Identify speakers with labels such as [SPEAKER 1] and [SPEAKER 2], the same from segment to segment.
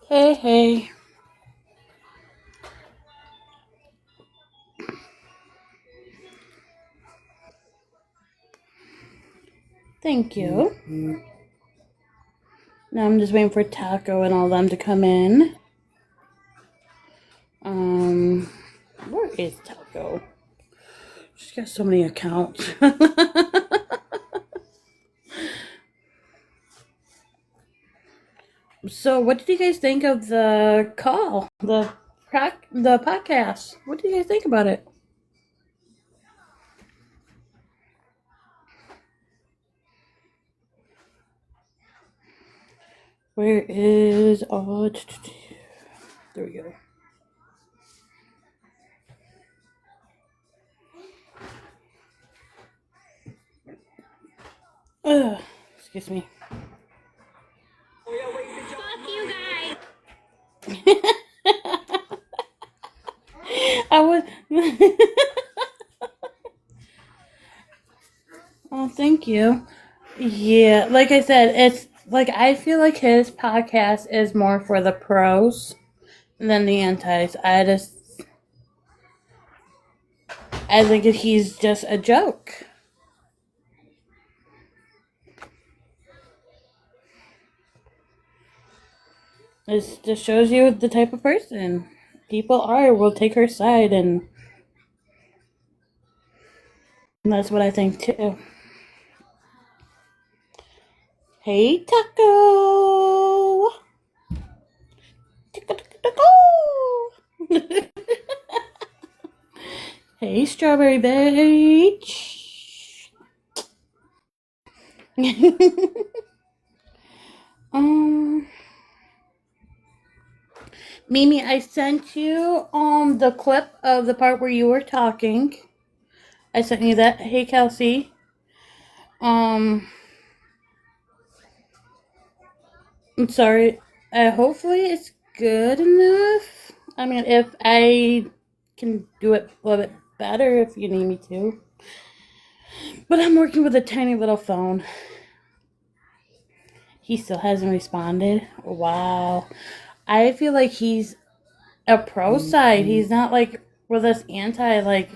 [SPEAKER 1] Hey, hey. Thank you. Now I'm just waiting for Taco and all them to come in. Where is Taco? She's got so many accounts. So, what did you guys think of the call, the podcast? What did you guys think about it? Where is there we go. Excuse me.
[SPEAKER 2] Fuck you guys.
[SPEAKER 1] I was. Oh, thank you. Yeah, like I said, it's like I feel like his podcast is more for the pros than the antis. I think he's just a joke. This just shows you the type of person people are. Will take her side, and that's what I think too. Hey, Taco. Hey, Strawberry Beach. Mimi, I sent you the clip of the part where you were talking. I sent you that. Hey, Kelsey. I'm sorry. Hopefully it's good enough. I mean, if I can do it a little bit better if you need me to. But I'm working with a tiny little phone. He still hasn't responded. Wow. I feel like he's a pro side. He's not like with us anti, like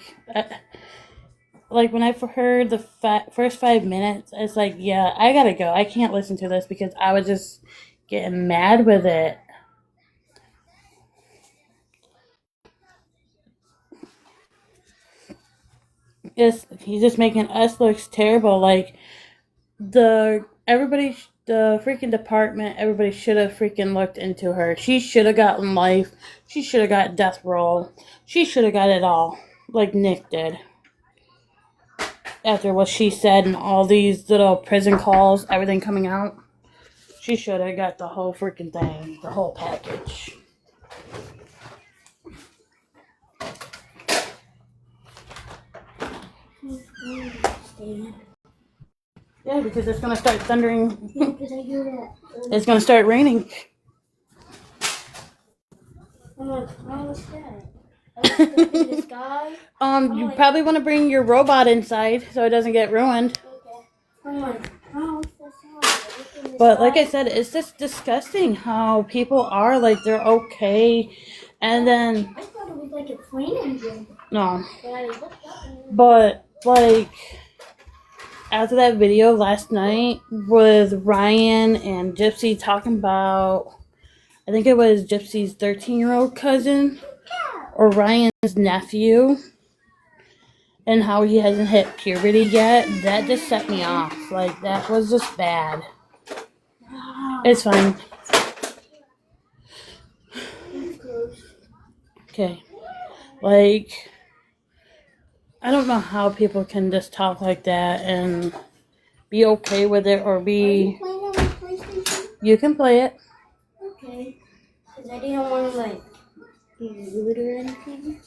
[SPEAKER 1] when I heard the first 5 minutes, it's like, yeah, I gotta go. I can't listen to this because I was just getting mad with it. He's just making us look terrible. Like the freaking department, everybody should have freaking looked into her. She should have gotten life. She should have got death roll. She should have got it all, like Nick did. After what she said and all these little prison calls, everything coming out, she should have got the whole freaking thing, the whole package. Yeah, because it's going to start thundering. It's going to start raining. You probably want to bring your robot inside so it doesn't get ruined. But like I said, it's just disgusting how people are like they're okay, and then
[SPEAKER 2] I thought it was like a plane engine.
[SPEAKER 1] No, but like after that video last night with Ryan and Gypsy talking about, I think it was Gypsy's 13-year-old cousin or Ryan's nephew, and how he hasn't hit puberty yet, that just set me off. Like, that was just bad. It's fine. Okay. Like, I don't know how people can just talk like that and be okay with it or be...
[SPEAKER 2] Are you playing on my PlayStation?
[SPEAKER 1] You can play it.
[SPEAKER 2] Okay. Because I didn't want to, like, be rude or anything.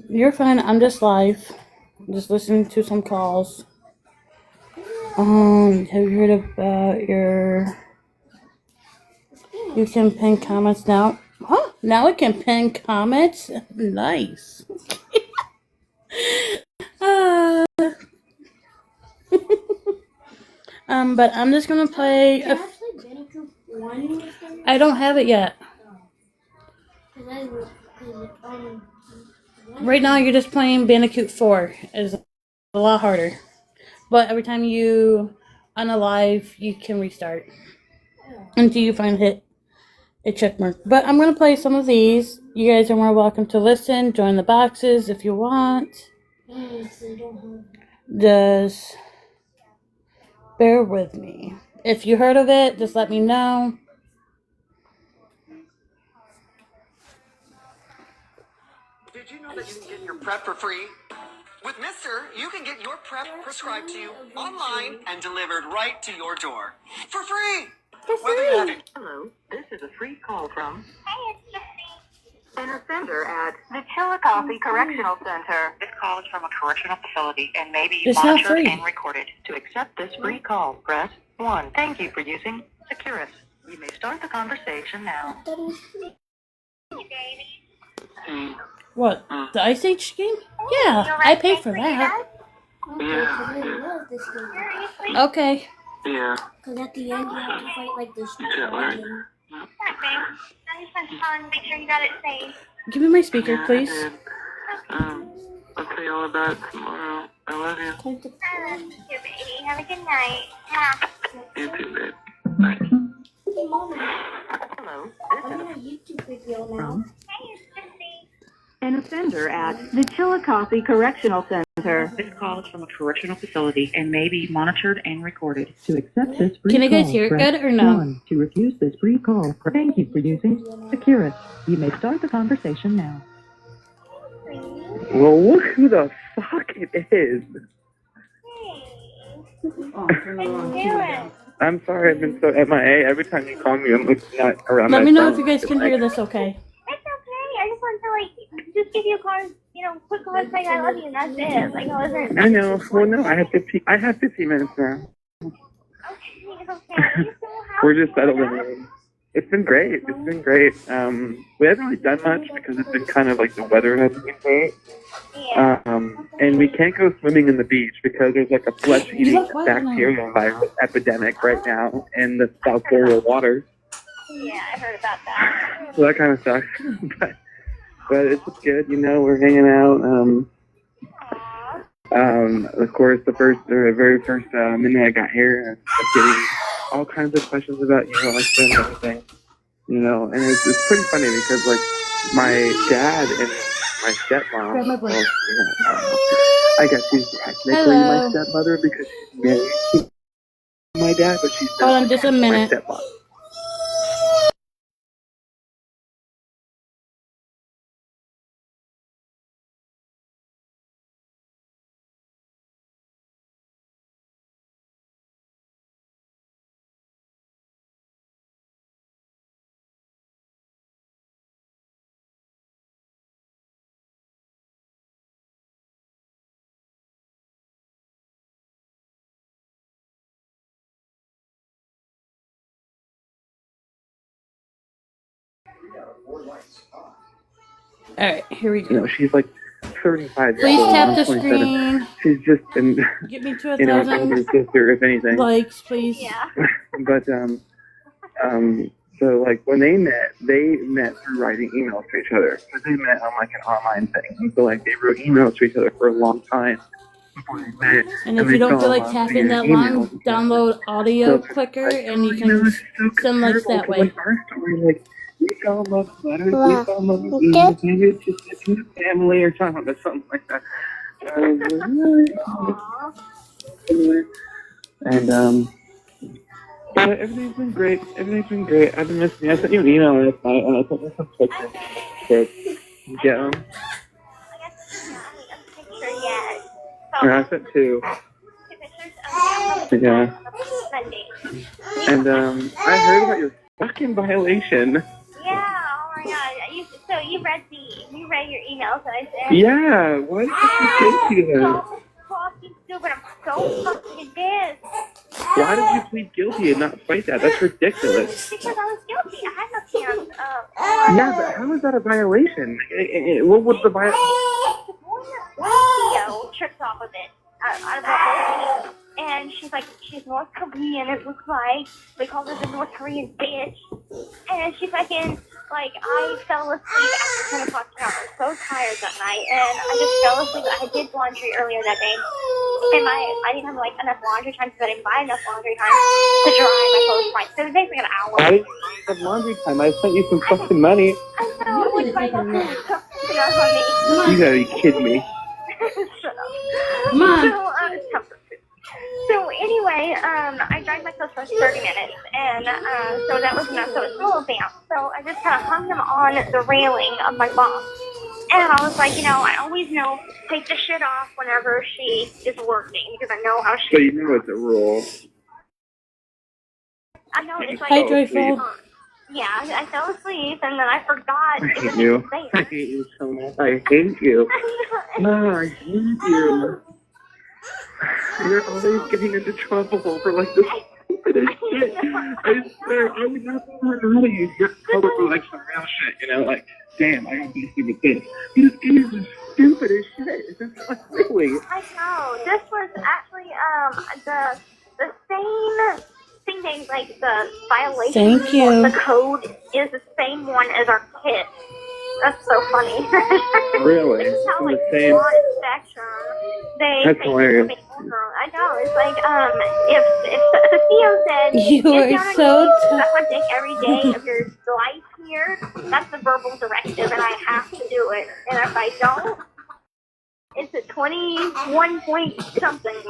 [SPEAKER 1] You're fine. I'm just live. I'm just listening to some calls. Have you heard about your... You can pin comments now. Huh? Now I can pin comments? Nice. But I'm just gonna play.
[SPEAKER 2] Can I play Bandicoot 1 with them?
[SPEAKER 1] I don't have it yet. Right now, you're just playing Bandicoot 4. It's a lot harder. But every time you unalive, you can restart until you find a check mark. But I'm going to play some of these. You guys are more welcome to listen. Join the boxes if you want. Just bear with me. If you heard of it, just let me know.
[SPEAKER 3] Did you know that you can get your prep for free? With Mister, you can get your prep prescribed to you online and delivered right to your door. For free! Whether you have it.
[SPEAKER 4] Hello, this is a free call from
[SPEAKER 5] Hey, it's Gypsy.
[SPEAKER 4] an offender at the Chillicothe Correctional Center. This call is from a correctional facility and may be
[SPEAKER 1] It's not
[SPEAKER 4] monitored
[SPEAKER 1] free.
[SPEAKER 4] and recorded. To accept this free call, press 1. Thank you for using Securus. You may start the conversation now.
[SPEAKER 1] What? The Ice Age game? Yeah, I paid for that.
[SPEAKER 5] Seriously?
[SPEAKER 1] Okay.
[SPEAKER 6] Yeah.
[SPEAKER 2] Because at the end, you have to fight like this
[SPEAKER 6] Yeah, right.
[SPEAKER 2] dragon.
[SPEAKER 5] Alright, babe. I just went fun. Make sure you got it safe.
[SPEAKER 1] Give me my speaker,
[SPEAKER 6] Yeah,
[SPEAKER 1] please.
[SPEAKER 6] I did. I'll tell you all about it tomorrow. I love you.
[SPEAKER 2] Time to
[SPEAKER 5] I love you, baby. Have a good night. Yeah.
[SPEAKER 6] You too, babe. Bye.
[SPEAKER 2] Hey, Mama,
[SPEAKER 4] Hello,
[SPEAKER 2] I'm in a YouTube video now.
[SPEAKER 5] Hey, it's Gypsy.
[SPEAKER 4] an offender at the Chillicothe Correctional Center. This call is from a correctional facility and may be monitored and recorded. To accept this free
[SPEAKER 1] Can you guys
[SPEAKER 4] call,
[SPEAKER 1] hear it
[SPEAKER 4] press
[SPEAKER 1] good or no?
[SPEAKER 4] 1. To refuse this free call, thank you for using Securus. You may start the conversation now.
[SPEAKER 6] Well, look who the fuck it is.
[SPEAKER 5] Hey. What you doing?
[SPEAKER 6] I'm sorry I've been so MIA. Every time you call me, I'm like not around
[SPEAKER 1] Let
[SPEAKER 6] my
[SPEAKER 1] me know
[SPEAKER 6] phone.
[SPEAKER 1] if you guys can
[SPEAKER 6] Like,
[SPEAKER 1] hear this okay.
[SPEAKER 5] It's okay. I just wanted to, like, just give you a call, quick call saying I love you, and that's it. Like, I wasn't...
[SPEAKER 6] I know. Well, no, I have 15 minutes now.
[SPEAKER 5] Okay, it's okay. You still have
[SPEAKER 6] We're just settled in. It's been great. It's been great. We haven't really done much because it's been kind of like the weather hasn't been great.
[SPEAKER 5] Yeah.
[SPEAKER 6] And we can't go swimming in the beach because there's like a flesh-eating bacteria virus epidemic right now in the South Florida waters.
[SPEAKER 5] Yeah, I heard about that.
[SPEAKER 6] So that kind of sucks. but it's just good, we're hanging out.
[SPEAKER 5] Aww.
[SPEAKER 6] Of course, the very first minute I got here, I'm getting all kinds of questions about, life and everything. And it's pretty funny because, like, my dad and my stepmom, well, I guess she's technically my stepmother because she's married to my dad, but she's
[SPEAKER 1] Hold
[SPEAKER 6] not
[SPEAKER 1] on just a
[SPEAKER 6] my
[SPEAKER 1] minute.
[SPEAKER 6] stepmom.
[SPEAKER 1] Alright, here we go.
[SPEAKER 6] She's like 35 years
[SPEAKER 1] Please
[SPEAKER 6] old.
[SPEAKER 1] tap
[SPEAKER 6] I'm
[SPEAKER 1] the
[SPEAKER 6] 27.
[SPEAKER 1] screen.
[SPEAKER 6] She's just an,
[SPEAKER 1] Get me to
[SPEAKER 6] an older
[SPEAKER 1] 1,000
[SPEAKER 6] sister, if anything.
[SPEAKER 1] likes, please.
[SPEAKER 5] Yeah.
[SPEAKER 6] But so like when they met through writing emails to each other. So they met on like an online thing. And so like they wrote emails to each other for a long time before they met.
[SPEAKER 1] And if
[SPEAKER 6] they
[SPEAKER 1] you don't
[SPEAKER 6] fell
[SPEAKER 1] feel
[SPEAKER 6] in
[SPEAKER 1] like
[SPEAKER 6] love
[SPEAKER 1] tapping
[SPEAKER 6] via
[SPEAKER 1] that
[SPEAKER 6] email.
[SPEAKER 1] long, download audio clicker and you can
[SPEAKER 6] it's so
[SPEAKER 1] send likes
[SPEAKER 6] comparable
[SPEAKER 1] that
[SPEAKER 6] to,
[SPEAKER 1] way.
[SPEAKER 6] like, our story. Like we fell in love with letters, we fell in love with emails, maybe it's just in the family or something like that. And but everything's been great. Everything's been great. I've been missing you. I sent you an email last night, and I sent you some pictures. But get them.
[SPEAKER 5] I guess not a picture yet.
[SPEAKER 6] And I sent two.
[SPEAKER 5] Two pictures.
[SPEAKER 6] Yeah.
[SPEAKER 5] Monday.
[SPEAKER 6] And I heard about your fucking violation.
[SPEAKER 5] Yeah. Oh my God. So you read your emails that I sent.
[SPEAKER 6] Yeah. Why did you say that?
[SPEAKER 5] So fucking stupid. I'm so fucking pissed.
[SPEAKER 6] Why did you plead guilty and not fight that? That's ridiculous.
[SPEAKER 5] Because I was guilty. I had no chance of.
[SPEAKER 6] Yeah, but how is that a violation? What was the violation?
[SPEAKER 5] Theo trips off of it. Out of her whole team. And she's North Korean, it looks like. They call her the North Korean bitch. And she fucking like, I fell asleep after 10 o'clock. I was so tired that night, and I just fell asleep. I did laundry earlier that day, and I didn't have, like, enough laundry time, because I didn't buy enough laundry time to dry my clothes twice. So it was basically an hour.
[SPEAKER 6] I didn't have laundry time. I sent you some fucking money.
[SPEAKER 5] I know, which my husband took on me.
[SPEAKER 6] You gotta be kidding me.
[SPEAKER 5] Shut up.
[SPEAKER 1] Mom.
[SPEAKER 5] So anyway, I dried my clothes for 30 minutes, and so that was enough. So it's a little damp. So I just kind of hung them on the railing of my box. And I was like, I always know, take the shit off whenever she is working, because I know how she...
[SPEAKER 6] So you know it's a rule.
[SPEAKER 5] I know, it's like...
[SPEAKER 1] Hi, Joyful.
[SPEAKER 5] Yeah, I fell asleep, and then I forgot.
[SPEAKER 6] I hate you. I hate you so much. I hate you. No, I hate you. You're always getting into trouble for like the stupidest shit. I swear, I would not know how to use your trouble for like some real shit, like, damn, I gotta be stupid this. This is the stupidest shit. It's just like, really.
[SPEAKER 5] I know. This was actually the same thing they, like, the violation.
[SPEAKER 1] Thank you.
[SPEAKER 5] The code is the same one as our kit. That's so funny.
[SPEAKER 6] Really?
[SPEAKER 5] It's how, like,
[SPEAKER 6] The same.
[SPEAKER 5] broad spectrum.
[SPEAKER 6] That's hilarious.
[SPEAKER 5] I know. It's like, if Theo said,
[SPEAKER 1] You
[SPEAKER 5] "Get
[SPEAKER 1] are
[SPEAKER 5] down
[SPEAKER 1] so
[SPEAKER 5] on your knees, suck my dick every day of your life here," that's the verbal directive, and I have to do it. And if I don't, it's a 21 point something.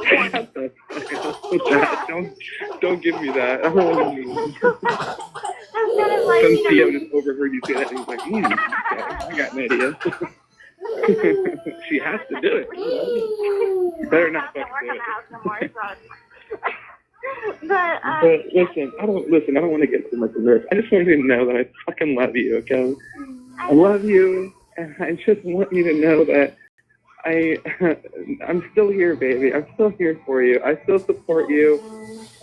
[SPEAKER 6] Don't give me that. I don't want to
[SPEAKER 5] That's kind of like,
[SPEAKER 6] Some Theo just overheard you say that and he's like, I got an idea. She has to do it. You better not fucking do it. But listen, I don't want to get too much of this. I just want you to know that I fucking love you, okay? I love you, and I just want you to know that I'm still here, baby. I'm still here for you. I still support you.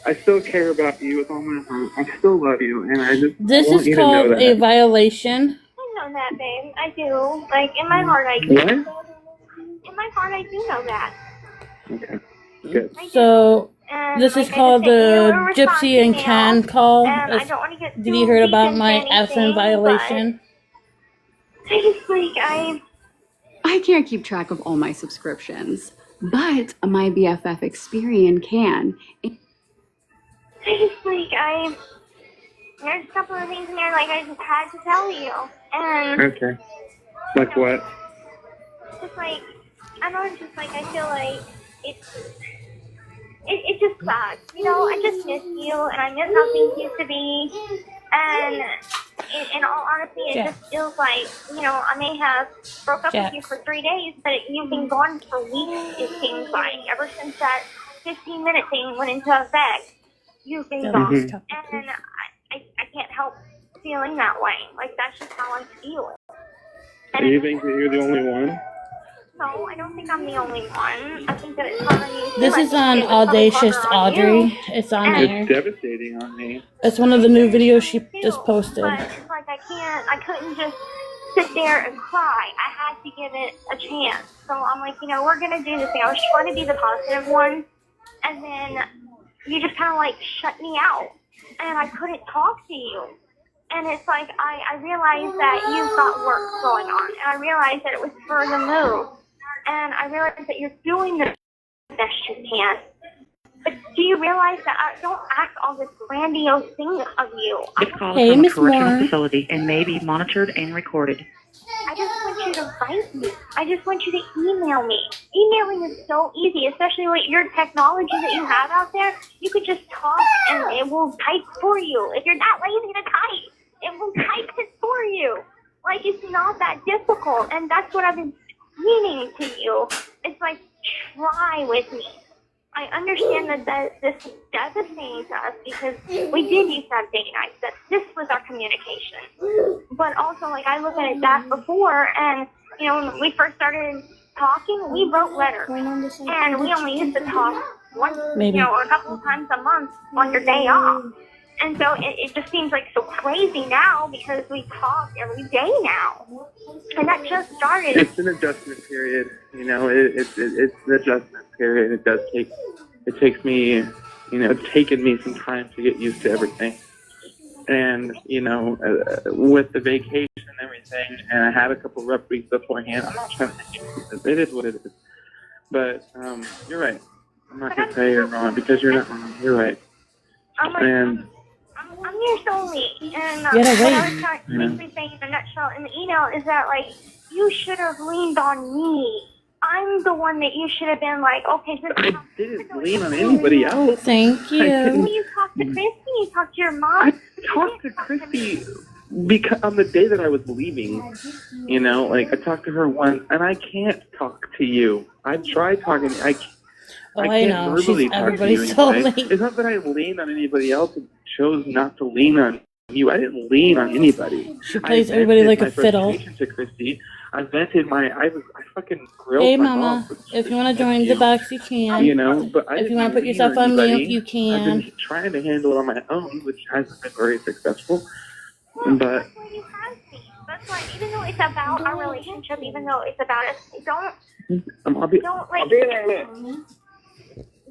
[SPEAKER 6] I still care about you with all my heart. I still love you, and I just
[SPEAKER 1] This
[SPEAKER 6] want
[SPEAKER 1] is
[SPEAKER 6] you to know
[SPEAKER 1] called
[SPEAKER 6] that.
[SPEAKER 1] a violation.
[SPEAKER 5] I know that, babe. I do. Like, in my heart, I do.
[SPEAKER 6] What?
[SPEAKER 5] In my heart, I do know that.
[SPEAKER 6] Okay. Good.
[SPEAKER 1] So
[SPEAKER 5] And,
[SPEAKER 1] this
[SPEAKER 5] like,
[SPEAKER 1] is called
[SPEAKER 5] I just sent you
[SPEAKER 1] the
[SPEAKER 5] a response
[SPEAKER 1] Gypsy and
[SPEAKER 5] email,
[SPEAKER 1] Ken call.
[SPEAKER 5] and I don't want to get
[SPEAKER 1] Did you hear
[SPEAKER 5] too
[SPEAKER 1] about
[SPEAKER 5] deep
[SPEAKER 1] my
[SPEAKER 5] into
[SPEAKER 1] effing
[SPEAKER 5] anything,
[SPEAKER 1] violation?
[SPEAKER 5] but I just, like,
[SPEAKER 7] I can't keep track of all my subscriptions, but my BFF Experian can.
[SPEAKER 5] there's a couple of things in there, like, I just had to tell you. And
[SPEAKER 6] Okay. Like what?
[SPEAKER 5] just, like, I don't know, just, like, I feel like it just sucks. I just miss you, and I miss how things used to be. And in all honesty, it just feels like, I may have broke up with you for 3 days, but you've been gone for weeks, it seems like. Ever since that 15-minute thing went into effect, you've been gone. And I can't help feeling that way. Like, that's just how I feel.
[SPEAKER 6] Do you think that you're the only one?
[SPEAKER 5] No, I don't think I'm the only one. I think that it's hard on you.
[SPEAKER 1] This is on Audacious Audrey. It's on there.
[SPEAKER 6] It's devastating on me.
[SPEAKER 1] It's one of the new videos she just posted.
[SPEAKER 5] But it's like I couldn't just sit there and cry. I had to give it a chance. So I'm like, we're going to do this thing. I was trying to be the positive one. And then you just kind of like shut me out. And I couldn't talk to you. And it's like, I realized that you've got work going on. And I realized that it was for the move. And I realized that you're doing the best you can. But do you realize that I don't ask all this grandiose thing of you?
[SPEAKER 4] This call
[SPEAKER 1] Hey,
[SPEAKER 4] is from a
[SPEAKER 1] Miss
[SPEAKER 4] correctional
[SPEAKER 1] Moore.
[SPEAKER 4] facility and may be monitored and recorded.
[SPEAKER 5] I just want you to write me. I just want you to email me. Emailing is so easy, especially with your technology that you have out there. You could just talk and it will type for you. If you're not lazy to type, it will type it for you. Like, it's not that difficult. And that's what I've been meaning to you. It's like, try with me. I understand that this is devastating to us because we did used to have date nights. That this was our communication. But also, like, I look at it that before, and, when we first started talking, we wrote letters. And we only used to talk once, or a couple of times a month on your day off. And so it just seems like so crazy now because we talk every day now. And that just started.
[SPEAKER 6] It's an adjustment period. It's an adjustment period. It takes me, it's taken me some time to get used to everything. And, with the vacation and everything, and I had a couple rough weeks beforehand, I'm not trying to, it is what it is. But, you're right. I'm not going to say you're wrong, because you're not wrong. You're right. And
[SPEAKER 5] I'm your soulmate, and
[SPEAKER 1] Get away.
[SPEAKER 5] what I was basically saying in a nutshell in the email is that, like, you should have leaned on me. I'm the one that you should have been like, okay, this is
[SPEAKER 6] I didn't lean on anybody else.
[SPEAKER 1] Thank
[SPEAKER 6] I
[SPEAKER 1] you.
[SPEAKER 5] When you talk to Christy, you talk to your mom.
[SPEAKER 6] I talked to Christy because on the day that I was leaving, I talked to her once, and I can't talk to you. I tried talking. I can't
[SPEAKER 1] know.
[SPEAKER 6] verbally
[SPEAKER 1] She's
[SPEAKER 6] talk to
[SPEAKER 1] everybody's
[SPEAKER 6] you.
[SPEAKER 1] soulmate.
[SPEAKER 6] It's not that I leaned on anybody else and chose not to lean on you. I didn't lean on anybody.
[SPEAKER 1] She plays everybody like a fiddle.
[SPEAKER 6] To Christy. I vented I fucking grilled
[SPEAKER 1] Hey,
[SPEAKER 6] my
[SPEAKER 1] Mama.
[SPEAKER 6] mom.
[SPEAKER 1] If you want to join the box, you can.
[SPEAKER 6] But
[SPEAKER 1] If you want to put yourself on mute, you
[SPEAKER 6] I've
[SPEAKER 1] can.
[SPEAKER 6] been trying to handle it on my own, which hasn't been very successful.
[SPEAKER 5] Well,
[SPEAKER 6] But
[SPEAKER 5] that's why you have me. That's why, even though it's about our relationship, even though it's about us,
[SPEAKER 6] I'll be in there in a minute.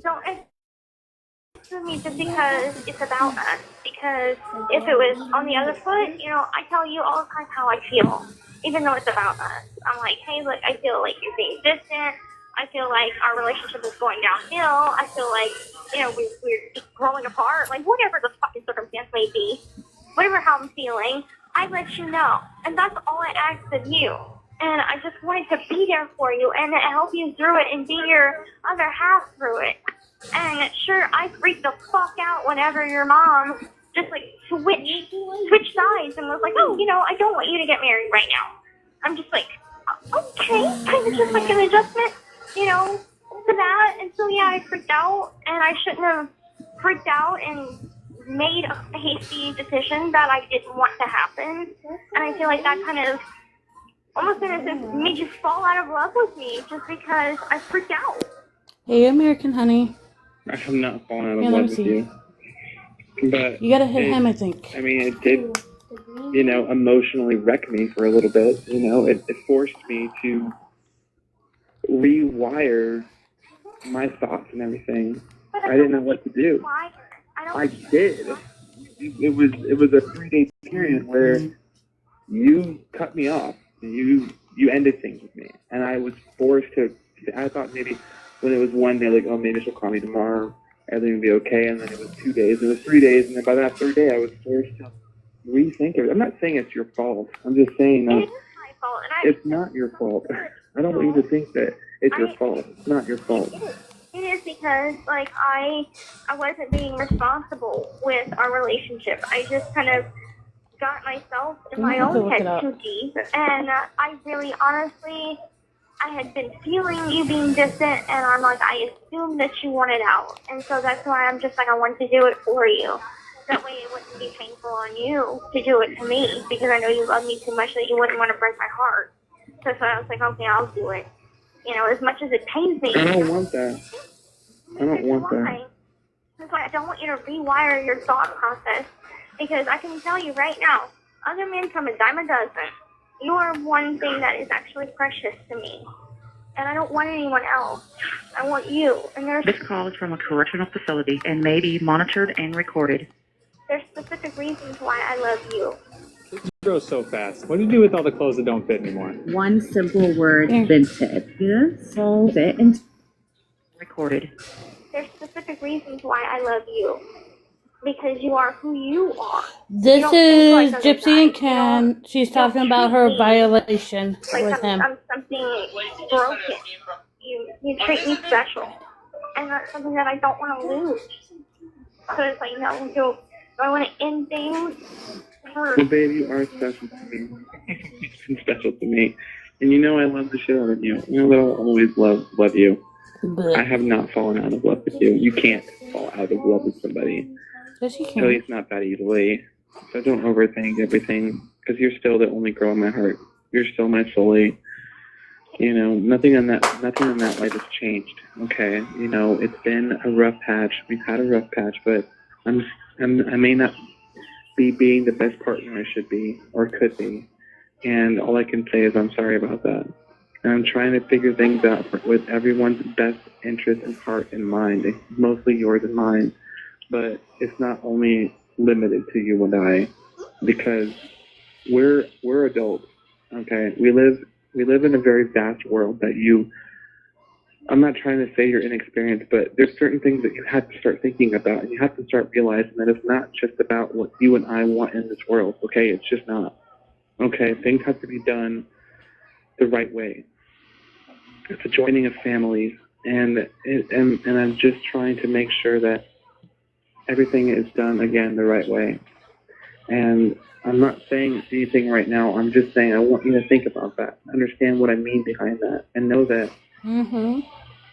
[SPEAKER 5] don't answer me just because it's about us. Because if it was on the other foot, I tell you all the time how I feel, even though it's about us. I'm like, hey, look, I feel like you're being distant. I feel like our relationship is going downhill. I feel like, we're growing apart. Like, whatever the fucking circumstance may be, whatever how I'm feeling, I let you know. And that's all I asked of you. And I just wanted to be there for you and help you through it and be your other half through it. And sure, I freaked the fuck out whenever your mom just like switched sides and was like, oh, I don't want you to get married right now. I'm just like, okay, kind of just like an adjustment, to that. And so yeah, I freaked out, and I shouldn't have freaked out and made a hasty decision that I didn't want to happen. And I feel like that kind of almost in a sense made you fall out of love with me just because I freaked out.
[SPEAKER 1] Hey, American honey.
[SPEAKER 6] I have not fallen out of
[SPEAKER 1] Yeah, let
[SPEAKER 6] love
[SPEAKER 1] me
[SPEAKER 6] with
[SPEAKER 1] see.
[SPEAKER 6] you. But
[SPEAKER 1] You gotta hit him, I think.
[SPEAKER 6] I mean, it did, emotionally wreck me for a little bit. It forced me to rewire my thoughts and everything. I didn't know what to do. I did. It was a 3-day period where you cut me off. You ended things with me, and I was forced to. I thought maybe when it was one day, like, oh, maybe she'll call me tomorrow, everything will be okay. And then it was 2 days, and it was 3 days, and then by that third day, I was forced to rethink it. I'm not saying it's your fault. I'm just saying that
[SPEAKER 5] It is my fault,
[SPEAKER 6] it's not your fault. I don't want you to think that it's your fault. It's not your fault.
[SPEAKER 5] It is because, like, I wasn't being responsible with our relationship. I just kind of got myself in my own head too deep. And I really, honestly, I had been feeling you being distant, and I'm like, I assumed that you wanted out. And so that's why I'm just like, I want to do it for you. That way it wouldn't be painful on you to do it to me, because I know you love me too much that you wouldn't want to break my heart. So I was like, okay, I'll do it. As much as it pains me.
[SPEAKER 6] I don't want that. I don't want that.
[SPEAKER 5] That's why I don't want you to rewire your thought process, because I can tell you right now, other men come a dime a dozen. You are one thing that is actually precious to me. And I don't want anyone else. I want you. And
[SPEAKER 4] This call is from a correctional facility and may be monitored and recorded.
[SPEAKER 5] There's specific reasons why I love you.
[SPEAKER 8] You grow so fast. What do you do with all the clothes that don't fit anymore?
[SPEAKER 9] One simple word, vintage. This solves it. And
[SPEAKER 4] Recorded.
[SPEAKER 5] There's specific reasons why I love you. Because you are who you are.
[SPEAKER 1] This is Gypsy and Ken. She's talking about her violation with him.
[SPEAKER 5] I'm something broken. You treat me special. And that's something that I don't want to lose. So it's like, do I want to end things?
[SPEAKER 6] Well, babe, you are special to me. You've been special to me. And I love the shit out of you. You know that I'll always love you. I have not fallen out of love with you. You can't fall out of love with somebody.
[SPEAKER 1] Yes, you
[SPEAKER 6] At
[SPEAKER 1] can.
[SPEAKER 6] least not that easily. So don't overthink everything, because you're still the only girl in my heart. You're still my soulmate. Nothing in that life has changed. Okay, it's been a rough patch. We've had a rough patch, but I may not be being the best partner I should be or could be. And all I can say is I'm sorry about that. And I'm trying to figure things out with everyone's best interest and heart in mind, mostly yours and mine. But it's not only limited to you and I, because we're adults. Okay, we live in a very vast world that you. I'm not trying to say you're inexperienced, but there's certain things that you have to start thinking about, and you have to start realizing that it's not just about what you and I want in this world. Okay, it's just not. Okay, things have to be done the right way. It's a joining of families, and I'm just trying to make sure that everything is done again the right way. And I'm not saying anything right now. I'm just saying I want you to think about that, understand what I mean behind that, and know that,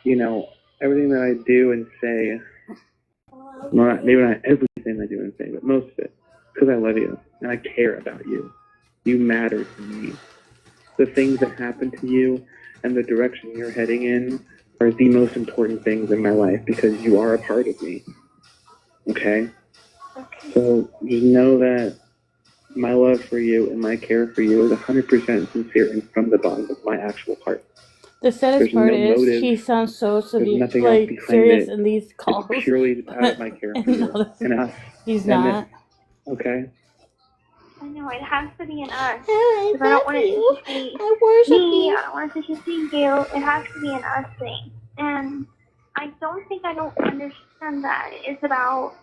[SPEAKER 6] you know, everything that I do and say, well, maybe not everything I do and say, but most of it, because I love you and I care about you. You matter to me. The things that happen to you and the direction you're heading in are the most important things in my life because you are a part of me. Okay? So just know that my love for you and my care for you is 100% sincere and from the bottom of my actual heart.
[SPEAKER 1] The saddest part is
[SPEAKER 6] motive.
[SPEAKER 1] he sounds so severe,
[SPEAKER 6] Nothing
[SPEAKER 1] like
[SPEAKER 6] else
[SPEAKER 1] serious
[SPEAKER 6] it.
[SPEAKER 1] in these calls.
[SPEAKER 6] It's purely out of my care for you and us.
[SPEAKER 1] He's
[SPEAKER 6] and
[SPEAKER 1] not.
[SPEAKER 6] Okay?
[SPEAKER 5] I know, it has to be an us.
[SPEAKER 1] I
[SPEAKER 5] Because I don't want it to just be me, I don't want it to just be you. It has to be an us thing. And I don't think I don't understand that. It's about...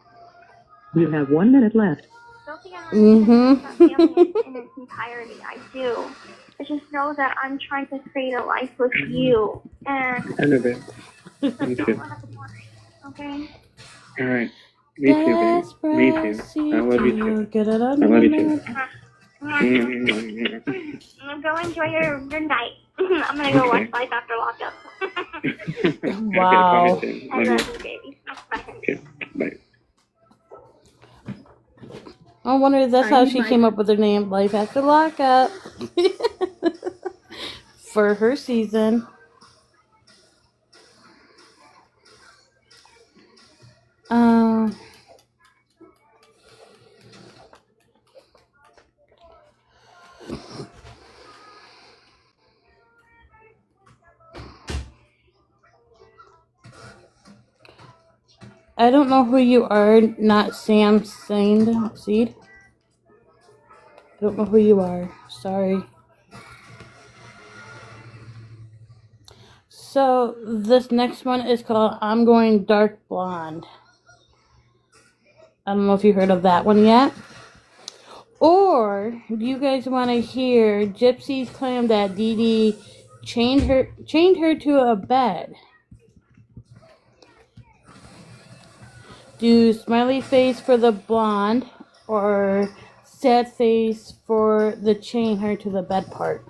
[SPEAKER 4] You have 1 minute left.
[SPEAKER 5] I don't think I understand that family in its entirety. I do. I just know that I'm trying to create a life with you. And...
[SPEAKER 6] I know that. Me too.
[SPEAKER 5] Okay?
[SPEAKER 6] Alright. Me too, babe. Me too. I love you too. I love you too.
[SPEAKER 5] Go enjoy your night. I'm gonna go watch Life After Lockup.
[SPEAKER 1] Wow.
[SPEAKER 6] Okay,
[SPEAKER 5] I love you, baby. Bye.
[SPEAKER 6] Okay, bye.
[SPEAKER 1] I wonder if that's how she came up with her name, Life After Lockup. For her season. I don't know who you are, not Sam Seed. I don't know who you are. Sorry. So, this next one is called I'm Going Dark Blonde. I don't know if you heard of that one yet. Or, do you guys want to hear Gypsy's claim that Dee Dee chained her to a bed? Do smiley face for the blonde or sad face for the chain her to the bed part?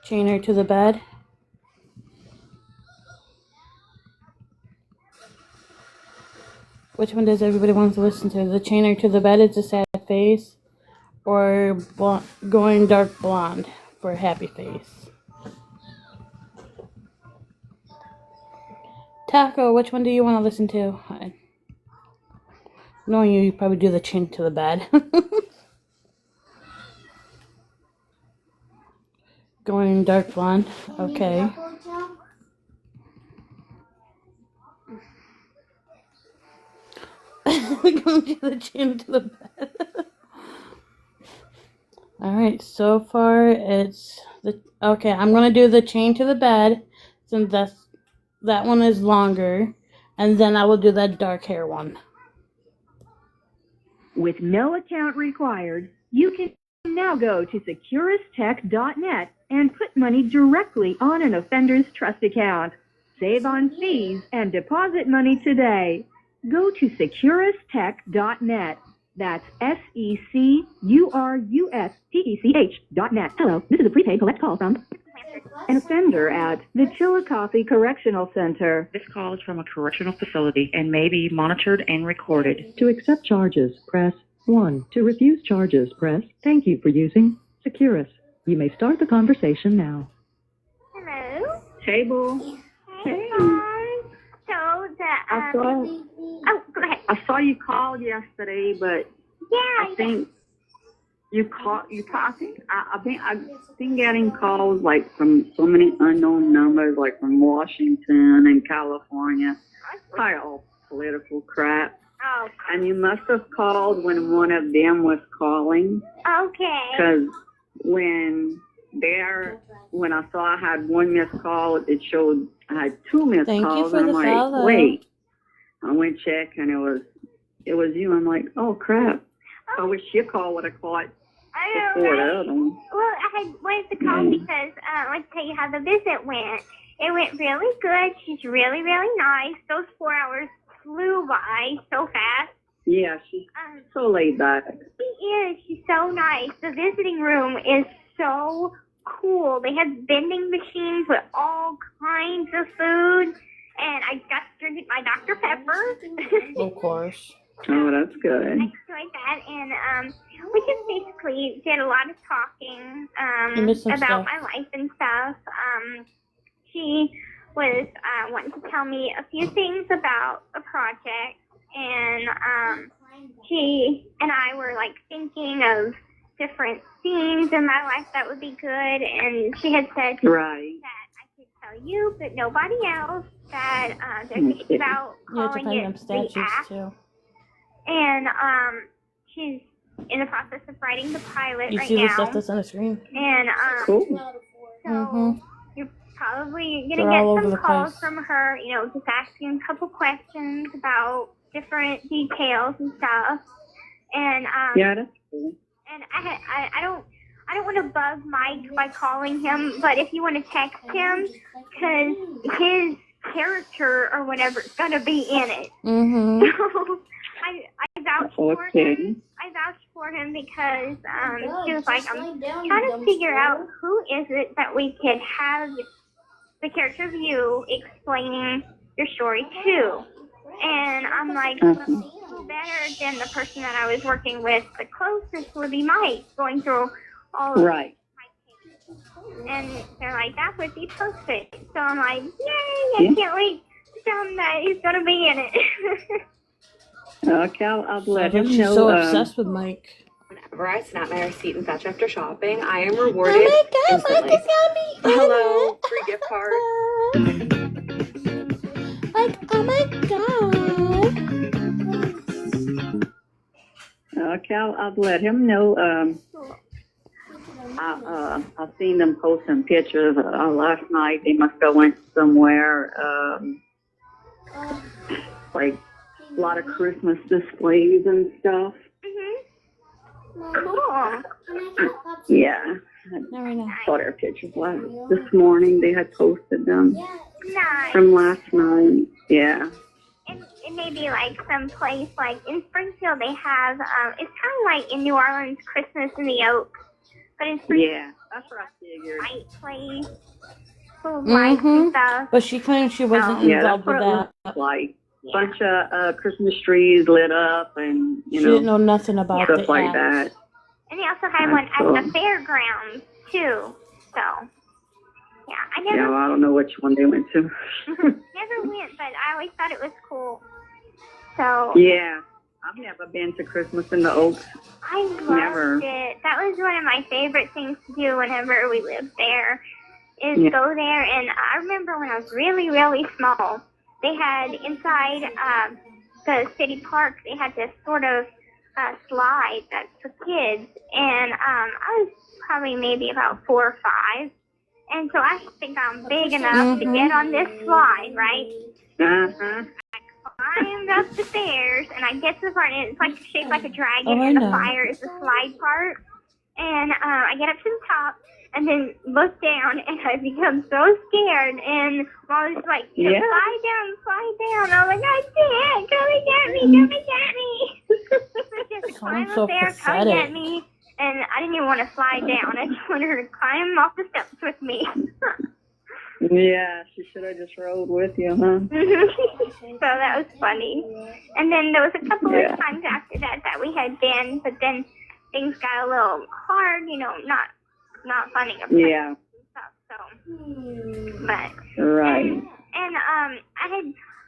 [SPEAKER 1] Chain her to the bed. Which one does everybody want to listen to? The chain her to the bed is a sad face, or going dark blonde for a happy face? Taco, which one do you want to listen to? Knowing you probably do the chain to the bed. Going dark blonde. Okay. Going to the chain to the bed. Alright, so far it's the okay, I'm gonna do the chain to the bed since that one is longer, and then I will do that dark hair one.
[SPEAKER 4] With no account required, you can now go to securistech.net and put money directly on an offender's trust account. Save on fees and deposit money today. Go to securistech.net. That's securustech.net. Hello, this is a prepaid collect call from an offender at the Chillicothe Correctional Center. This call is from a correctional facility and may be monitored and recorded. To accept charges, press 1. To refuse charges, press thank you for using Securus. You may start the conversation now.
[SPEAKER 5] Hello.
[SPEAKER 9] Hey, boo.
[SPEAKER 5] Hey, Mom. So
[SPEAKER 9] I saw,
[SPEAKER 5] oh, go ahead.
[SPEAKER 9] I saw you called yesterday, but
[SPEAKER 5] Yeah.
[SPEAKER 9] I think you called. I've been getting calls like from so many unknown numbers, like from Washington and California. Probably all political crap.
[SPEAKER 5] Oh.
[SPEAKER 9] And you must have called when one of them was calling.
[SPEAKER 5] Okay.
[SPEAKER 9] Because when I saw I had one missed call, it showed I had two missed
[SPEAKER 1] Thank
[SPEAKER 9] calls.
[SPEAKER 1] you for
[SPEAKER 9] and
[SPEAKER 1] the
[SPEAKER 9] I'm
[SPEAKER 1] follow.
[SPEAKER 9] like, wait. I went check and it was you. I'm like, oh crap. I wish your call would have caught before the other one.
[SPEAKER 5] Well, I had wanted to call because I want to tell you how the visit went. It went really good. She's really, really nice. Those 4 hours flew by so fast.
[SPEAKER 9] Yeah, she's so laid back.
[SPEAKER 5] She is. She's so nice. The visiting room is so cool. They have vending machines with all kinds of food. And I got to drink my Dr. Pepper.
[SPEAKER 1] Of course.
[SPEAKER 9] Oh, that's good.
[SPEAKER 5] I enjoyed that. And we just basically did a lot of talking about my life and stuff. She was wanting to tell me a few things about a project. And she and I were like thinking of different scenes in my life that would be good. And she had said that I could tell you, but nobody else, that they're thinking about calling it the act.
[SPEAKER 1] Too.
[SPEAKER 5] And she's in the process of writing the pilot right now.
[SPEAKER 1] You see the stuff that's on the screen?
[SPEAKER 5] And
[SPEAKER 9] cool.
[SPEAKER 5] So you're probably gonna get some calls from her, you know, just asking a couple questions about different details and stuff. And
[SPEAKER 9] yeah, that's cool.
[SPEAKER 5] And I don't want to bug Mike by calling him, but if you want to text him, because his character or whatever is gonna be in it. So I vouched for him. I vouched for him because she was like, I'm trying to figure out who is it that we could have the character of you explaining your story to. And I'm like, who better than the person that I was working with the closest would be Mike, going through all of my cases. And they're like, that would be perfect. So I'm like, yay, I can't wait to tell him that he's going to be in it.
[SPEAKER 9] Okay, I'll let him
[SPEAKER 1] She's
[SPEAKER 9] know.
[SPEAKER 1] so obsessed with Mike.
[SPEAKER 10] Whenever I snap my receipt and fetch after shopping, I am rewarded instantly.
[SPEAKER 1] Mike is happy.
[SPEAKER 10] Hello, free gift card.
[SPEAKER 1] Like, oh my god.
[SPEAKER 9] Okay, I'll let him know. I've seen them post some pictures last night. They must have went somewhere, like a lot of Christmas displays and stuff.
[SPEAKER 5] Cool.
[SPEAKER 9] Yeah. I saw their pictures this morning. They had posted them from last night. Yeah.
[SPEAKER 5] It may be like some place like in Springfield they have, it's kind of like in New Orleans, Christmas in the Oak. But in Springfield,
[SPEAKER 9] yeah, that's what I figured.
[SPEAKER 5] Light place, full of lights and stuff.
[SPEAKER 1] But she claimed she wasn't involved with that.
[SPEAKER 9] Like bunch of Christmas trees lit up, and
[SPEAKER 1] she didn't know nothing about
[SPEAKER 9] stuff like
[SPEAKER 1] act.
[SPEAKER 9] that.
[SPEAKER 5] And they also had one at the fairgrounds too. So yeah, I never.
[SPEAKER 9] I don't know which one they went to.
[SPEAKER 5] Never went, but I always thought it was cool. So
[SPEAKER 9] yeah, I've never been to Christmas in the Oaks.
[SPEAKER 5] I loved it. That was one of my favorite things to do whenever we lived there. Is go there, and I remember when I was really, really small. They had inside the city park, they had this sort of slide that's for kids. And I was probably maybe about 4 or 5. And so I think I'm big enough to get on this slide, right? I climbed up the stairs, and I get to the part, and it's like shaped like a dragon, and the fire is the slide part. And I get up to the top, and then look down, and I become so scared. And Mom was like, slide down. I'm like, I can't. Come and get me. Just climb up there, come and get me. And I didn't even want to slide down. I just wanted her to climb off the steps with me.
[SPEAKER 9] Yeah, she should have just rode with you, huh?
[SPEAKER 5] So that was funny. And then there was a couple of times after that we had been, but then things got a little hard, not not funding a
[SPEAKER 9] Yeah.
[SPEAKER 5] stuff. So, but
[SPEAKER 9] Right.
[SPEAKER 5] and I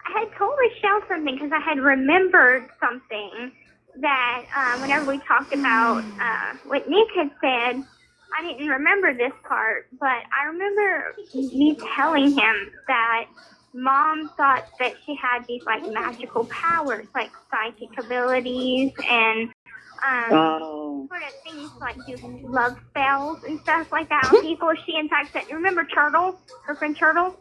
[SPEAKER 5] had told Michelle something because I had remembered something that whenever we talked about what Nick had said, I didn't remember this part, but I remember me telling him that Mom thought that she had these like magical powers, like psychic abilities and sort of things like do love spells and stuff like that on people. She in fact said, remember Turtle, her friend Turtle?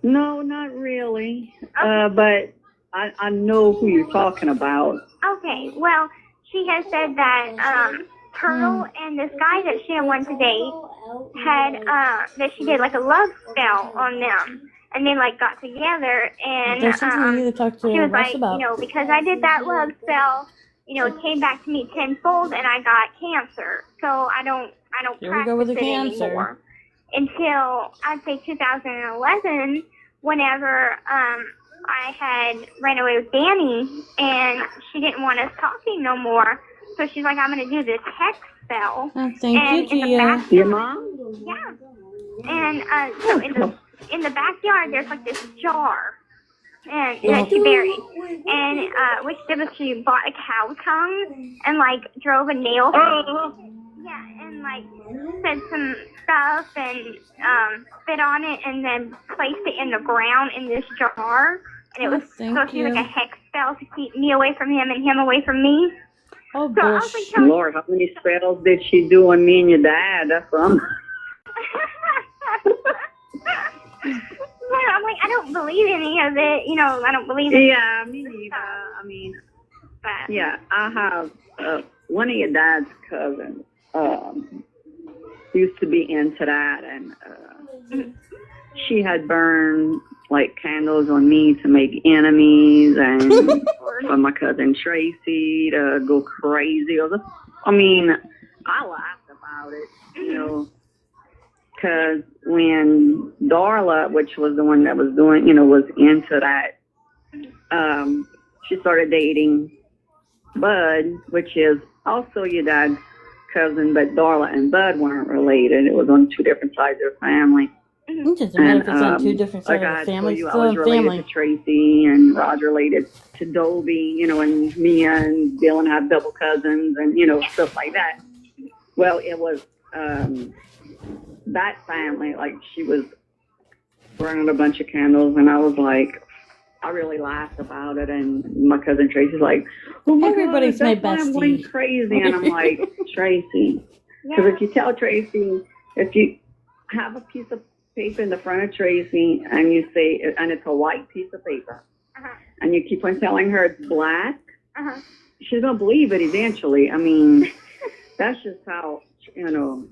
[SPEAKER 9] No, not really. But I know who you're talking about.
[SPEAKER 5] Okay, well, she has said that Turtle and this guy that she had went to date had that she did like a love spell on them, and they like got together, and
[SPEAKER 1] That's something we need to talk to
[SPEAKER 5] she was
[SPEAKER 1] Russ
[SPEAKER 5] like,
[SPEAKER 1] about.
[SPEAKER 5] you know, because I did that love spell, you know, it came back to me tenfold, and I got cancer, so I don't
[SPEAKER 1] Here we go with
[SPEAKER 5] practice
[SPEAKER 1] the
[SPEAKER 5] it
[SPEAKER 1] cancer.
[SPEAKER 5] anymore until I'd say 2011, whenever I had ran away with Danny, and she didn't want us talking no more. So she's like, I'm going to do this hex spell.
[SPEAKER 1] Oh, thank
[SPEAKER 5] and
[SPEAKER 1] you,
[SPEAKER 5] in the
[SPEAKER 1] Gia.
[SPEAKER 5] backyard,
[SPEAKER 9] Your mom?
[SPEAKER 5] yeah. And so in the backyard, there's like this jar, and that she buried. And what she did was she bought a cow tongue and like drove a nail through. Yeah, and like said some stuff and spit on it, and then placed it in the ground in this jar. And it was supposed to be like a hex spell to keep me away from him and him away from me.
[SPEAKER 1] Oh,
[SPEAKER 5] so I was like, telling
[SPEAKER 9] Lord, how many spells did she do on me and your dad? That's what I'm...
[SPEAKER 5] I'm like, I don't believe any of it. You know, I don't believe it.
[SPEAKER 9] Yeah, me neither. I mean, yeah, I have one of your dad's cousins used to be into that, and she had burned like candles on me to make enemies, and for my cousin Tracy to go crazy. I mean, I laughed about it, you know, because when Darla, which was the one that was doing, you know, was into that, she started dating Bud, which is also your dad's cousin, but Darla and Bud weren't related. It was on two different sides of the family.
[SPEAKER 1] It doesn't matter if it's on two different sides
[SPEAKER 9] like
[SPEAKER 1] of the family.
[SPEAKER 9] I
[SPEAKER 1] Still
[SPEAKER 9] was
[SPEAKER 1] in
[SPEAKER 9] related
[SPEAKER 1] family.
[SPEAKER 9] to Tracy, and Rod related to Dolby, you know, and Mia and Dylan have double cousins, and, you know, stuff like that. Well, it was that family, like, she was burning a bunch of candles, and I was like, I really laughed about it, and my cousin Tracy's like, oh my
[SPEAKER 1] Everybody's
[SPEAKER 9] God,
[SPEAKER 1] my
[SPEAKER 9] that's why I'm going
[SPEAKER 1] bestie.
[SPEAKER 9] crazy. And I'm like, Tracy, because if you tell Tracy, if you have a piece of paper in the front of Tracy and you say, and it's a white piece of paper, and you keep on telling her it's black, she's going to believe it eventually. I mean, that's just how, you know,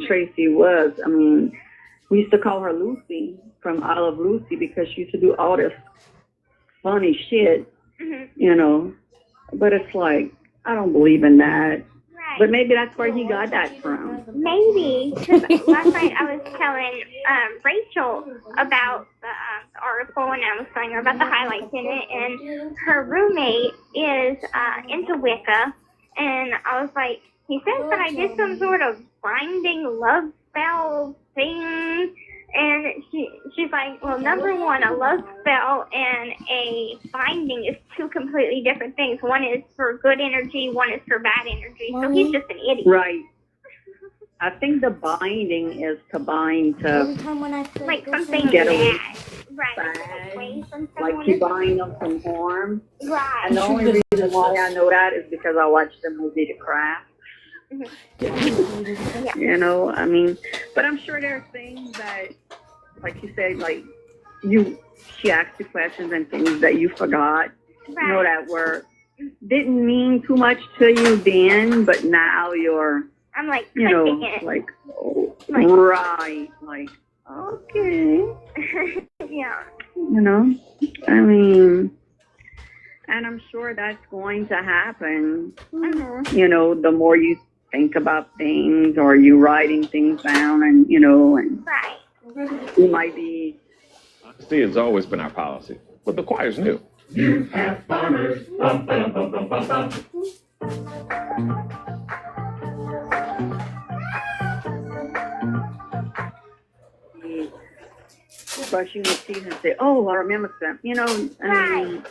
[SPEAKER 9] Tracy was. I mean, we used to call her Lucy from I Love Lucy because she used to do all this funny shit, you know, but it's like, I don't believe in that.
[SPEAKER 5] Right.
[SPEAKER 9] But maybe that's where he got that from.
[SPEAKER 5] Maybe, because last night I was telling Rachel about the article, and I was telling her about the highlights in it, and her roommate is into Wicca, and I was like, he says that I did some sort of binding love spell thing, and she's like, well, number one, a love spell and a binding is two completely different things. One is for good energy, one is for bad energy. So he's just an idiot.
[SPEAKER 9] Right. I think the binding is to bind to
[SPEAKER 5] like something
[SPEAKER 9] get
[SPEAKER 5] bad.
[SPEAKER 9] away.
[SPEAKER 5] Right. Away from someone.
[SPEAKER 9] Like you bind them from harm.
[SPEAKER 5] Right.
[SPEAKER 9] And the only reason why I know that is because I watched the movie The Craft. You know, I mean, but I'm sure there are things that, like you said, like she asked you questions and things that you forgot, you know, that didn't mean too much to you then, but now you're,
[SPEAKER 5] I'm like,
[SPEAKER 9] you know,
[SPEAKER 5] it.
[SPEAKER 9] like, oh, right, like, okay.
[SPEAKER 5] Yeah.
[SPEAKER 9] You know, I mean, and I'm sure that's going to happen, you know, the more you think about things or you writing things down, and, you know, and you might be.
[SPEAKER 11] Honesty has always been our policy, but the choir's new.
[SPEAKER 12] You have farmers. Bum, bum, bum, bum, bum, bum.
[SPEAKER 9] brushing your teeth and say, "Oh, I remember something." You know, I mean,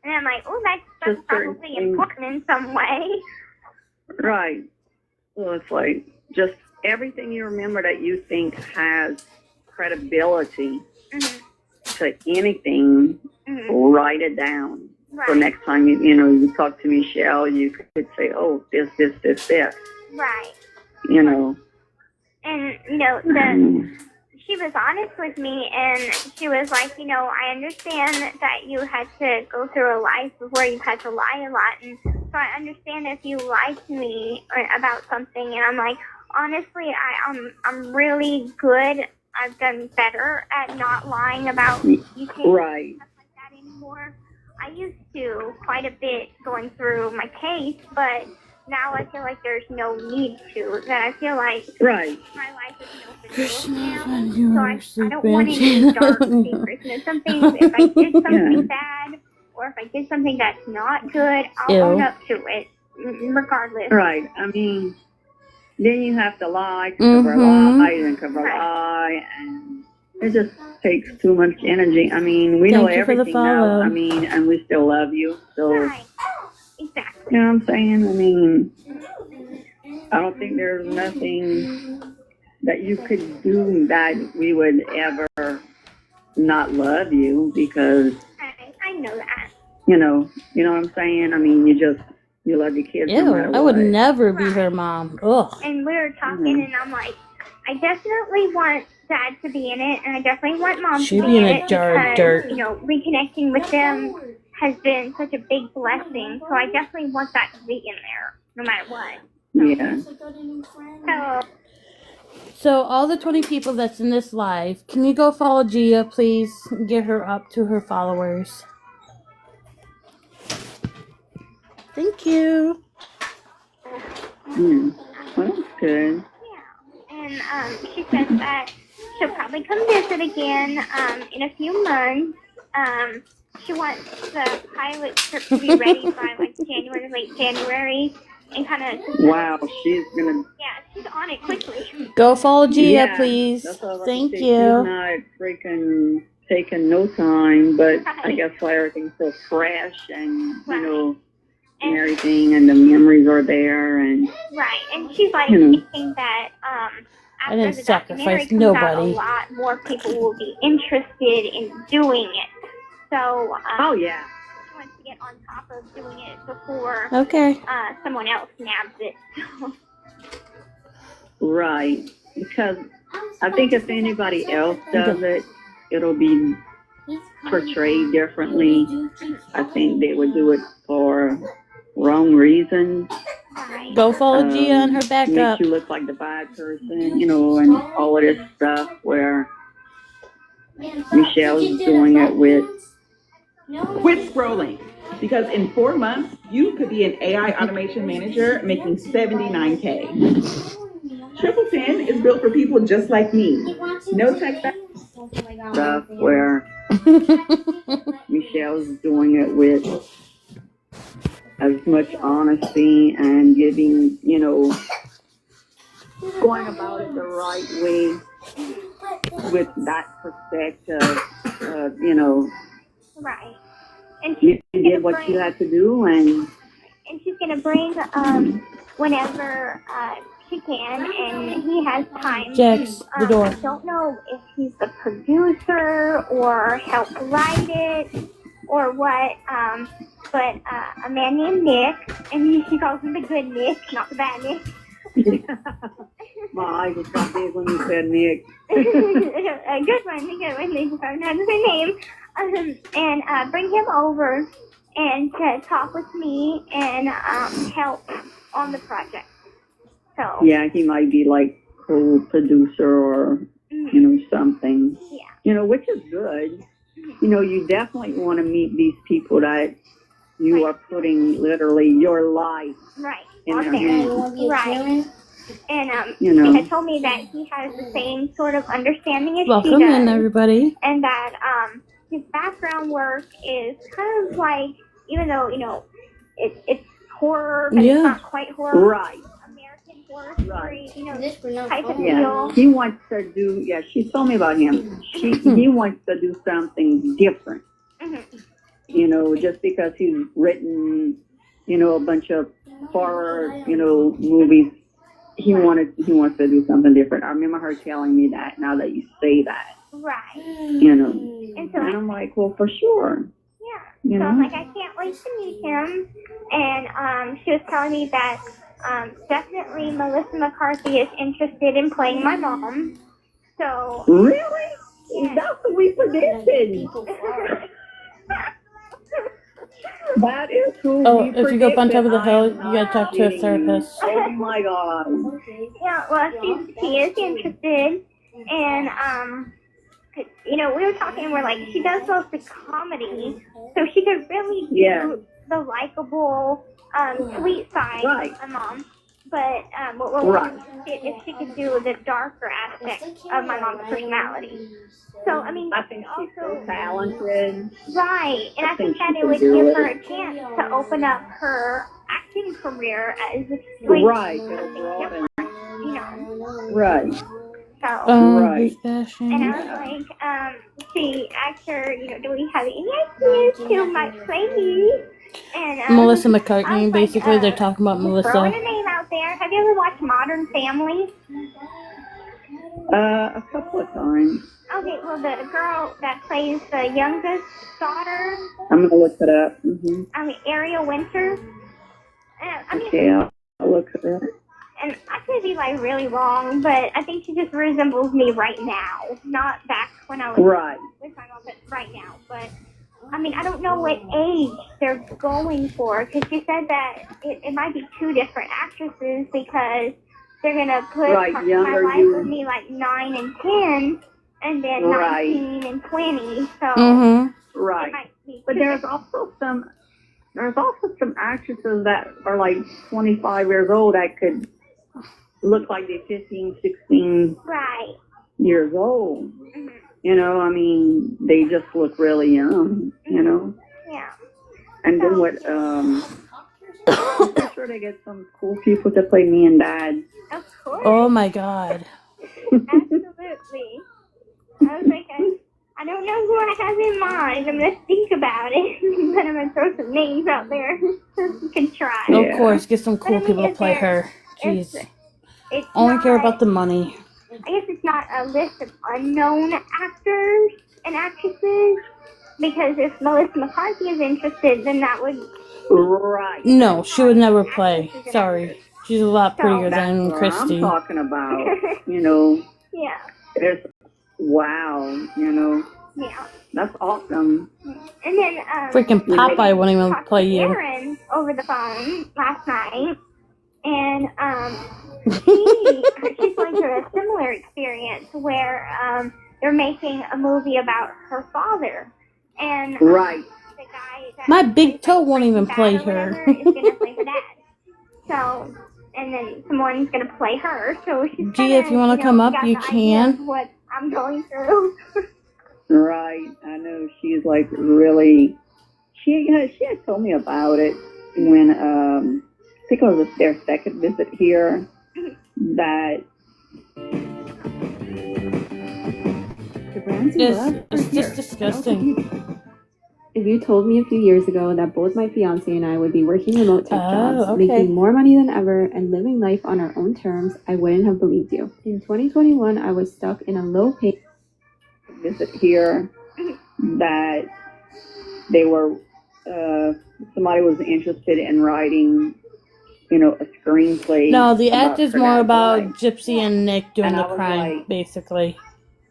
[SPEAKER 5] And I'm like, oh, that's
[SPEAKER 9] just certain
[SPEAKER 5] probably
[SPEAKER 9] things.
[SPEAKER 5] important in some way.
[SPEAKER 9] Right. Well, it's like just everything you remember that you think has credibility to anything, write it down. So next time you talk to Michelle, you could say, "Oh, this."
[SPEAKER 5] Right.
[SPEAKER 9] You know.
[SPEAKER 5] And she was honest with me, and she was like, I understand that you had to go through a life where you had to lie a lot, and so I understand if you lied to me about something. And I'm like, honestly, I'm really good. I've done better at not lying about you
[SPEAKER 9] Right.
[SPEAKER 5] stuff like that anymore. I used to quite a bit going through my case, but now I feel like there's no need to. That I feel like my life is an open book now. So I don't want any dark secrets. Some things, if I did something bad, or if I did something that's not good, I'll own up to it, regardless.
[SPEAKER 9] Right. I mean, then you have to lie, cover a lie, and cover a lie, and it just takes too much energy. I mean, we know everything now. I mean, and we still love you. So,
[SPEAKER 5] Exactly.
[SPEAKER 9] You know what I'm saying? I mean, I don't think there's nothing that you could do that we would ever not love you, because
[SPEAKER 5] I know that.
[SPEAKER 9] You know what I'm saying? I mean, you love your kids no matter
[SPEAKER 1] I would
[SPEAKER 9] what.
[SPEAKER 1] never be her mom. Ugh.
[SPEAKER 5] And we were talking, and I'm like, I definitely want Dad to be in it, and I definitely want Mom
[SPEAKER 1] She'd
[SPEAKER 5] to
[SPEAKER 1] be
[SPEAKER 5] be
[SPEAKER 1] in
[SPEAKER 5] in
[SPEAKER 1] a
[SPEAKER 5] it
[SPEAKER 1] jar of
[SPEAKER 5] because,
[SPEAKER 1] dirt.
[SPEAKER 5] reconnecting with them has been such a big blessing. So I definitely want that to be in there, no matter what.
[SPEAKER 9] Yeah.
[SPEAKER 1] So all the 20 people that's in this live, can you go follow Gia, please? Get her up to her followers. Thank you.
[SPEAKER 9] Well, that's good.
[SPEAKER 5] And she says that she'll probably come visit again in a few months. She wants the pilot trip to be ready by January, late January, and kind of.
[SPEAKER 9] Wow, she's gonna.
[SPEAKER 5] Yeah, she's on it quickly.
[SPEAKER 1] Go follow Gia, please. Thank you.
[SPEAKER 9] She's not freaking taking no time, but I guess why everything's so fresh and and everything, and the memories are there, and
[SPEAKER 5] right. And she's like thinking that
[SPEAKER 1] I didn't
[SPEAKER 5] after the documentary
[SPEAKER 1] sacrifice
[SPEAKER 5] comes out,
[SPEAKER 1] nobody.
[SPEAKER 5] a lot more people will be interested in doing it. So she wants to get on top of doing it before someone else nabs it.
[SPEAKER 9] right, because I think if anybody else does it, it'll be portrayed differently. I think they would do it for wrong reasons.
[SPEAKER 1] Go follow Gia on her backup.
[SPEAKER 9] Makes you look like the bad person, and all of this stuff where Michelle's doing it with.
[SPEAKER 13] Quit scrolling, because in 4 months, you could be an AI automation manager making $79K. 1010 is built for people just like me. No tech
[SPEAKER 9] stuff where Michelle's doing it with as much honesty and giving, going about it the right way with that perspective,
[SPEAKER 5] Right. And
[SPEAKER 9] you did what you had to do, and
[SPEAKER 5] she's gonna bring whenever she can, and he has time.
[SPEAKER 1] Jax, the door.
[SPEAKER 5] I don't know if he's the producer or help write it or what, but a man named Nick, and she calls him the good Nick, not the bad Nick.
[SPEAKER 9] My eyes just got big when you said Nick.
[SPEAKER 5] A good one. They just don't have the same name. And bring him over and to talk with me and help on the project. So
[SPEAKER 9] yeah, he might be like co-producer or something.
[SPEAKER 5] Yeah.
[SPEAKER 9] Which is good. You definitely want to meet these people that you are putting literally your life in their hands.
[SPEAKER 5] Right. And he had told me that he has the same sort of understanding as she
[SPEAKER 1] Welcome
[SPEAKER 5] does.
[SPEAKER 1] in, everybody.
[SPEAKER 5] And that his background work is kind of like, even though, it's horror, but it's not quite horror.
[SPEAKER 9] Right.
[SPEAKER 5] American work, you know, type of
[SPEAKER 9] Yeah,
[SPEAKER 5] deal.
[SPEAKER 9] he wants to do. Yeah, she told me about him. He wants to do something different. You know, just because he's written, you know, a bunch of horror, you know, movies, he wants to do something different. I remember her telling me that. Now that you say that,
[SPEAKER 5] Right.
[SPEAKER 9] you know,
[SPEAKER 5] And so
[SPEAKER 9] and I'm like, well, for sure.
[SPEAKER 5] yeah.
[SPEAKER 9] You
[SPEAKER 5] So
[SPEAKER 9] know?
[SPEAKER 5] I'm like, I can't wait to meet him. And she was telling me that definitely Melissa McCarthy is interested in playing my mom. So
[SPEAKER 9] Really?
[SPEAKER 5] yeah.
[SPEAKER 9] That's what we predicted. That is who
[SPEAKER 1] Oh,
[SPEAKER 9] we
[SPEAKER 1] if you go up on top of the hill,
[SPEAKER 9] predicted.
[SPEAKER 1] you gotta talk to a therapist.
[SPEAKER 9] Oh my god.
[SPEAKER 5] Yeah, well, she is interested, and you know, we were talking, and we're like, she does both the comedy, so she could really do the likable, sweet side of Mom. But what we're interested if she could do the darker aspect of my mom's personality. So I mean,
[SPEAKER 9] I think she's
[SPEAKER 5] also
[SPEAKER 9] so talented.
[SPEAKER 5] right, and I think that
[SPEAKER 9] she
[SPEAKER 5] it would
[SPEAKER 9] can do
[SPEAKER 5] give her
[SPEAKER 9] it.
[SPEAKER 5] a chance to open up her acting career as a
[SPEAKER 9] Right,
[SPEAKER 5] something different, you know.
[SPEAKER 9] Right.
[SPEAKER 5] So,
[SPEAKER 9] Right.
[SPEAKER 5] and I was like, she asked her, you know, do we have any ideas who might play me? And
[SPEAKER 1] Melissa
[SPEAKER 5] I
[SPEAKER 1] McCartney,
[SPEAKER 5] was
[SPEAKER 1] basically,
[SPEAKER 5] like,
[SPEAKER 1] they're talking about
[SPEAKER 5] throwing
[SPEAKER 1] Melissa.
[SPEAKER 5] a name out there. Have you ever watched Modern Family?
[SPEAKER 9] A couple of times.
[SPEAKER 5] Okay, well, the girl that plays the youngest daughter,
[SPEAKER 9] I'm gonna look it up.
[SPEAKER 5] Ariel Winter. I mean,
[SPEAKER 9] Okay, I'll look it up.
[SPEAKER 5] and I could be like really wrong, but I think she just resembles me right now, not back when I was with my mom, but right now. But I mean, I don't know what age they're going for, because she said that it might be two different actresses, because they're gonna put my life with me like 9 and 10, and then 19 and 20. So
[SPEAKER 9] Right.
[SPEAKER 5] it might be
[SPEAKER 9] But there's also some actresses that are like 25 years old that could look like they're 15, 16 years old. You know, I mean, they just look really young, you know?
[SPEAKER 5] Yeah.
[SPEAKER 9] And then what, I'm sure they get some cool people to play me and Dad.
[SPEAKER 5] Of course.
[SPEAKER 1] Oh my god.
[SPEAKER 5] Absolutely. I was like, I don't know who I have in mind. I'm going to think about it. Then I'm going to throw some names out there. You can try.
[SPEAKER 1] Of course, get some cool people to play her. Jeez.
[SPEAKER 5] It's
[SPEAKER 1] Only care
[SPEAKER 5] not-
[SPEAKER 1] about the money.
[SPEAKER 5] I guess it's not a list of unknown actors and actresses, because if Melissa McCarthy is interested, then that would...
[SPEAKER 9] Right.
[SPEAKER 1] No, she would never play. Sorry. She's a lot prettier
[SPEAKER 9] That's
[SPEAKER 1] than
[SPEAKER 9] what
[SPEAKER 1] Christy.
[SPEAKER 9] I'm talking about, you know.
[SPEAKER 5] Yeah.
[SPEAKER 9] There's, wow, you know.
[SPEAKER 5] Yeah.
[SPEAKER 9] That's awesome.
[SPEAKER 5] And then...
[SPEAKER 1] Freaking Popeye wouldn't even play you.
[SPEAKER 5] Aaron over the phone last night, and she's going through a similar experience where they're making a movie about her father, and the guy that
[SPEAKER 1] My big toe won't even play her.
[SPEAKER 5] is going to play her dad. So, and then someone's going to play her. So she's
[SPEAKER 1] Gee, if you want to come up,
[SPEAKER 5] got
[SPEAKER 1] you
[SPEAKER 5] the idea
[SPEAKER 1] can.
[SPEAKER 5] of what I'm going through.
[SPEAKER 9] Right. I know she's like really. She had told me about it when I think it was their second visit here. That
[SPEAKER 1] It's just disgusting.
[SPEAKER 7] If you told me a few years ago that both my fiance and I would be working remote tech jobs,
[SPEAKER 1] okay.
[SPEAKER 7] making more money than ever, and living life on our own terms, I wouldn't have believed you. In 2021, I was stuck in a low-pay
[SPEAKER 9] visit here. That they were somebody was interested in writing, you know, a screenplay.
[SPEAKER 1] No, the act is more about
[SPEAKER 9] life.
[SPEAKER 1] Gypsy and Nick doing
[SPEAKER 9] And
[SPEAKER 1] the
[SPEAKER 9] I was
[SPEAKER 1] crime,
[SPEAKER 9] like-
[SPEAKER 1] basically.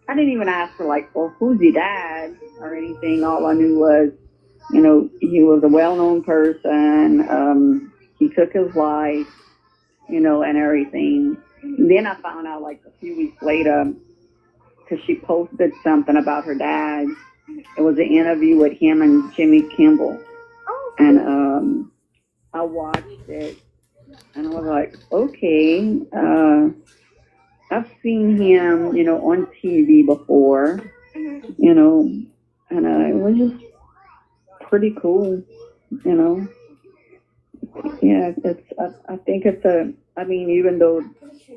[SPEAKER 9] I didn't even ask her, like, well, who's your dad or anything. All I knew was, you know, he was a well-known person. He took his life, you know, and everything. And then I found out, like, a few weeks later, because she posted something about her dad. It was an interview with him and Jimmy Kimmel. And I watched it, and I was like, okay, I've seen him, you know, on TV before, you know, and it was just pretty cool, you know. Yeah, I think it's a I mean, even though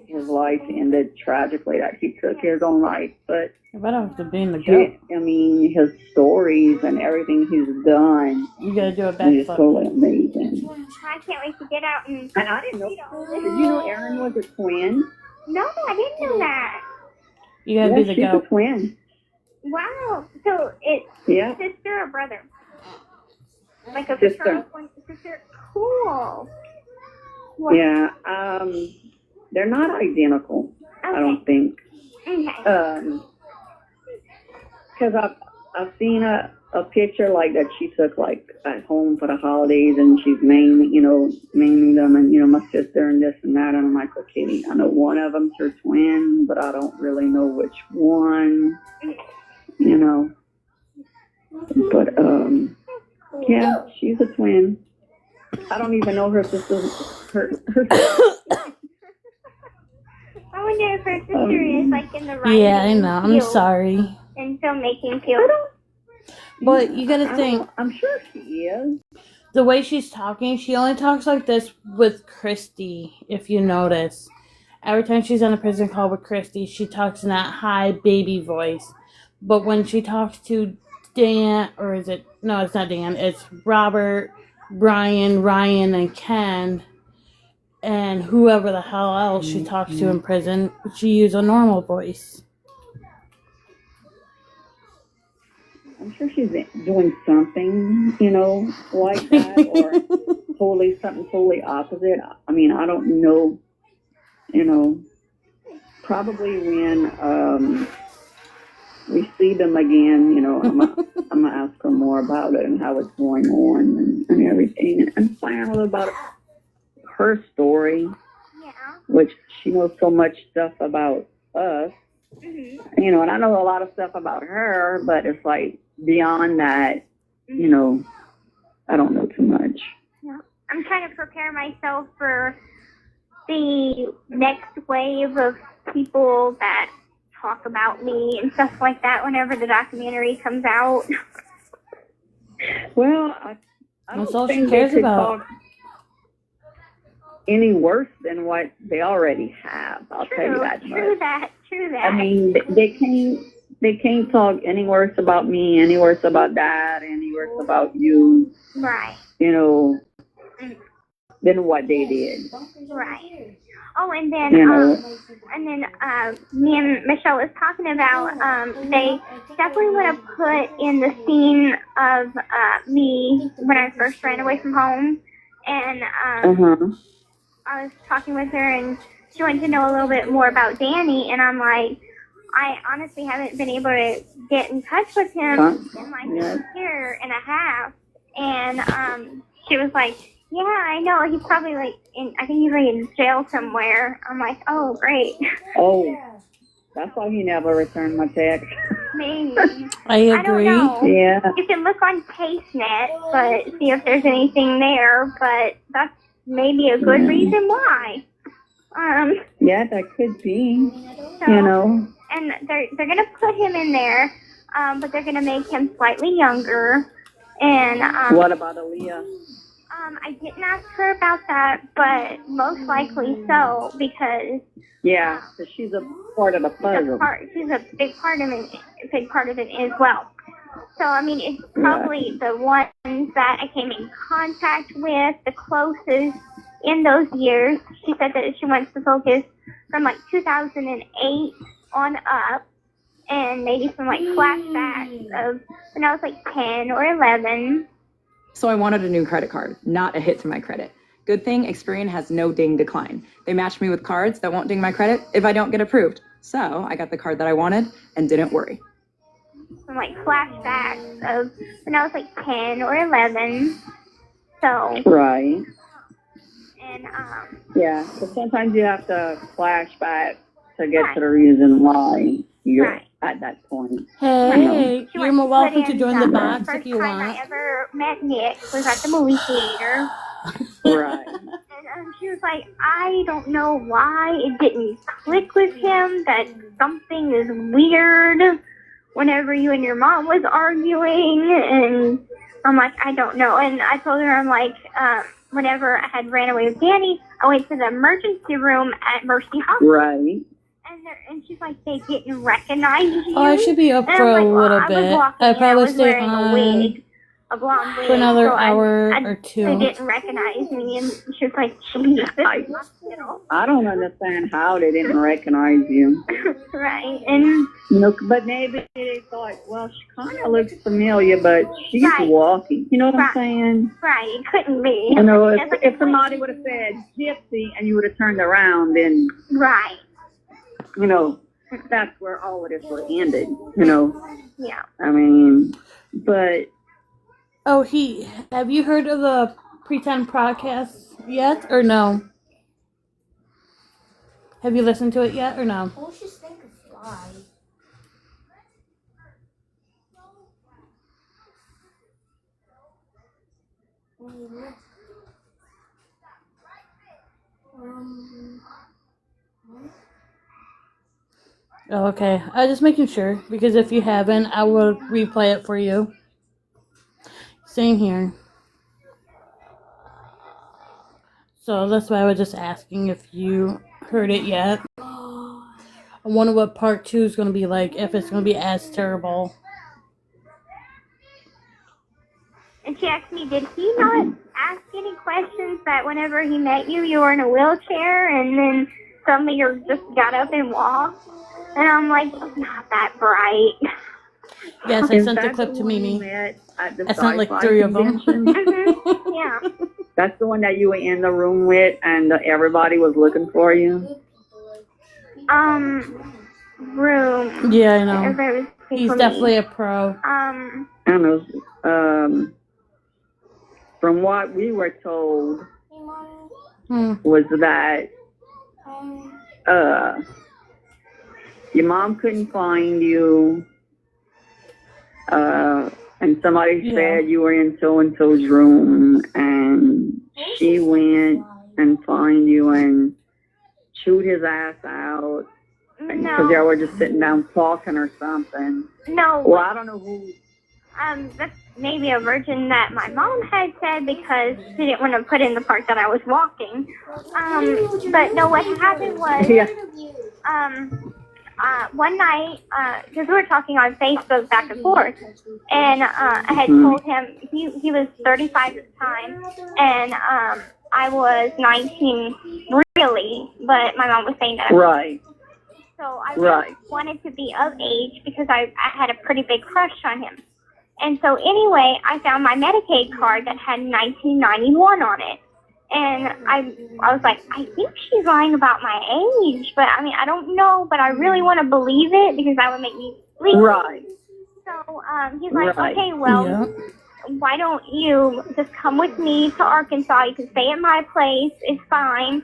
[SPEAKER 9] his life ended tragically, that he took his own life, but
[SPEAKER 1] I don't have to be in the goat.
[SPEAKER 9] I mean, his stories and everything he's done.
[SPEAKER 1] You gotta do a
[SPEAKER 9] is
[SPEAKER 1] backflip.
[SPEAKER 9] totally amazing.
[SPEAKER 5] I can't wait to get out and
[SPEAKER 9] I didn't know. Did you know Aaron was a twin?
[SPEAKER 5] No, I didn't know that.
[SPEAKER 1] You gotta be the
[SPEAKER 9] she's
[SPEAKER 1] goat.
[SPEAKER 9] a twin.
[SPEAKER 5] Wow. So it's sister or brother? Like a
[SPEAKER 9] Sister.
[SPEAKER 5] Sister. Cool. Wow.
[SPEAKER 9] Yeah. They're not identical.
[SPEAKER 5] Okay.
[SPEAKER 9] I don't think.
[SPEAKER 5] Okay.
[SPEAKER 9] Because I've seen a picture like that she took like at home for the holidays, and she's naming them, and my sister and this and that, and I'm like, okay, I know one of them's her twin, but I don't really know which one, but yeah, she's a twin. I don't even know her sister. Her
[SPEAKER 5] I wonder if her sister is like in the right.
[SPEAKER 1] Yeah, I know. I'm sorry.
[SPEAKER 5] And filmmaking field.
[SPEAKER 1] But you gotta think.
[SPEAKER 9] I'm sure she is.
[SPEAKER 1] The way she's talking, she only talks like this with Christy, if you notice. Every time she's on a prison call with Christy, she talks in that high baby voice. But when she talks to Dan, or is it, no, it's not Dan, it's Robert, Brian, Ryan, and Ken, and whoever the hell else she talks to in prison, she uses a normal voice.
[SPEAKER 9] I'm sure she's doing something, like that, or something totally opposite. I mean, I don't know, probably when we see them again, I'm gonna ask her more about it and how it's going on and everything, and find out a little about her story, which she knows so much stuff about us, and I know a lot of stuff about her, but it's like, beyond that, I don't know too much.
[SPEAKER 5] Yeah. I'm trying to prepare myself for the next wave of people that talk about me and stuff like that whenever the documentary comes out.
[SPEAKER 9] Well, I
[SPEAKER 1] That's
[SPEAKER 9] don't
[SPEAKER 1] all she
[SPEAKER 9] think
[SPEAKER 1] cares
[SPEAKER 9] they could
[SPEAKER 1] about.
[SPEAKER 9] talk any worse than what they already have. I'll tell you that much.
[SPEAKER 5] True that.
[SPEAKER 9] I mean, they can't talk any worse about me, any worse about Dad, any worse about you.
[SPEAKER 5] Right.
[SPEAKER 9] Than what they did.
[SPEAKER 5] Right. Oh, and then me and Michelle was talking about they definitely would have put in the scene of me when I first ran away from home, and I was talking with her, and she wanted to know a little bit more about Danny, and I'm like, I honestly haven't been able to get in touch with him in like a year and a half, and she was like, yeah, I know, he's probably like I think he's like in jail somewhere. I'm like, oh, great.
[SPEAKER 9] Oh, that's why he never returned my text.
[SPEAKER 5] Maybe.
[SPEAKER 1] I agree.
[SPEAKER 5] I don't know.
[SPEAKER 9] Yeah.
[SPEAKER 5] You can look on CaseNet, but see if there's anything there, but that's maybe a good reason why.
[SPEAKER 9] Yeah, that could be.
[SPEAKER 5] So, and they're gonna put him in there, but they're gonna make him slightly younger. And
[SPEAKER 9] what about Aaliyah?
[SPEAKER 5] I didn't ask her about that, but most likely so, because
[SPEAKER 9] so she's a part of the puzzle.
[SPEAKER 5] She's a big part of it as well. So I mean, it's probably the ones that I came in contact with the closest in those years. She said that she wants to focus from like 2008 on up, and maybe some like flashbacks of when I was like 10 or 11.
[SPEAKER 10] So I wanted a new credit card, not a hit to my credit. Good thing Experian has no ding decline. They match me with cards that won't ding my credit if I don't get approved. So I got the card that I wanted and didn't worry.
[SPEAKER 5] Some like flashbacks of when I was like 10 or 11. So.
[SPEAKER 9] Right.
[SPEAKER 5] And
[SPEAKER 9] yeah, because sometimes you have to flash back to get to the reason why you're at that point.
[SPEAKER 1] Hey, you're more welcome to join the box if you want.
[SPEAKER 5] The first time I ever met Nick was at the movie theater.
[SPEAKER 9] Right.
[SPEAKER 5] And she was like, I don't know why it didn't click with him, that something is weird whenever you and your mom was arguing. And I'm like, I don't know. And I told her, I'm like, whenever I had ran away with Danny, I went to the emergency room at Mercy Hospital.
[SPEAKER 9] Right.
[SPEAKER 5] And she's like, they didn't recognize you.
[SPEAKER 1] Oh, I should be up
[SPEAKER 5] And
[SPEAKER 1] for
[SPEAKER 5] I'm
[SPEAKER 1] a
[SPEAKER 5] like, well,
[SPEAKER 1] little
[SPEAKER 5] I was
[SPEAKER 1] bit.
[SPEAKER 5] walking
[SPEAKER 1] I'd
[SPEAKER 5] and I
[SPEAKER 1] probably
[SPEAKER 5] was
[SPEAKER 1] stay
[SPEAKER 5] wearing a
[SPEAKER 1] on
[SPEAKER 5] wig, a blonde wig.
[SPEAKER 1] for another
[SPEAKER 5] so
[SPEAKER 1] hour
[SPEAKER 5] I
[SPEAKER 1] or
[SPEAKER 5] They
[SPEAKER 1] two.
[SPEAKER 5] didn't recognize me, and she was like, she's at the hospital.
[SPEAKER 9] I don't understand how they didn't recognize you.
[SPEAKER 5] Right, and
[SPEAKER 9] You know, but maybe they thought, well, she kind of looks familiar, but she's
[SPEAKER 5] Right.
[SPEAKER 9] walking. You know what I'm
[SPEAKER 5] Right.
[SPEAKER 9] saying?
[SPEAKER 5] right, it couldn't be.
[SPEAKER 9] You know,
[SPEAKER 5] It's like,
[SPEAKER 9] if somebody would have said gypsy and you would have turned around, then,
[SPEAKER 5] Right,
[SPEAKER 9] you know, that's where all of this would have ended, you know.
[SPEAKER 5] yeah.
[SPEAKER 9] I mean, but
[SPEAKER 1] Oh, have you heard of the Pretend podcast yet, or no? Have you listened to it yet, or no?
[SPEAKER 2] Let's just think of fly.
[SPEAKER 1] Oh, okay. I was just making sure, because if you haven't, I will replay it for you. Same here. So that's why I was just asking if you heard it yet. I wonder what part 2 is going to be like, if it's going to be as terrible.
[SPEAKER 5] And she asked me, did he not ask any questions that whenever he met you, you were in a wheelchair, and then suddenly you just got up and walked? And I'm like, it's not that bright.
[SPEAKER 1] Yes, I
[SPEAKER 9] is
[SPEAKER 1] sent the
[SPEAKER 9] that
[SPEAKER 1] clip to
[SPEAKER 9] one you
[SPEAKER 1] Mimi.
[SPEAKER 9] met at the
[SPEAKER 1] I sent like
[SPEAKER 9] sci-fi
[SPEAKER 1] 3 of them.
[SPEAKER 9] convention?
[SPEAKER 5] Yeah.
[SPEAKER 9] That's the one that you were in the room with and everybody was looking for you?
[SPEAKER 5] Room.
[SPEAKER 1] Yeah, I know.
[SPEAKER 5] Everybody was looking
[SPEAKER 1] He's
[SPEAKER 5] for
[SPEAKER 1] definitely
[SPEAKER 5] me.
[SPEAKER 1] a pro.
[SPEAKER 9] I know. From what we were told was that your mom couldn't find you, and somebody said you were in so-and-so's room, and she went and found you and chewed his ass out because they were just sitting down talking or something.
[SPEAKER 5] No.
[SPEAKER 9] Well, I don't know who.
[SPEAKER 5] That's maybe a version that my mom had said because she didn't want to put in the part that I was walking. But no, what happened was, one night, because we were talking on Facebook back and forth, and I had told him, he was 35 at the time, and I was 19 really, but my mom was saying that.
[SPEAKER 9] Right.
[SPEAKER 5] So I really wanted to be of age because I had a pretty big crush on him. And so anyway, I found my Medicaid card that had 1991 on it. And I was like, I think she's lying about my age, but I mean, I don't know, but I really want to believe it because that would make me sleep.
[SPEAKER 9] Right.
[SPEAKER 5] So he's like, okay, well, why don't you just come with me to Arkansas? You can stay at my place. It's fine.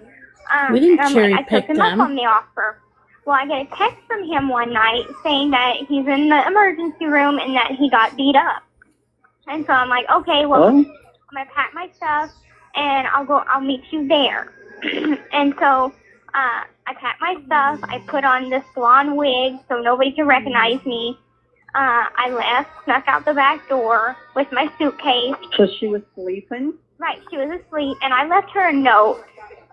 [SPEAKER 1] We didn't
[SPEAKER 5] and
[SPEAKER 1] cherry
[SPEAKER 5] I took
[SPEAKER 1] pick
[SPEAKER 5] him
[SPEAKER 1] them.
[SPEAKER 5] up on the offer. Well, I get a text from him one night saying that he's in the emergency room and that he got beat up. And so I'm like, okay, well, I'm gonna pack my stuff and I'll meet you there. And so I packed my stuff. I put on this blonde wig so nobody could recognize me. I left, snuck out the back door with my suitcase.
[SPEAKER 9] So she was sleeping?
[SPEAKER 5] Right, she was asleep, and I left her a note.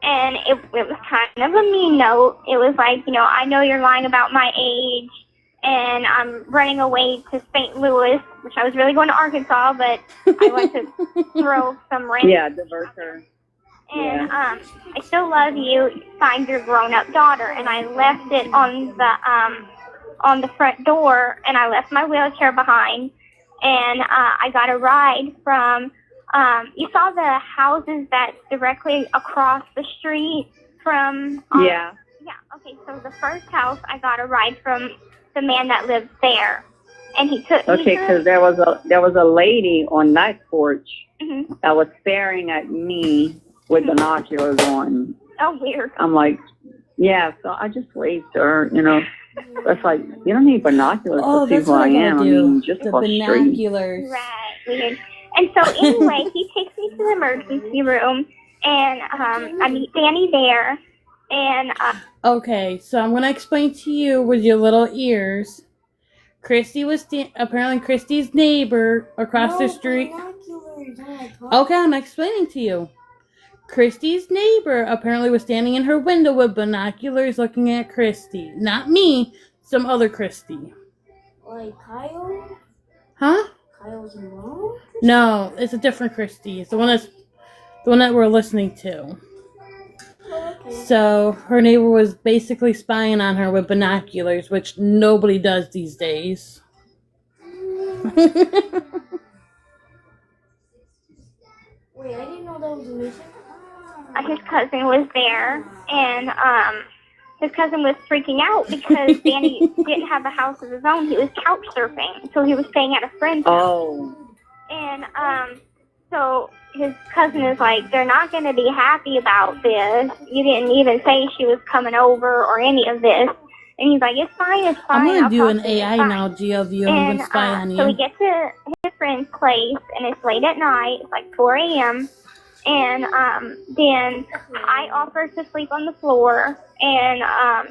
[SPEAKER 5] And it was kind of a mean note. It was like, you know, I know you're lying about my age, and I'm running away to St. Louis, which I was really going to Arkansas, but I went to throw some rain.
[SPEAKER 9] Yeah, divert her.
[SPEAKER 5] And I still love you. Find your grown-up daughter. And I left it on the front door, and I left my wheelchair behind. And I got a ride from. You saw the houses that's directly across the street from...
[SPEAKER 9] Yeah.
[SPEAKER 5] Yeah, okay, so the first house, I got a ride from the man that lived there. And he took me
[SPEAKER 9] Okay,
[SPEAKER 5] to...
[SPEAKER 9] because there was a lady on that porch
[SPEAKER 5] Mhm.
[SPEAKER 9] that was staring at me with binoculars on.
[SPEAKER 5] Oh, weird.
[SPEAKER 9] I'm like, yeah, so I just waved to her, you know. That's like, you don't need binoculars
[SPEAKER 1] Oh,
[SPEAKER 9] to see
[SPEAKER 1] that's
[SPEAKER 9] who
[SPEAKER 1] what
[SPEAKER 9] I
[SPEAKER 1] I
[SPEAKER 9] am.
[SPEAKER 1] gotta
[SPEAKER 9] I
[SPEAKER 1] do.
[SPEAKER 9] mean, just
[SPEAKER 1] The
[SPEAKER 9] across the street.
[SPEAKER 1] binoculars.
[SPEAKER 5] Right, weird. And so anyway, he takes me to the emergency room, and I meet Danny there, and...
[SPEAKER 1] Okay, so I'm going to explain to you with your little ears. Christy was apparently Christy's neighbor across the street. Okay, I'm explaining to you. Christy's neighbor apparently was standing in her window with binoculars looking at Christy. Not me, some other Christy.
[SPEAKER 2] Like Kyle?
[SPEAKER 1] Huh?
[SPEAKER 2] Kyle's mom?
[SPEAKER 1] No, it's a different Christy. It's the one that we're listening to.
[SPEAKER 2] Oh, okay.
[SPEAKER 1] So her neighbor was basically spying on her with binoculars, which nobody does these days.
[SPEAKER 2] Wait, I didn't know that was a mission.
[SPEAKER 5] His cousin was there, and his cousin was freaking out because Danny didn't have a house of his own. He was couch surfing, so he was staying at a friend's house.
[SPEAKER 9] Oh.
[SPEAKER 5] And so his cousin is like, they're not going to be happy about this. You didn't even say she was coming over or any of this. And he's like, it's fine, it's fine.
[SPEAKER 1] I'm going
[SPEAKER 5] I'll
[SPEAKER 1] to do
[SPEAKER 5] talk
[SPEAKER 1] an
[SPEAKER 5] to you,
[SPEAKER 1] AI
[SPEAKER 5] it's fine."
[SPEAKER 1] analogy of you. I'm going to spy on you.
[SPEAKER 5] So we get to his friend's place, and it's late at night. It's like 4 a.m. And then I offer to sleep on the floor. And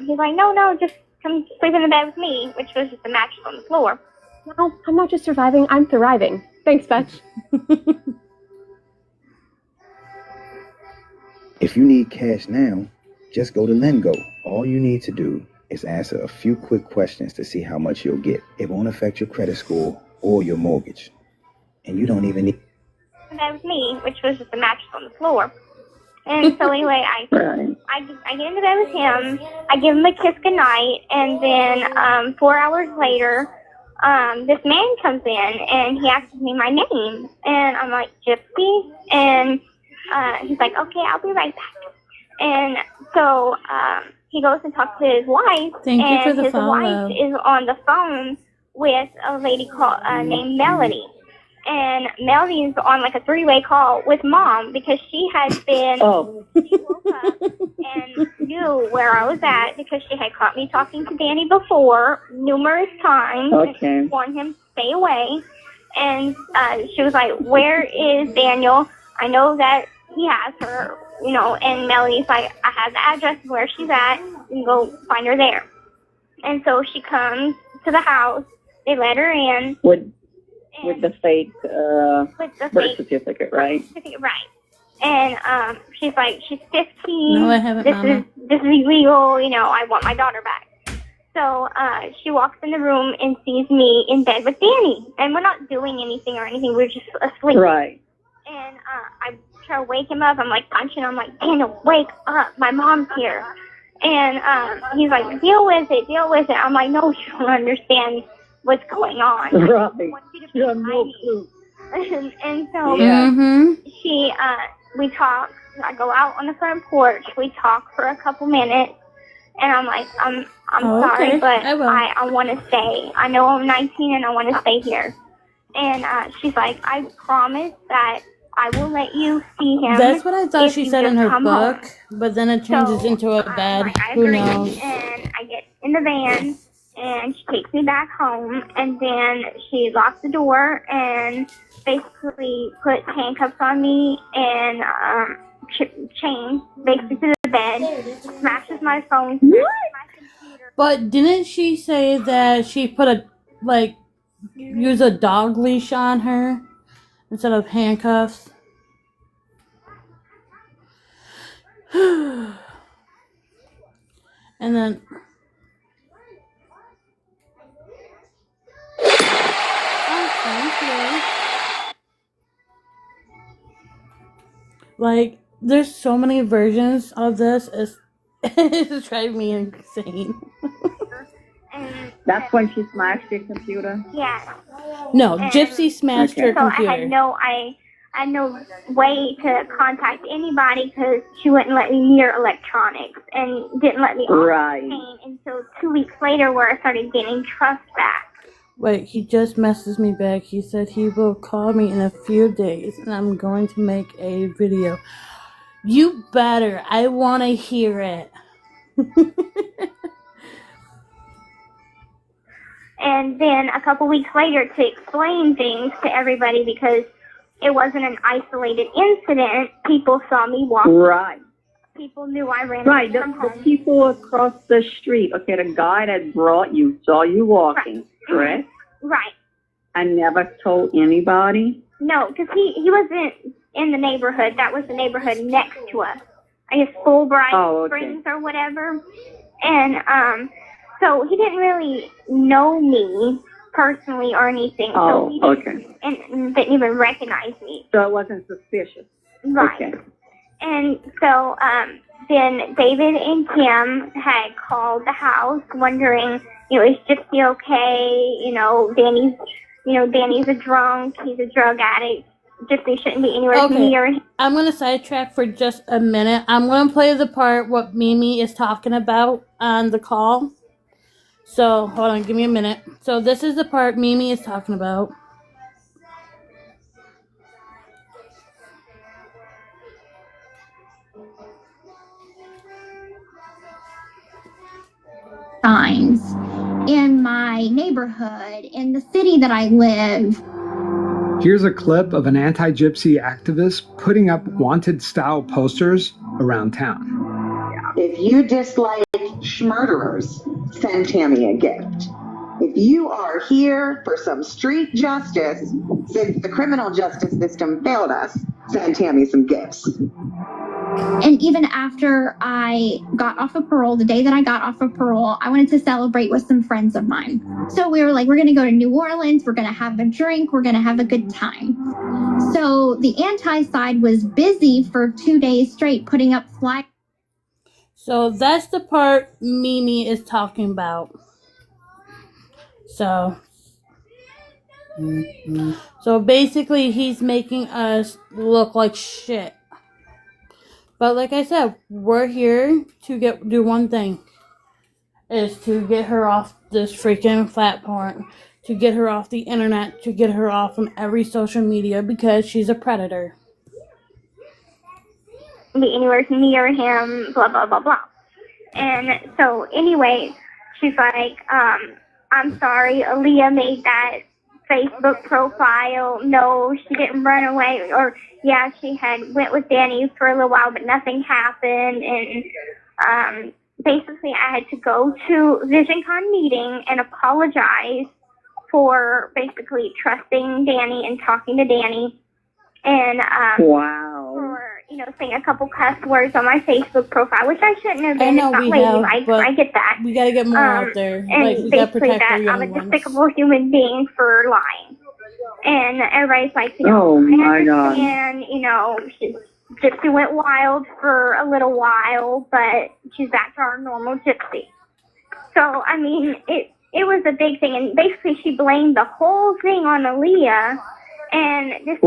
[SPEAKER 5] he's like, no, just come sleep in the bed with me, which was just a mattress on the floor.
[SPEAKER 14] No, I'm not just surviving, I'm thriving. Thanks, Fetch.
[SPEAKER 15] If you need cash now, just go to Lengo. All you need to do is answer a few quick questions to see how much you'll get. It won't affect your credit score or your mortgage. And you don't even need...
[SPEAKER 5] That was me, which was just a mattress on the floor. And so anyway, I get into bed with him. I give him a kiss goodnight, and then 4 hours later, this man comes in and he asks me my name, and I'm like, Gypsy, and he's like, okay, I'll be right back. And so he goes and talks to his wife,
[SPEAKER 1] Thank you for the
[SPEAKER 5] his
[SPEAKER 1] follow.
[SPEAKER 5] wife is on the phone with a lady called named Melody. And Melody's on like a 3-way call with Mom because she had been, she woke up and knew where I was at because she had caught me talking to Danny before numerous times.
[SPEAKER 9] Okay.
[SPEAKER 5] And warned him to stay away. And she was like, where is Daniel? I know that he has her, and Melody's like, I have the address of where she's at. You can go find her there. And so she comes to the house. They let her in.
[SPEAKER 9] With the fake birth certificate, right?
[SPEAKER 5] Right. And she's like, she's 15.
[SPEAKER 1] No, I haven't, Mama.
[SPEAKER 5] This is illegal. I want my daughter back. So she walks in the room and sees me in bed with Danny. And we're not doing anything or anything. We're just asleep.
[SPEAKER 9] Right.
[SPEAKER 5] And I try to wake him up. I'm like punching. I'm like, Daniel, wake up. My mom's here. And he's like, deal with it. I'm like, no, you don't understand what's going on.
[SPEAKER 9] Right.
[SPEAKER 5] I want you to
[SPEAKER 9] You have no
[SPEAKER 5] me.
[SPEAKER 9] clue.
[SPEAKER 5] And so we talk. I go out on the front porch. We talk for a couple minutes. And I'm like, I'm sorry,
[SPEAKER 1] okay.
[SPEAKER 5] but
[SPEAKER 1] I will.
[SPEAKER 5] I want to stay. I know I'm 19 and I want to stay here. And she's like, I promise that I will let you see him.
[SPEAKER 1] That's what I thought
[SPEAKER 5] if
[SPEAKER 1] she
[SPEAKER 5] you
[SPEAKER 1] said in
[SPEAKER 5] just
[SPEAKER 1] her
[SPEAKER 5] come
[SPEAKER 1] book,
[SPEAKER 5] home.
[SPEAKER 1] but then it changes into a bed.
[SPEAKER 5] I
[SPEAKER 1] Who
[SPEAKER 5] agree.
[SPEAKER 1] knows?
[SPEAKER 5] And I get in the van, and she takes me back home, and then she locks the door and basically puts handcuffs on me and chains basically to the bed, smashes my phone.
[SPEAKER 1] But didn't she say that she put use a dog leash on her instead of handcuffs? And then... Like, there's so many versions of this. It's driving me insane.
[SPEAKER 9] That's when she smashed your computer?
[SPEAKER 5] Yeah.
[SPEAKER 1] No, Gypsy smashed her computer.
[SPEAKER 5] I had no way to contact anybody because she wouldn't let me near electronics and didn't let me off the plane until 2 weeks later where I started getting trust back.
[SPEAKER 1] Wait, he just messaged me back. He said he will call me in a few days and I'm going to make a video. You better. I want to hear it.
[SPEAKER 5] And then a couple weeks later to explain things to everybody because it wasn't an isolated incident. People saw me walking.
[SPEAKER 9] Right.
[SPEAKER 5] People knew I ran
[SPEAKER 9] Right,
[SPEAKER 5] away from
[SPEAKER 9] the
[SPEAKER 5] home.
[SPEAKER 9] people across the street. Okay, the guy that brought you saw you walking, correct?
[SPEAKER 5] Right.
[SPEAKER 9] I never told anybody.
[SPEAKER 5] No, because he wasn't in the neighborhood. That was the neighborhood next to us. I guess Fulbright Springs or whatever. And so he didn't really know me personally or anything. So he didn't even recognize me.
[SPEAKER 9] So it wasn't suspicious.
[SPEAKER 5] Right.
[SPEAKER 9] Okay.
[SPEAKER 5] And so then David and Kim had called the house wondering, is Gypsy okay? Danny's a drunk. He's a drug addict. Gypsy shouldn't be anywhere near him.
[SPEAKER 1] I'm going to sidetrack for just a minute. I'm going to play the part what Mimi is talking about on the call. So, hold on. Give me a minute. So, this is the part Mimi is talking about.
[SPEAKER 16] Signs in my neighborhood, in the city that I live.
[SPEAKER 17] Here's a clip of an anti-gypsy activist putting up wanted-style posters around town.
[SPEAKER 18] If you dislike schmurderers, send Tammy a gift. If you are here for some street justice, since the criminal justice system failed us, send Tammy some gifts.
[SPEAKER 16] And even after I got off of parole, the day that I got off of parole, I wanted to celebrate with some friends of mine. So we were like, we're going to go to New Orleans. We're going to have a drink. We're going to have a good time. So the anti-side was busy for 2 days straight putting up flyers.
[SPEAKER 1] So that's the part Mimi is talking about. So basically he's making us look like shit. But like I said, we're here to do one thing. Is to get her off this freaking platform. To get her off the internet. To get her off from every social media because she's a predator.
[SPEAKER 5] Be anywhere near him, blah, blah, blah, blah. And so anyway, she's like, I'm sorry, Aaliyah made that Facebook profile. No, she didn't run away. Or, yeah, she had went with Danny for a little while, but nothing happened. And basically I had to go to VisionCon meeting and apologize for basically trusting Danny and talking to Danny. And for saying a couple cuss words on my Facebook profile, which I shouldn't have been.
[SPEAKER 1] I know
[SPEAKER 5] it's not ladylike. I get that.
[SPEAKER 1] We gotta get more out there.
[SPEAKER 5] And
[SPEAKER 1] we
[SPEAKER 5] basically
[SPEAKER 1] gotta protect
[SPEAKER 5] that
[SPEAKER 1] our young
[SPEAKER 5] I'm a
[SPEAKER 1] ones.
[SPEAKER 5] despicable human being for lying. And everybody's like,
[SPEAKER 9] Oh, my
[SPEAKER 5] I
[SPEAKER 9] God.
[SPEAKER 5] understand, Gypsy went wild for a little while, but she's back to our normal Gypsy. So, I mean, it was a big thing. And basically she blamed the whole thing on Aaliyah. And this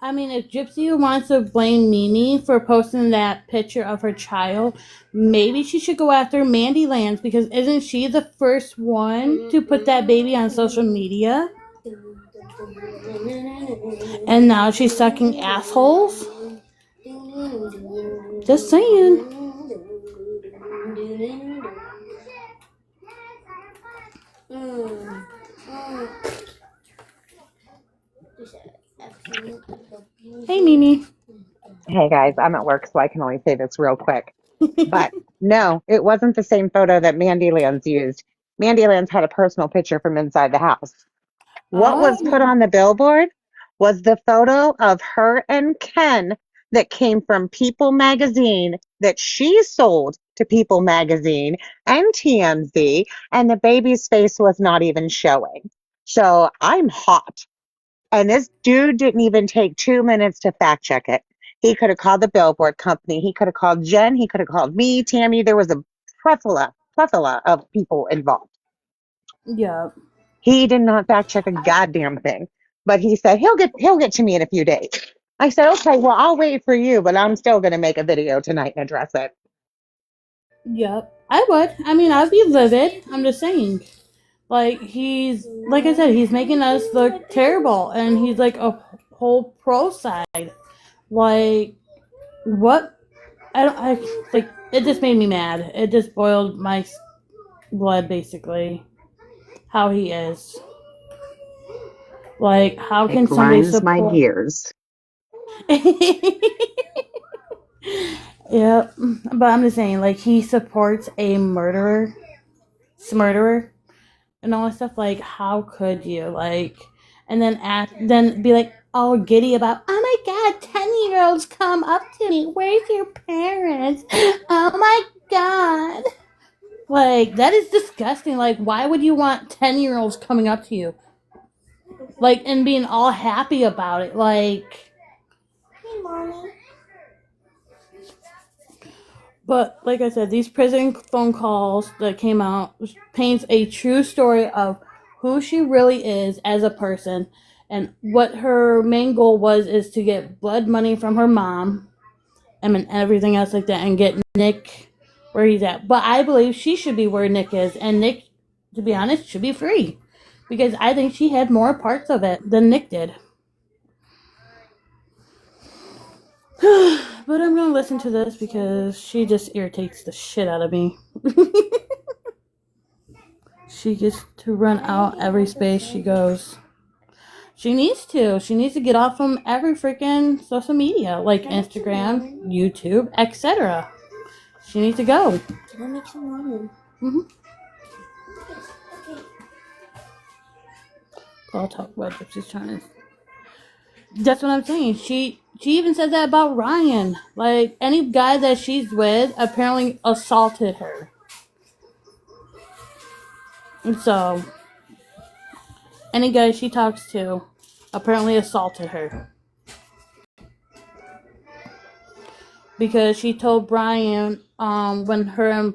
[SPEAKER 1] I mean, if Gypsy wants to blame Mimi for posting that picture of her child, maybe she should go after Mandy Lands because isn't she the first one to put that baby on social media? And now she's sucking assholes? Just saying. Hey, Mimi.
[SPEAKER 19] Hey guys, I'm at work, so I can only say this real quick. But no, it wasn't the same photo that Mandy Lands used. Mandy Lands had a personal picture from inside the house. What was put on the billboard was the photo of her and Ken that came from People magazine that she sold to People magazine and TMZ, and the baby's face was not even showing. So I'm hot. And this dude didn't even take 2 minutes to fact check it. He could have called the billboard company. He could have called Jen. He could have called me, Tammy. There was a plethora of people involved.
[SPEAKER 1] Yeah.
[SPEAKER 19] He did not fact check a goddamn thing. But he said he'll get to me in a few days. I said, okay, well, I'll wait for you, but I'm still going to make a video tonight and address it.
[SPEAKER 1] Yep. I would. I mean, I'd be livid. I'm just saying. Like I said, he's making us look terrible. And he's like a whole pro side. Like, what? It just made me mad. It just boiled my blood, basically. How he is. Like, how can somebody
[SPEAKER 19] grinds my
[SPEAKER 1] support...
[SPEAKER 19] gears.
[SPEAKER 1] Yeah, but I'm just saying, like, he supports a murderer, and all that stuff. Like, how could you, like, and then be like all giddy about, oh my god, 10-year-olds come up to me. Where's your parents? Oh my God. Like, that is disgusting. Like, why would you want 10-year-olds coming up to you? Like, and being all happy about it. Like,
[SPEAKER 2] Hey, Mommy.
[SPEAKER 1] but like I said, these prison phone calls that came out paints a true story of who she really is as a person, and what her main goal was is to get blood money from her mom and everything else like that, and get Nick where he's at. But I believe she should be where Nick is, and Nick, to be honest, should be free, because I think she had more parts of it than Nick did. But I'm gonna listen to this because she just irritates the shit out of me. She gets to run out every space she goes. She needs to. She needs to get off from every freaking social media, like Instagram, YouTube, etc. She needs to go.
[SPEAKER 2] Go make some ramen.
[SPEAKER 1] I'll talk about Gypsy's trying to. That's what I'm saying. She even said that about Ryan. Like, any guy that she's with apparently assaulted her. And so, any guy she talks to apparently assaulted her. Because she told Brian, when her and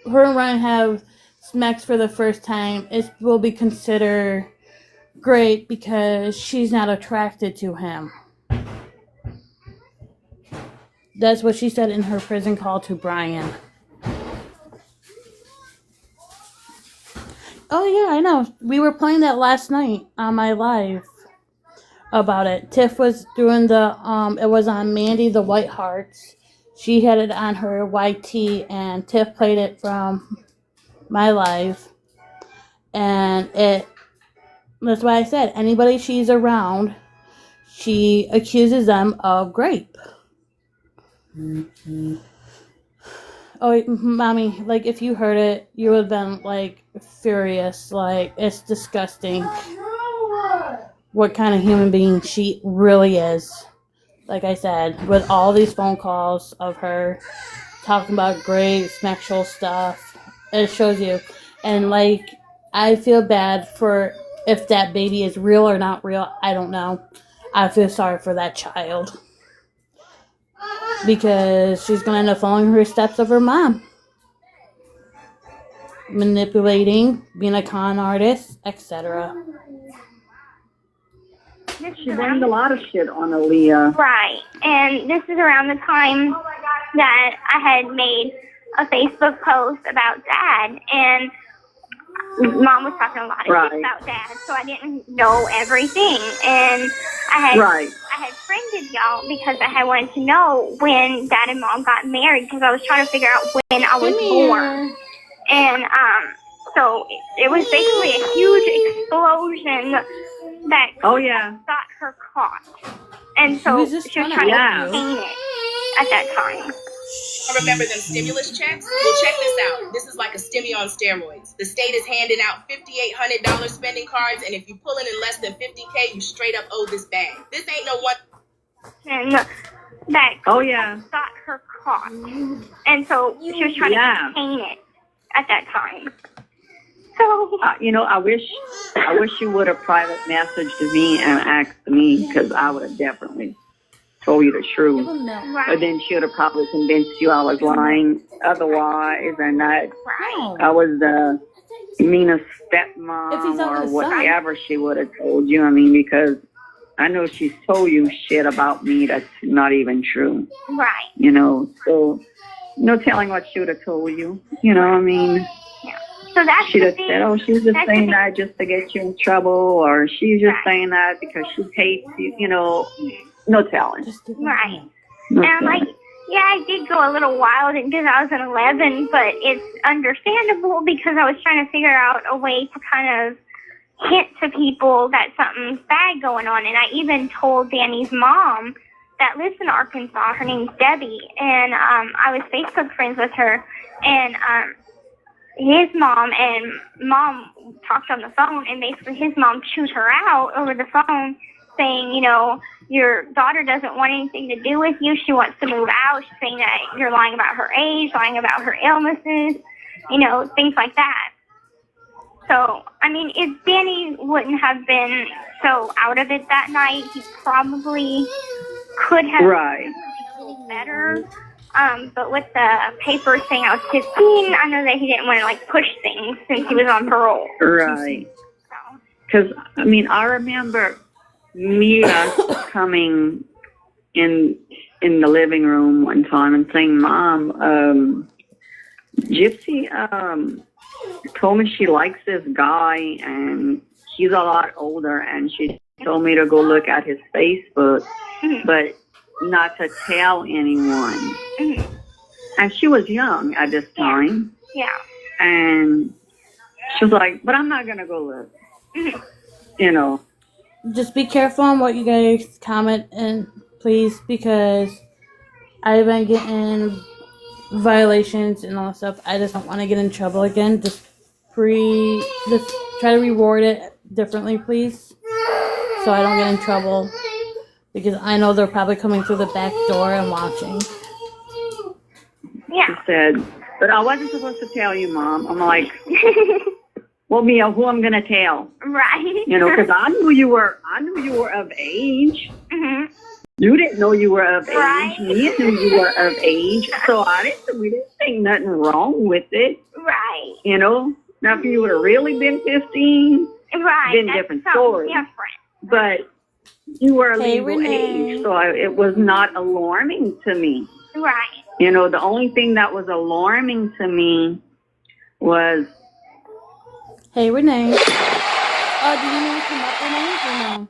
[SPEAKER 1] Ryan have sex for the first time, it will be considered great because she's not attracted to him. That's what she said in her prison call to Brian. Oh yeah, I know. We were playing that last night on my live about it. Tiff was doing the, it was on Mandy the White Hearts. She had it on her YT, and Tiff played it from my live. And that's why I said, anybody she's around, she accuses them of rape. Oh, Mommy, like, if you heard it, you would have been, like, furious. Like, it's disgusting what kind of human being she really is. Like I said, with all these phone calls of her talking about great sexual stuff, it shows you. And, like, I feel bad for if that baby is real or not real. I don't know. I feel sorry for that child. Because she's going to end up following her steps of her mom. Manipulating, being a con artist, etc.
[SPEAKER 9] She blamed a lot of shit on Aaliyah.
[SPEAKER 5] Right. And this is around the time that I had made a Facebook post about Dad. And Mom was talking a lot of shit about Dad, so I didn't know everything. And I had friended y'all because I had wanted to know when Dad and Mom got married, because I was trying to figure out when I was born. And so it was basically a huge explosion that got her caught. And so she was trying to contain it at that time.
[SPEAKER 20] Remember them stimulus checks? Well, check this out. This is like a stimmy on steroids. The state is handing out $5,800 spending cards, and if you pull in less than $50K, you straight up owe this bag. This ain't no one.
[SPEAKER 5] And that got her caught. And so she was trying to contain it at that time. So
[SPEAKER 9] I wish you would have private messaged me and asked me, because I would have definitely told you the truth. But then she would have probably convinced you I was lying otherwise, and that I was the meanest stepmom or whatever she would have told you. I mean, because I know she's told you shit about me that's not even true.
[SPEAKER 5] Right.
[SPEAKER 9] So no telling what she would have told you. I mean.
[SPEAKER 5] So that's
[SPEAKER 9] she'd have said, oh, she's just saying that just to get you in trouble, or she's just saying that because she hates you, no telling.
[SPEAKER 5] Right. And I'm like, yeah, I did go a little wild in 2011, but it's understandable because I was trying to figure out a way to kind of hint to people that something's bad going on. And I even told Danny's mom that lives in Arkansas. Her name's Debbie, and I was Facebook friends with her, and his mom and Mom talked on the phone, and basically his mom chewed her out over the phone, saying, your daughter doesn't want anything to do with you. She wants to move out. She's saying that you're lying about her age, lying about her illnesses, you know, things like that. So, I mean, if Danny wouldn't have been so out of it that night, he probably could have
[SPEAKER 9] Right.
[SPEAKER 5] better. But with the paper saying I was 15, I know that he didn't want to like push things since he was on parole.
[SPEAKER 9] Right. Because, I mean, I remember Mia coming in the living room one time and saying, Mom, Gypsy told me she likes this guy and he's a lot older, and she told me to go look at his Facebook, but not to tell anyone. And she was young at this time.
[SPEAKER 5] Yeah.
[SPEAKER 9] And she was like, but I'm not going to go look. You know.
[SPEAKER 1] Just be careful on what you guys comment and please, because I've been getting violations and all that stuff. I just don't want to get in trouble again. Just try to reward it differently, please, so I don't get in trouble, because I know they're probably coming through the back door and watching.
[SPEAKER 5] Yeah.
[SPEAKER 9] She said, but I wasn't supposed to tell you, Mom. I'm like, well, Mia, who I'm gonna tell?
[SPEAKER 5] Right.
[SPEAKER 9] You know, because I knew you were of age.
[SPEAKER 5] Mm-hmm.
[SPEAKER 9] You didn't know you were of
[SPEAKER 5] Right.
[SPEAKER 9] age. Mia knew you were of age. So we didn't think nothing wrong with it.
[SPEAKER 5] Right.
[SPEAKER 9] You know, now if you would have really been 15,
[SPEAKER 5] Right.
[SPEAKER 9] been
[SPEAKER 5] That's
[SPEAKER 9] different
[SPEAKER 5] something
[SPEAKER 9] story.
[SPEAKER 5] different.
[SPEAKER 9] But you were a
[SPEAKER 1] Hey,
[SPEAKER 9] legal
[SPEAKER 1] Renee.
[SPEAKER 9] age, so it was not alarming to me.
[SPEAKER 5] Right.
[SPEAKER 9] You know, the only thing that was alarming to me was,
[SPEAKER 1] Hey, Renee. Oh, do you need to come up, Renee, or no?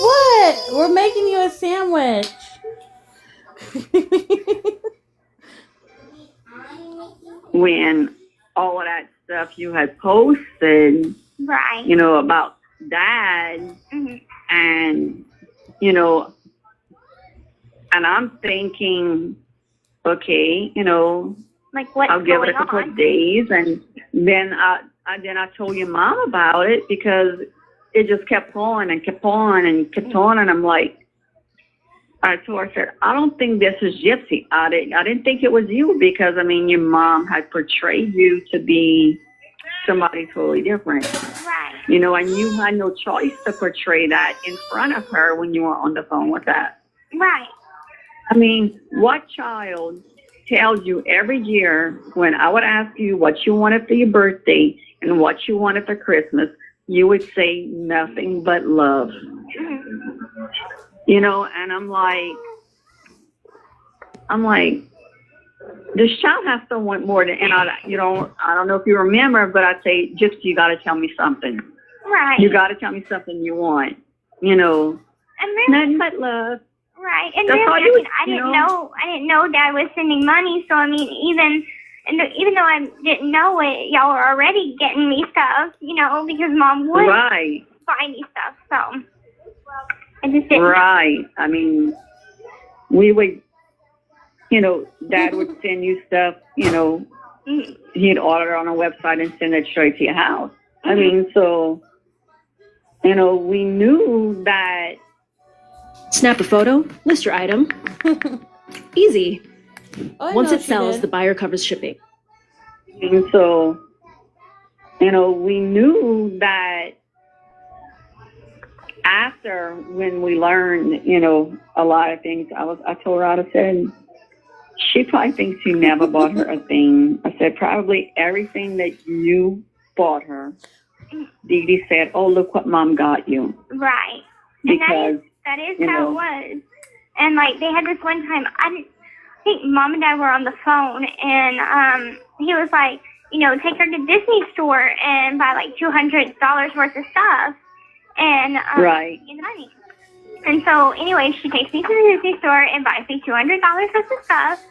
[SPEAKER 1] What? We're making you a sandwich.
[SPEAKER 9] when all of that stuff you had posted,
[SPEAKER 5] Right.
[SPEAKER 9] you know, about Dad, and, you know, and I'm thinking, okay, you know,
[SPEAKER 5] Like what's
[SPEAKER 9] I'll give it
[SPEAKER 5] going
[SPEAKER 9] a couple
[SPEAKER 5] on?
[SPEAKER 9] of days, and then I told your mom about it, because it just kept on and kept on and kept on, and I'm like, I told her, I said, I don't think this is Gypsy. I didn't think it was you, because I mean, your mom had portrayed you to be somebody totally different.
[SPEAKER 5] Right.
[SPEAKER 9] You know, and you had no choice to portray that in front of her when you were on the phone with that.
[SPEAKER 5] Right.
[SPEAKER 9] I mean, what child tells you every year when I would ask you what you wanted for your birthday and what you wanted for Christmas, you would say nothing but love. You know, and I'm like, this child has to want more than, and I don't know if you remember, but I'd say, Gypsy, you got to tell me something.
[SPEAKER 5] Right.
[SPEAKER 9] You got to tell me something you want. You know,
[SPEAKER 5] And really,
[SPEAKER 9] nothing but love.
[SPEAKER 5] right. And
[SPEAKER 9] That's
[SPEAKER 5] really,
[SPEAKER 9] all
[SPEAKER 5] I
[SPEAKER 9] you-
[SPEAKER 5] mean, I
[SPEAKER 9] you
[SPEAKER 5] didn't
[SPEAKER 9] know.
[SPEAKER 5] know. I didn't know Dad was sending money. So I mean, even though I didn't know it, y'all were already getting me stuff. You know, because Mom would
[SPEAKER 9] Right.
[SPEAKER 5] buy me stuff. So I just didn't.
[SPEAKER 9] Right. I mean, we would, you know, Dad would send you stuff, you know, he'd order on a website and send it straight to your house. I mean, so, you know, we knew that.
[SPEAKER 21] Snap a photo, list your item. Easy.
[SPEAKER 1] Oh, I
[SPEAKER 21] Once
[SPEAKER 1] know
[SPEAKER 21] it
[SPEAKER 1] she
[SPEAKER 21] sells,
[SPEAKER 1] did.
[SPEAKER 21] the buyer covers shipping.
[SPEAKER 9] And so, you know, we knew that after when we learned, you know, a lot of things, I told her, I said, she probably thinks you never bought her a thing. I said, probably everything that you bought her, Dee Dee said, oh, look what Mom got you.
[SPEAKER 5] Right.
[SPEAKER 9] Because,
[SPEAKER 5] and that is
[SPEAKER 9] you
[SPEAKER 5] how
[SPEAKER 9] know,
[SPEAKER 5] it was. And like they had this one time, I think Mom and Dad were on the phone, and he was like, you know, take her to Disney store and buy like $200 worth of stuff, and
[SPEAKER 9] Right.
[SPEAKER 5] give me the money. And so anyway, she takes me to the Disney store and buys me $200 worth of stuff,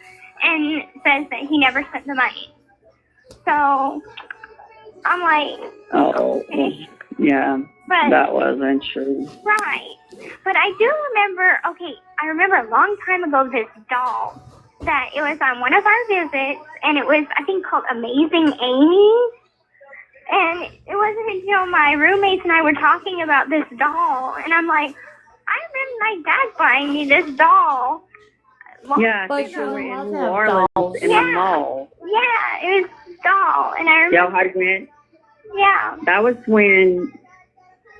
[SPEAKER 5] and says that he never spent the money. So I'm like,
[SPEAKER 9] oh, yeah,
[SPEAKER 5] But-
[SPEAKER 9] that wasn't true.
[SPEAKER 5] right. But I do remember, I remember a long time ago this doll that it was on one of our visits, and it was, I think, called Amazing Amy. And it wasn't until my roommates and I were talking about this doll, and I'm like, I remember my dad buying me this doll.
[SPEAKER 9] Yeah, I think we were in New Orleans in the mall.
[SPEAKER 5] Yeah, it was a doll, and I remember.
[SPEAKER 9] Y'all had went?
[SPEAKER 5] Yeah.
[SPEAKER 9] That was when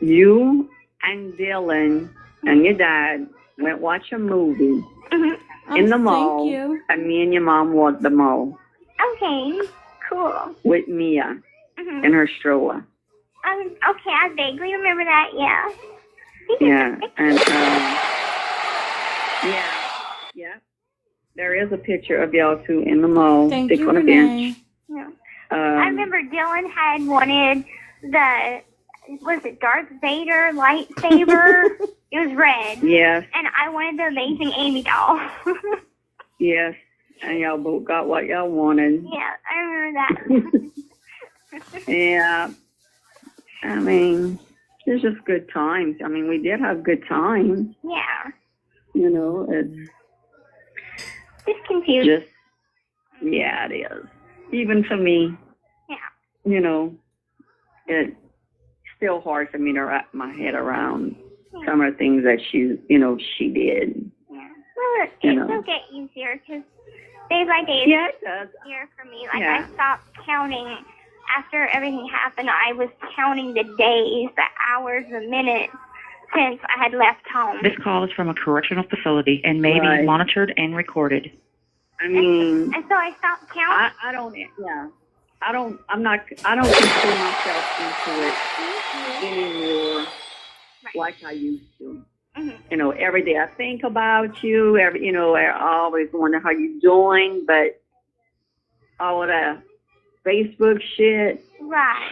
[SPEAKER 9] you and Dylan and your dad went watch a movie in the mall, and me and your mom walked the mall.
[SPEAKER 5] Okay, cool.
[SPEAKER 9] With Mia in her stroller.
[SPEAKER 5] Okay, I vaguely remember that, yeah.
[SPEAKER 9] Yeah, and yeah. There is a picture of y'all two in the mall, sitting on a bench.
[SPEAKER 5] Yeah. I remember Dylan had wanted was it Darth Vader lightsaber? It was red.
[SPEAKER 9] Yes.
[SPEAKER 5] And I wanted the Amazing Amy doll.
[SPEAKER 9] Yes, and y'all both got what y'all wanted.
[SPEAKER 5] Yeah, I remember that.
[SPEAKER 9] Yeah. I mean, it's just good times. I mean, we did have good times.
[SPEAKER 5] Yeah.
[SPEAKER 9] You know, it's
[SPEAKER 5] confusing.
[SPEAKER 9] Yeah, it is. Even for me.
[SPEAKER 5] Yeah.
[SPEAKER 9] You know, it's still hard for me to wrap my head around some of the things that she did.
[SPEAKER 5] Yeah. Well, it'll get easier because day by day it's easier for me. Like, I stopped counting. After everything happened, I was counting the days, the hours, the minutes since I had left home.
[SPEAKER 3] This call is from a correctional facility and may be monitored and recorded.
[SPEAKER 9] I mean,
[SPEAKER 5] and so I stopped counting.
[SPEAKER 9] I don't consider myself into it anymore like I used to. You know, every day I think about you. I always wonder how you're doing, but all of that Facebook shit.
[SPEAKER 5] Right.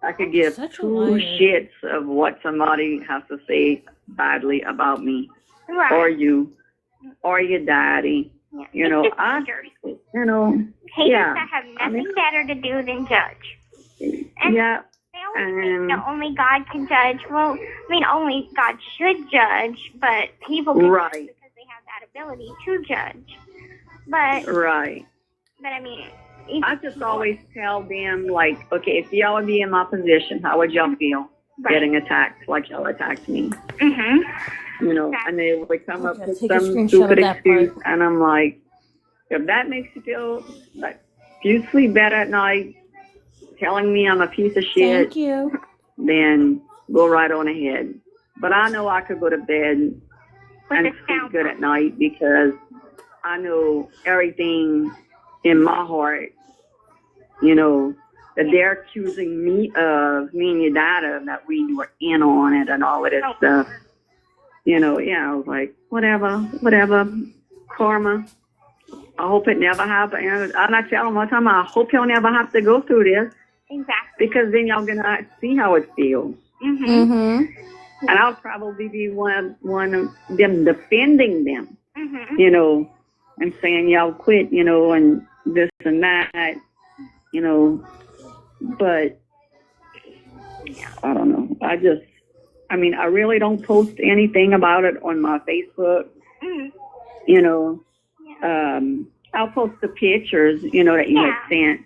[SPEAKER 9] I could give two shits of what somebody has to say badly about me, or you, or your daddy.
[SPEAKER 5] Yeah.
[SPEAKER 9] You know,
[SPEAKER 5] haters
[SPEAKER 9] yeah.
[SPEAKER 5] have nothing better to do than judge. And
[SPEAKER 9] yeah.
[SPEAKER 5] They always think that only God can judge. Well, I mean, only God should judge, but people can judge because they have that ability to judge. But But I mean,
[SPEAKER 9] I just always tell them, like, okay, if y'all would be in my position, how would y'all feel getting attacked like y'all attacked me? You know, and they would come up with some stupid excuse, and I'm like, if that makes you feel like, if you sleep better at night, telling me I'm a piece of shit, then go right on ahead. But I know I could go to bed and sleep good at night because I know everything in my heart, you know, that they're accusing me and your dad of, that we were in on it and all of this stuff. You know, I was like, whatever, karma. I hope it never happens. And I tell them all the time, I hope y'all never have to go through this.
[SPEAKER 5] Exactly.
[SPEAKER 9] Because then y'all gonna see how it feels. And I'll probably be one of them defending them, you know, and saying y'all quit, you know, and this and that, you know. But I don't know. I really don't post anything about it on my Facebook. You know, I'll post the pictures, you know, that you had sent,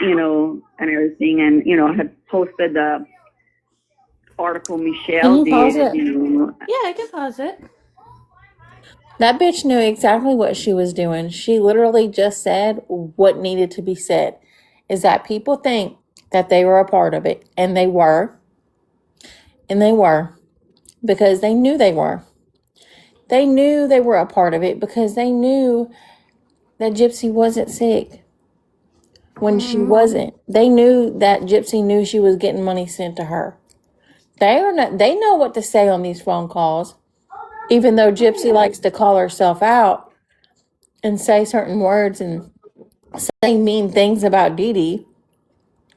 [SPEAKER 9] you know, and everything. And, you know, I had posted the article Michelle
[SPEAKER 22] Can you pause
[SPEAKER 9] did.
[SPEAKER 22] it?
[SPEAKER 9] You know.
[SPEAKER 1] Yeah, I can pause it.
[SPEAKER 22] That bitch knew exactly what she was doing. She literally just said what needed to be said. Is that people think that they were a part of it. And they were. And they were. Because they knew they were. They knew they were a part of it because they knew that Gypsy wasn't sick when she wasn't. They knew that Gypsy knew she was getting money sent to her. They know what to say on these phone calls. Even though Gypsy likes to call herself out and say certain words and say mean things about Dee Dee,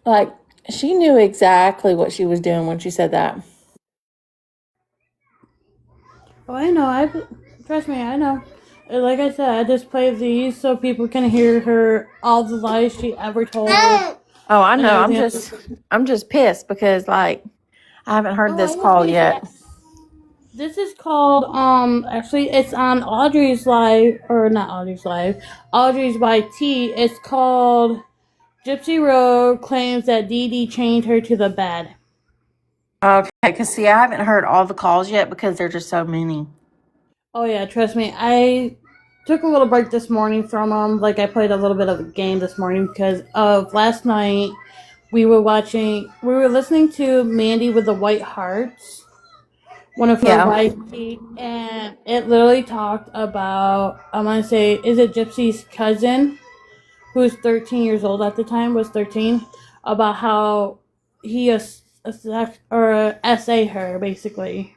[SPEAKER 22] like, she knew exactly what she was doing when she said that.
[SPEAKER 1] Oh, I know. Trust me, I know. Like I said, I just play these so people can hear her, all the lies she ever told.
[SPEAKER 22] Oh, I know. I'm just pissed because, like, I haven't heard this call yet.
[SPEAKER 1] This is called, actually, it's on Audrey's Live, or not Audrey's Live, Audrey's by T. It's called Gypsy Road claims that Dee Dee chained her to the bed.
[SPEAKER 22] Okay, because see, I haven't heard all the calls yet because there's just so many.
[SPEAKER 1] Oh yeah, trust me. I took a little break this morning from them. Like, I played a little bit of a game this morning because of last night. We were listening to Mandy with the White Hearts, one of her YP, and it literally talked about, I want to say, is it Gypsy's cousin, who's 13 years old at the time, was 13, about how he essayed her, basically.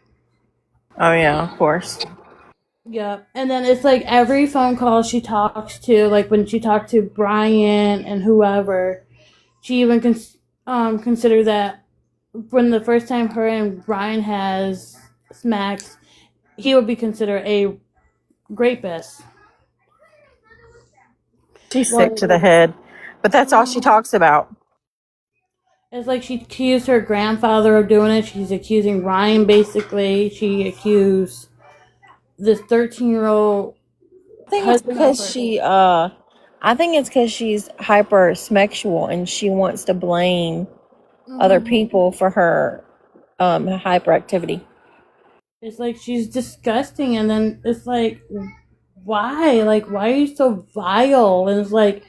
[SPEAKER 22] Oh yeah, of course.
[SPEAKER 1] Yeah, and then it's like every phone call she talks to, like when she talked to Brian and whoever, she even considered that when the first time her and Brian has smacks, he would be considered a rapist.
[SPEAKER 22] She's sick to the head, but that's all she talks about.
[SPEAKER 1] It's like she accused her grandfather of doing it. She's accusing Ryan, basically. She accused this 13-year-old.
[SPEAKER 22] I think it's because I think it's because she's hypersexual and she wants to blame other people for her hyperactivity.
[SPEAKER 1] It's like she's disgusting, and then it's like, why? Like, why are you so vile? And it's like,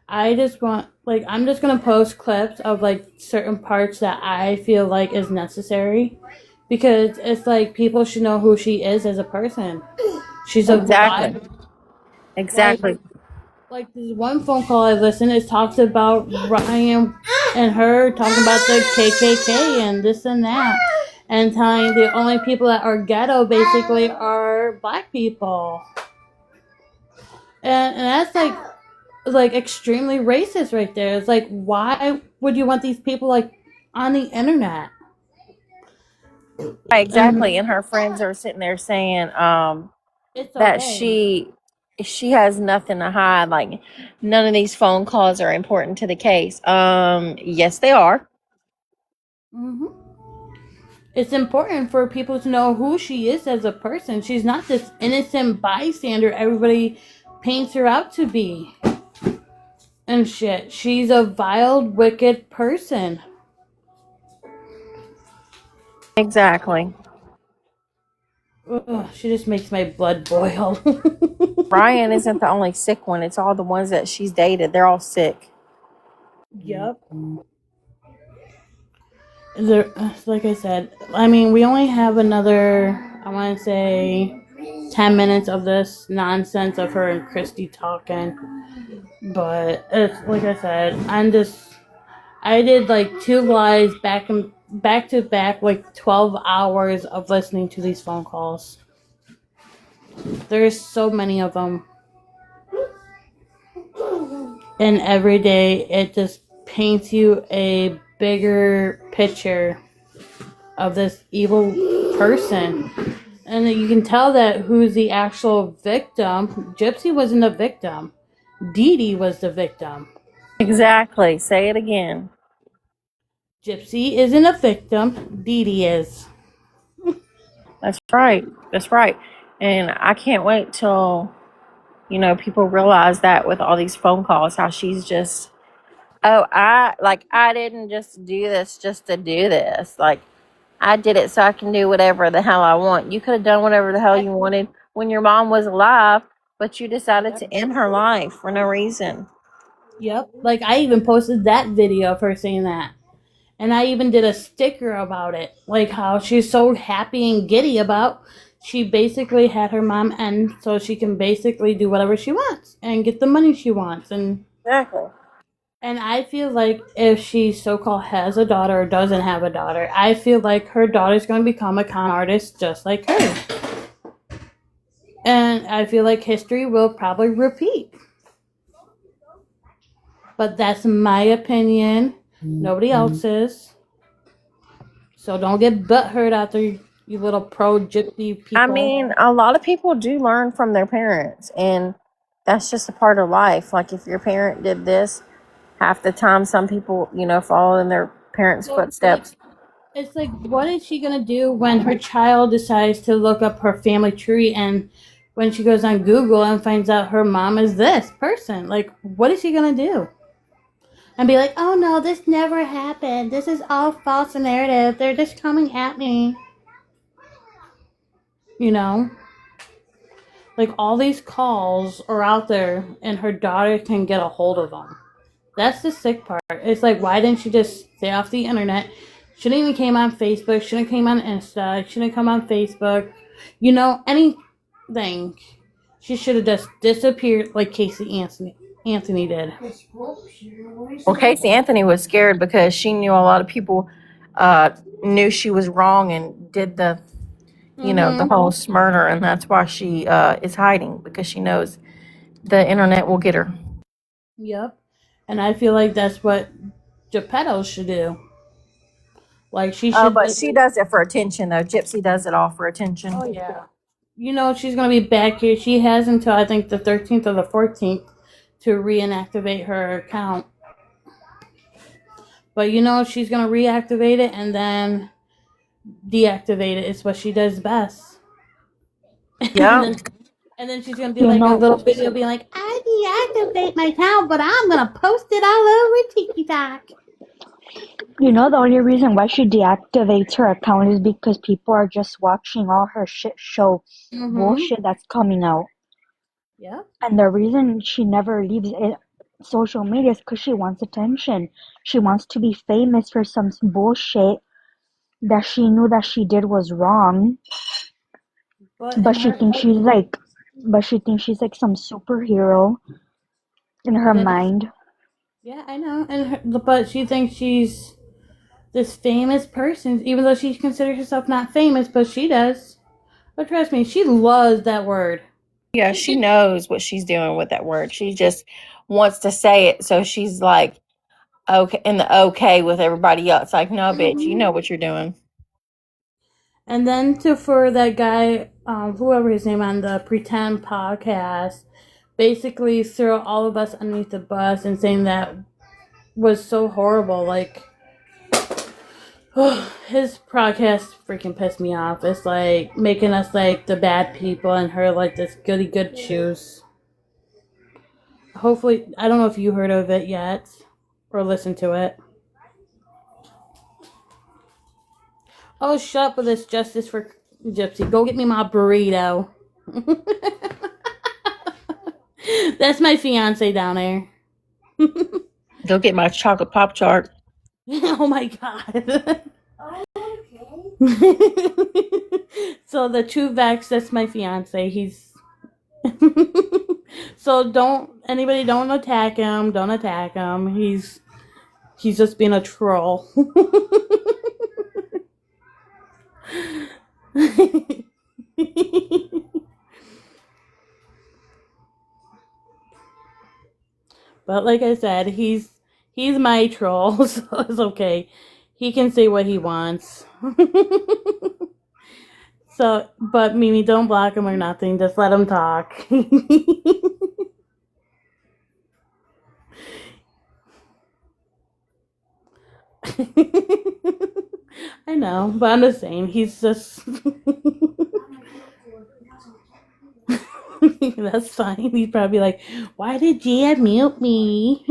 [SPEAKER 1] I just want, like, I'm just gonna post clips of like certain parts that I feel like is necessary, because it's like people should know who she is as a person. She's
[SPEAKER 22] Exactly.
[SPEAKER 1] Like this one phone call I listened, it talks about Ryan and her talking about the KKK and this and that, and telling the only people that are ghetto basically are black people, and that's like extremely racist right there. It's like, why would you want these people like on the internet?
[SPEAKER 22] Right, exactly. And her friends are sitting there saying
[SPEAKER 1] It's
[SPEAKER 22] that
[SPEAKER 1] okay.
[SPEAKER 22] she has nothing to hide. Like none of these phone calls are important to the case. Yes, they are.
[SPEAKER 1] It's important for people to know who she is as a person. She's not this innocent bystander everybody paints her out to be. And shit. She's a vile, wicked person.
[SPEAKER 22] Exactly.
[SPEAKER 1] Ugh, she just makes my blood boil.
[SPEAKER 22] Ryan isn't the only sick one. It's all the ones that she's dated. They're all sick.
[SPEAKER 1] Yep. Like I said, I mean, we only have another, I want to say, 10 minutes of this nonsense of her and Christy talking. But it's like I said, I did like 2 lives back to back, like 12 hours of listening to these phone calls. There's so many of them. And every day it just paints you a bigger picture of this evil person. And you can tell that who's the actual victim. Gypsy wasn't the victim. Dee Dee was the victim.
[SPEAKER 22] Exactly. Say it again.
[SPEAKER 1] Gypsy isn't a victim. Dee Dee is.
[SPEAKER 22] That's right. That's right. And I can't wait till, people realize that with all these phone calls, how she's just, I didn't just do this just to do this. Like, I did it so I can do whatever the hell I want. You could have done whatever the hell you wanted when your mom was alive, but you decided to end her life for no reason.
[SPEAKER 1] Yep. Like, I even posted that video of her saying that. And I even did a sticker about it. Like, how she's so happy and giddy about she basically had her mom end so she can basically do whatever she wants and get the money she wants. And
[SPEAKER 22] exactly.
[SPEAKER 1] And I feel like if she so-called has a daughter or doesn't have a daughter, I feel like her daughter's going to become a con artist just like her. And I feel like history will probably repeat. But that's my opinion. Nobody else's. So don't get butthurt out there, you little pro-gypsy people.
[SPEAKER 22] I mean, a lot of people do learn from their parents, and that's just a part of life. Like, if your parent did this, half the time some people, follow in their parents' footsteps.
[SPEAKER 1] It's like, what is she going to do when her child decides to look up her family tree, and when she goes on Google and finds out her mom is this person? Like, what is she going to do? and be like, oh no, this never happened. This is all false narrative. They're just coming at me. You know? Like, all these calls are out there, and her daughter can get a hold of them. That's the sick part. It's like, why didn't she just stay off the internet? Shouldn't even came on Facebook. Shouldn't come on Insta. Shouldn't come on Facebook. You know, anything. She should have just disappeared like Casey Anthony did.
[SPEAKER 22] Well, Casey Anthony was scared because she knew a lot of people knew she was wrong and did the, the whole murder, and that's why she is hiding, because she knows the internet will get her.
[SPEAKER 1] Yep. And I feel like that's what Geppetto should do. Like, she should.
[SPEAKER 22] But she does it for attention, though. Gypsy does it all for attention.
[SPEAKER 1] Oh, yeah. You know, she's going to be back here. She has until, I think, the 13th or the 14th to reactivate her account. But, you know, she's going to reactivate it and then deactivate it. It's what she does best.
[SPEAKER 22] Yeah.
[SPEAKER 1] And then she's going to do like a little video being like, I deactivate my account, but I'm going to post it all over TikTok.
[SPEAKER 6] You know, the only reason why she deactivates her account is because people are just watching all her shit show bullshit that's coming out.
[SPEAKER 1] Yeah.
[SPEAKER 6] And the reason she never leaves social media is because she wants attention. She wants to be famous for some bullshit that she knew that she did was wrong. But she thinks she's like some superhero in her mind.
[SPEAKER 1] Yeah, I know. But she thinks she's this famous person, even though she considers herself not famous, but she does. But trust me, she loves that word.
[SPEAKER 22] Yeah, she knows what she's doing with that word. She just wants to say it, so she's like, okay, in the okay with everybody else. Like, no, bitch, you know what you're doing.
[SPEAKER 1] And then for that guy, whoever his name on the Pretend podcast, basically throw all of us underneath the bus and saying that was so horrible. Like, his podcast freaking pissed me off. It's like making us like the bad people and her like this goody good shoes. Hopefully, I don't know if you heard of it yet or listened to it. Oh, shut up with this justice for Gypsy. Go get me my burrito. That's my fiance down there.
[SPEAKER 22] Go get my chocolate pop chart.
[SPEAKER 1] Oh my god. So the True Vax, that's my fiance. He's so don't attack him. Don't attack him. He's just being a troll. But like I said, he's my troll, so it's okay. He can say what he wants. So, but Mimi, don't block him or nothing. Just let him talk. I know, but I'm just saying, he's just... That's fine. He'd probably be like, why did Gia mute me?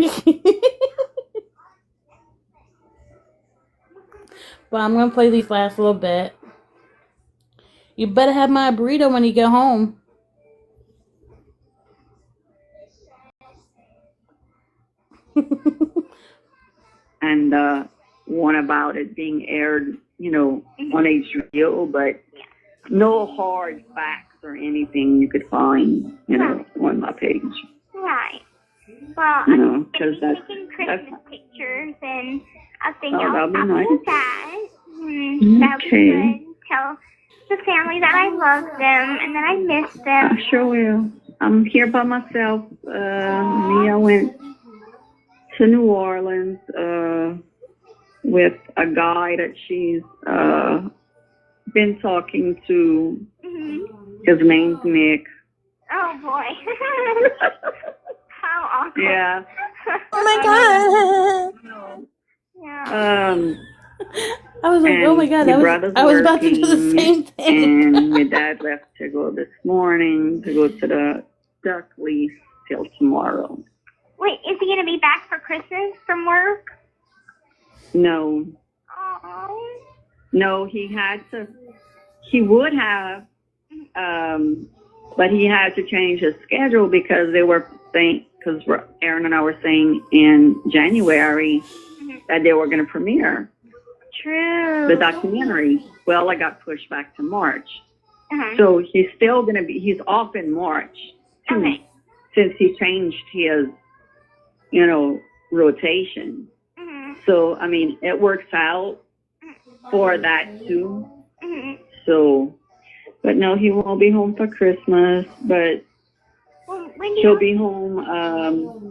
[SPEAKER 1] But I'm going to play these last little bit. You better have my burrito when you get home.
[SPEAKER 9] And one about it being aired, on HBO, but no hard facts or anything you could find, on my page.
[SPEAKER 5] Right. Well, I'm taking Christmas pictures, and I think I'll post that. That'll be good. Tell the family that I love them and that I miss them.
[SPEAKER 9] I sure will. I'm here by myself. Mia went to New Orleans with a guy that she's been talking to. His name's Nick.
[SPEAKER 5] Oh boy. How awkward.
[SPEAKER 9] Yeah.
[SPEAKER 22] Oh my god.
[SPEAKER 5] Yeah.
[SPEAKER 1] I was like, oh my god, I was about to do the same thing.
[SPEAKER 9] And my dad left to go this morning to go to the duck lease till tomorrow.
[SPEAKER 5] Wait, is he gonna be back for Christmas from work?
[SPEAKER 9] No.
[SPEAKER 5] Oh.
[SPEAKER 9] No, he would have, but he had to change his schedule because they were saying, because Aaron and I were saying in January that they were going to premiere the documentary. Well, it got pushed back to March. So he's still going to he's off in March too, since he changed his, rotation. So, I mean, it works out for that too. So, but no, he won't be home for Christmas, but he'll be home,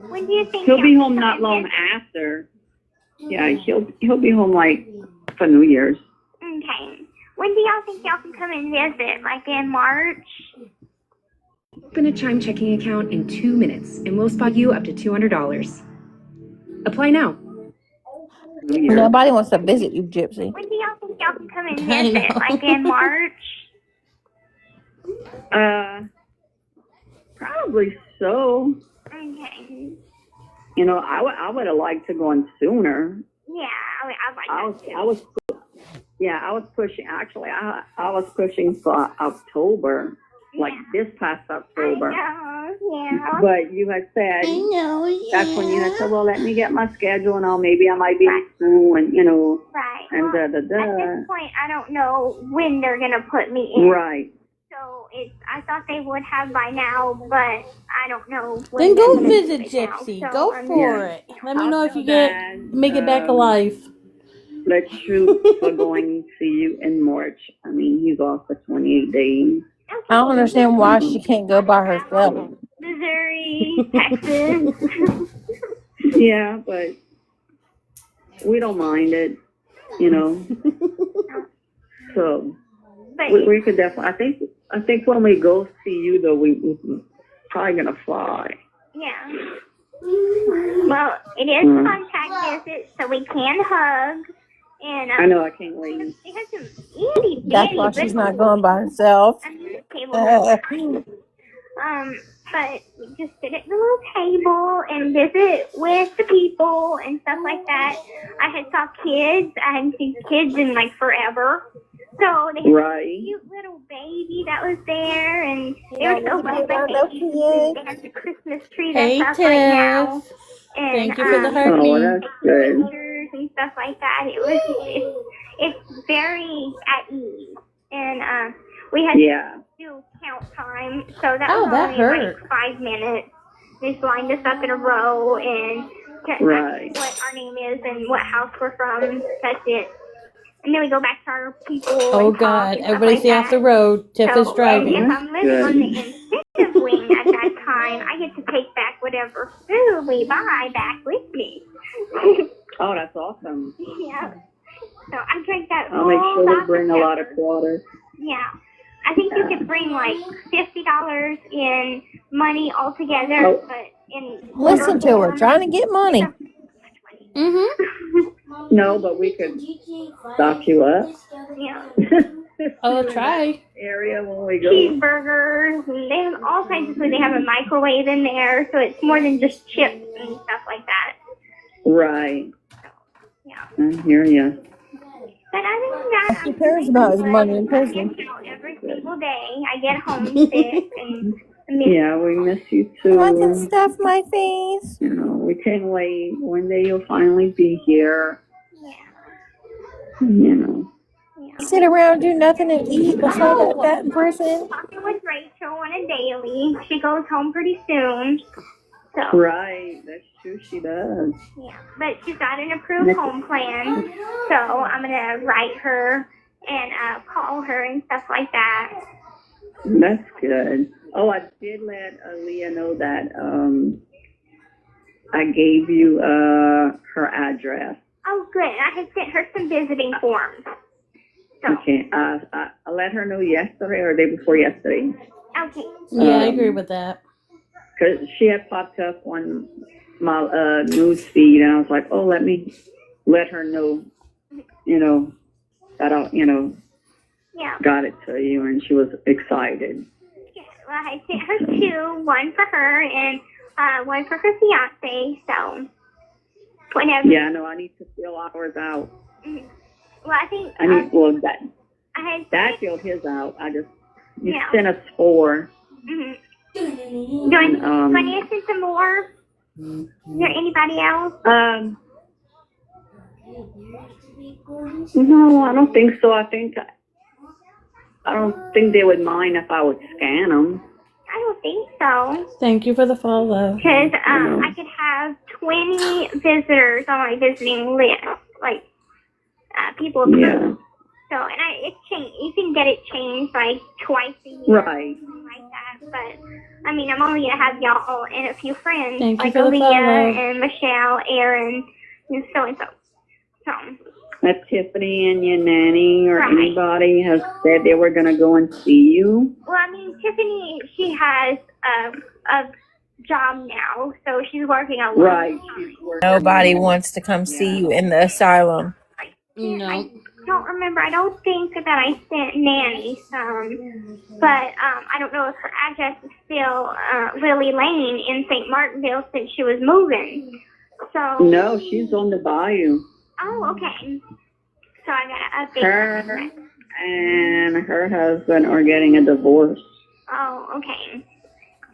[SPEAKER 5] When do you think
[SPEAKER 9] he'll be home not long after. Yeah, he'll be home like for New Year's.
[SPEAKER 5] Okay. When do y'all think y'all can come and visit? Like in March?
[SPEAKER 4] Open a Chime checking account in 2 minutes, and we'll spot you up to $200. Apply now.
[SPEAKER 22] Nobody wants to visit you, Gypsy.
[SPEAKER 5] When do y'all think y'all can come and visit? Like in March?
[SPEAKER 9] Probably so.
[SPEAKER 5] Okay.
[SPEAKER 9] I would have liked to go on sooner.
[SPEAKER 5] Yeah, I'd like that too.
[SPEAKER 9] I was pushing. Actually, I was pushing for October, like this past October.
[SPEAKER 5] I know, yeah.
[SPEAKER 9] But you had said that's when you had said, "Well, let me get my schedule, and maybe I might be in school, and
[SPEAKER 5] Right.
[SPEAKER 9] and
[SPEAKER 5] Well,
[SPEAKER 9] da da da."
[SPEAKER 5] At this point, I don't know when they're gonna put me in.
[SPEAKER 9] Right.
[SPEAKER 5] So I thought they would have by now, but I don't know.
[SPEAKER 1] Then
[SPEAKER 5] When
[SPEAKER 1] go
[SPEAKER 5] they're gonna do
[SPEAKER 1] visit
[SPEAKER 5] it now.
[SPEAKER 1] Gypsy.
[SPEAKER 5] So,
[SPEAKER 1] Go
[SPEAKER 5] I mean,
[SPEAKER 1] for it. Let me know if you make it back alive.
[SPEAKER 9] Let's shoot for going to you in March. I mean, he's off for 28 days.
[SPEAKER 22] I don't understand why she can't go by herself.
[SPEAKER 5] Missouri, Texas.
[SPEAKER 9] Yeah, but we don't mind it, So we could definitely. I think when we go see you, though, we're probably gonna fly.
[SPEAKER 5] Yeah. Well, it is a contact visit, so we can hug. And
[SPEAKER 9] I know, I can't wait.
[SPEAKER 5] They have some itty
[SPEAKER 22] That's why she's not going by herself.
[SPEAKER 5] But we just sit at the little table and visit with the people and stuff like that. I had saw kids. I hadn't seen kids in like forever. So they had a cute little baby that was there, and they were so fun. They had the Christmas tree that's up right now. And,
[SPEAKER 1] Thank you for the
[SPEAKER 9] Oh,
[SPEAKER 1] heartbeat.
[SPEAKER 9] that's good.
[SPEAKER 5] pictures and stuff like that. It's very at ease. And we had to do count time, so that was only like 5 minutes. They just lined us up in a row and asked what our name is and what house we're from. That's it. And then we go back to our people.
[SPEAKER 1] Oh God! Everybody stay off the road. Tiff is driving.
[SPEAKER 5] If I'm living on the incentive wing at that time, I get to take back whatever food we buy back with me.
[SPEAKER 9] Oh, that's awesome.
[SPEAKER 5] Yeah. So I drank that.
[SPEAKER 9] I'll make sure we bring a lot of water.
[SPEAKER 5] Yeah. I think you could bring like $50 in money altogether, but in
[SPEAKER 22] Listen to her, trying to get money.
[SPEAKER 9] No, but we could stock you up.
[SPEAKER 5] Yeah.
[SPEAKER 1] I'll try.
[SPEAKER 9] Area when we go.
[SPEAKER 5] Cheeseburgers, and they have all kinds of food. They have a microwave in there, so it's more than just chips and stuff like that.
[SPEAKER 9] Right.
[SPEAKER 5] Yeah.
[SPEAKER 9] I hear you.
[SPEAKER 5] But other than that,
[SPEAKER 22] She cares about his money in prison.
[SPEAKER 5] every single day I get homesick and miss.
[SPEAKER 9] Yeah, we miss you too.
[SPEAKER 22] I can stuff my face.
[SPEAKER 9] We can't wait. One day you'll finally be here.
[SPEAKER 5] Yeah.
[SPEAKER 22] Sit around and do nothing and eat beside like that in prison.
[SPEAKER 5] Talking with Rachel on a daily. She goes home pretty soon. So.
[SPEAKER 9] Right, that's true, she does.
[SPEAKER 5] Yeah, but she's got an approved home plan, so I'm gonna write her and call her and stuff like that.
[SPEAKER 9] That's good. Oh, I did let Aaliyah know that I gave you her address.
[SPEAKER 5] Oh, good. I had sent her some visiting forms. So.
[SPEAKER 9] Okay, I let her know yesterday or day before yesterday.
[SPEAKER 5] Okay.
[SPEAKER 1] Yeah, I agree with that.
[SPEAKER 9] Because she had popped up on my news feed, and I was like, oh, let me let her know, that I, got it to you, and she was excited.
[SPEAKER 5] Yeah, well, I sent her two, one for her and one for her fiance. So whenever.
[SPEAKER 9] Yeah, no, I need to fill ours out.
[SPEAKER 5] Well, I think.
[SPEAKER 9] Dad filled his out. You
[SPEAKER 5] Yeah.
[SPEAKER 9] sent us 4.
[SPEAKER 5] Do I need to send some more? Is there anybody else?
[SPEAKER 9] No, I don't think so. I don't think they would mind if I would scan them.
[SPEAKER 5] I don't think so.
[SPEAKER 1] Thank you for the follow.
[SPEAKER 5] Because I could have 20 visitors on my visiting list, like people approved.
[SPEAKER 9] Yeah.
[SPEAKER 5] So, and it's changed. You can get it changed like twice a year,
[SPEAKER 9] Right.
[SPEAKER 5] something like that. But I mean, I'm only gonna have y'all and a few friends,
[SPEAKER 1] Thank you
[SPEAKER 5] like
[SPEAKER 1] for the follow.
[SPEAKER 5] Aaliyah and Michelle, Aaron, and so and so. So.
[SPEAKER 9] That Tiffany and your nanny or
[SPEAKER 5] Right.
[SPEAKER 9] anybody has said they were gonna go and see you.
[SPEAKER 5] Well, I mean, Tiffany, she has a job now, so she's working a lot.
[SPEAKER 9] Right.
[SPEAKER 22] Nobody wants to come see you in the asylum.
[SPEAKER 1] No.
[SPEAKER 5] I don't remember. I don't think that I sent Nanny some, but I don't know if her address is still Lily Lane in St. Martinville since she was moving. So.
[SPEAKER 9] No, she's on the bayou.
[SPEAKER 5] Oh, okay. So I gotta update
[SPEAKER 9] Her
[SPEAKER 5] that.
[SPEAKER 9] and her husband are getting a divorce.
[SPEAKER 5] Oh, okay.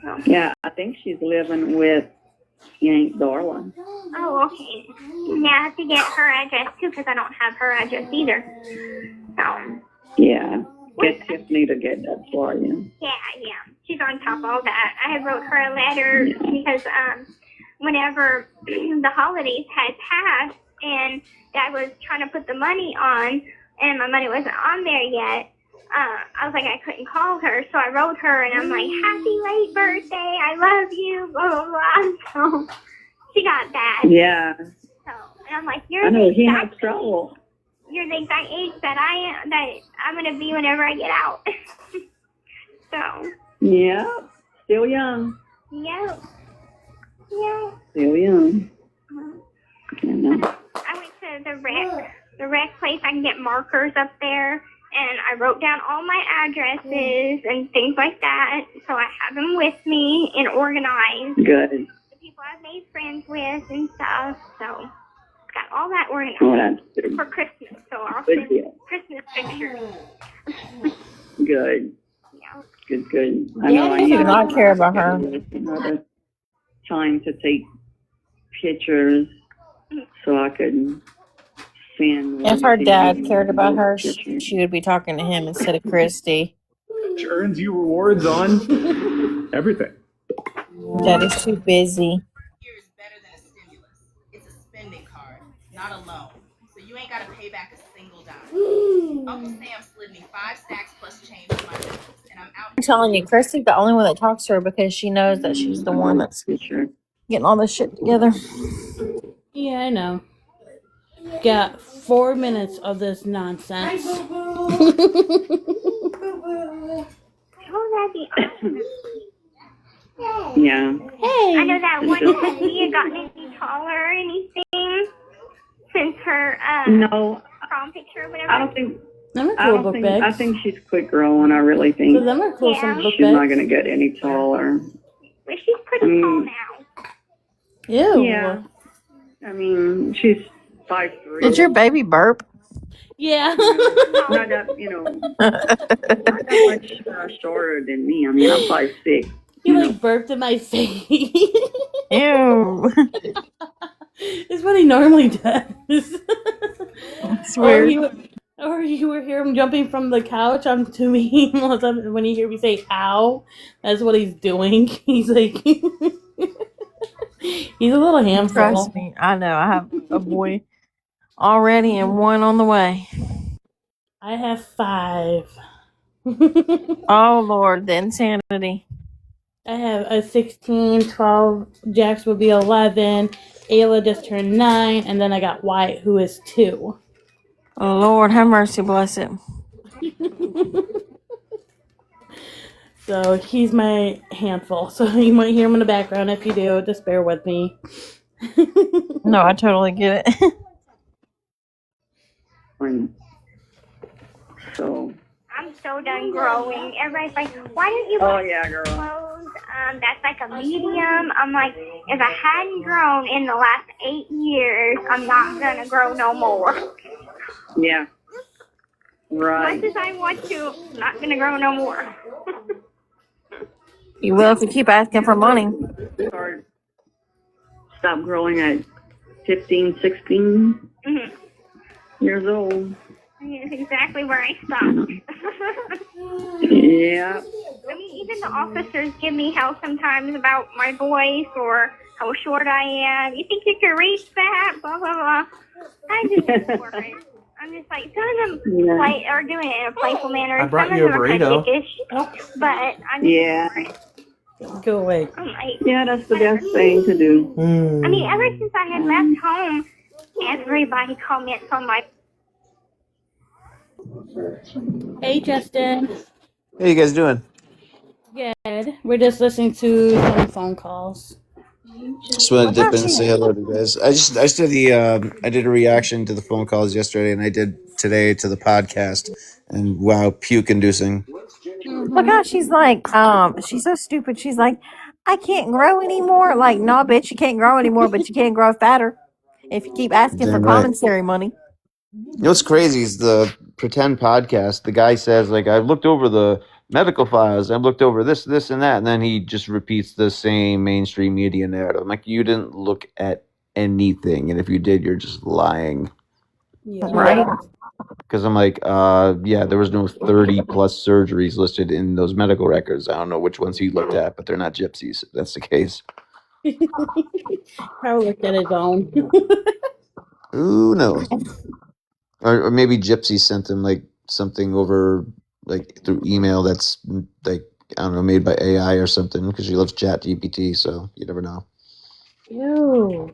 [SPEAKER 5] So.
[SPEAKER 9] Yeah, I think she's living with Yank Darlin.
[SPEAKER 5] Oh, okay. Yeah, I have to get her address too because I don't have her address either. So.
[SPEAKER 9] Yeah, get Tiffany to get that for you.
[SPEAKER 5] Yeah. She's on top of all that. I had wrote her a letter because whenever the holidays had passed and Dad was trying to put the money on and my money wasn't on there yet, I was like, I couldn't call her. So I wrote her and I'm like, happy late birthday. I love you. Blah, blah, blah. So she got that.
[SPEAKER 9] Yeah.
[SPEAKER 5] So, and I'm like, you're
[SPEAKER 9] I know
[SPEAKER 5] the
[SPEAKER 9] he
[SPEAKER 5] exact
[SPEAKER 9] has trouble.
[SPEAKER 5] You're the exact age that I'm going to be whenever I get out. So.
[SPEAKER 9] Yeah, still young.
[SPEAKER 5] Yeah.
[SPEAKER 9] Still young. You know.
[SPEAKER 5] I went to the rec place. I can get markers up there, and I wrote down all my addresses and things like that. So I have them with me and organized.
[SPEAKER 9] Good.
[SPEAKER 5] The people I've made friends with and stuff. So got all that organized
[SPEAKER 9] that's
[SPEAKER 5] for Christmas. So I'll
[SPEAKER 9] good
[SPEAKER 5] send
[SPEAKER 9] deal.
[SPEAKER 5] Christmas pictures.
[SPEAKER 9] Good.
[SPEAKER 5] Yeah.
[SPEAKER 9] Good. I know I
[SPEAKER 22] Daddy
[SPEAKER 9] need
[SPEAKER 22] does not care about her.
[SPEAKER 9] another time to take pictures so I could send.
[SPEAKER 22] If her dad cared about her, she would be talking to him instead of Christy.
[SPEAKER 12] Which earns you rewards on everything.
[SPEAKER 22] Daddy's too busy.
[SPEAKER 20] Here is better than a stimulus. It's a spending card, not a loan. So you ain't got to pay back a single dime. Uncle Sam slid me 5 stacks plus change for my business, and I'm out.
[SPEAKER 22] I'm telling you, Christy's the only one that talks to her because she knows that she's the one that's getting all this shit together.
[SPEAKER 1] Yeah, I know. Got 4 minutes of this nonsense.
[SPEAKER 5] Oh, that'd be awesome.
[SPEAKER 9] Yeah.
[SPEAKER 1] Hey.
[SPEAKER 5] I know that one Christy had gotten any taller or anything since her
[SPEAKER 9] No,
[SPEAKER 5] prom picture or whatever.
[SPEAKER 9] I don't think.
[SPEAKER 1] Them are cool book bags.
[SPEAKER 9] I think she's quick growing. I really think.
[SPEAKER 1] So them are cool some book
[SPEAKER 9] She's
[SPEAKER 1] bags.
[SPEAKER 9] not going to get any taller.
[SPEAKER 5] But she's pretty tall now.
[SPEAKER 1] Ew.
[SPEAKER 9] Yeah. I mean, she's 5'3".
[SPEAKER 22] Did your baby burp?
[SPEAKER 1] Yeah.
[SPEAKER 9] Not that, not that much shorter than me. I mean, I'm 5'6".
[SPEAKER 1] You like burped in my face.
[SPEAKER 22] Ew.
[SPEAKER 1] It's what he normally does.
[SPEAKER 22] That's weird.
[SPEAKER 1] Or you would hear him jumping from the couch onto me. When you hear me say "ow," that's what he's doing. He's like, he's a little handful.
[SPEAKER 22] Trust me, I know. I have a boy already and one on the way.
[SPEAKER 1] I have 5.
[SPEAKER 22] Oh Lord, the insanity.
[SPEAKER 1] I have a 16, 12. Jax will be 11. Ayla just turned 9, and then I got Wyatt, who is 2.
[SPEAKER 22] Oh Lord, have mercy, bless it.
[SPEAKER 1] So he's my handful. So you might hear him in the background. If you do, just bear with me.
[SPEAKER 22] No, I totally get it.
[SPEAKER 9] So.
[SPEAKER 5] I'm so done growing. Everybody's like, why don't you
[SPEAKER 9] Oh,
[SPEAKER 5] buy
[SPEAKER 9] yeah, girl.
[SPEAKER 5] clothes? that's like a medium. I'm like, if I hadn't grown in the last 8 years, I'm not gonna grow no more.
[SPEAKER 9] Yeah. Right.
[SPEAKER 5] Much as I want to, I'm not gonna grow no more.
[SPEAKER 22] You will if you keep asking for money.
[SPEAKER 9] Stop growing at 15, 16 years old.
[SPEAKER 5] That's exactly where I stopped.
[SPEAKER 9] Yeah.
[SPEAKER 5] I mean, even the officers give me hell sometimes about my voice or how short I am. You think you can reach that? Blah, blah, blah. I just ignore it. I'm just like, some of them are doing it in a playful manner.
[SPEAKER 8] I brought
[SPEAKER 5] some
[SPEAKER 8] you
[SPEAKER 5] of
[SPEAKER 8] a
[SPEAKER 5] them are kind
[SPEAKER 8] burrito.
[SPEAKER 5] of dickish, but I'm just ignore it.
[SPEAKER 1] Go away.
[SPEAKER 5] I'm like,
[SPEAKER 9] Yeah, that's the best thing to do.
[SPEAKER 5] I mean, ever since I had left home, everybody comments on my.
[SPEAKER 1] Hey, Justin.
[SPEAKER 8] How you guys doing?
[SPEAKER 1] Good. We're just listening to some phone calls.
[SPEAKER 8] Just wanted to dip in and say hello to you guys. I did a reaction to the phone calls yesterday, and I did today to the podcast. And wow, puke inducing.
[SPEAKER 22] Look how she's like, she's so stupid. She's like, I can't grow anymore. Like, no, bitch, you can't grow anymore, but you can grow fatter if you keep asking for
[SPEAKER 8] Damn right.
[SPEAKER 22] commissary money.
[SPEAKER 8] You know what's crazy is the pretend podcast. The guy says, like, I've looked over the medical files, I've looked over this, this, and that, and then he just repeats the same mainstream media narrative. I'm like, you didn't look at anything, and if you did, you're just lying.
[SPEAKER 1] Yeah.
[SPEAKER 22] Right?
[SPEAKER 8] Because I'm like, yeah, there was no 30 plus surgeries listed in those medical records. I don't know which ones he looked at, but they're not gypsies. If that's the case.
[SPEAKER 1] Probably looked at his own.
[SPEAKER 8] Who knows? Or maybe Gypsy sent him like something over like through email that's like, I don't know, made by AI or something, because she loves Chat GPT, so you never know.
[SPEAKER 1] Ew.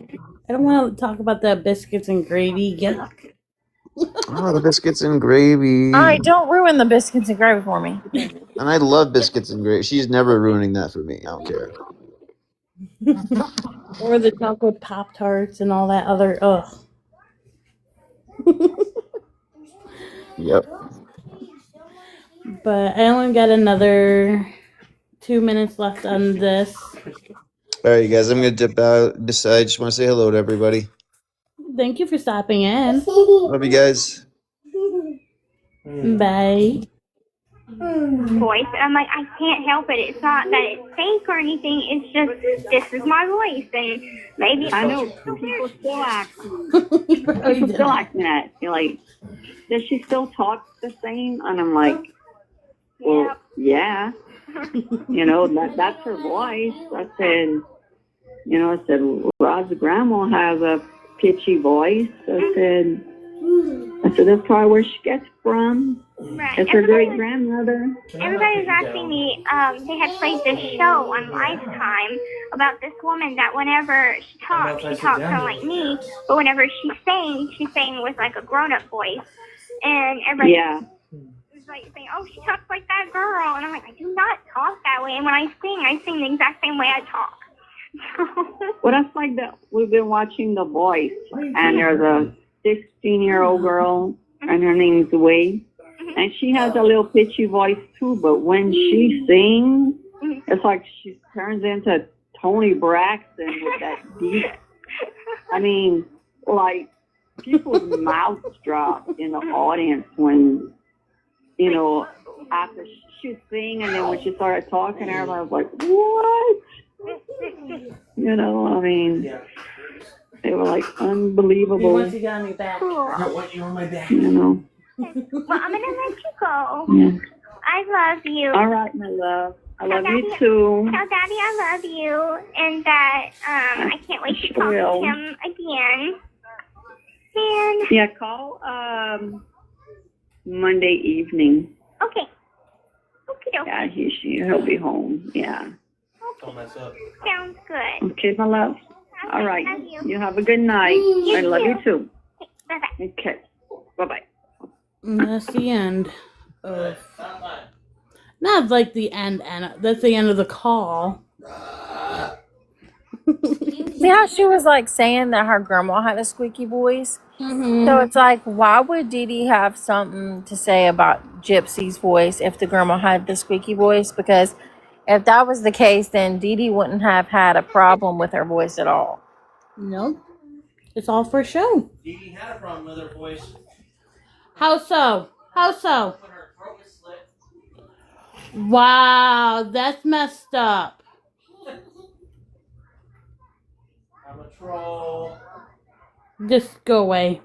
[SPEAKER 1] I don't want to talk about that biscuits and gravy. Yuck.
[SPEAKER 8] Oh, the biscuits and gravy.
[SPEAKER 22] All right, don't ruin the biscuits and gravy for me.
[SPEAKER 8] And I love biscuits and gravy. She's never ruining that for me. I don't care.
[SPEAKER 1] Or the chocolate Pop-Tarts and all that other, ugh.
[SPEAKER 8] Yep.
[SPEAKER 1] But I only got another 2 minutes left on this.
[SPEAKER 8] All right, you guys, I'm going to dip out. I just want to say hello to everybody.
[SPEAKER 1] Thank you for stopping in.
[SPEAKER 8] Love you guys.
[SPEAKER 1] Bye.
[SPEAKER 5] Voice, and I'm like, I can't help it. It's not that it's fake or anything. It's just, this is my voice, and maybe it's
[SPEAKER 9] I know people still ask. People still ask me that. You're like, does she still talk the same? And I'm like, well, yeah. You know, that's her voice. I said, Rod's grandma has a pitchy voice. I said, that's probably where she gets from.
[SPEAKER 5] Right.
[SPEAKER 9] It's her great grandmother.
[SPEAKER 5] Everybody was asking me, they had played this show on Lifetime about this woman that whenever she talks kind of like me, but whenever she sang with like a grown-up voice. And everybody was like saying, oh, she talks like that girl. And I'm like, I do not talk that way. And when I sing the exact same way I talk.
[SPEAKER 9] Well, that's like that. We've been watching The Voice, and there's a 16-year-old girl, and her name's Wade. And she has a little pitchy voice too, but when she sings, it's like she turns into Toni Braxton with that deep. I mean, like people's mouths drop in the audience when, after she sing, and then when she started talking, everybody was like, "What?" I mean, they were like unbelievable.
[SPEAKER 1] Once you got on your back.
[SPEAKER 5] Cool.
[SPEAKER 1] Want you on my back.
[SPEAKER 5] Well, I'm going to let you go.
[SPEAKER 9] Yeah.
[SPEAKER 5] I love you.
[SPEAKER 9] All right, my love. I love you too.
[SPEAKER 5] Tell Daddy I love you, and that I can't wait to talk to him again. And
[SPEAKER 9] yeah, call Monday evening.
[SPEAKER 5] Okay.
[SPEAKER 9] Yeah, he'll be home. Yeah.
[SPEAKER 8] Don't mess up.
[SPEAKER 5] Sounds good.
[SPEAKER 9] Okay, my love. All right. You have a good night. I love you too.
[SPEAKER 5] Bye-bye.
[SPEAKER 9] Okay. Bye-bye.
[SPEAKER 1] And that's the end of... Not like the end, that's the end of the call.
[SPEAKER 22] See how she was like saying that her grandma had a squeaky voice?
[SPEAKER 1] Mm-hmm.
[SPEAKER 22] So it's like, why would Dee Dee have something to say about Gypsy's voice if the grandma had the squeaky voice? Because If that was the case, then Dee Dee wouldn't have had a problem with her voice at all.
[SPEAKER 1] Nope. It's all for show.
[SPEAKER 8] Dee Dee had a problem with her voice.
[SPEAKER 1] How so? How so? Wow, that's messed up.
[SPEAKER 8] I'm a troll.
[SPEAKER 1] Just go away.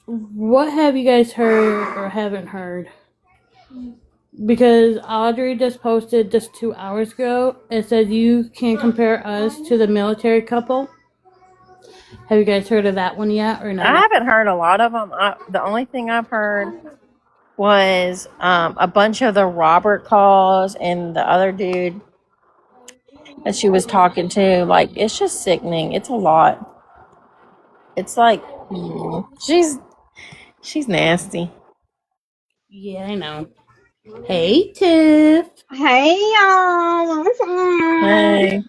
[SPEAKER 1] What have you guys heard or haven't heard? Because Audrey just posted just 2 hours ago. It said you can compare us to the military couple. Have you guys heard of that one yet or no?
[SPEAKER 22] I haven't heard a lot of them. The only thing I've heard was a bunch of the Robert calls and the other dude that she was talking to. Like, it's just sickening. It's a lot. It's like, she's nasty.
[SPEAKER 1] Yeah, I know. Hey, Tiff.
[SPEAKER 11] Hey, y'all. What's up?
[SPEAKER 22] Hey.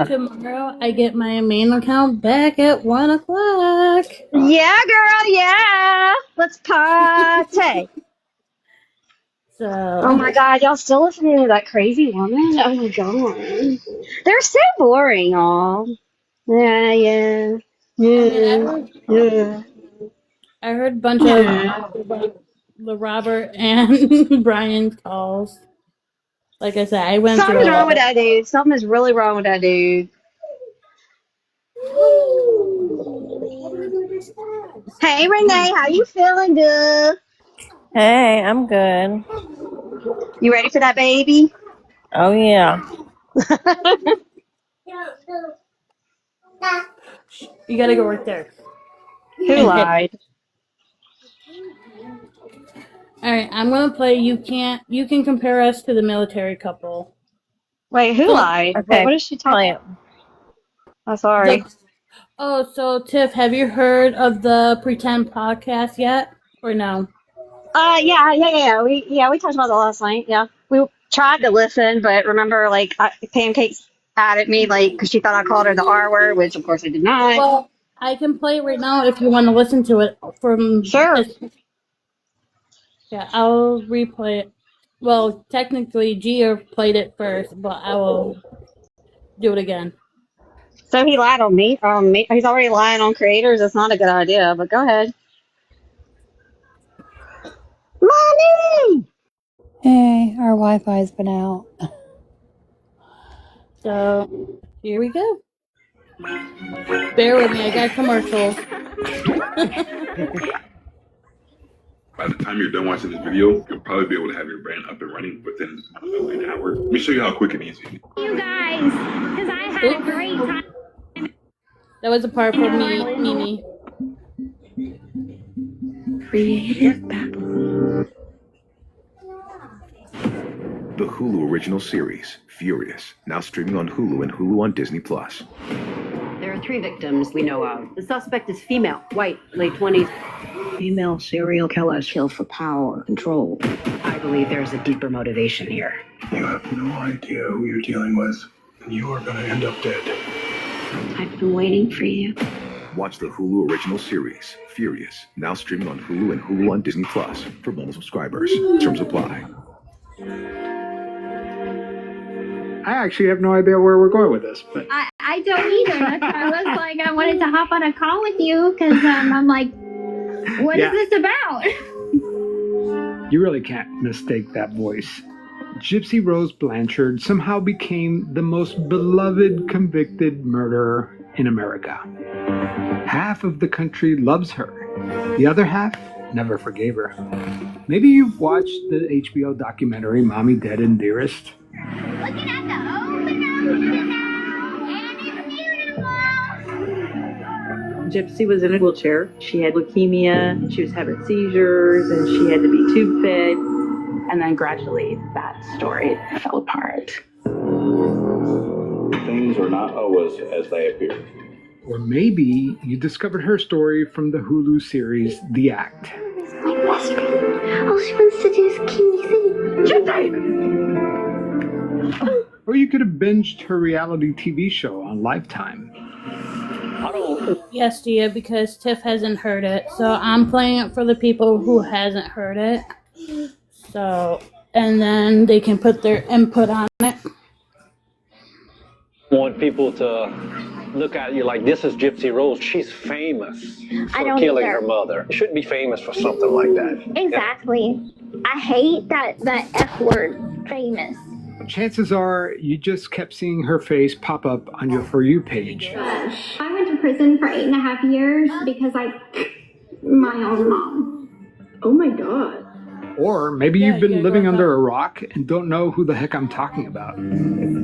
[SPEAKER 1] Tomorrow I get my main account back at 1 o'clock.
[SPEAKER 11] Yeah, girl. Yeah. Let's party. Oh my God, y'all still listening to that crazy woman? Oh my God. They're so boring, y'all. Yeah.
[SPEAKER 1] I heard a bunch of the Robert and Brian calls. Like I said, I went
[SPEAKER 11] Something's
[SPEAKER 1] through
[SPEAKER 11] wrong with that dude. Something is really wrong with that dude. Hey, Renee, how you feeling, good?
[SPEAKER 22] Hey, I'm good.
[SPEAKER 11] You ready for that baby?
[SPEAKER 22] Oh, yeah.
[SPEAKER 1] You gotta go right there.
[SPEAKER 11] Who lied?
[SPEAKER 1] Alright, I'm gonna play You Can Compare Us to the Military Couple.
[SPEAKER 11] Wait, who lied?
[SPEAKER 22] Okay.
[SPEAKER 11] What is she talking about? Oh, sorry.
[SPEAKER 1] So Tiff, have you heard of the Pretend podcast yet? Or no?
[SPEAKER 11] Yeah. We talked about that last night. Yeah, we tried to listen, but remember, like, Pancake's added me, like, because she thought I called her the R word, which of course I did not.
[SPEAKER 1] Well, I can play it right now if you want to listen to it from.
[SPEAKER 11] Sure.
[SPEAKER 1] Yeah, I'll replay it. Well, technically, Gia played it first, but I will do it again.
[SPEAKER 11] So he lied on me. He's already lying on creators. It's not a good idea. But go ahead. Mommy!
[SPEAKER 6] Hey, our Wi-Fi's been out.
[SPEAKER 1] So, here we go. Bear with me, I got commercials.
[SPEAKER 13] By the time you're done watching this video, you'll probably be able to have your brand up and running within an hour. Let me show you how quick and easy it is.
[SPEAKER 16] You guys, because I had a great time.
[SPEAKER 1] That was a part for me, Mimi.
[SPEAKER 23] Creative Babble. The Hulu original series, Furious, now streaming on Hulu and Hulu on Disney+.
[SPEAKER 24] There are 3 victims we know of. The suspect is female, white, late 20s. Female serial killers kill for power, control. I believe there's a deeper motivation here.
[SPEAKER 25] You have no idea who you're dealing with, and you are going to end up dead.
[SPEAKER 24] I've been waiting for you.
[SPEAKER 23] Watch the Hulu original series, Furious, now streaming on Hulu and Hulu on Disney+ for bundle subscribers. Terms apply.
[SPEAKER 17] I actually have no idea where we're going with this, but
[SPEAKER 16] I don't either. That's why I was like, I wanted to hop on a call with you because I'm like, what is this about?
[SPEAKER 17] you really can't mistake that voice. Gypsy Rose Blanchard somehow became the most beloved convicted murderer in America. Half of the country loves her. The other half never forgave her. Maybe you've watched the HBO documentary Mommy Dead and Dearest.
[SPEAKER 16] Looking at the open ocean
[SPEAKER 10] Gypsy was in a wheelchair. She had leukemia, she was having seizures, and she had to be tube fed. And then gradually that story fell apart.
[SPEAKER 12] Things are not always as they appear.
[SPEAKER 17] Or maybe you discovered her story from the Hulu series The Act.
[SPEAKER 16] My best friend. All she wants to do is keep me safe.
[SPEAKER 17] Or you could have binged her reality TV show on Lifetime.
[SPEAKER 1] Yes, Gia, because Tiff hasn't heard it. So I'm playing it for the people who hasn't heard it. So, and then they can put their input on it.
[SPEAKER 7] Want people to look at you like, this is Gypsy Rose. She's famous for killing her mother. You shouldn't be famous for something like that.
[SPEAKER 16] Exactly. I hate that F word, famous.
[SPEAKER 17] Chances are you just kept seeing her face pop up on your For You page.
[SPEAKER 16] I went to prison for 8.5 years because my own mom.
[SPEAKER 21] Oh my God.
[SPEAKER 17] Or maybe you've been living under a rock and don't know who the heck I'm talking about.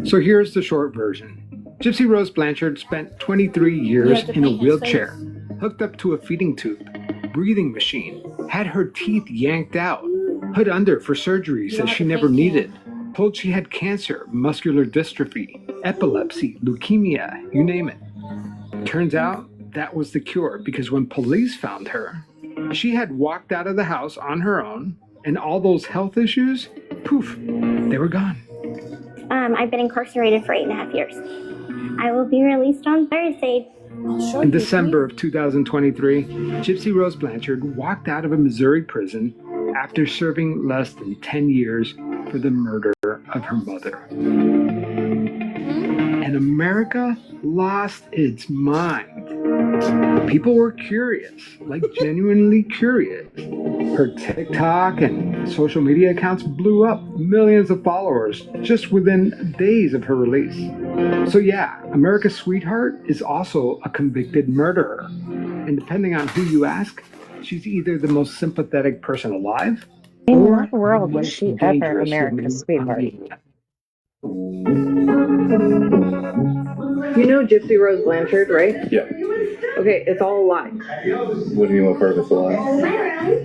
[SPEAKER 17] So here's the short version. Gypsy Rose Blanchard spent 23 years in a wheelchair, hooked up to a feeding tube, breathing machine, had her teeth yanked out, put under for surgeries that she never needed, told she had cancer, muscular dystrophy, epilepsy, leukemia, you name it. Turns out that was the cure, because when police found her, she had walked out of the house on her own, and all those health issues, poof, they were gone.
[SPEAKER 16] I've been incarcerated for 8.5 years. I will be released on Thursday.
[SPEAKER 17] In December of 2023, Gypsy Rose Blanchard walked out of a Missouri prison after serving less than 10 years for the murder of her mother. And America lost its mind. People were curious, like genuinely curious. Her TikTok and social media accounts blew up, millions of followers just within days of her release. So yeah, America's sweetheart is also a convicted murderer. And depending on who you ask, she's either the most sympathetic person alive,
[SPEAKER 14] In
[SPEAKER 17] or
[SPEAKER 14] what world was she ever America's sweetheart?
[SPEAKER 10] You know Gypsy Rose Blanchard, right?
[SPEAKER 12] Yeah.
[SPEAKER 10] Okay, it's all a lie.
[SPEAKER 12] What do you mean what part of it's a lie?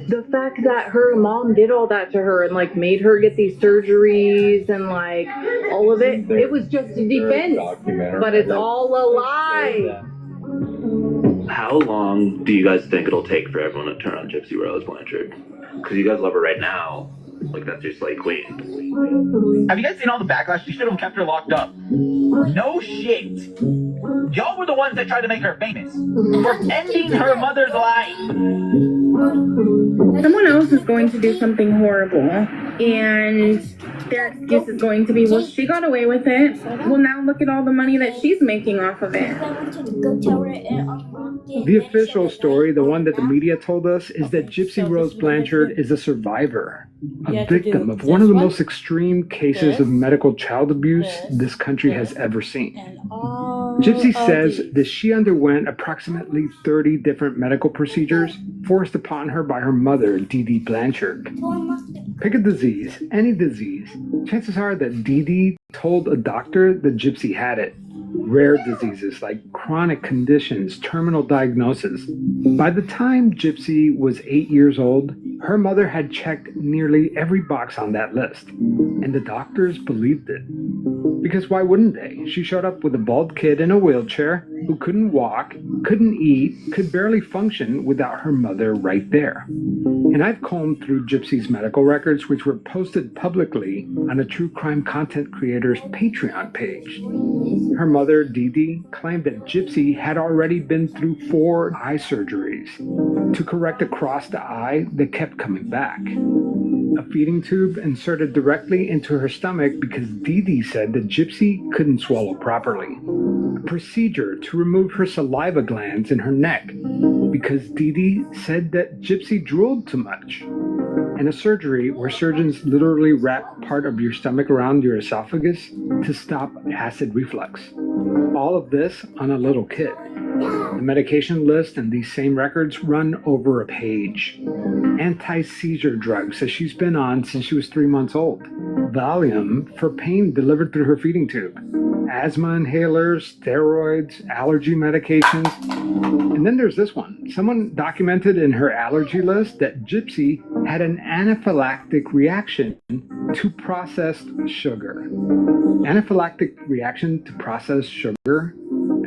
[SPEAKER 10] The fact that her mom did all that to her and like made her get these surgeries and like all of it, it was just a defense. But it's all a lie.
[SPEAKER 15] How long do you guys think it'll take for everyone to turn on Gypsy Rose Blanchard? Because you guys love her right now. Like, that's your slay queen.
[SPEAKER 18] Have you guys seen all the backlash? You should have kept her locked up. No shit. Y'all were the ones that tried to make her famous. For ending her mother's life.
[SPEAKER 10] Someone else is going to do something horrible, and their excuse is going to be, well, she got away with it. Well, now look at all the money that she's making off of it.
[SPEAKER 17] The official story, the one that the media told us, is that Gypsy Rose Blanchard is a survivor, a victim of one of the most extreme cases of medical child abuse this country has ever seen. Gypsy says that she underwent approximately 30 different medical procedures forced upon her by her mother, Dee Dee Blanchard. Pick a disease, any disease. Chances are that Dee Dee told a doctor that Gypsy had it. Rare diseases like chronic conditions, terminal diagnosis. By the time Gypsy was 8 years old, her mother had checked nearly every box on that list, and the doctors believed it. Because why wouldn't they? She showed up with a bald kid in a wheelchair who couldn't walk, couldn't eat, could barely function without her mother right there. And I've combed through Gypsy's medical records, which were posted publicly on a true crime content creator's Patreon page. Her mother, Dee Dee, claimed that Gypsy had already been through 4 eye surgeries to correct a crossed eye that kept coming back. A feeding tube inserted directly into her stomach because Dee Dee said that Gypsy couldn't swallow properly. A procedure to remove her saliva glands in her neck because Dee Dee said that Gypsy drooled too much. And a surgery where surgeons literally wrap part of your stomach around your esophagus to stop acid reflux. All of this on a little kid. The medication list and these same records run over a page. Anti-seizure drugs that she's been on since she was 3 months old. Valium for pain delivered through her feeding tube. Asthma inhalers, steroids, allergy medications. And then there's this one. Someone documented in her allergy list that Gypsy had an anaphylactic reaction to processed sugar. Anaphylactic reaction to processed sugar,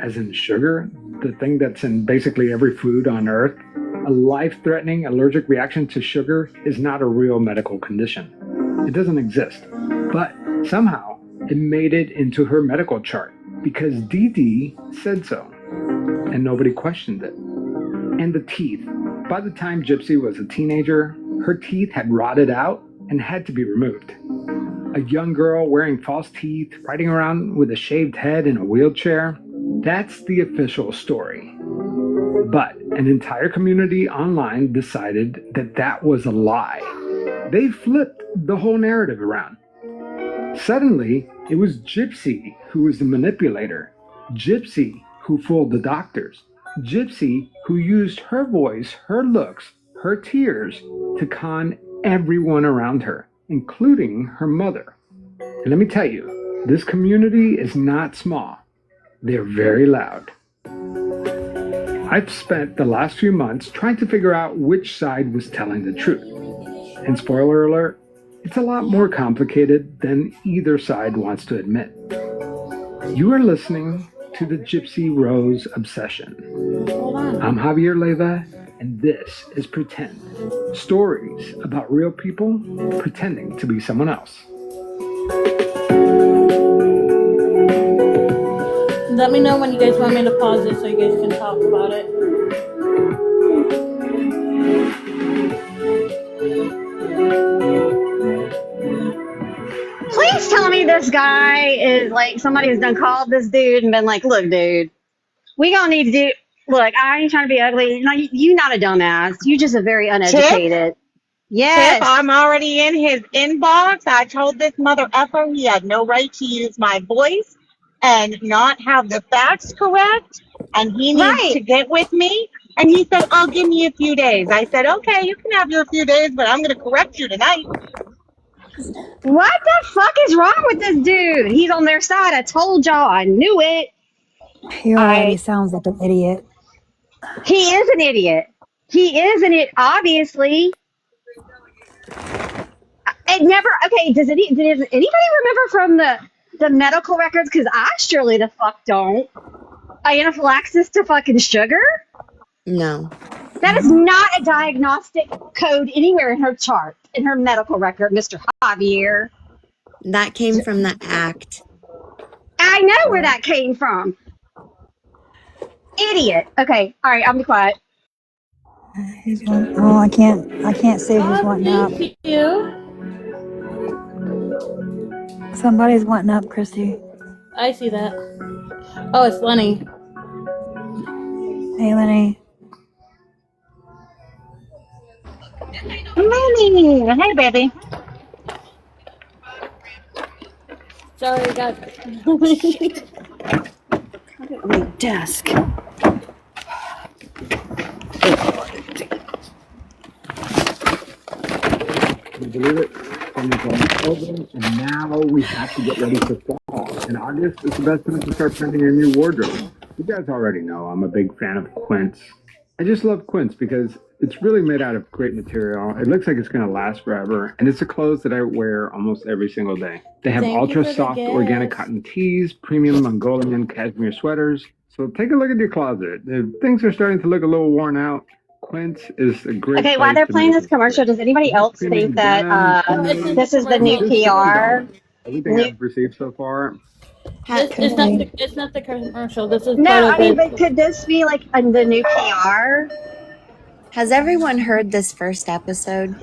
[SPEAKER 17] as in sugar, the thing that's in basically every food on earth. A life-threatening allergic reaction to sugar is not a real medical condition. It doesn't exist. But somehow, it made it into her medical chart because Dee Dee said so. and nobody questioned it. And the teeth. By the time Gypsy was a teenager, her teeth had rotted out and had to be removed. A young girl wearing false teeth, riding around with a shaved head in a wheelchair. That's the official story. But an entire community online decided that that was a lie. They flipped the whole narrative around. Suddenly, it was Gypsy who was the manipulator. Gypsy who fooled the doctors. Gypsy who used her voice, her looks, her tears to con everyone around her, including her mother. And let me tell you, this community is not small. They're very loud. I've spent the last few months trying to figure out which side was telling the truth. And spoiler alert, it's a lot more complicated than either side wants to admit. You are listening to the Gypsy Rose Obsession. I'm Javier Leyva, and this is Pretend. Stories about real people pretending to be someone else.
[SPEAKER 1] Let me know when you guys want me to pause it so you guys can talk about it.
[SPEAKER 11] Please tell me this guy is like somebody has done called this dude and been like, look, dude, we gonna need to do. Look, I ain't trying to be ugly. No, you not a dumbass. You just a very uneducated. Yes.
[SPEAKER 2] Tip, I'm already in his inbox. I told this mother effer he had no right to use my voice and not have the facts correct, and he needs to get with me. And he said, "Oh, give me a few days." I said, "Okay, you can have your few days, but I'm going to correct you tonight."
[SPEAKER 11] What the fuck is wrong with this dude? He's on their side. I told y'all. I knew it.
[SPEAKER 6] He already sounds like an idiot.
[SPEAKER 11] He is an idiot. He is an idiot, obviously. It never. Okay. Does anybody remember from the medical records? Because I surely the fuck don't. Anaphylaxis to fucking sugar?
[SPEAKER 3] No.
[SPEAKER 11] That is not a diagnostic code anywhere in her chart, in her medical record, Mr. Javier.
[SPEAKER 3] That came from the act.
[SPEAKER 11] I know where that came from. Idiot. Okay. All right. I'll be quiet.
[SPEAKER 6] Oh, I can't say who's wanting up.
[SPEAKER 1] Thank you.
[SPEAKER 6] Somebody's wanting up, Christy.
[SPEAKER 1] I see that. Oh, it's Lenny.
[SPEAKER 6] Hey, Lenny.
[SPEAKER 11] Lenny. Hey, baby.
[SPEAKER 1] Sorry, guys.
[SPEAKER 11] On my desk.
[SPEAKER 17] Can you believe it? Summer's almost over, and now we have to get ready for fall. In August, it's the best time to start planning your new wardrobe. You guys already know I'm a big fan of quince. I just love quince because it's really made out of great material. It looks like it's going to last forever, and it's the clothes that I wear almost every single day. They have ultra soft organic cotton tees, premium Mongolian cashmere sweaters. So take a look at your closet. If things are starting to look a little worn out, quince is a great.
[SPEAKER 11] Okay, while they're playing this commercial, does anybody else think that this is the new PR?
[SPEAKER 17] Everything I've received so far.
[SPEAKER 1] It's not the commercial. This is
[SPEAKER 11] No,
[SPEAKER 1] part of
[SPEAKER 11] I mean,
[SPEAKER 1] it.
[SPEAKER 11] but could this be like the new PR?
[SPEAKER 3] Has everyone heard this first episode?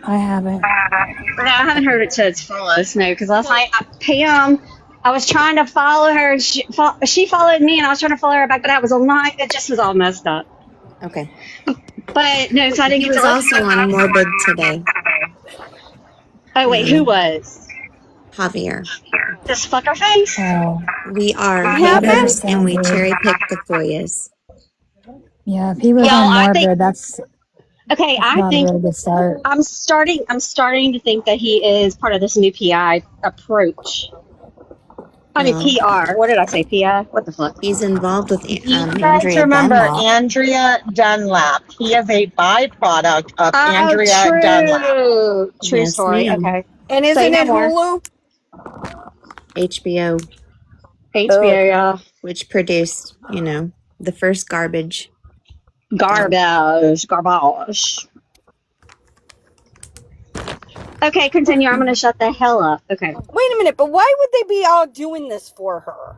[SPEAKER 6] I haven't.
[SPEAKER 11] No, I haven't heard it to its fullest. No, because last night, Pam, I was trying to follow her. And she followed me, and I was trying to follow her back, but I was online. It just was all messed up.
[SPEAKER 3] Okay.
[SPEAKER 11] But no, so I didn't
[SPEAKER 3] He
[SPEAKER 11] get
[SPEAKER 3] was
[SPEAKER 11] to
[SPEAKER 3] also on Morbid today.
[SPEAKER 11] Oh wait, who was?
[SPEAKER 3] Javier.
[SPEAKER 11] This fucker face?
[SPEAKER 6] Oh.
[SPEAKER 3] We are
[SPEAKER 11] What
[SPEAKER 3] haters
[SPEAKER 11] happened?
[SPEAKER 3] and we cherry pick the Foyas.
[SPEAKER 6] Yeah, if he was
[SPEAKER 11] Y'all,
[SPEAKER 6] on
[SPEAKER 11] I
[SPEAKER 6] Morbid,
[SPEAKER 11] think-
[SPEAKER 6] that's
[SPEAKER 11] Okay, I
[SPEAKER 6] not
[SPEAKER 11] think
[SPEAKER 6] a really good start.
[SPEAKER 11] I'm starting to think that he is part of this new PI approach. I mean, PR. What did I say? PI? What the fuck?
[SPEAKER 3] He's involved with
[SPEAKER 2] You guys
[SPEAKER 3] Andrea
[SPEAKER 2] remember
[SPEAKER 3] Dunlop.
[SPEAKER 2] Andrea Dunlap. He is a byproduct of Andrea
[SPEAKER 11] true.
[SPEAKER 2] Dunlap.
[SPEAKER 11] True
[SPEAKER 3] Yes,
[SPEAKER 11] story.
[SPEAKER 3] ma'am.
[SPEAKER 11] Okay.
[SPEAKER 14] And
[SPEAKER 11] Say
[SPEAKER 14] isn't
[SPEAKER 11] no
[SPEAKER 14] it
[SPEAKER 11] more.
[SPEAKER 14] Hulu?
[SPEAKER 3] HBO,
[SPEAKER 11] HBO, yeah.
[SPEAKER 3] which produced, the first garbage.
[SPEAKER 11] Garbage. Okay, continue. I'm going to shut the hell up. Okay.
[SPEAKER 14] Wait a minute, but why would they be all doing this for her?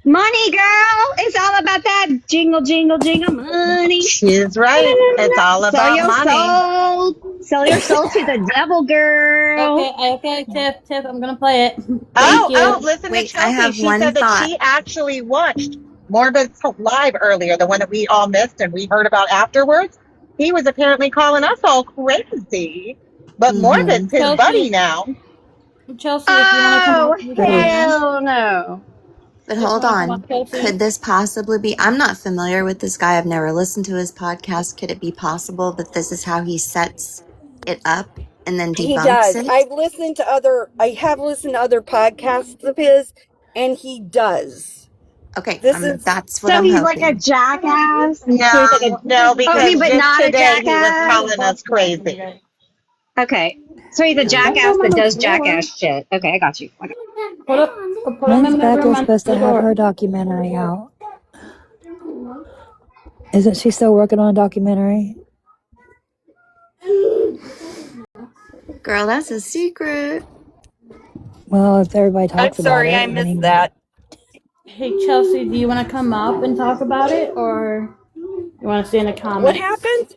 [SPEAKER 11] Money, girl. It's all about that jingle, jingle, jingle money.
[SPEAKER 2] She's right. It's all
[SPEAKER 11] Sell
[SPEAKER 2] about
[SPEAKER 11] your
[SPEAKER 2] money.
[SPEAKER 11] soul. Sell your soul to the devil, girl.
[SPEAKER 1] Okay, Tiff, I'm gonna play it. Thank you.
[SPEAKER 2] Listen
[SPEAKER 3] Wait,
[SPEAKER 2] to
[SPEAKER 3] I
[SPEAKER 2] Chelsea.
[SPEAKER 3] have
[SPEAKER 2] She
[SPEAKER 3] one
[SPEAKER 2] said that
[SPEAKER 3] thought.
[SPEAKER 2] she actually watched Morbid's live earlier, the one that we all missed and we heard about afterwards. He was apparently calling us all crazy. But Morbid's his buddy now.
[SPEAKER 1] Chelsea, if you want to come
[SPEAKER 11] Oh,
[SPEAKER 1] up, you can.
[SPEAKER 11] hell no.
[SPEAKER 3] But
[SPEAKER 1] If you
[SPEAKER 3] hold
[SPEAKER 1] want to come up,
[SPEAKER 3] on.
[SPEAKER 1] Chelsea.
[SPEAKER 3] Could this possibly be? I'm not familiar with this guy. I've never listened to his podcast. Could it be possible that this is how he sets it up and then
[SPEAKER 4] He
[SPEAKER 3] debunks
[SPEAKER 4] does.
[SPEAKER 3] it?
[SPEAKER 4] I have listened to other podcasts of his, and he does.
[SPEAKER 3] Okay,
[SPEAKER 11] So
[SPEAKER 3] that's what I'm
[SPEAKER 11] he's like a
[SPEAKER 3] hoping.
[SPEAKER 11] jackass?
[SPEAKER 2] No, because
[SPEAKER 11] but
[SPEAKER 2] just
[SPEAKER 11] not a
[SPEAKER 2] today he was
[SPEAKER 11] jackass?
[SPEAKER 2] calling us crazy.
[SPEAKER 11] Okay. So he's a jackass that does jackass shit. Okay, I got you.
[SPEAKER 1] Put him
[SPEAKER 6] When's
[SPEAKER 1] in the room
[SPEAKER 6] Becca
[SPEAKER 1] on
[SPEAKER 6] supposed
[SPEAKER 1] the
[SPEAKER 6] to have
[SPEAKER 1] door.
[SPEAKER 6] her documentary out? Isn't she still working on a documentary?
[SPEAKER 3] Girl, that's a secret.
[SPEAKER 6] Well, if everybody talks about it.
[SPEAKER 4] I missed that.
[SPEAKER 1] Hey, Chelsea, do you want to come up and talk about it, or you want to stay in the comments?
[SPEAKER 4] What happened?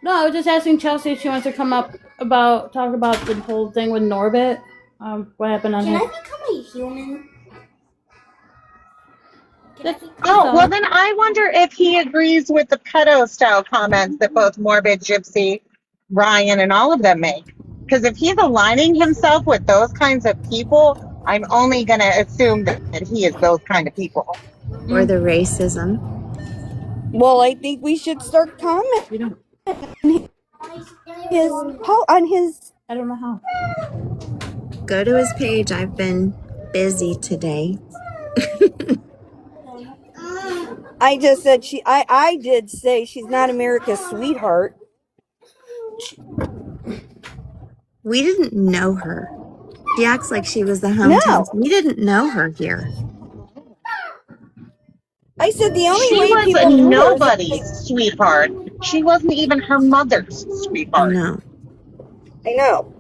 [SPEAKER 1] No, I was just asking Chelsea if she wants to come up talk about the whole thing with Norbit. What happened on
[SPEAKER 5] Can
[SPEAKER 1] his...
[SPEAKER 5] I become a human?
[SPEAKER 2] Well, then I wonder if he agrees with the pedo style comments that both Morbid, Gypsy, Ryan, and all of them make. Because if he's aligning himself with those kinds of people, I'm only going to assume that he is those kind of people.
[SPEAKER 3] Or the racism.
[SPEAKER 4] Well, I think we should start commenting on his.
[SPEAKER 1] I don't know how.
[SPEAKER 3] Go to his page. I've been busy today.
[SPEAKER 4] I just said I did say she's not America's sweetheart.
[SPEAKER 3] We didn't know her. She acts like she was the hometown. We didn't know her here.
[SPEAKER 4] I said the only way
[SPEAKER 2] was
[SPEAKER 4] people knew her
[SPEAKER 2] nobody's sweetheart. She wasn't even her mother's sweetheart.
[SPEAKER 4] I know.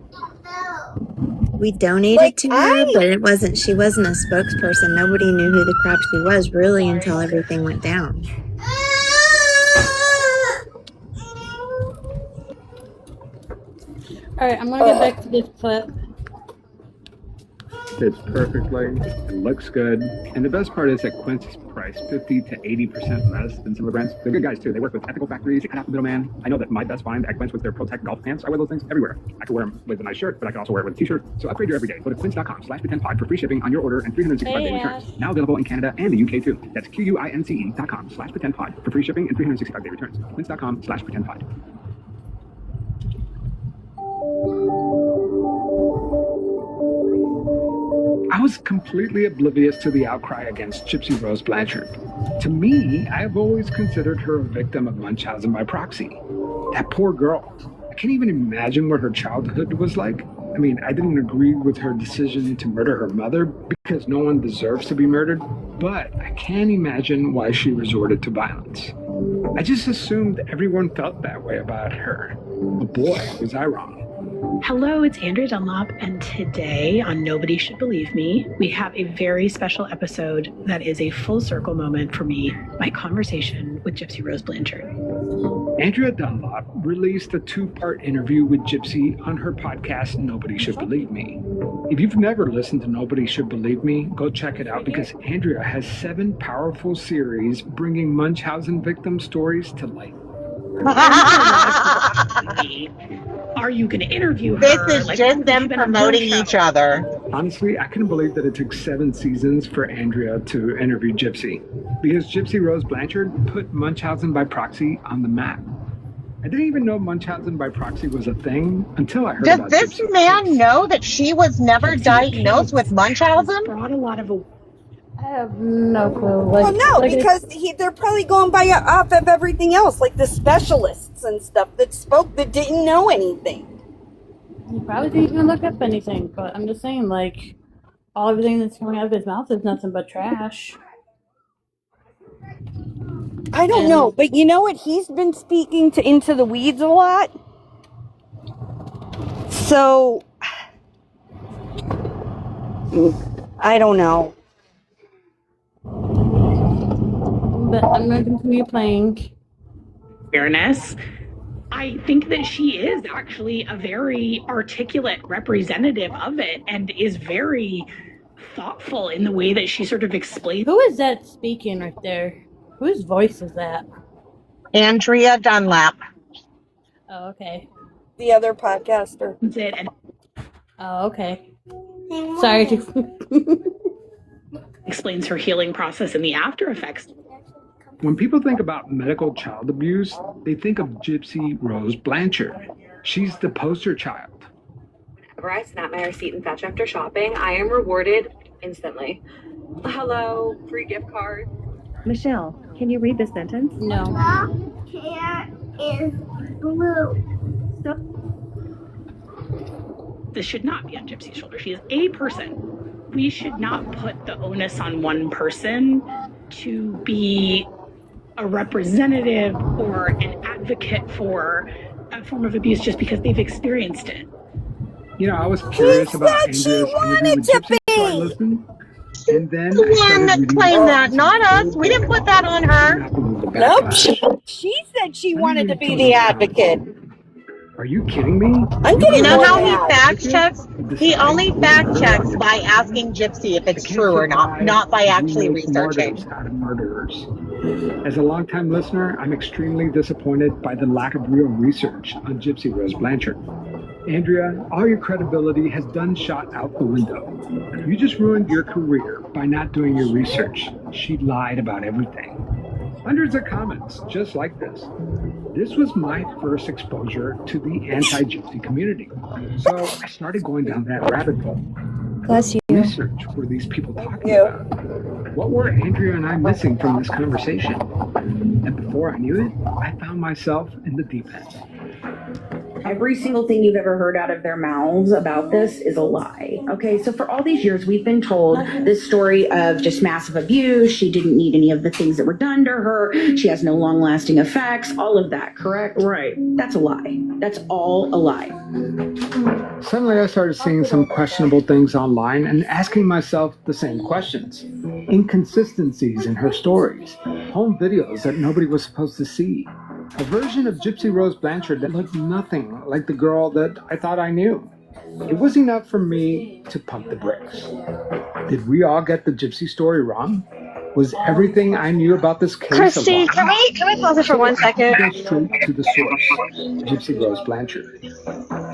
[SPEAKER 3] We donated to her, but it wasn't. She wasn't a spokesperson. Nobody knew who the crap she was really until everything went down.
[SPEAKER 1] All right, I'm gonna get back to this clip.
[SPEAKER 17] Fits perfectly. It looks good. And the best part is that Quince is priced 50 to 80% less than some of the brands. They're good guys too. They work with ethical factories. They cut out the middleman. I know that my best find at Quince was their Protect golf pants. I wear those things everywhere. I can wear them with a nice shirt, but I can also wear it with a t-shirt. So upgrade your everyday. Go to quince.com/pretendpod for free shipping on your order and 365-day returns. Now available in Canada and the UK too. That's QUINCE.com/pretendpod for free shipping and 365-day returns. Quince.com/pretendpod. I was completely oblivious to the outcry against Gypsy Rose Blanchard. To me, I have always considered her a victim of Munchausen by proxy. That poor girl. I can't even imagine what her childhood was like. I mean, I didn't agree with her decision to murder her mother because no one deserves to be murdered, but I can imagine why she resorted to violence. I just assumed everyone felt that way about her. But boy, was I wrong.
[SPEAKER 21] Hello, it's Andrea Dunlop, and today on Nobody Should Believe Me, we have a very special episode that is a full circle moment for me, my conversation with Gypsy Rose Blanchard.
[SPEAKER 17] Andrea Dunlop released a 2-part interview with Gypsy on her podcast, Nobody Should Believe Me. If you've never listened to Nobody Should Believe Me, go check it out because Andrea has 7 powerful series bringing Munchausen victim stories to light.
[SPEAKER 21] Are you going to interview her?
[SPEAKER 2] This is just them promoting each other.
[SPEAKER 17] Honestly, I couldn't believe that it took 7 seasons for Andrea to interview Gypsy, because Gypsy Rose Blanchard put Munchausen by proxy on the map. I didn't even know Munchausen by proxy was a thing until I heard about
[SPEAKER 2] Does this man know that she was never diagnosed with Munchausen?
[SPEAKER 21] Brought a lot of
[SPEAKER 1] I have no clue.
[SPEAKER 4] Because they're probably going by off of everything else, like the specialists and stuff that didn't know anything.
[SPEAKER 1] He probably didn't even look up anything, but I'm just saying, like, everything that's coming out of his mouth is nothing but trash.
[SPEAKER 4] I don't know, but you know what? He's been speaking to Into the Weeds a lot. So, I don't know.
[SPEAKER 1] but I'm going to continue playing.
[SPEAKER 21] Fairness. I think that she is actually a very articulate representative of it and is very thoughtful in the way that she sort of explains.
[SPEAKER 1] Who is that speaking right there? Whose voice is that?
[SPEAKER 2] Andrea Dunlap.
[SPEAKER 1] Oh, okay.
[SPEAKER 4] The other podcaster.
[SPEAKER 1] Oh, okay. Sorry to
[SPEAKER 21] explains her healing process and the after effects.
[SPEAKER 17] When people think about medical child abuse, they think of Gypsy Rose Blanchard. She's the poster child.
[SPEAKER 10] Whenever I snap my receipt and fetch after shopping, I am rewarded instantly. Hello, free gift card. Michelle, can you read the sentence?
[SPEAKER 1] No.
[SPEAKER 16] The hair is blue.
[SPEAKER 21] This should not be on Gypsy's shoulder. She is a person. We should not put the onus on one person to be a representative or an advocate for a form of abuse just because they've experienced it.
[SPEAKER 17] You know, I was curious about Andrea's interview with Gypsy, so I listened. And then
[SPEAKER 2] The one that claimed that, not us. We didn't put that on her.
[SPEAKER 4] Nope. She said she wanted to be the advocate.
[SPEAKER 17] Are you kidding me?
[SPEAKER 2] You know how he fact checks? He only fact checks by asking Gypsy if it's true or not by actually researching.
[SPEAKER 17] Out of murderers. As a longtime listener, I'm extremely disappointed by the lack of real research on Gypsy Rose Blanchard. Andrea, all your credibility has done shot out the window. You just ruined your career by not doing your research. She lied about everything. Hundreds of comments just like this. This was my first exposure to the anti-Gypsy community. So I started going down that rabbit hole.
[SPEAKER 3] Bless you.
[SPEAKER 17] Research were these people talking about? What were Andrea and I missing from this conversation? And before I knew it, I found myself in the deep end.
[SPEAKER 10] Every single thing you've ever heard out of their mouths about this is a lie. Okay, so for all these years, we've been told this story of just massive abuse. She didn't need any of the things that were done to her. She has no long-lasting effects. All of that, correct? Right. That's a lie. That's all a lie.
[SPEAKER 17] Suddenly, I started seeing some questionable things online and asking myself the same questions. Inconsistencies in her stories, home videos that nobody was supposed to see, a version of Gypsy Rose Blanchard that looked nothing like the girl that I thought I knew. It was enough for me to pump the brakes. Did we all get the Gypsy story wrong? Was everything I knew about this case
[SPEAKER 11] Christy,
[SPEAKER 17] a lie?
[SPEAKER 11] can we pause it for 1 second?
[SPEAKER 17] Go straight to the source, Gypsy Rose Blanchard.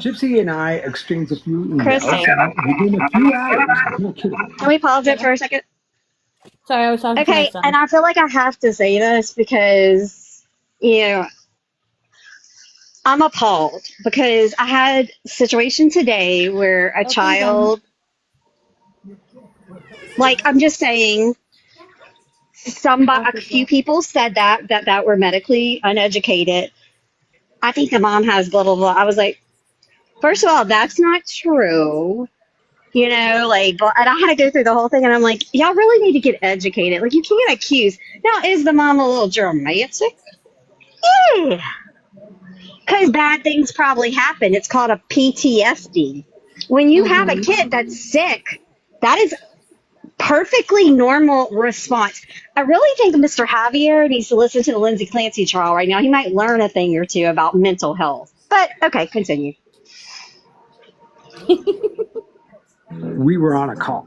[SPEAKER 17] Gypsy and I exchanged a few emails.
[SPEAKER 11] Christy.
[SPEAKER 17] Within a few hours, no kidding.
[SPEAKER 11] Can we pause it for a second?
[SPEAKER 1] Sorry, I was talking to my
[SPEAKER 11] Okay,
[SPEAKER 1] son.
[SPEAKER 11] and I feel like I have to say this because, you know, I'm appalled because I had a situation today where a child, like, I'm just saying, a few people said that were medically uneducated. I think the mom has blah, blah, blah. I was like, first of all, that's not true. You know, like, and I had to go through the whole thing, and I'm like, y'all really need to get educated. Like, you can't accuse. Now, is the mom a little dramatic? Yeah. Because bad things probably happen. It's called a PTSD. When you have a kid that's sick, that is perfectly normal response. I really think Mr. Javier needs to listen to the Lindsay Clancy trial right now. He might learn a thing or two about mental health. But, okay, continue.
[SPEAKER 17] We were on a call.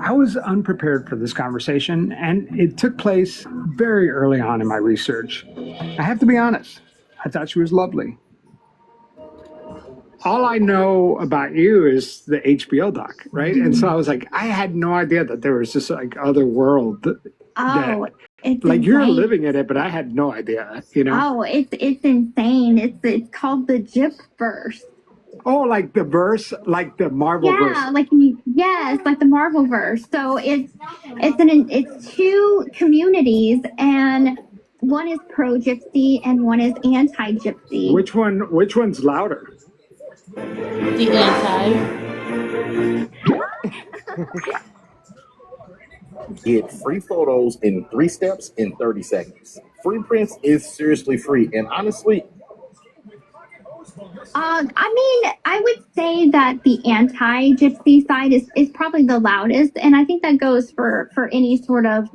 [SPEAKER 17] I was unprepared for this conversation, and it took place very early on in my research. I have to be honest, I thought she was lovely. All I know about you is the HBO doc, right? And so I was like, I had no idea that there was this like other world that
[SPEAKER 16] It's
[SPEAKER 17] like
[SPEAKER 16] insane.
[SPEAKER 17] you're living in it, but I had no idea, you know?
[SPEAKER 16] Oh, it's insane. It's called the Gypverse.
[SPEAKER 17] Oh, like the verse, like the Marvel verse.
[SPEAKER 16] Yeah, yes, like the Marvel verse. So it's two communities, and one is pro gypsy and one is anti gypsy.
[SPEAKER 17] Which one's louder?
[SPEAKER 1] The anti.
[SPEAKER 14] Get free photos in 3 steps in 30 seconds. Free prints is seriously free. And honestly,
[SPEAKER 16] I mean, I would say that the anti-gypsy side is probably the loudest, and I think that goes for any sort of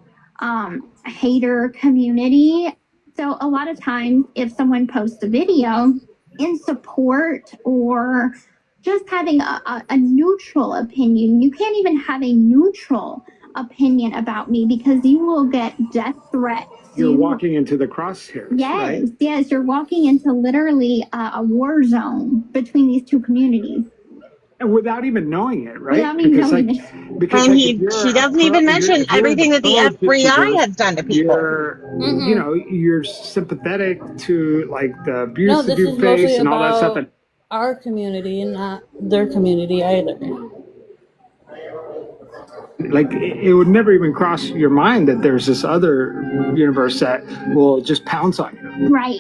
[SPEAKER 16] hater community. So a lot of times if someone posts a video in support or just having a neutral opinion, you can't even have a neutral opinion about me because you will get death threats.
[SPEAKER 17] You're walking into the crosshairs, right?
[SPEAKER 16] Yes, you're walking into literally a war zone between these two communities.
[SPEAKER 17] And without even knowing it, right?
[SPEAKER 16] Without even knowing it.
[SPEAKER 2] And she doesn't even mention everything that the FBI has done to people.
[SPEAKER 17] You know, you're sympathetic to like the abuse
[SPEAKER 1] No,
[SPEAKER 17] that
[SPEAKER 1] this
[SPEAKER 17] you
[SPEAKER 1] is mostly
[SPEAKER 17] face and all that stuff.
[SPEAKER 1] about our community, not their community either.
[SPEAKER 17] Like it would never even cross your mind that there's this other universe that will just pounce on you.
[SPEAKER 16] Right.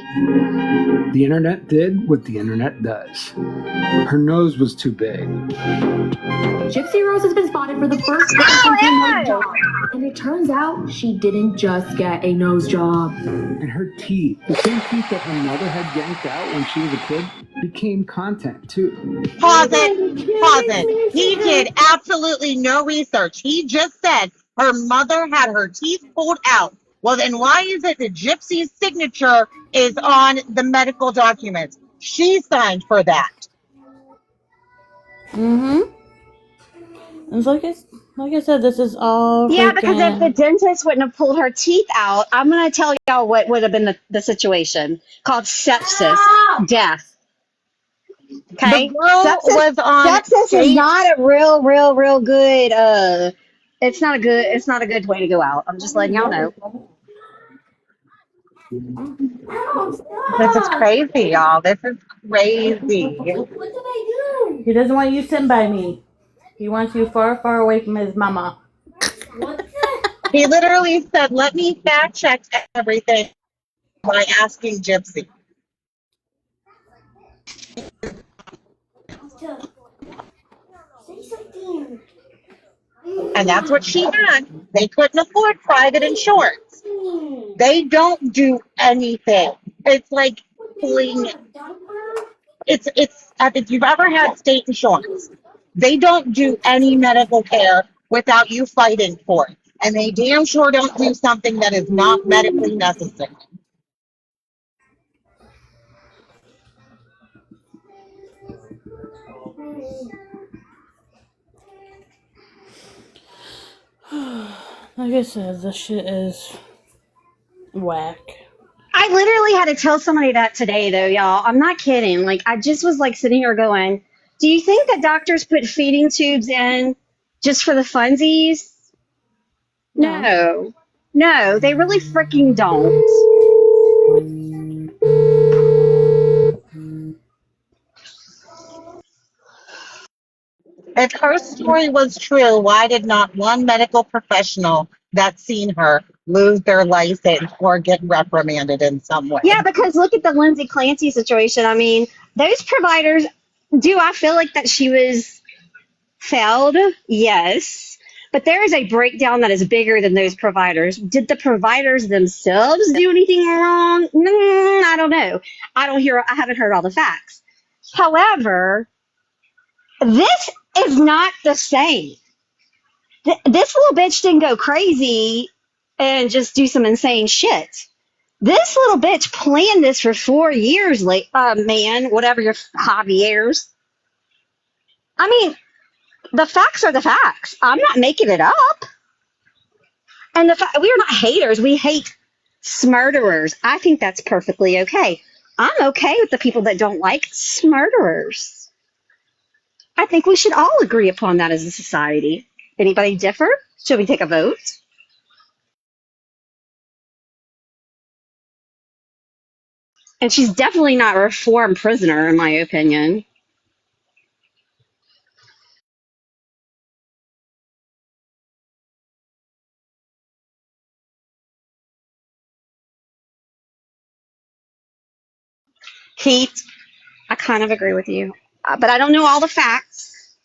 [SPEAKER 17] The internet did what the internet does. Her nose was too big.
[SPEAKER 5] Gypsy Rose has been spotted for the first time since her nose job. And it turns out she didn't just get a nose job.
[SPEAKER 17] And her teeth, the same teeth that her mother had yanked out when she was a kid, became content too.
[SPEAKER 2] Pause it. He did absolutely no research. He just said her mother had her teeth pulled out. Well, then why is it that Gypsy's signature is on the medical documents? She signed for that.
[SPEAKER 1] Mm-hmm. It's like I said, this is all
[SPEAKER 11] Yeah, because if the
[SPEAKER 1] freaking...
[SPEAKER 11] dentist wouldn't have pulled her teeth out, I'm going to tell y'all what would have been the situation called sepsis, death. Okay?
[SPEAKER 2] The girl was on
[SPEAKER 11] sepsis
[SPEAKER 2] stage.
[SPEAKER 11] is not a real good, it's not a good way to go out. I'm just letting y'all know.
[SPEAKER 2] This is crazy, y'all. This is crazy.
[SPEAKER 1] He doesn't want you sitting by me. He wants you far, far away from his mama.
[SPEAKER 2] He literally said, let me fact check everything by asking Gypsy. And that's what she had. They couldn't afford private insurance. They don't do anything. It's like pulling. It's if you've ever had state insurance, they don't do any medical care without you fighting for it. And they damn sure don't do something that is not medically necessary.
[SPEAKER 1] Like I said, this shit is whack.
[SPEAKER 11] I literally had to tell somebody that today, though, y'all. I'm not kidding. Like, I just was like sitting here going, do you think that doctors put feeding tubes in just for the funsies? No. No, they really freaking don't.
[SPEAKER 2] If her story was true, why did not one medical professional that's seen her lose their license or get reprimanded in some way?
[SPEAKER 11] Yeah, because look at the Lindsay Clancy situation. I mean, those providers, do I feel like that she was failed? Yes. But there is a breakdown that is bigger than those providers. Did the providers themselves do anything wrong? I don't know. I haven't heard all the facts. However, this is not the same. This little bitch didn't go crazy and just do some insane shit. This little bitch planned this for 4 years, man, whatever your Javier's. I mean, the facts are the facts. I'm not making it up. And we are not haters. We hate smurderers. I think that's perfectly okay. I'm okay with the people that don't like smurderers. I think we should all agree upon that as a society. Anybody differ? Should we take a vote? And she's definitely not a reformed prisoner, in my opinion. Heat, I kind of agree with you. But I don't know all the facts.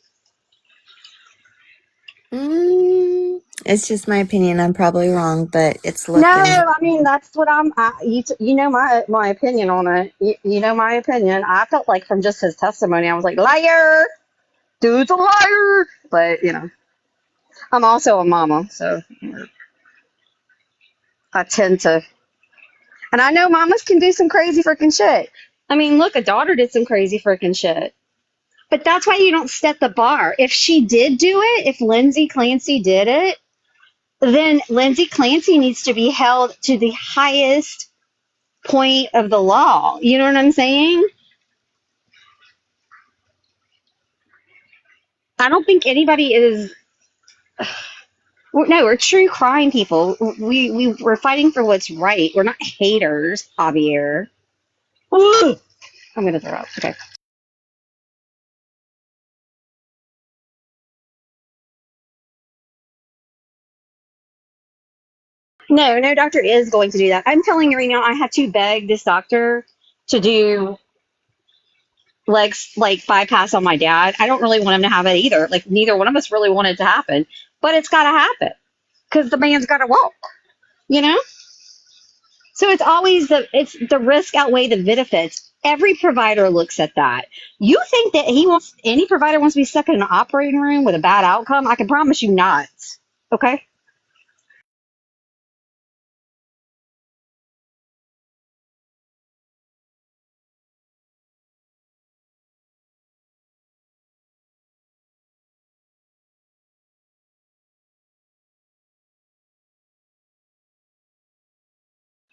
[SPEAKER 3] It's just my opinion. I'm probably wrong, but it's
[SPEAKER 11] No,
[SPEAKER 3] looking.
[SPEAKER 11] I mean, that's what you know my opinion on it. You know my opinion. I felt like from just his testimony, I was like, liar! Dude's a liar! But, I'm also a mama, so. I tend to. And I know mamas can do some crazy freaking shit. I mean, look, a daughter did some crazy freaking shit. But that's why you don't set the bar. If she did do it, if Lindsay Clancy did it, then Lindsay Clancy needs to be held to the highest point of the law. You know what I'm saying? I don't think anybody is. No, we're true crime people. We're fighting for what's right. We're not haters, Javier. Ooh, I'm gonna throw up. Okay. No, no doctor is going to do that. I'm telling you right now, I had to beg this doctor to do legs like bypass on my dad. I don't really want him to have it either. Like neither one of us really want it to happen, but it's got to happen because the man's got to walk. You know. So it's always the risk outweigh the benefits. Every provider looks at that. You think that any provider wants to be stuck in an operating room with a bad outcome? I can promise you not. Okay.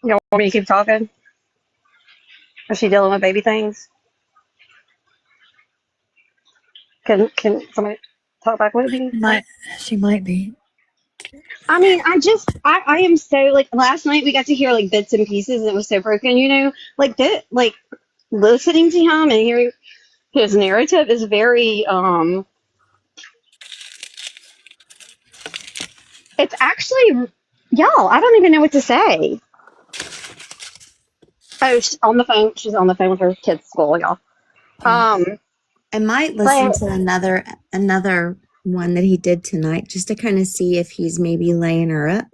[SPEAKER 11] You don't want me to keep talking? Is she dealing with baby things? Can somebody talk back with me?
[SPEAKER 3] She might be.
[SPEAKER 11] I mean, I am so like last night we got to hear like bits and pieces and it was so broken, you know, like that, like listening to him and hearing his narrative is very, it's actually, y'all, I don't even know what to say. Oh, she's on the phone. She's on the phone with her kids' school, y'all.
[SPEAKER 3] I might listen
[SPEAKER 11] But
[SPEAKER 3] to another one that he did tonight just to kind of see if he's maybe laying her up.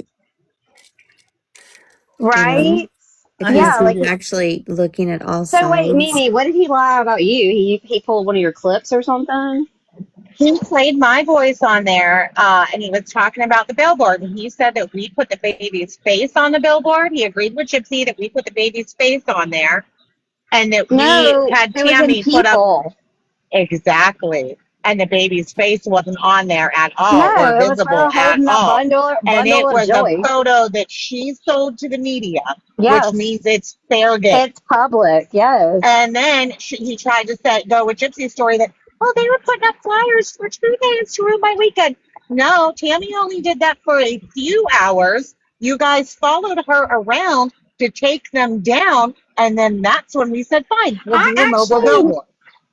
[SPEAKER 3] You know?
[SPEAKER 11] right?
[SPEAKER 3] If
[SPEAKER 11] Yeah, like
[SPEAKER 3] he's actually looking at all
[SPEAKER 11] so. Wait,
[SPEAKER 3] sides.
[SPEAKER 11] Mimi, what did he lie about you? He pulled one of your clips or something?
[SPEAKER 2] He played my voice on there, and he was talking about the billboard. And he said that we put the baby's face on the billboard. He agreed with Gypsy that we put the baby's face on there, and that
[SPEAKER 11] No,
[SPEAKER 2] we had
[SPEAKER 11] it was in
[SPEAKER 2] Tammy put up
[SPEAKER 11] people.
[SPEAKER 2] exactly. And the baby's face wasn't on there at all or
[SPEAKER 11] No, it was
[SPEAKER 2] visible
[SPEAKER 11] her
[SPEAKER 2] at
[SPEAKER 11] holding that
[SPEAKER 2] all. And
[SPEAKER 11] bundle
[SPEAKER 2] it
[SPEAKER 11] of
[SPEAKER 2] was a
[SPEAKER 11] joy.
[SPEAKER 2] photo that she sold to the media, which
[SPEAKER 11] Yes,
[SPEAKER 2] means it's fair game.
[SPEAKER 11] it's public. Yes.
[SPEAKER 2] And then he tried to go with Gypsy's story that, oh, they were putting up flyers for 2 days to ruin my weekend. No, Tammy only did that for a few hours. You guys followed her around to take them down. And then that's when we said, fine, we'll do a mobile billboard.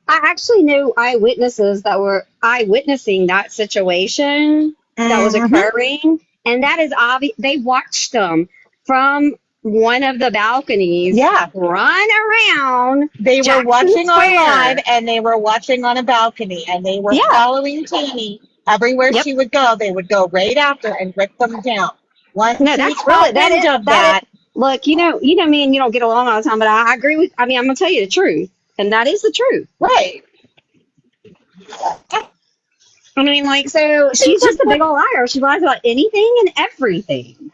[SPEAKER 11] I actually knew eyewitnesses that were eyewitnessing that situation that was occurring, and that is obvious. They watched them from one of the balconies.
[SPEAKER 2] Yeah,
[SPEAKER 11] run around.
[SPEAKER 2] They were
[SPEAKER 11] Jackson
[SPEAKER 2] watching
[SPEAKER 11] Square.
[SPEAKER 2] on live, and they were watching on a balcony, and they were following Tammy everywhere she would go. They would go right after and rip them down. Once
[SPEAKER 11] No,
[SPEAKER 2] we
[SPEAKER 11] that's
[SPEAKER 2] caught
[SPEAKER 11] really that
[SPEAKER 2] wind
[SPEAKER 11] is
[SPEAKER 2] of
[SPEAKER 11] that is. Look, you know me, and you don't get along all the time, but I agree with. I mean, I'm gonna tell you the truth, and that is the truth.
[SPEAKER 2] Right.
[SPEAKER 11] I mean, like, so she's just a big old liar. She lies about anything and everything.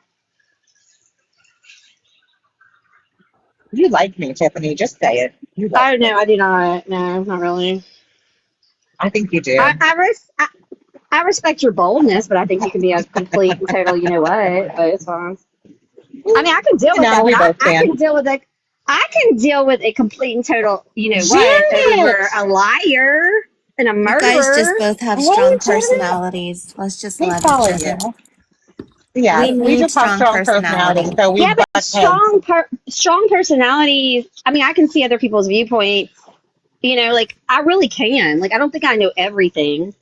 [SPEAKER 2] You like me, Tiffany. Just say it. You
[SPEAKER 11] I
[SPEAKER 2] like
[SPEAKER 11] don't know.
[SPEAKER 2] me.
[SPEAKER 11] I do not. No, not really.
[SPEAKER 2] I think you do.
[SPEAKER 11] I respect your boldness, but I think you can be a complete and total, you know what? But it's fine. I mean, I can deal with that.
[SPEAKER 2] we both
[SPEAKER 11] I
[SPEAKER 2] can.
[SPEAKER 11] can deal with it. I can deal with a complete and total, you know what, over a liar and a murderer.
[SPEAKER 3] You guys just both have strong personalities. Let's just love each other.
[SPEAKER 2] Yeah, we just have strong personalities, so we
[SPEAKER 11] Yeah, but
[SPEAKER 2] butt heads.
[SPEAKER 11] strong personalities. I mean, I can see other people's viewpoints. You know, like I really can. Like I don't think I know everything.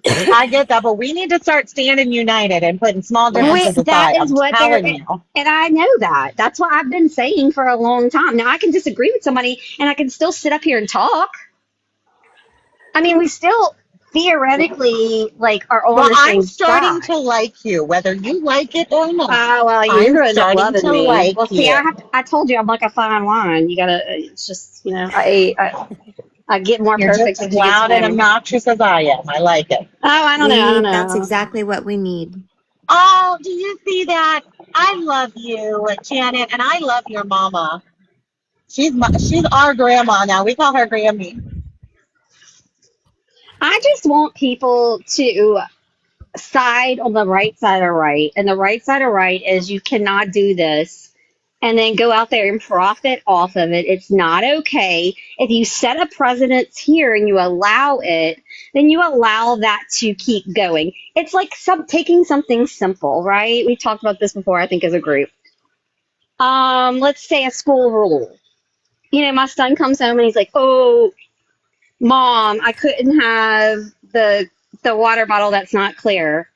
[SPEAKER 2] I get that, but we need to start standing united and putting small differences aside.
[SPEAKER 11] That is what they're,
[SPEAKER 2] you.
[SPEAKER 11] and I know that. That's what I've been saying for a long time. Now I can disagree with somebody, and I can still sit up here and talk. I mean, we still theoretically like are on the same
[SPEAKER 2] I'm starting
[SPEAKER 11] side.
[SPEAKER 2] to like you, whether you like it or not.
[SPEAKER 11] Oh well, you're gonna end up loving me.
[SPEAKER 2] Like
[SPEAKER 11] well, see, I told you I'm like a fine wine. You gotta. It's just I get more
[SPEAKER 2] You're
[SPEAKER 11] perfect.
[SPEAKER 2] just loud and obnoxious as I am. I like it.
[SPEAKER 11] Oh, I don't know.
[SPEAKER 3] That's exactly what we need.
[SPEAKER 2] Oh, do you see that? I love you, Janet, and I love your mama. She's our grandma now. We call her Grammy.
[SPEAKER 11] I just want people to side on the right side of right. And the right side of right is you cannot do this and then go out there and profit off of it. It's not okay. If you set a precedence here and you allow it, then you allow that to keep going. It's like taking something simple, right? We talked about this before, I think, as a group. Let's say a school rule. You know, my son comes home and he's like, "Oh, mom, I couldn't have the water bottle that's not clear.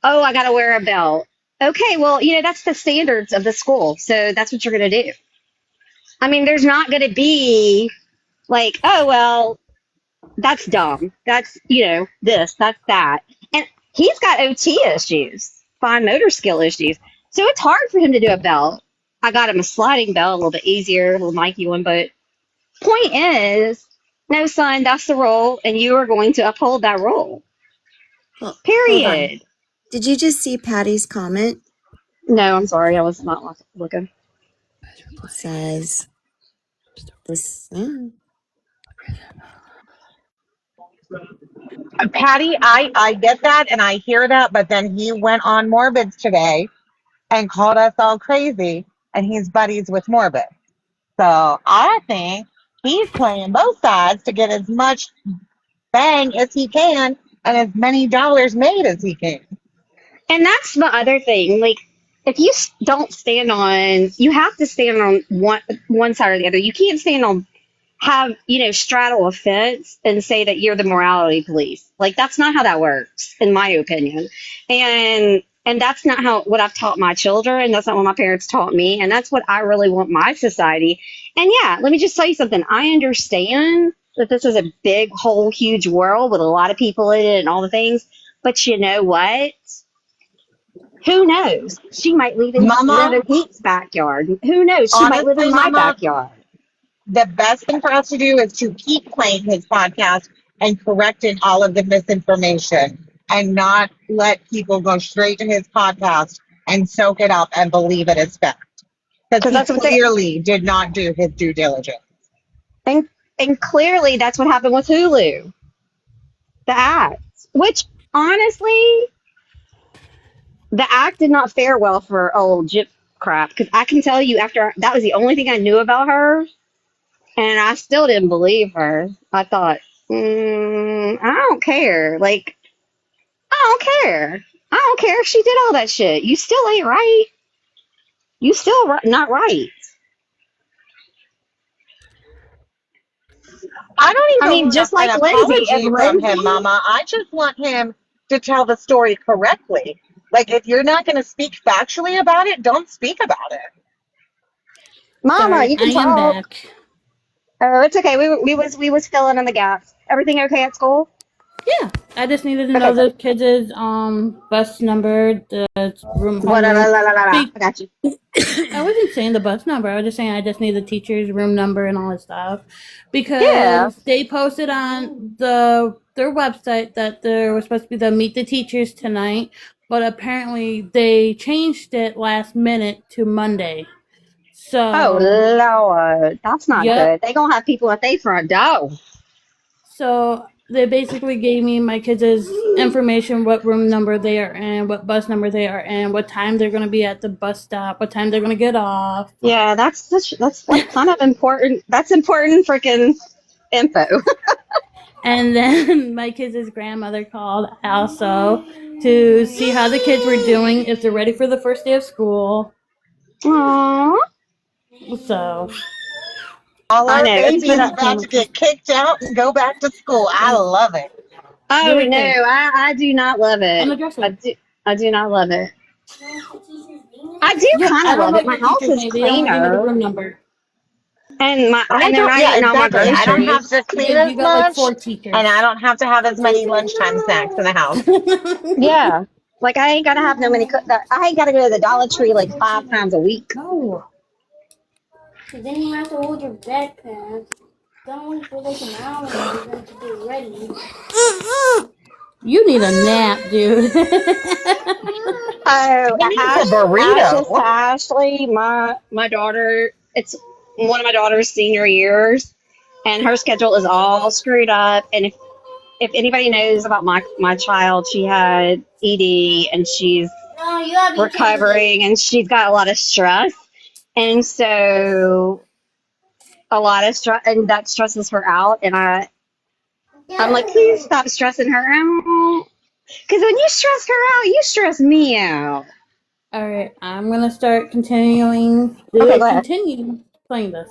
[SPEAKER 11] Oh, I got to wear a belt." Okay, well, you know, that's the standards of the school. So that's what you're going to do. I mean, there's not going to be like, "Oh, well, that's dumb. That's, you know, this, that's that." And he's got OT issues, fine motor skill issues. So it's hard for him to do a belt. I got him a sliding belt, a little bit easier, a little Nike one. But point is, no, son, that's the rule, and you are going to uphold that rule.
[SPEAKER 3] Well, hold on.
[SPEAKER 11] Period.
[SPEAKER 3] Did you just see Patty's comment?
[SPEAKER 11] No, I'm sorry. I was not looking.
[SPEAKER 3] It says this.
[SPEAKER 2] Patty, I get that and I hear that, but then he went on Morbids today and called us all crazy, and he's buddies with Morbid. So I think he's playing both sides to get as much bang as he can and as many dollars made as he can.
[SPEAKER 11] And that's the other thing. Like, if you don't stand on, you have to stand on one side or the other. You can't stand on straddle a fence and say that you're the morality police. Like, that's not how that works, in my opinion. And that's not what I've taught my children. That's not what my parents taught me. And that's what I really want my society. And yeah, let me just tell you something. I understand that this is a big, whole, huge world with a lot of people in it and all the things. But you know what? Who knows? She might live in Pete's backyard. Who knows? She might live in my backyard.
[SPEAKER 2] The best thing for us to do is to keep playing his podcast and correcting all of the misinformation and not let people go straight to his podcast and soak it up and believe it is fact. Because he clearly did not do his due diligence.
[SPEAKER 11] And clearly that's what happened with Hulu. The act. Which, honestly, the act did not fare well for old Jip crap. Because I can tell you, after that was the only thing I knew about her, and I still didn't believe her. I thought, I don't care. Like, I don't care. I don't care if she did all that shit. You still ain't right. You still not right.
[SPEAKER 2] I don't even
[SPEAKER 11] just
[SPEAKER 2] want
[SPEAKER 11] like
[SPEAKER 2] an
[SPEAKER 11] Lindsay.
[SPEAKER 2] apology from him, Mama. I just want him to tell the story correctly. Like, if you're not going to speak factually about it, don't speak about it.
[SPEAKER 11] Mama,
[SPEAKER 1] Sorry,
[SPEAKER 11] you can
[SPEAKER 1] I am
[SPEAKER 11] talk.
[SPEAKER 1] back.
[SPEAKER 11] Oh, it's okay. We was filling in the gaps. Everything okay at school?
[SPEAKER 1] Yeah, I just needed to know the kids' bus number, the room homeroom.
[SPEAKER 11] I got you.
[SPEAKER 1] I wasn't saying the bus number. I was just saying I just need the teacher's room number and all that stuff because they posted on their website that there was supposed to be the Meet the Teachers tonight, but apparently they changed it last minute to Monday. So,
[SPEAKER 11] oh Lord, that's not good. They gonna have people at their front door.
[SPEAKER 1] So they basically gave me my kids' information, what room number they are in, what bus number they are in, what time they're going to be at the bus stop, what time they're going to get off.
[SPEAKER 11] Yeah, that's like kind of important. That's important freaking info.
[SPEAKER 1] And then my kids' grandmother called also to see how the kids were doing, if they're ready for the first day of school.
[SPEAKER 11] Aww.
[SPEAKER 1] So.
[SPEAKER 2] All our babies about to get kicked out and go back to school. I love it.
[SPEAKER 11] Oh no, I do not love it. I do not love it. I do kind of love it. My house is cleaner. And they're not eating all my groceries.
[SPEAKER 2] I don't have to clean as much, and I don't have to have as many lunchtime snacks in the house.
[SPEAKER 11] Yeah, like I ain't gotta have no many. I ain't gotta go to the Dollar Tree like 5 times a week.
[SPEAKER 1] No.
[SPEAKER 8] Then you have to hold your backpack. Don't for like an hour and then to get ready.
[SPEAKER 1] You need a nap, dude.
[SPEAKER 11] Oh,
[SPEAKER 2] He needs a burrito.
[SPEAKER 11] Ashley, my daughter. It's one of my daughter's senior years, and her schedule is all screwed up. And if anybody knows about my child, she had ED, and she's
[SPEAKER 8] No, you gotta be careful.
[SPEAKER 11] recovering, and she's got a lot of stress, and so a lot of stress, and that stresses her out. And I'm like, please stop stressing her out, because when you stress her out, you stress me out.
[SPEAKER 1] All right, I'm gonna start continuing.
[SPEAKER 11] Okay, go ahead.
[SPEAKER 1] Continue playing this.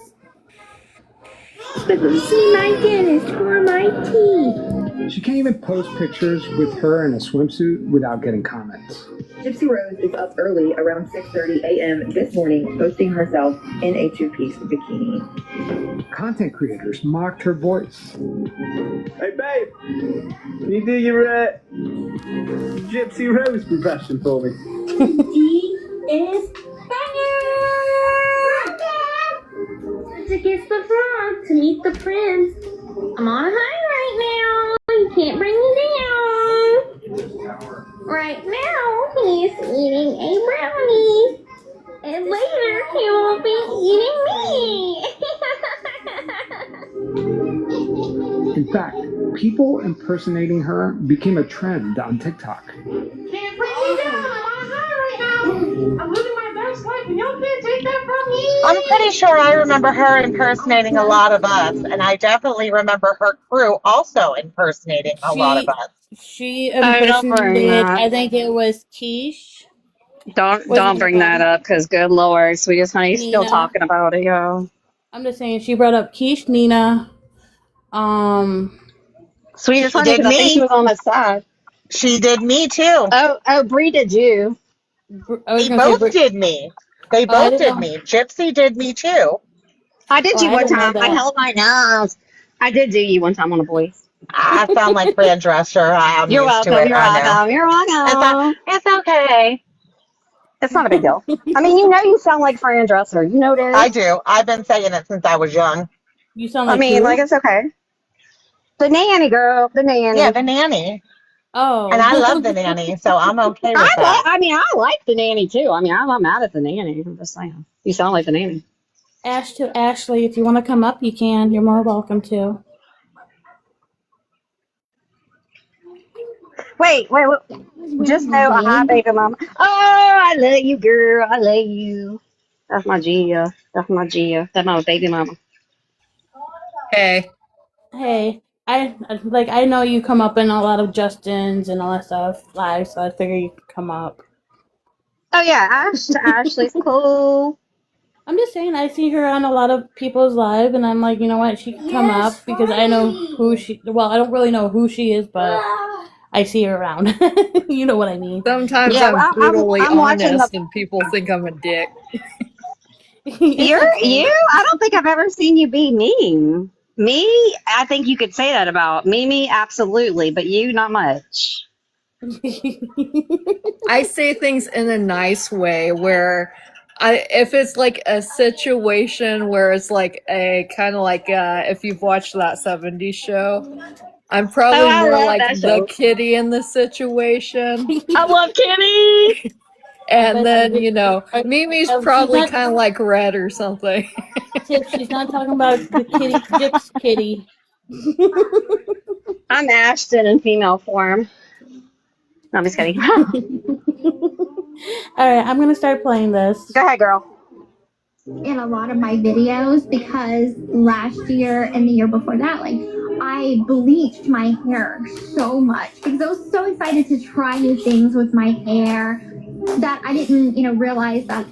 [SPEAKER 5] See my dentist for my teeth.
[SPEAKER 17] She can't even post pictures with her in a swimsuit without getting comments.
[SPEAKER 10] Gypsy Rose is up early around 6:30 a.m. this morning, posting herself in a two-piece bikini.
[SPEAKER 17] Content creators mocked her voice.
[SPEAKER 12] Hey, babe, can you do your Gypsy Rose impression for me?
[SPEAKER 5] He is to kiss the frog to meet the prince. I'm on a high right now. You can't bring me down. Right now, he's eating a brownie. And later, he will be eating me.
[SPEAKER 17] In fact, people impersonating her became a trend on TikTok.
[SPEAKER 5] Can't bring me down. I'm on a high right now. I'm living my best life, and y'all can't take that from me.
[SPEAKER 2] I'm pretty sure I remember her impersonating a lot of us, and I definitely remember her crew also impersonating a lot of us.
[SPEAKER 1] She impersonated, I think it was Quiche.
[SPEAKER 11] Don't bring that up, because good Lord, Sweetest Honey's still
[SPEAKER 1] Nina.
[SPEAKER 11] talking about it, yo.
[SPEAKER 1] I'm just saying, she brought up Quiche, Nina.
[SPEAKER 11] Sweetest Honey, because I think she was on my side.
[SPEAKER 2] She did me too.
[SPEAKER 11] Oh, Bree did you.
[SPEAKER 2] They both did me. They both did me. Gypsy did me too.
[SPEAKER 11] I did you one time. I held my nose. I did do you one time on a voice.
[SPEAKER 2] I sound like Fran Drescher. I'm
[SPEAKER 11] You're
[SPEAKER 2] used
[SPEAKER 11] welcome.
[SPEAKER 2] to it.
[SPEAKER 11] You're
[SPEAKER 2] I know.
[SPEAKER 11] welcome. You're welcome.
[SPEAKER 2] It's okay.
[SPEAKER 11] It's not a big deal. I mean, you know you sound like Fran Dresser. You know this.
[SPEAKER 2] I do. I've been saying it since I was young.
[SPEAKER 1] You sound
[SPEAKER 11] I mean, like, it's okay. The nanny, girl. The nanny.
[SPEAKER 2] Yeah, the nanny.
[SPEAKER 1] Oh.
[SPEAKER 2] And I love the nanny, so I'm okay with that.
[SPEAKER 11] I like the nanny too. I mean, I'm not mad at the nanny. I'm just saying. You sound like the nanny.
[SPEAKER 1] Ash to Ashley, if you want to come up, you can. You're more welcome to.
[SPEAKER 11] Wait. Just know, hi, baby mama. Oh, I love you, girl. I love you. That's my Gia. That's my baby mama.
[SPEAKER 9] Hey.
[SPEAKER 1] Hey. I know you come up in a lot of Justin's and all that stuff live, so I figure you could come up.
[SPEAKER 11] Oh yeah, Ashley's cool.
[SPEAKER 1] I'm just saying, I see her on a lot of people's live, and I'm like, you know what, she can come up because I know who she. Well, I don't really know who she is, but I see her around. You know what I mean?
[SPEAKER 9] Sometimes I'm brutally honest, and people think I'm a dick.
[SPEAKER 11] You? I don't think I've ever seen you be mean. Me? I think you could say that about Mimi, absolutely, but you, not much.
[SPEAKER 9] I say things in a nice way where if it's like a situation where it's like a kind of like if you've watched that 70s show, I'm probably more like the kitty in the situation.
[SPEAKER 11] I love Kitty.
[SPEAKER 9] And then, you know, Mimi's probably kind of like Red or something.
[SPEAKER 1] Tip, she's not talking about the kitty, Gyps kitty.
[SPEAKER 11] I'm Ashton in female form. No, I'm just kidding.
[SPEAKER 1] Alright, I'm going to start playing this.
[SPEAKER 11] Go ahead, girl.
[SPEAKER 16] In a lot of my videos, because last year and the year before that, like, I bleached my hair so much because I was so excited to try new things with my hair that I didn't, realize that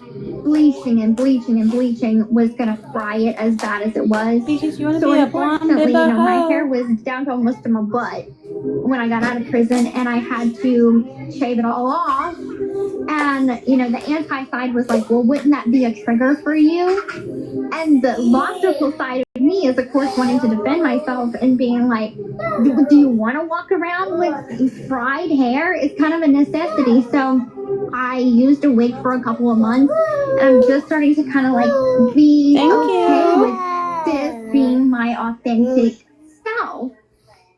[SPEAKER 16] bleaching and bleaching and bleaching was gonna fry it as bad as it was. So unfortunately, my hair was down to almost to my butt when I got out of prison, and I had to shave it all off. And the anti side was like, well, wouldn't that be a trigger for you? And the logical side of me is, of course, wanting to defend myself and being like, do you want to walk around with fried hair? It's kind of a necessity. So I used a wig for a couple of months, and I'm just starting to kind of like be okay with this being my authentic self.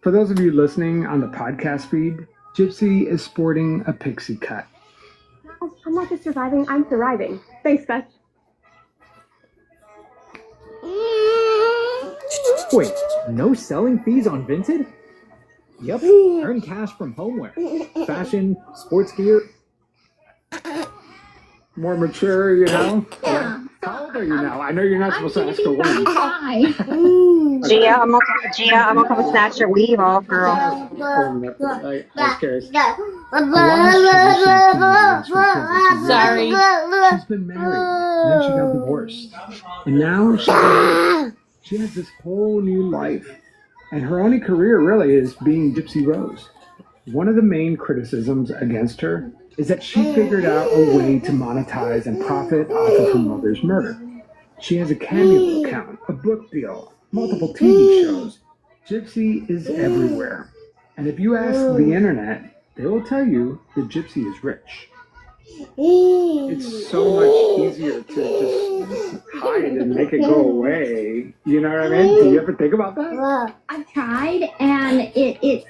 [SPEAKER 17] For those of you listening on the podcast feed, Gypsy is sporting a pixie cut.
[SPEAKER 5] I'm not just surviving, I'm thriving. Thanks, guys.
[SPEAKER 13] Wait, no selling fees on Vinted? Yep, earn cash from homeware, fashion, sports gear.
[SPEAKER 17] More mature, you know? How old are you now? I know you're not supposed to ask a woman.
[SPEAKER 11] Gia, I'm gonna come snatch your weave off, girl.
[SPEAKER 17] I was curious.
[SPEAKER 1] Sorry.
[SPEAKER 17] She's been married, then she got divorced. And now she has this whole new life. And her only career really is being Gypsy Rose. One of the main criticisms against her is that she figured out a way to monetize and profit off of her mother's murder. She has a Cameo account, a book deal, multiple TV shows. Gypsy is everywhere. And if you ask the internet, they will tell you that Gypsy is rich. It's so much easier to just hide and make it go away. You know what I mean? Do you ever think about that?
[SPEAKER 16] I've tried, and I've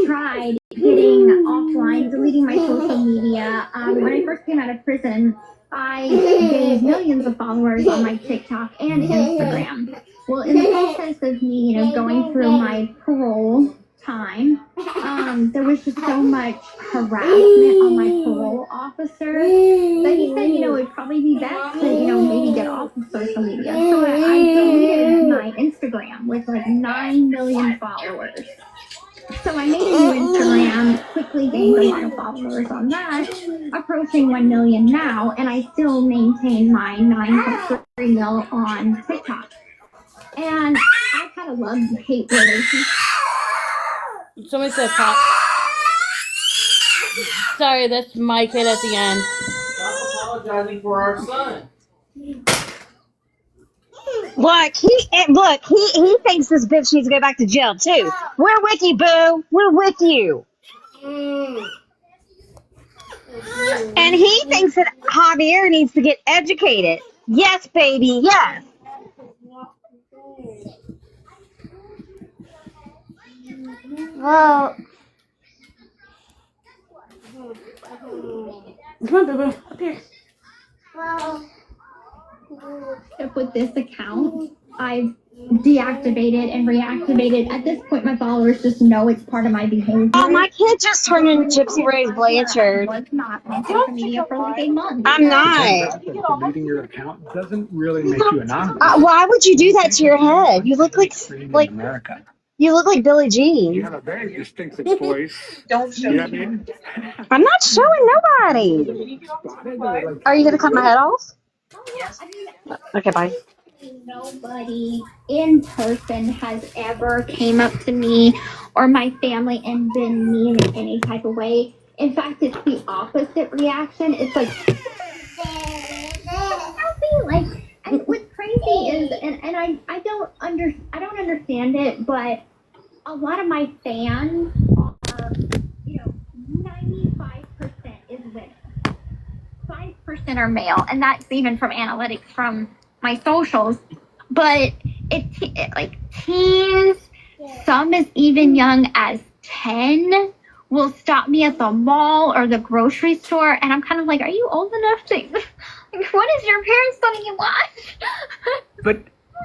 [SPEAKER 16] tried getting offline, deleting my social media. When I first came out of prison, I gained millions of followers on my TikTok and Instagram. Well, in the process of me, going through my parole time, there was just so much harassment on my parole officer that he said, it'd probably be best to, maybe get off of social media. So I deleted my Instagram with like 9 million followers. So I made a new Instagram, quickly gained a lot of followers on that, approaching 1 million now, and I still maintain my 9.3 mil on TikTok. And I kind of love the hate relationship.
[SPEAKER 1] Somebody said pop. Sorry, that's my kid at the end.
[SPEAKER 19] Stop apologizing for our son.
[SPEAKER 11] Look, he thinks this bitch needs to go back to jail too. We're with you, boo. We're with you. And he thinks that Javier needs to get educated. Yes, baby, yes.
[SPEAKER 8] Well,
[SPEAKER 1] come on, baby, up here.
[SPEAKER 16] With this account, I've deactivated and reactivated. At this point, my followers just know it's part of my behavior.
[SPEAKER 11] Oh, my kid just turned into Gypsy Rose Blanchard.
[SPEAKER 16] I was not on social media for like a month.
[SPEAKER 11] I'm not.
[SPEAKER 17] Deleting your account doesn't really make you anonymous.
[SPEAKER 11] Why would you do that to your head? You look like
[SPEAKER 17] America.
[SPEAKER 11] You look like Billie Jean.
[SPEAKER 17] You have a very distinctive voice.
[SPEAKER 11] Don't show
[SPEAKER 17] you know what I mean?
[SPEAKER 11] I'm not showing nobody. Are you gonna cut my head off?
[SPEAKER 16] Yes.
[SPEAKER 11] Okay, bye.
[SPEAKER 16] Nobody in person has ever came up to me or my family and been mean in any type of way. In fact, it's the opposite reaction. It's like, and what's crazy is, and I don't understand it, but a lot of my fans are, 95% is women. 5% are male, and that's even from analytics from my socials. But it like teens, some as even young as 10 will stop me at the mall or the grocery store, and I'm kind of like, are you old enough to? Like, what is your parents letting you watch?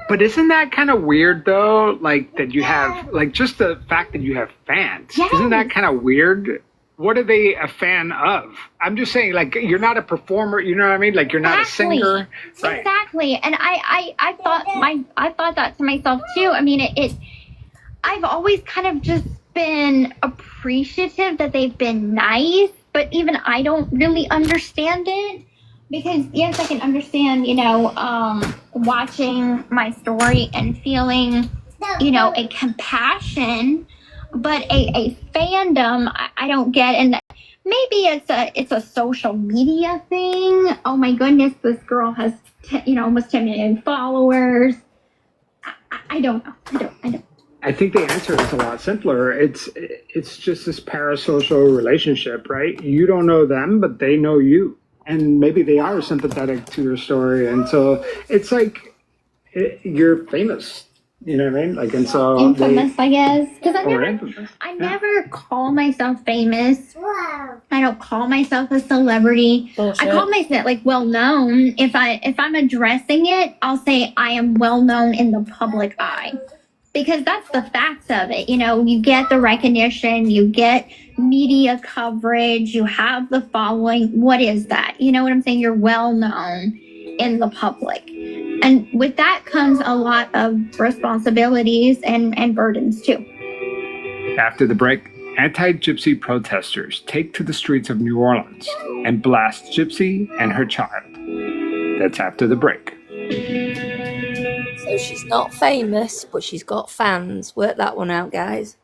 [SPEAKER 17] But isn't that kind of weird though? Like that you have just the fact that you have fans. Yes. Isn't that kind of weird? What are they a fan of? I'm just saying, like, you're not a performer, you know what I mean? Like, you're not a singer. Right.
[SPEAKER 16] Exactly. And I thought that to myself too. I mean, I've always kind of just been appreciative that they've been nice, but even I don't really understand it. Because yes, I can understand, watching my story and feeling, a compassion. But a fandom, I don't get, and maybe it's a social media thing. Oh my goodness, this girl has almost 10 million followers. I don't know. I don't.
[SPEAKER 17] I think the answer is a lot simpler. It's just this parasocial relationship, right? You don't know them, but they know you, and maybe they are sympathetic to your story, and so it's like you're famous. You know what I mean? Like, and so
[SPEAKER 16] Infamous, I guess. Because
[SPEAKER 17] infamous.
[SPEAKER 16] I never call myself famous. I don't call myself a celebrity.
[SPEAKER 1] Bullshit.
[SPEAKER 16] I call myself like well known. If I'm addressing it, I'll say I am well known in the public eye. Because that's the facts of it. You know, you get the recognition, you get media coverage, you have the following. What is that? You know what I'm saying? You're well known in the public. And with that comes a lot of responsibilities and burdens too.
[SPEAKER 17] After the break, anti-Gypsy protesters take to the streets of New Orleans and blast Gypsy and her child. That's after the break.
[SPEAKER 8] So she's not famous, but she's got fans. Work that one out, guys.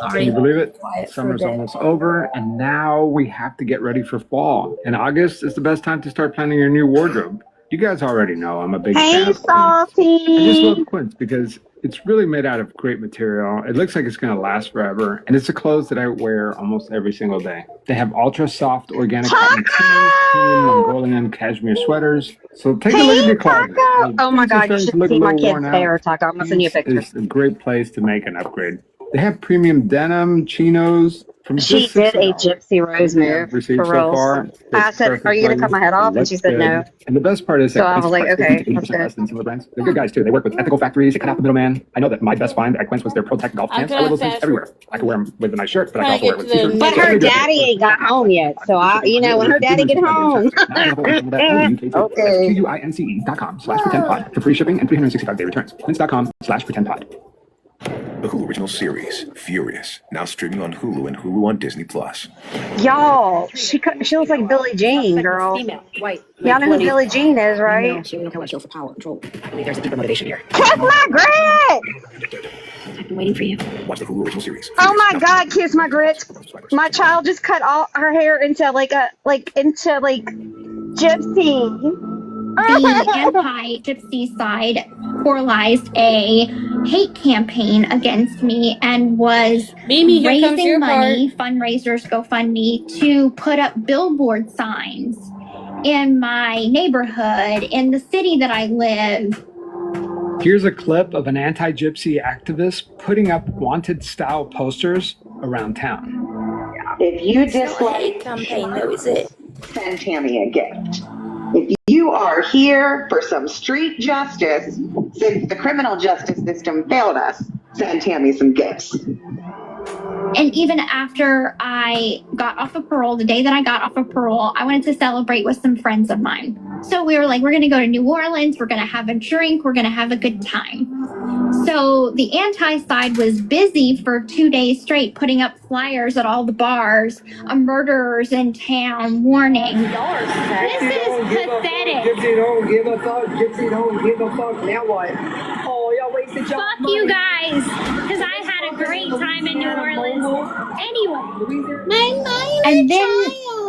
[SPEAKER 8] Sorry.
[SPEAKER 17] Can you believe it?
[SPEAKER 8] Quiet for a
[SPEAKER 17] Summer's
[SPEAKER 8] bit.
[SPEAKER 17] almost over, and now we have to get ready for fall. And August is the best time to start planning your new wardrobe. You guys already know I'm a big fan
[SPEAKER 2] Hey,
[SPEAKER 17] of Quince.
[SPEAKER 2] Salty.
[SPEAKER 17] I just love Quince because it's really made out of great material. It looks like it's going to last forever, and it's the clothes that I wear almost every single day. They have ultra soft organic cotton tees, premium Mongolian cashmere sweaters. So take a look at your closet.
[SPEAKER 11] Oh my God, you should see my kid's
[SPEAKER 17] Worn out.
[SPEAKER 11] hair, Taco. I'm gonna send you a picture.
[SPEAKER 17] It's a great place to make an upgrade. They have premium denim, chinos from
[SPEAKER 11] She
[SPEAKER 17] just
[SPEAKER 11] did a
[SPEAKER 17] $60.
[SPEAKER 11] Gypsy Rose move
[SPEAKER 17] Received
[SPEAKER 11] for
[SPEAKER 17] so
[SPEAKER 11] real.
[SPEAKER 17] far.
[SPEAKER 11] I said, "Are you gonna cut my head off?" And she said, "No."
[SPEAKER 17] And the best part is
[SPEAKER 11] So
[SPEAKER 17] that
[SPEAKER 11] I was like,
[SPEAKER 17] Quince
[SPEAKER 11] "Okay,
[SPEAKER 17] is 80%
[SPEAKER 11] that's good."
[SPEAKER 17] less than similar brands. They're good guys too. They work with ethical factories. They cut out the middleman. I know that my best find at Quince was their Protect golf
[SPEAKER 1] I'm
[SPEAKER 17] pants. I
[SPEAKER 1] gonna
[SPEAKER 17] wear those things
[SPEAKER 1] fast-
[SPEAKER 17] everywhere. I can wear them with a nice shirt, but I can
[SPEAKER 1] Trying
[SPEAKER 17] also
[SPEAKER 1] to
[SPEAKER 17] wear it with
[SPEAKER 1] get to
[SPEAKER 17] t-shirts.
[SPEAKER 1] the
[SPEAKER 11] But her daddy ain't got home yet, so when her daddy get home.
[SPEAKER 17] Okay. QUINCE.com/pretendpod for free shipping and 365-day returns. Quince.com/pretendpod.
[SPEAKER 20] The Hulu original series, Furious, now streaming on Hulu and Hulu on Disney+.
[SPEAKER 11] Y'all, she looks like Billie Jean, girl.
[SPEAKER 8] White.
[SPEAKER 11] Y'all know who Billie Jean is, right?
[SPEAKER 8] She look how much for power control. I believe there's a deeper motivation here.
[SPEAKER 11] Kiss my grits!
[SPEAKER 8] I've been waiting for you.
[SPEAKER 20] Watch the Hulu original series.
[SPEAKER 11] Oh my God, kiss my grits! My child just cut all her hair into gypsy.
[SPEAKER 16] The anti-Gypsy side formalized a hate campaign against me and was
[SPEAKER 1] Mimi, here comes
[SPEAKER 16] raising
[SPEAKER 1] your
[SPEAKER 16] money, fundraisers, GoFundMe, to put up billboard signs in my neighborhood, in the city that I live.
[SPEAKER 17] Here's a clip of an anti-Gypsy activist putting up wanted-style posters around town.
[SPEAKER 22] If you
[SPEAKER 8] It's not a
[SPEAKER 22] dislike
[SPEAKER 8] hate campaign, though, is it?
[SPEAKER 22] send Tammy a gift. If you are here for some street justice, since the criminal justice system failed us, send Tammy some gifts.
[SPEAKER 16] And even after I got off of parole, the day that I got off of parole, I wanted to celebrate with some friends of mine. So we were like, we're going to go to New Orleans. We're going to have a drink. We're going to have a good time. So the anti-side was busy for 2 days straight, putting up flyers at all the bars, a murderer's in town, warning. This is pathetic.
[SPEAKER 23] Gypsy don't give a fuck. Gypsy don't give a fuck. Now what? Oh, y'all wasted y'all
[SPEAKER 16] Fuck
[SPEAKER 23] money.
[SPEAKER 16] you guys, because I had a great time in New Orleans. Anyway, and then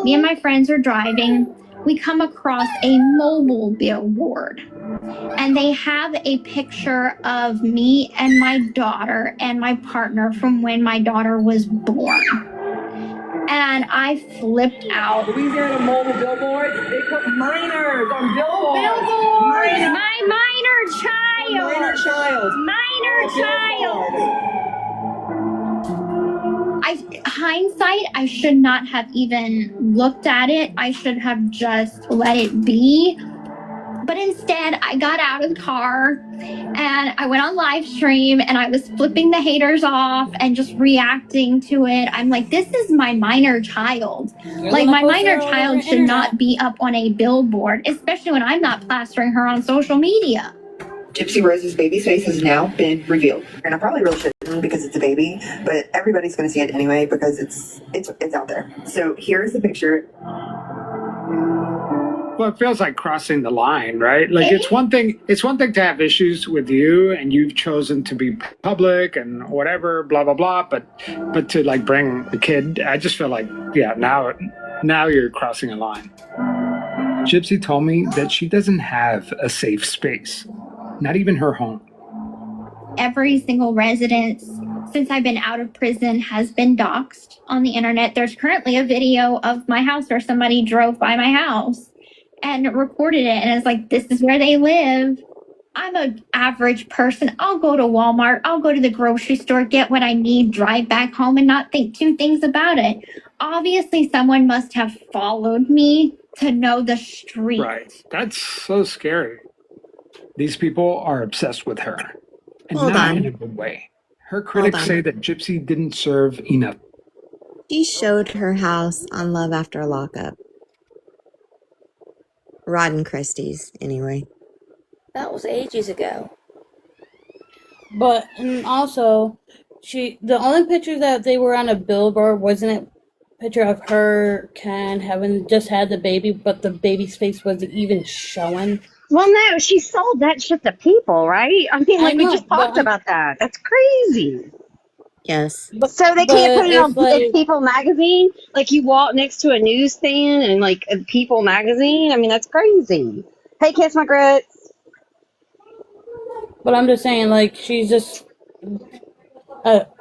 [SPEAKER 16] me and my friends are driving. We come across a mobile billboard, and they have a picture of me and my daughter and my partner from when my daughter was born. And I flipped out.
[SPEAKER 23] Louisiana mobile billboards. They put minors on billboards.
[SPEAKER 16] Billboards! My minor child!
[SPEAKER 23] Minor child.
[SPEAKER 16] Minor child! Hindsight, I should not have even looked at it. I should have just let it be. But instead, I got out of the car and I went on live stream and I was flipping the haters off and just reacting to it. I'm like, this is my minor child. Like, my minor child should not be up on a billboard, especially when I'm not plastering her on social media.
[SPEAKER 24] Gypsy Rose's baby's face has now been revealed. And I probably really shouldn't because it's a baby, but everybody's going to see it anyway because it's out there. So here's the picture.
[SPEAKER 17] Well, it feels like crossing the line, right? Like it's one thing to have issues with you and you've chosen to be public and whatever, blah, blah, blah. But to like bring the kid, I just feel like, yeah, now you're crossing a line. Gypsy told me that she doesn't have a safe space, not even her home.
[SPEAKER 16] Every single residence since I've been out of prison has been doxxed on the internet. There's currently a video of my house where somebody drove by my house and recorded it. And it's like, this is where they live. I'm an average person. I'll go to Walmart. I'll go to the grocery store, get what I need, drive back home, and not think two things about it. Obviously, someone must have followed me to know the street.
[SPEAKER 17] Right. That's so scary. These people are obsessed with her. And
[SPEAKER 3] Hold
[SPEAKER 17] not
[SPEAKER 3] on.
[SPEAKER 17] in a good way. Her critics
[SPEAKER 3] on.
[SPEAKER 17] say that Gypsy didn't serve enough.
[SPEAKER 3] She showed her house on Love After Lockup. Rod and Christie's, anyway.
[SPEAKER 8] That was ages ago.
[SPEAKER 1] But and also, the only picture that they were on a billboard wasn't a picture of her, Ken, having just had the baby, but the baby's face wasn't even showing.
[SPEAKER 11] Well, no, she sold that shit to people, right? I mean,
[SPEAKER 1] I
[SPEAKER 11] like, we
[SPEAKER 1] know,
[SPEAKER 11] just
[SPEAKER 1] but
[SPEAKER 11] talked about that. That's crazy.
[SPEAKER 3] Yes.
[SPEAKER 11] So they can't put it on
[SPEAKER 1] it's like,
[SPEAKER 11] People magazine? Like, you walk next to a newsstand and, like, a People magazine? I mean, that's crazy. Hey, Kiss My Grits.
[SPEAKER 1] but I'm just saying, like, she's just,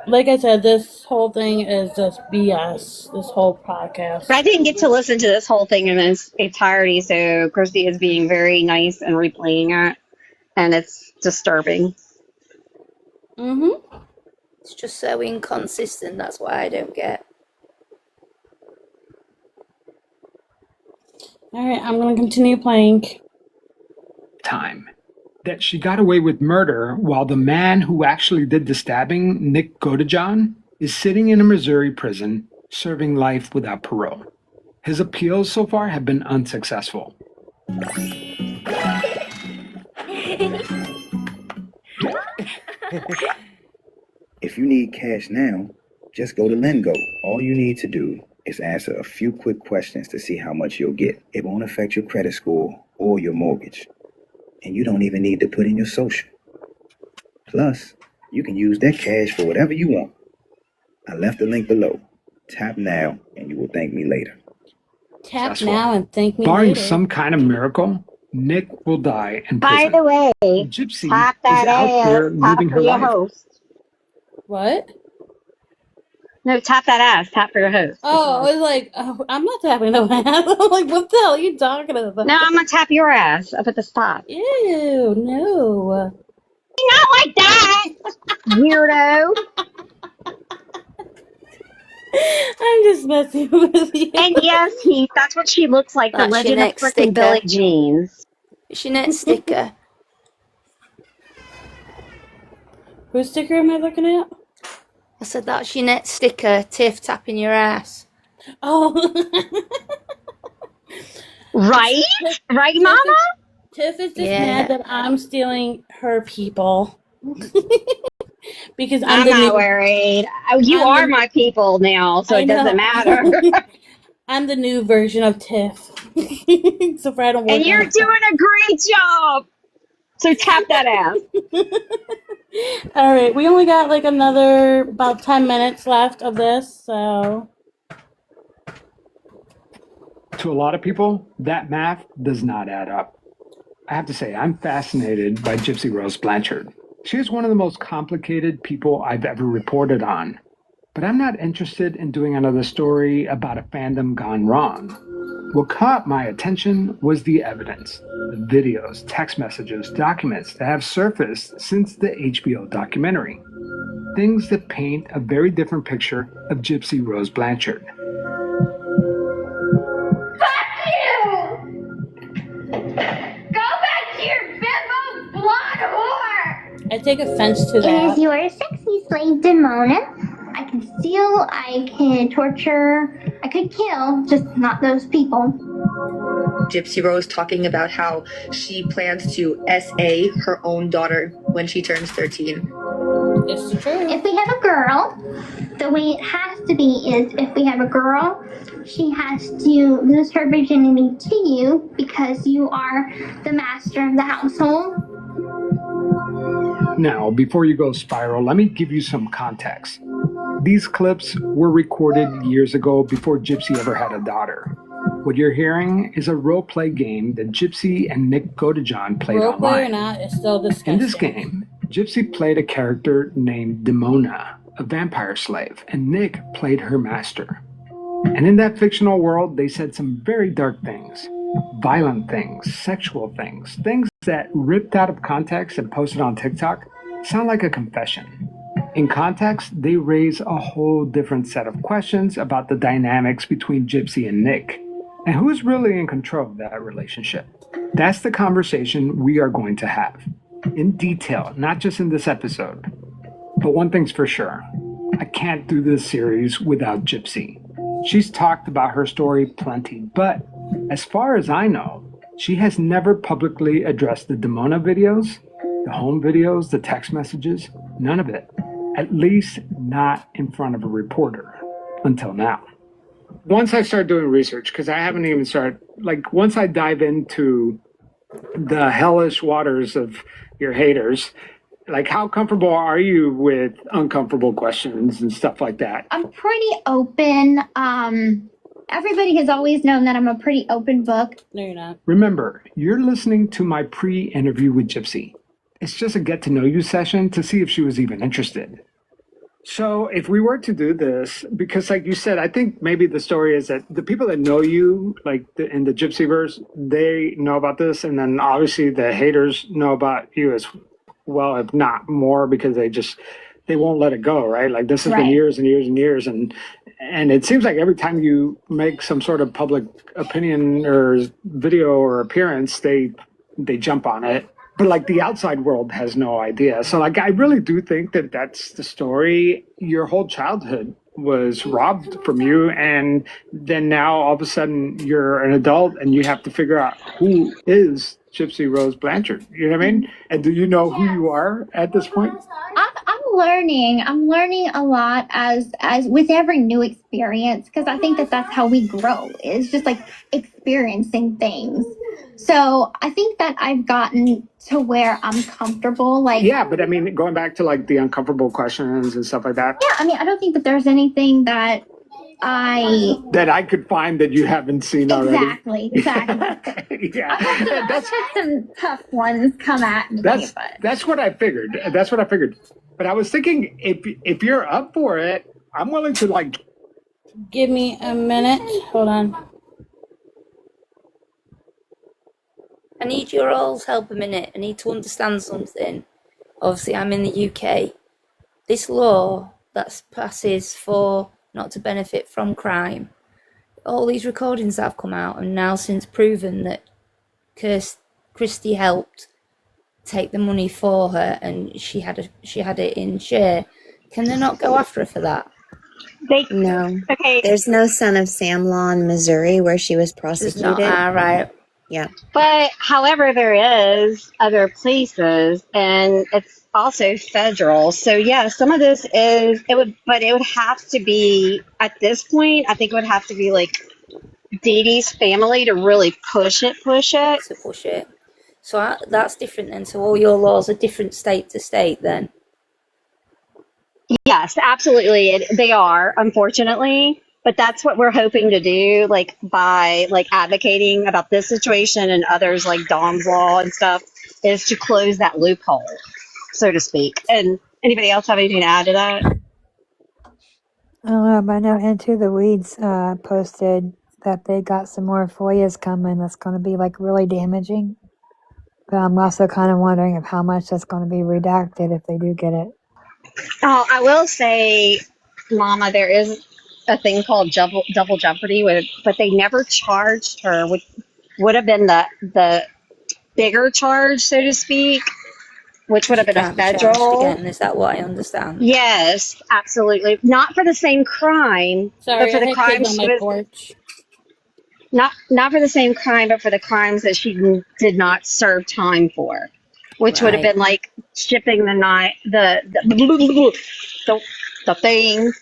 [SPEAKER 1] like I said, this whole thing is just BS. This whole podcast.
[SPEAKER 11] I didn't get to listen to this whole thing in its entirety, so Christy is being very nice and replaying it, and it's disturbing.
[SPEAKER 1] Mm-hmm.
[SPEAKER 8] It's just so inconsistent. That's why I don't get.
[SPEAKER 1] All right, I'm going to continue playing.
[SPEAKER 17] Time. That she got away with murder while the man who actually did the stabbing, Nick Godejohn, is sitting in a Missouri prison serving life without parole. His appeals so far have been unsuccessful.
[SPEAKER 6] If you need cash now, just go to Lengo. All you need to do is answer a few quick questions to see how much you'll get. It won't affect your credit score or your mortgage. And you don't even need to put in your social. Plus, you can use that cash for whatever you want. I left the link below. Tap now and you will thank me later.
[SPEAKER 1] Tap now and thank me
[SPEAKER 17] Barring
[SPEAKER 1] later.
[SPEAKER 17] some kind of miracle, Nick will die in
[SPEAKER 11] By
[SPEAKER 17] prison.
[SPEAKER 11] the way,
[SPEAKER 17] Gypsy
[SPEAKER 11] tap that
[SPEAKER 17] is out
[SPEAKER 11] ass,
[SPEAKER 17] there
[SPEAKER 11] tap
[SPEAKER 17] living
[SPEAKER 11] for
[SPEAKER 17] her
[SPEAKER 11] your
[SPEAKER 17] life.
[SPEAKER 11] host.
[SPEAKER 1] What?
[SPEAKER 11] No, tap that ass, tap for your host.
[SPEAKER 1] Oh, I was like, oh, I'm not tapping no ass. I'm like, what the hell are you talking about?
[SPEAKER 11] No, I'm gonna tap your ass up at the spot.
[SPEAKER 1] Ew, no.
[SPEAKER 11] Not like that, weirdo.
[SPEAKER 1] I'm just messing with you.
[SPEAKER 11] And yes, Heath, that's what she looks like.
[SPEAKER 8] That's
[SPEAKER 11] the
[SPEAKER 8] your
[SPEAKER 11] Legend of
[SPEAKER 8] next
[SPEAKER 11] frickin'
[SPEAKER 8] sticker.
[SPEAKER 11] Billie Jeans.
[SPEAKER 8] It's your next sticker.
[SPEAKER 1] Whose sticker am I looking at?
[SPEAKER 8] I said that's your next sticker. Tiff tapping your ass.
[SPEAKER 1] Oh.
[SPEAKER 11] Right? Right, Mama?
[SPEAKER 1] Tiff is just
[SPEAKER 8] Yeah.
[SPEAKER 1] mad that I'm stealing her people. Because
[SPEAKER 11] I'm not worried. Oh, you
[SPEAKER 1] I'm
[SPEAKER 11] are
[SPEAKER 1] the-
[SPEAKER 11] my people now, so
[SPEAKER 1] I
[SPEAKER 11] it doesn't
[SPEAKER 1] know.
[SPEAKER 11] matter.
[SPEAKER 1] I'm the new version of Tiff. So far I don't work
[SPEAKER 11] And you're
[SPEAKER 1] on it.
[SPEAKER 11] doing a great job. So tap that ass.
[SPEAKER 1] All right, we only got like another about 10 minutes left of this, so
[SPEAKER 17] To a lot of people, that math does not add up. I have to say, I'm fascinated by Gypsy Rose Blanchard. She is one of the most complicated people I've ever reported on. But I'm not interested in doing another story about a fandom gone wrong. What caught my attention was the evidence, the videos, text messages, documents that have surfaced since the HBO documentary. Things that paint a very different picture of Gypsy Rose Blanchard.
[SPEAKER 16] Go back to your bimbo blonde whore!
[SPEAKER 1] I take offense to
[SPEAKER 16] It is
[SPEAKER 1] that.
[SPEAKER 16] your sexy slave, Demona. I can steal, I can torture, I could kill, just not those people.
[SPEAKER 7] Gypsy Rose talking about how she plans to SA her own daughter when she turns 13.
[SPEAKER 1] It's true.
[SPEAKER 16] If we have a girl, the way it has to be is if we have a girl, she has to lose her virginity to you because you are the master of the household.
[SPEAKER 17] Now, before you go spiral, let me give you some context. These clips were recorded years ago before Gypsy ever had a daughter. What you're hearing is a role-play game that Gypsy and Nick Godejohn played
[SPEAKER 1] Roleplay or
[SPEAKER 17] online.
[SPEAKER 1] not, it's still disgusting.
[SPEAKER 17] In this game, Gypsy played a character named Demona, a vampire slave, and Nick played her master. And in that fictional world, they said some very dark things, violent things, sexual things, things that, ripped out of context and posted on TikTok, sound like a confession. In context, they raise a whole different set of questions about the dynamics between Gypsy and Nick, and who's really in control of that relationship. That's the conversation we are going to have, in detail, not just in this episode. But one thing's for sure, I can't do this series without Gypsy. She's talked about her story plenty, but as far as I know, she has never publicly addressed the Demona videos, the home videos, the text messages, none of it. At least not in front of a reporter, until now. Once I start doing research, because I haven't even started, like once I dive into the hellish waters of your haters, like how comfortable are you with uncomfortable questions and stuff like that?
[SPEAKER 16] I'm pretty open. Everybody has always known that I'm a pretty open book.
[SPEAKER 1] No, you're not.
[SPEAKER 17] Remember, you're listening to my pre-interview with Gypsy. It's just a get-to-know-you session to see if she was even interested. So if we were to do this, because like you said, I think maybe the story is that the people that know you, like in the Gypsyverse, they know about this. And then obviously the haters know about you as well, if not more, because they won't let it go, right? Like this has been years and years and years. And it seems like every time you make some sort of public opinion or video or appearance, they jump on it. But like the outside world has no idea. So like I really do think that that's the story. Your whole childhood was robbed from you, and then now all of a sudden you're an adult and you have to figure out who is Gypsy Rose Blanchard. You know what I mean? And do you know who you are at this point?
[SPEAKER 16] I'm learning. I'm learning a lot as with every new experience, because I think that that's how we grow. It's just like experiencing things. So I think that I've gotten to where I'm comfortable. Like,
[SPEAKER 17] yeah, but I mean, going back to like the uncomfortable questions and stuff like that.
[SPEAKER 16] Yeah, I mean, I don't think that there's anything that
[SPEAKER 17] I could find that you haven't seen already.
[SPEAKER 16] Exactly.
[SPEAKER 17] Yeah,
[SPEAKER 16] I've had some tough ones come at me.
[SPEAKER 17] That's what I figured. That's what I figured. But I was thinking, if you're up for it, I'm willing to like.
[SPEAKER 1] Give me a minute. Hold on.
[SPEAKER 8] I need your all's help a minute. I need to understand something. Obviously, I'm in the UK. This law that passes for not to benefit from crime, all these recordings that have come out and now since proven that Christy helped take the money for her and she had it in share. Can they not go after her for that?
[SPEAKER 3] No.
[SPEAKER 11] Okay.
[SPEAKER 3] There's no Son of Sam law in Missouri where she was
[SPEAKER 8] There's
[SPEAKER 3] prosecuted.
[SPEAKER 8] not, right.
[SPEAKER 3] Yeah.
[SPEAKER 11] But however, there is other places, and it's also federal. So yeah, some of this it would have to be at this point. I think it would have to be like Dee Dee's family to really push it.
[SPEAKER 8] To push it. So that's different then. So all your laws are different state to state then.
[SPEAKER 11] Yes, absolutely. They are, unfortunately. But that's what we're hoping to do, like by like advocating about this situation and others like Dom's Law and stuff, is to close that loophole, so to speak. And anybody else have anything to add to that?
[SPEAKER 4] I don't know, but I know Into the Weeds posted that they got some more FOIAs coming that's going to be like really damaging. But I'm also kind of wondering of how much that's going to be redacted if they do get it.
[SPEAKER 11] Oh, I will say, Mama, there is a thing called double jeopardy, but they never charged her, which would have been the bigger charge, so to speak, which would have been a federal.
[SPEAKER 8] Again, is that what I understand?
[SPEAKER 11] Yes, absolutely. Not for the same crime,
[SPEAKER 1] Sorry,
[SPEAKER 11] but for
[SPEAKER 1] I
[SPEAKER 11] the
[SPEAKER 1] had
[SPEAKER 11] crimes
[SPEAKER 1] kids on my porch.
[SPEAKER 11] Not for the same crime, but for the crimes that she did not serve time for, which would have been like shipping the thing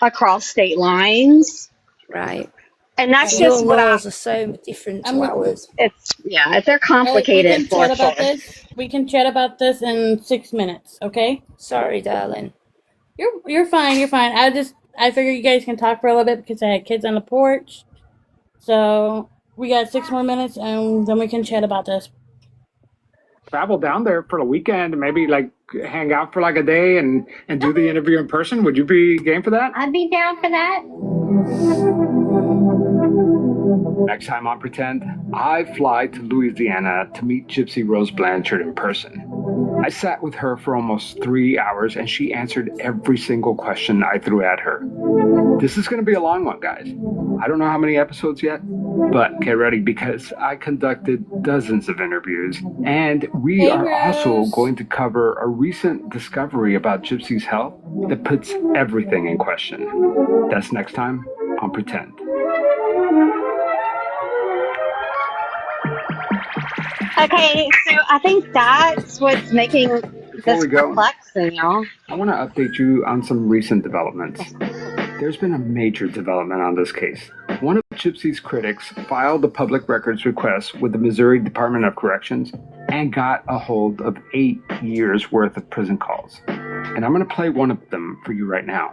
[SPEAKER 11] across state lines.
[SPEAKER 8] Right.
[SPEAKER 11] And that's
[SPEAKER 8] Your
[SPEAKER 11] just what
[SPEAKER 8] laws are so different to ours.
[SPEAKER 11] They're complicated.
[SPEAKER 1] We can chat about this in 6 minutes, okay?
[SPEAKER 8] Sorry, darling.
[SPEAKER 1] You're fine. I figured you guys can talk for a little bit because I had kids on the porch. So we got 6 more minutes and then we can chat about this.
[SPEAKER 17] Travel down there for the weekend and maybe like hang out for like a day and do the interview in person. Would you be game for that?
[SPEAKER 16] I'd be down for that.
[SPEAKER 17] Next time on Pretend, I fly to Louisiana to meet Gypsy Rose Blanchard in person. I sat with her for almost 3 hours and she answered every single question I threw at her. This is going to be a long one, guys. I don't know how many episodes yet, but get ready because I conducted dozens of interviews and we are also going to cover a recent discovery about Gypsy's health that puts everything in question. That's next time on Pretend.
[SPEAKER 11] Okay, so I think that's what's making
[SPEAKER 17] Before
[SPEAKER 11] this
[SPEAKER 17] we go,
[SPEAKER 11] perplexing, y'all.
[SPEAKER 17] I want to update you on some recent developments. There's been a major development on this case. One of Gypsy's critics filed a public records request with the Missouri Department of Corrections and got a hold of 8 years worth of prison calls. And I'm going to play one of them for you right now.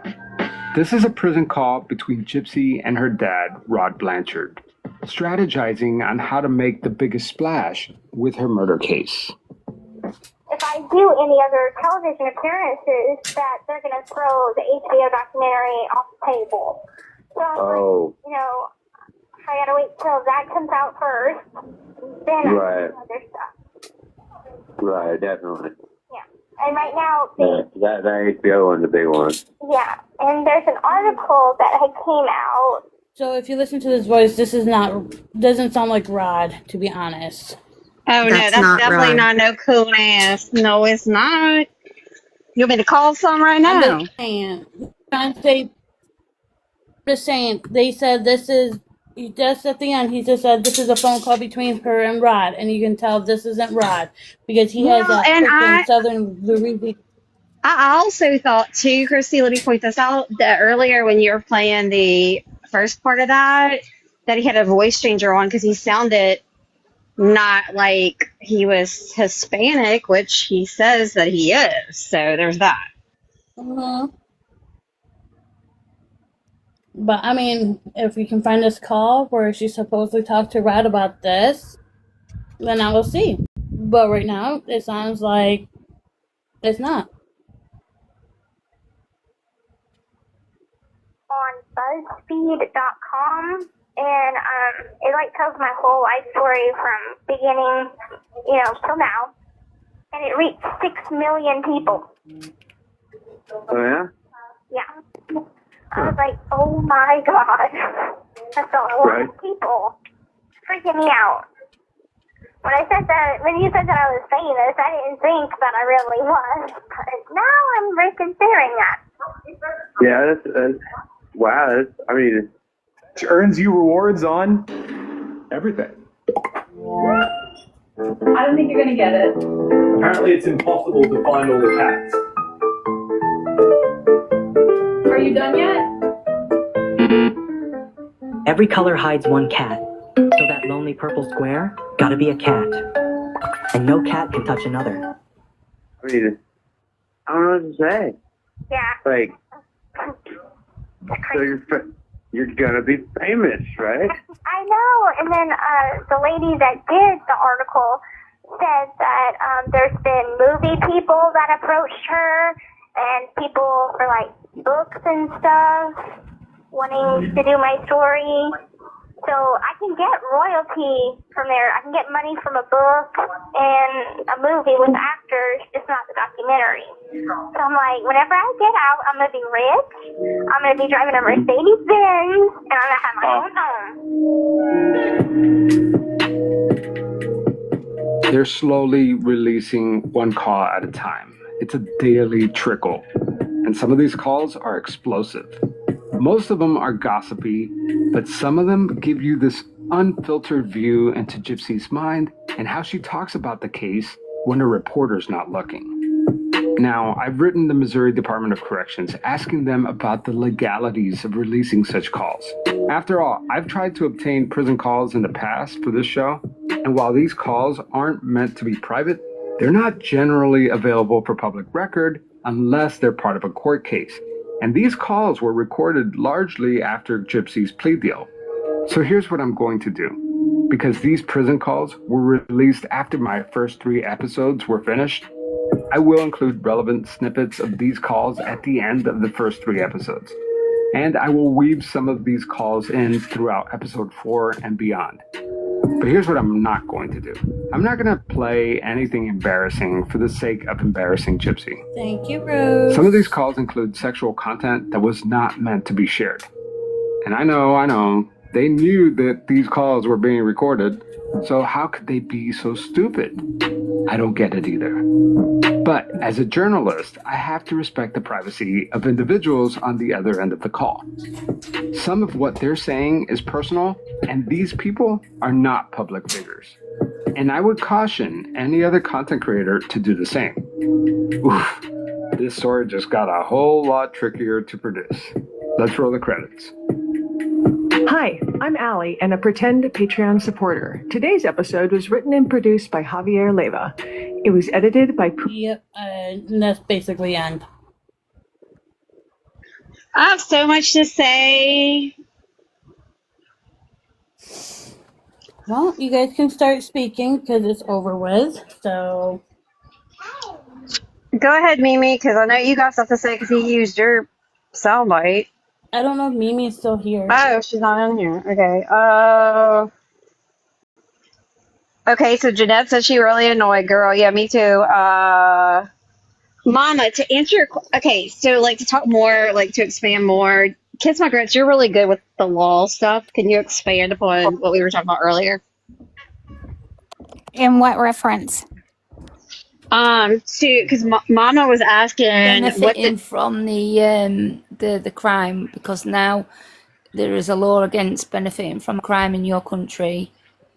[SPEAKER 17] This is a prison call between Gypsy and her dad, Rod Blanchard, strategizing on how to make the biggest splash with her murder case.
[SPEAKER 5] If I do any other television appearances, that they're going to throw the HBO documentary off the table. So I was like, I got to wait till that comes out first, then I do other stuff.
[SPEAKER 14] Right, definitely.
[SPEAKER 5] Yeah. And right now,
[SPEAKER 14] That HBO one's a big one.
[SPEAKER 5] yeah, and there's an article that had came out.
[SPEAKER 1] So if you listen to this voice, doesn't sound like Rod, to be honest.
[SPEAKER 11] Oh, no, that's definitely not no cool ass. No, it's not. You want me to call some right now?
[SPEAKER 1] I'm just saying, they said this is, just at the end, he just said this is a phone call between her and Rod, and you can tell this isn't Rod, because he has that freaking Southern Louisiana.
[SPEAKER 11] I also thought, too, Christy, let me point this out, that earlier when you were playing the first part of that he had a voice changer on because he sounded not like he was Hispanic, which he says that he is. So there's that.
[SPEAKER 1] But, I mean, if we can find this call where she supposedly talked to Rod about this, then I will see. But right now, it sounds like it's not.
[SPEAKER 5] On BuzzFeed.com, and it tells my whole life story from beginning, till now, and it reached 6 million people.
[SPEAKER 14] Oh, yeah?
[SPEAKER 5] Yeah. I was like, oh my god, that's a lot of people freaking me out. When you said that I was famous, I didn't think that I really was, but now I'm reconsidering that.
[SPEAKER 14] Yeah, that's wow. It
[SPEAKER 12] earns you rewards on everything.
[SPEAKER 10] I don't think you're gonna get it.
[SPEAKER 12] Apparently, it's impossible to find all the cats.
[SPEAKER 10] Are you done yet?
[SPEAKER 15] Every color hides one cat, so that lonely purple square gotta be a cat. And no cat can touch another.
[SPEAKER 14] I don't know what to say.
[SPEAKER 5] Yeah.
[SPEAKER 14] So you're gonna be famous, right?
[SPEAKER 5] I know. And then the lady that did the article said that there's been movie people that approached her and people for books and stuff wanting to do my story. So I can get royalty from there. I can get money from a book and a movie with actors, just not the documentary. So I'm like, whenever I get out, I'm going to be rich. I'm going to be driving a Mercedes-Benz, and I'm going to have my own home.
[SPEAKER 17] They're slowly releasing one call at a time. It's a daily trickle. And some of these calls are explosive. Most of them are gossipy, but some of them give you this unfiltered view into Gypsy's mind and how she talks about the case when a reporter's not looking. Now, I've written the Missouri Department of Corrections asking them about the legalities of releasing such calls. After all, I've tried to obtain prison calls in the past for this show, and while these calls aren't meant to be private, they're not generally available for public record unless they're part of a court case. And these calls were recorded largely after Gypsy's plea deal. So here's what I'm going to do. Because these prison calls were released after my first 3 episodes were finished, I will include relevant snippets of these calls at the end of the first 3 episodes. and I will weave some of these calls in throughout episode 4 and beyond. But here's what I'm not going to do. I'm not going to play anything embarrassing for the sake of embarrassing Gypsy.
[SPEAKER 1] Thank you, Rose.
[SPEAKER 17] Some of these calls include sexual content that was not meant to be shared. And I know, they knew that these calls were being recorded, so how could they be so stupid? I don't get it either. But as a journalist, I have to respect the privacy of individuals on the other end of the call. Some of what they're saying is personal, and these people are not public figures. And I would caution any other content creator to do the same. Oof, this story just got a whole lot trickier to produce. Let's roll the credits.
[SPEAKER 9] Hi, I'm Allie and a pretend Patreon supporter. Today's episode was written and produced by Javier Leva. It was edited by...
[SPEAKER 1] Yep, and that's basically end.
[SPEAKER 11] I have so much to say.
[SPEAKER 1] Well, you guys can start speaking because it's over with, so...
[SPEAKER 11] Go ahead, Mimi, because I know you got stuff to say because he used your soundbite.
[SPEAKER 1] I don't know if Mimi's still here.
[SPEAKER 11] Oh, she's not in here. Okay. Okay, so Jeanette said she really annoyed, girl. Yeah, me too. Mama, to answer your... Okay, so, like, to talk more, like, to expand more, Kiss My Grits, you're really good with the law stuff. Can you expand upon what we were talking about earlier?
[SPEAKER 13] In what reference?
[SPEAKER 11] Because Mama was asking
[SPEAKER 8] benefiting from the crime, because now there is a law against benefiting from crime in your country,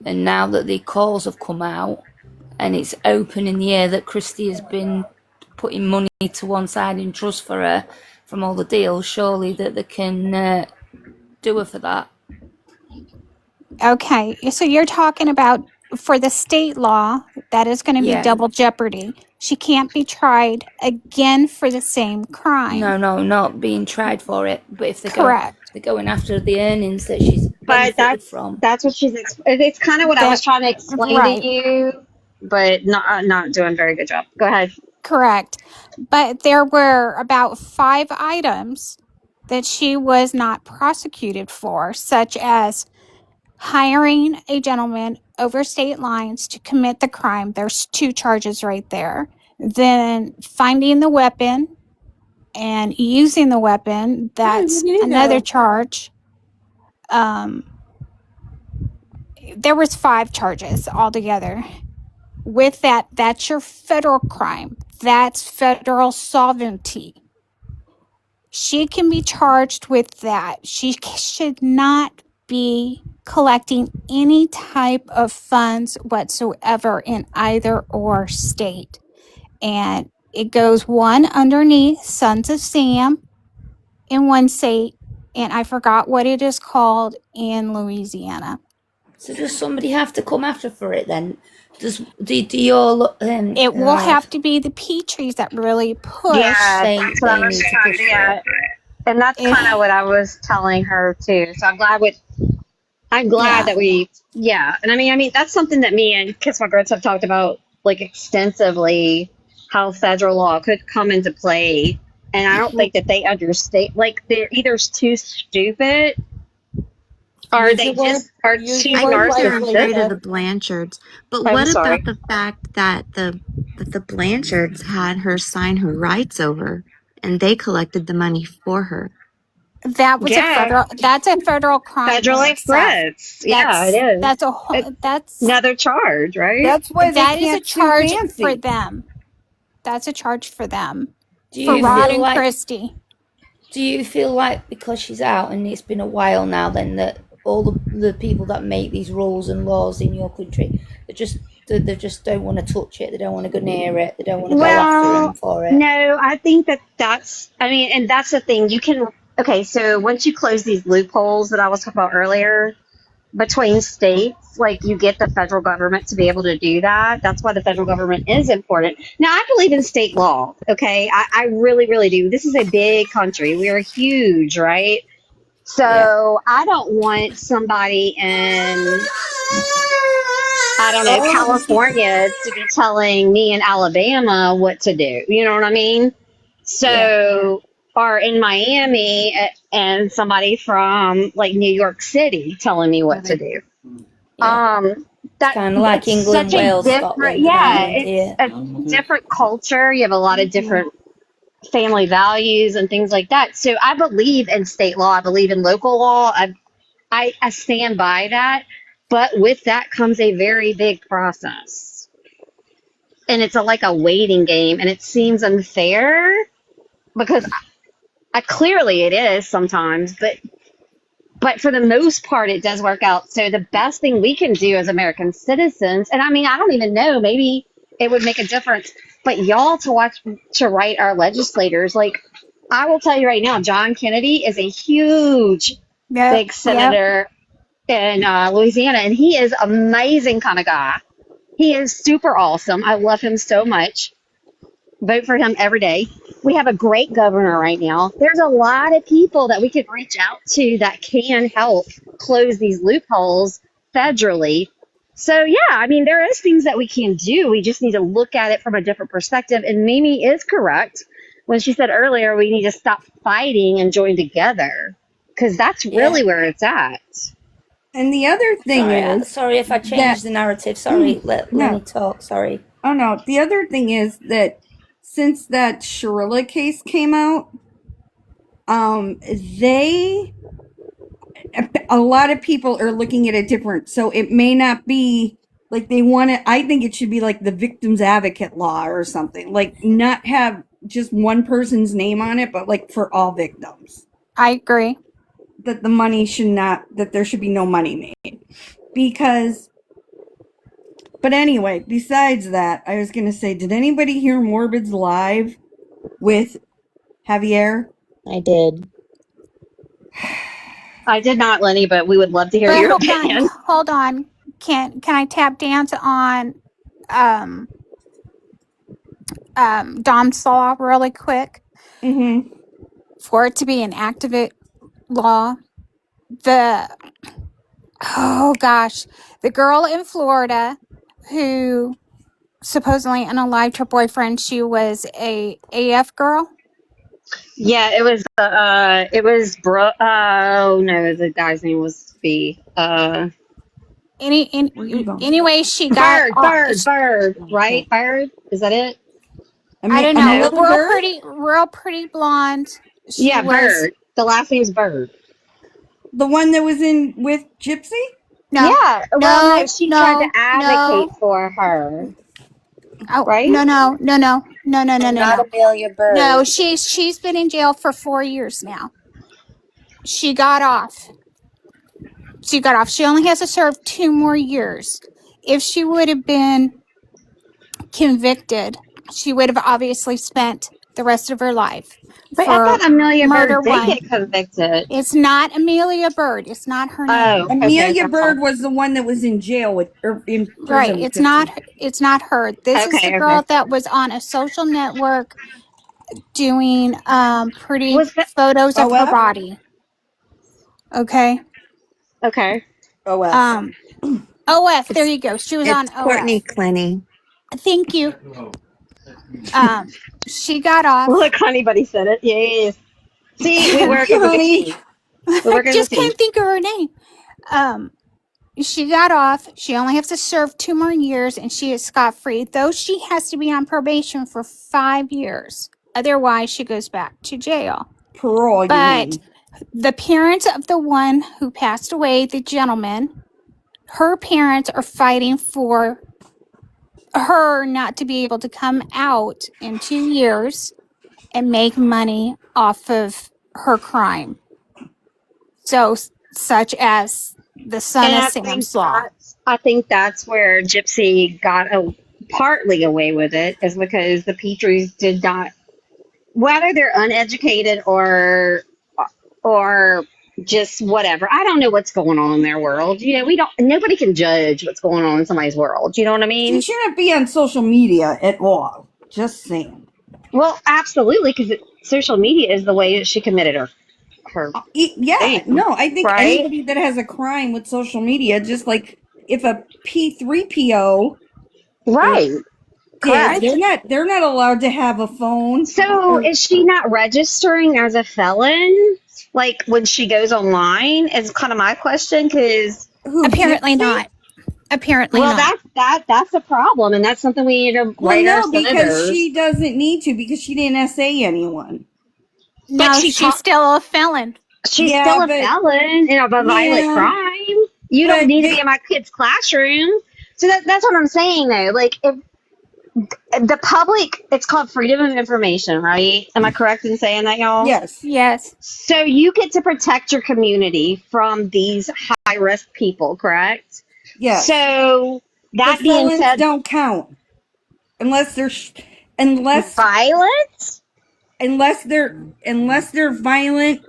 [SPEAKER 8] and now that the calls have come out and it's open in the air that Christie has been putting money to one side in trust for her from all the deals, surely that they can do her for that.
[SPEAKER 13] Okay, so you're talking about for the state law, that is going to be double jeopardy. She can't be tried again for the same crime.
[SPEAKER 8] No, not being tried for it. But if they're
[SPEAKER 13] Correct.
[SPEAKER 8] going after the earnings that she's benefited from.
[SPEAKER 11] That's what she's... It's kind of what I was trying to explain to you, but not doing a very good job. Go ahead.
[SPEAKER 13] Correct. But there were about 5 items that she was not prosecuted for, such as hiring a gentleman over state lines to commit the crime. There's 2 charges right there. Then finding the weapon and using the weapon, that's another charge. There was 5 charges altogether. With that, that's your federal crime. That's federal sovereignty. She can be charged with that. She should not be collecting any type of funds whatsoever in either or state. And it goes one underneath Sons of Sam in one state, and I forgot what it is called in Louisiana.
[SPEAKER 8] So does somebody have to come after for it then? Do you all...
[SPEAKER 13] it will have to be the Petries that really push.
[SPEAKER 11] Yeah, that's what I was trying to get. And that's kind of what I was telling her too. So I'm glad that we, and I mean, that's something that me and Kiss My Grits have talked about, like, extensively, how federal law could come into play. And I don't think that they understand, like, they're either too stupid or they just are too narcissistic.
[SPEAKER 3] Afraid of the Blanchards. But what about the fact that the Blanchards had her sign her rights over and they collected the money for her?
[SPEAKER 13] That was that's a federal crime.
[SPEAKER 11] Federal threats. Yeah, it is.
[SPEAKER 13] That's
[SPEAKER 11] another charge, right?
[SPEAKER 13] That's why that is a charge for them. That's a charge for them. For Rod and Christie.
[SPEAKER 8] Do you feel like because she's out and it's been a while now, then that all the people that make these rules and laws in your country, they just don't want to touch it. They don't want to go near it. They don't want to go after them for it.
[SPEAKER 11] No, I think that's. I mean, and that's the thing. You can. Okay, so once you close these loopholes that I was talking about earlier between states, like, you get the federal government to be able to do that. That's why the federal government is important. Now, I believe in state law, okay? I really, really do. This is a big country. We are huge, right? So I don't want somebody in, I don't know, California to be telling me in Alabama what to do. You know what I mean? So... are in Miami and somebody from like New York City telling me what to do. That
[SPEAKER 8] kind of like
[SPEAKER 11] it's
[SPEAKER 8] England,
[SPEAKER 11] such a
[SPEAKER 8] Wales,
[SPEAKER 11] different,
[SPEAKER 8] Scotland, and
[SPEAKER 11] yeah,
[SPEAKER 8] Ireland
[SPEAKER 11] it's
[SPEAKER 8] here.
[SPEAKER 11] a different culture. You have a lot of different family values and things like that. So I believe in state law. I believe in local law. I stand by that. But with that comes a very big process. And it's like a waiting game. And it seems unfair because I clearly it is sometimes, but for the most part, it does work out. So the best thing we can do as American citizens, and I mean, I don't even know, maybe it would make a difference, but y'all to write our legislators, like I will tell you right now, John Kennedy is a huge, big senator in Louisiana, and he is amazing kind of guy. He is super awesome. I love him so much. Vote for him every day. We have a great governor right now. There's a lot of people that we could reach out to that can help close these loopholes federally. So yeah, I mean, there is things that we can do. We just need to look at it from a different perspective. And Mimi is correct when she said earlier, we need to stop fighting and join together because that's really where it's at.
[SPEAKER 2] And the other thing is,
[SPEAKER 8] sorry if I changed the narrative. Sorry, let me talk. Sorry.
[SPEAKER 2] Oh no. The other thing is that since that Sharilla case came out, a lot of people are looking at it different. So it may not be like they want it. I think it should be like the victim's advocate law or something. Like not have just one person's name on it, but like for all victims.
[SPEAKER 13] I agree.
[SPEAKER 2] That the money should not, that there should be no money made. Because, but anyway, besides that, I was going to say, did anybody hear Morbid's live with Javier?
[SPEAKER 3] I did.
[SPEAKER 11] I did not, Lenny, but we would love to hear your opinion.
[SPEAKER 13] Hold on. Can I tap dance on Dom's law really quick?
[SPEAKER 2] Mm-hmm.
[SPEAKER 13] For it to be an activate law, the girl in Florida who supposedly unalived her boyfriend, she was a AF girl.
[SPEAKER 11] Yeah, it was oh no, the guy's name was B.
[SPEAKER 13] Anyway, she got
[SPEAKER 11] Bird, right? Bird, is that it?
[SPEAKER 13] I don't know. Real pretty blonde.
[SPEAKER 11] Yeah, Bird. The last name's Bird.
[SPEAKER 2] The one that was in with Gypsy?
[SPEAKER 13] No.
[SPEAKER 11] Yeah. Well, no, she tried to advocate for her.
[SPEAKER 13] Oh,
[SPEAKER 11] right?
[SPEAKER 13] No.
[SPEAKER 3] Not Amelia Bird.
[SPEAKER 13] No, she's been in jail for 4 years now. She got off. She only has to serve 2 more years. If she would have been convicted, she would have obviously spent the rest of her life.
[SPEAKER 11] But I thought Amelia Bird did get convicted.
[SPEAKER 13] It's not Amelia Bird. It's not her name.
[SPEAKER 2] Amelia Bird was the one that was in jail with, or in prison.
[SPEAKER 13] Right. It's not her. This is the girl that was on a social network doing pretty photos of her body. Okay.
[SPEAKER 11] Okay.
[SPEAKER 2] OF.
[SPEAKER 13] OF. There you go. She was on OF.
[SPEAKER 3] Courtney Clenny.
[SPEAKER 13] Thank you. She got off.
[SPEAKER 11] Look, honey buddy said it. Yes. See, we work as a team.
[SPEAKER 13] I just can't think of her name. She got off. She only has to serve 2 more years, and she is scot-free. Though she has to be on probation for 5 years. Otherwise, she goes back to jail.
[SPEAKER 2] Parole.
[SPEAKER 13] But the parents of the one who passed away, the gentleman, her parents are fighting for her not to be able to come out in 2 years and make money off of her crime. So, such as the son of Sam's Law.
[SPEAKER 11] I think that's where Gypsy got partly away with it, is because the Petries did not, whether they're uneducated or just whatever. I don't know what's going on in their world. You know, nobody can judge what's going on in somebody's world. You know what I mean?
[SPEAKER 2] She shouldn't be on social media at all. Just saying.
[SPEAKER 11] Well, absolutely, because social media is the way that she committed her thing,
[SPEAKER 2] no, I think
[SPEAKER 11] right?
[SPEAKER 2] anybody that has a crime with social media, just like if a P3PO,
[SPEAKER 11] right?
[SPEAKER 2] Yeah,
[SPEAKER 11] Correct?
[SPEAKER 2] they're not allowed to have a phone.
[SPEAKER 11] So is she not registering as a felon? Like when she goes online is kind of my question because
[SPEAKER 13] Apparently not. Apparently
[SPEAKER 11] well,
[SPEAKER 13] not.
[SPEAKER 11] that's a problem, and that's something we need to
[SPEAKER 2] Well,
[SPEAKER 11] write our
[SPEAKER 2] no, because
[SPEAKER 11] senators.
[SPEAKER 2] she doesn't need to because she didn't SA anyone.
[SPEAKER 11] But
[SPEAKER 13] No, she's still a felon.
[SPEAKER 11] she's
[SPEAKER 2] Yeah,
[SPEAKER 11] still a
[SPEAKER 2] but
[SPEAKER 11] felon in a violent
[SPEAKER 2] yeah,
[SPEAKER 11] crime. You don't
[SPEAKER 2] but
[SPEAKER 11] need to be in my kid's classroom. So that's what I'm saying though. Like if the public, it's called freedom of information, right? Am I correct in saying that, y'all?
[SPEAKER 2] yes,
[SPEAKER 13] Yes.
[SPEAKER 11] So you get to protect your community from these high risk people, correct?
[SPEAKER 2] yes.
[SPEAKER 11] So
[SPEAKER 2] But
[SPEAKER 11] that being
[SPEAKER 2] felons
[SPEAKER 11] said,
[SPEAKER 2] don't count unless they're unless
[SPEAKER 11] violent.
[SPEAKER 2] unless they're violent.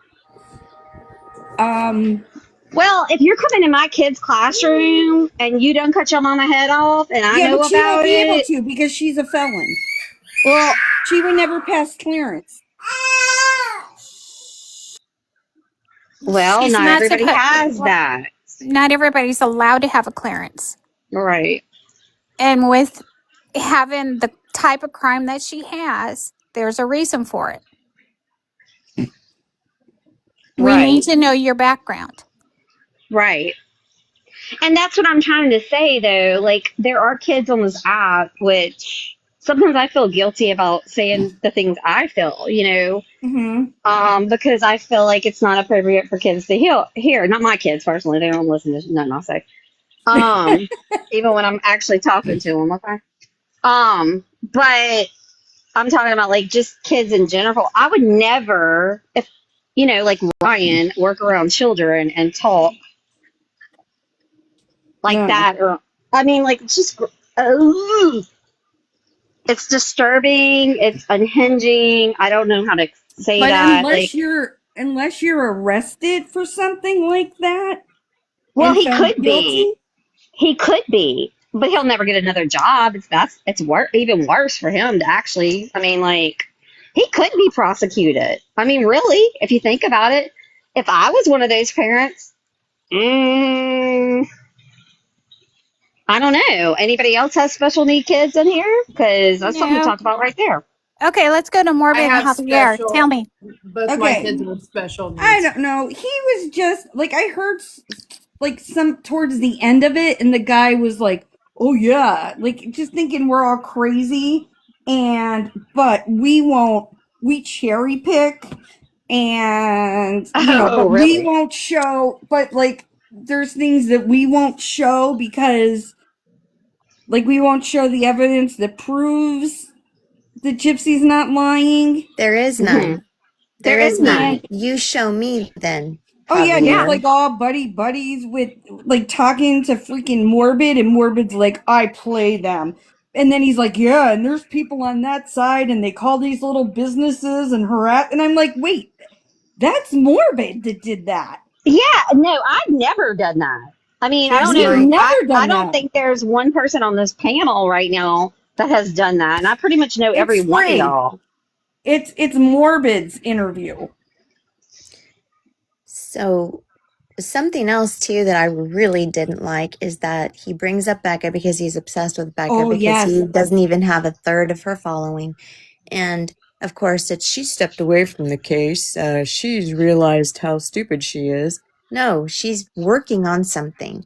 [SPEAKER 11] Well, if you're coming in my kid's classroom and you don't cut your mama head off, and I
[SPEAKER 2] Yeah,
[SPEAKER 11] know
[SPEAKER 2] but she won't
[SPEAKER 11] about
[SPEAKER 2] be able
[SPEAKER 11] it,
[SPEAKER 2] to because she's a felon.
[SPEAKER 11] well,
[SPEAKER 2] She would never pass clearance.
[SPEAKER 11] well,
[SPEAKER 13] She's
[SPEAKER 11] not
[SPEAKER 13] not
[SPEAKER 11] everybody
[SPEAKER 13] supposed.
[SPEAKER 11] has that,
[SPEAKER 13] Not everybody's allowed to have a clearance.
[SPEAKER 11] right?
[SPEAKER 13] And with having the type of crime that she has, there's a reason for it. We need
[SPEAKER 11] Right,
[SPEAKER 13] to know your background.
[SPEAKER 11] right. And that's what I'm trying to say, though. Like, there are kids on this app, which sometimes I feel guilty about saying the things I feel, because I feel like it's not appropriate for kids to hear. Not my kids personally; they don't listen to nothing I say. Even when I'm actually talking to them, okay. But I'm talking about like just kids in general. I would never, if like Ryan, work around children and talk like
[SPEAKER 2] No.
[SPEAKER 11] that, or I mean, like it's just, it's disturbing. It's unhinging. I don't know how to say
[SPEAKER 2] But
[SPEAKER 11] that. Like,
[SPEAKER 2] unless you're arrested for something like that
[SPEAKER 11] well,
[SPEAKER 2] and
[SPEAKER 11] he
[SPEAKER 2] found
[SPEAKER 11] could be.
[SPEAKER 2] guilty.
[SPEAKER 11] He could be, but he'll never get another job. It's even worse for him to actually. I mean, like he could be prosecuted. I mean, really, if you think about it, if I was one of those parents, I don't know. Anybody else has special need kids in here? Because that's something to
[SPEAKER 13] No.
[SPEAKER 11] talk about right there.
[SPEAKER 13] Okay, let's go to Morbid and Javier. Tell me.
[SPEAKER 18] Both my kids with special needs.
[SPEAKER 2] I don't know. He was just like I heard like some towards the end of it, and the guy was like, "Oh yeah," like just thinking we're all crazy, but we won't. We cherry pick, and but we won't show. But like, there's things that we won't show because, like, we won't show the evidence that proves the Gypsy's not lying.
[SPEAKER 3] There is none. There is none. You show me then.
[SPEAKER 2] Oh yeah, and he's
[SPEAKER 3] Javier.
[SPEAKER 2] like all buddies with like talking to freaking Morbid, and Morbid's like, I play them. And then he's like, yeah, and there's people on that side, and they call these little businesses and harass. And I'm like, wait, that's Morbid that did that.
[SPEAKER 11] Yeah, no, I've never done that. I mean, I don't
[SPEAKER 2] You've
[SPEAKER 11] know.
[SPEAKER 2] never done
[SPEAKER 11] I don't
[SPEAKER 2] that.
[SPEAKER 11] think there's one person on this panel right now that has done that, and I pretty much know every one of y'all.
[SPEAKER 2] It's Morbid's interview.
[SPEAKER 3] So something else too that I really didn't like is that he brings up Becca because he's obsessed with Becca because he doesn't even have a third of her following. And of course, she stepped away from the case. She's realized how stupid she is. No, she's working on something.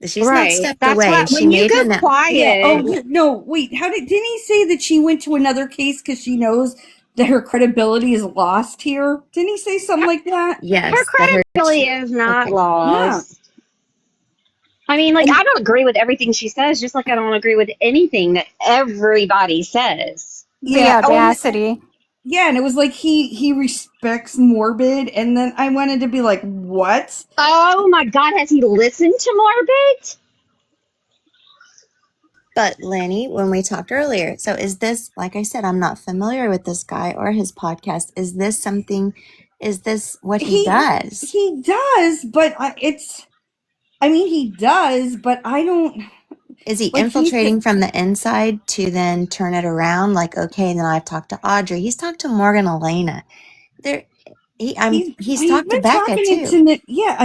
[SPEAKER 3] She's not stepped away. She made an
[SPEAKER 2] Yeah. Oh no! Wait. Didn't he say that she went to another case because she knows that her credibility is lost here? Didn't he say something like that?
[SPEAKER 3] Yes.
[SPEAKER 11] Her credibility is not lost. I mean, like, I don't agree with everything she says, just like I don't agree with anything that everybody says.
[SPEAKER 2] Yeah.
[SPEAKER 13] The audacity.
[SPEAKER 2] Yeah, and it was like he respects Morbid, and then I wanted to be like, what?
[SPEAKER 11] Oh my God, has he listened to Morbid?
[SPEAKER 3] But Lenny, when we talked earlier, so is this, like I said, I'm not familiar with this guy or his podcast. Is this what he does?
[SPEAKER 2] He does, but he does, but I don't.
[SPEAKER 3] Is he infiltrating from the inside to then turn it around? Like, okay, then I've talked to Audrey. He's talked to Morgan Elena. He's talked to Becca too.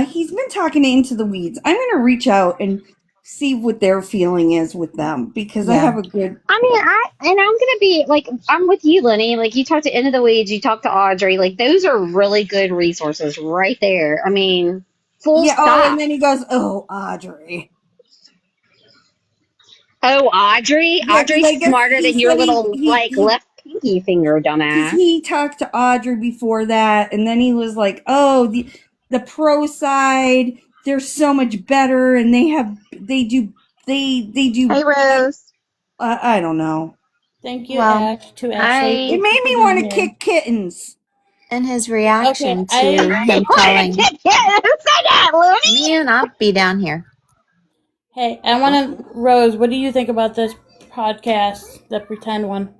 [SPEAKER 2] He's been talking Into the Weeds. I'm going to reach out and see what their feeling is with them because I
[SPEAKER 11] Yeah.
[SPEAKER 2] have a good.
[SPEAKER 11] I mean, I'm gonna be like, I'm with you, Lenny. Like, you talked to End of the Weeds, you talked to Audrey. Like, those are really good resources right there. I mean, full
[SPEAKER 2] Yeah. Oh, and
[SPEAKER 11] stop.
[SPEAKER 2] then he goes, "Oh, Audrey."
[SPEAKER 11] Oh, Audrey.
[SPEAKER 2] Yeah, because
[SPEAKER 11] Audrey's
[SPEAKER 2] I guess
[SPEAKER 11] smarter
[SPEAKER 2] he
[SPEAKER 11] than your
[SPEAKER 2] said
[SPEAKER 11] little like
[SPEAKER 2] he
[SPEAKER 11] left pinky finger,
[SPEAKER 2] because
[SPEAKER 11] dumbass.
[SPEAKER 2] he talked to Audrey before that, and then he was like, "Oh, the pro side, they're so much better, and they do."
[SPEAKER 11] Hey, Rose.
[SPEAKER 2] I don't know.
[SPEAKER 1] Thank you,
[SPEAKER 3] Well,
[SPEAKER 1] Ash, to Ashley.
[SPEAKER 2] It made me
[SPEAKER 1] for
[SPEAKER 2] want to
[SPEAKER 1] being here.
[SPEAKER 2] kick kittens.
[SPEAKER 3] and his
[SPEAKER 1] Okay,
[SPEAKER 3] reaction to him
[SPEAKER 11] What
[SPEAKER 3] calling,
[SPEAKER 11] a kid! Who said that, Looney?
[SPEAKER 3] man, I'll be down here.
[SPEAKER 1] Hey, I want to, Rose, what do you think about this podcast, the pretend one?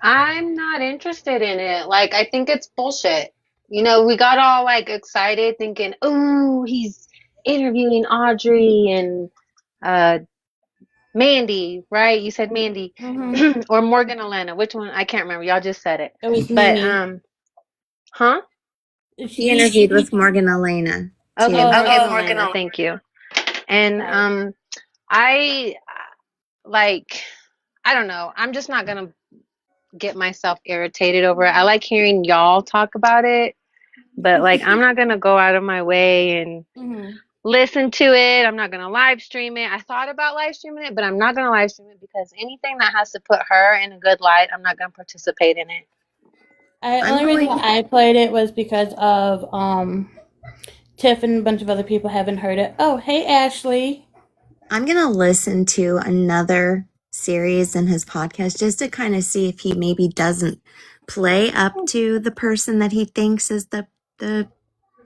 [SPEAKER 19] I'm not interested in it. Like, I think it's bullshit. You know, we got all like excited thinking, "Ooh, he's interviewing Audrey and Mandy, right? You said Mandy or Morgan Elena. Which one? I can't remember. Y'all just said it.
[SPEAKER 1] It was
[SPEAKER 19] But
[SPEAKER 1] Mimi.
[SPEAKER 19] huh?
[SPEAKER 3] He interviewed with Morgan Elena too.
[SPEAKER 19] Okay, Morgan Elena. Thank you. And I like, I don't know. I'm just not gonna get myself irritated over it. I like hearing y'all talk about it, but like I'm not gonna go out of my way and listen to it. I'm not gonna live stream it. I thought about live streaming it, but I'm not gonna live stream it because anything that has to put her in a good light, I'm not gonna participate in it.
[SPEAKER 1] The only reason why I played it was because of Tiff and a bunch of other people haven't heard it. Oh, hey, Ashley.
[SPEAKER 3] I'm going to listen to another series in his podcast just to kind of see if he maybe doesn't play up to the person that he thinks is the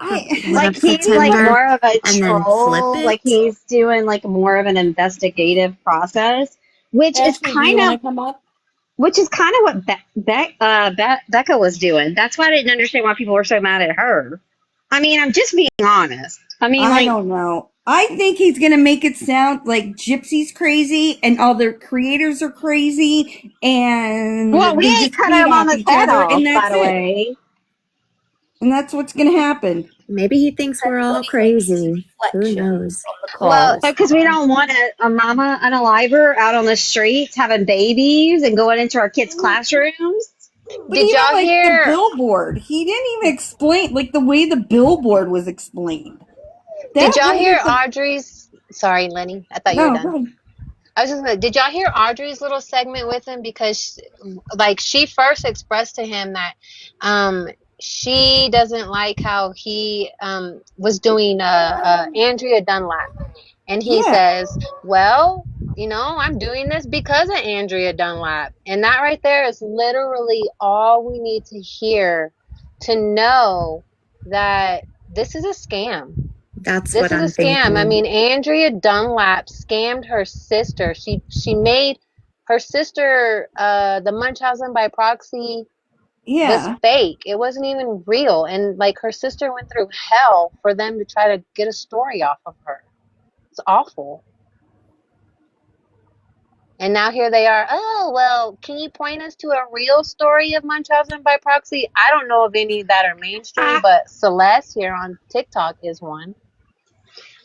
[SPEAKER 11] Like he's like
[SPEAKER 3] pretender
[SPEAKER 11] more of a
[SPEAKER 3] and then flip
[SPEAKER 11] troll.
[SPEAKER 3] it.
[SPEAKER 11] Like he's doing like more of an investigative process, which is
[SPEAKER 1] Ashley, do you
[SPEAKER 11] kind
[SPEAKER 1] want
[SPEAKER 11] of
[SPEAKER 1] to come up?
[SPEAKER 11] which is kind of what Becca was doing. That's why I didn't understand why people were so mad at her. I mean, I'm just being honest. I mean,
[SPEAKER 2] I
[SPEAKER 11] like,
[SPEAKER 2] don't know. I think he's gonna make it sound like Gypsy's crazy and all their creators are crazy and
[SPEAKER 11] well, we
[SPEAKER 2] they
[SPEAKER 11] ain't
[SPEAKER 2] just
[SPEAKER 11] cut
[SPEAKER 2] feed
[SPEAKER 11] him on
[SPEAKER 2] off
[SPEAKER 11] his
[SPEAKER 2] each
[SPEAKER 11] head
[SPEAKER 2] other,
[SPEAKER 11] off,
[SPEAKER 2] and
[SPEAKER 11] by
[SPEAKER 2] that's
[SPEAKER 11] the
[SPEAKER 2] it.
[SPEAKER 11] way.
[SPEAKER 2] And that's what's gonna happen.
[SPEAKER 3] Maybe he thinks we're all crazy. Who knows?
[SPEAKER 11] Well, because we don't want a mama and a liver out on the streets having babies and going into our kids' classrooms.
[SPEAKER 2] But
[SPEAKER 19] Did
[SPEAKER 2] even
[SPEAKER 19] y'all
[SPEAKER 2] like the
[SPEAKER 19] hear?
[SPEAKER 2] billboard, he didn't even explain like the way the billboard was explained.
[SPEAKER 19] Did
[SPEAKER 2] That
[SPEAKER 19] y'all
[SPEAKER 2] whole
[SPEAKER 19] hear Audrey's? Sorry, Lenny. I thought you were
[SPEAKER 2] no,
[SPEAKER 19] done.
[SPEAKER 2] go ahead.
[SPEAKER 19] I was just gonna. Did y'all hear Audrey's little segment with him? Because, she first expressed to him that, she doesn't like how he was doing Andrea Dunlap, and he
[SPEAKER 2] Yeah.
[SPEAKER 19] says, "Well, I'm doing this because of Andrea Dunlap," and that right there is literally all we need to hear to know that this is a scam.
[SPEAKER 3] That's
[SPEAKER 19] This
[SPEAKER 3] what
[SPEAKER 19] is
[SPEAKER 3] I'm
[SPEAKER 19] a scam. I
[SPEAKER 3] thinking.
[SPEAKER 19] mean, Andrea Dunlap scammed her sister. She made her sister the Munchausen by proxy was
[SPEAKER 2] Yeah.
[SPEAKER 19] fake. It wasn't even real. And like her sister went through hell for them to try to get a story off of her. It's awful. And now here they are. Oh, well, can you point us to a real story of Munchausen by proxy? I don't know of any that are mainstream, but Celeste here on TikTok is one.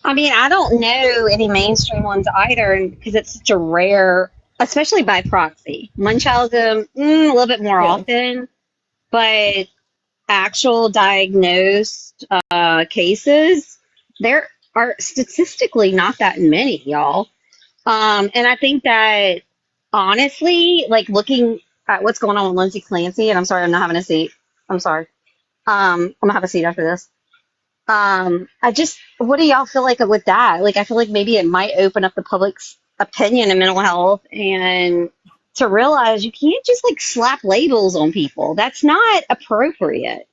[SPEAKER 11] I mean, I don't know any mainstream ones either because it's such a rare, especially by proxy. Munchausen, a little bit more often, but actual diagnosed cases, there are statistically not that many, y'all. And I think that honestly, like looking at what's going on with Lindsay Clancy, and I'm sorry, I'm not having a seat. I'm sorry. I'm gonna have a seat after this. What do y'all feel like with that? Like, I feel like maybe it might open up the public's opinion in mental health and to realize you can't just like slap labels on people. That's not appropriate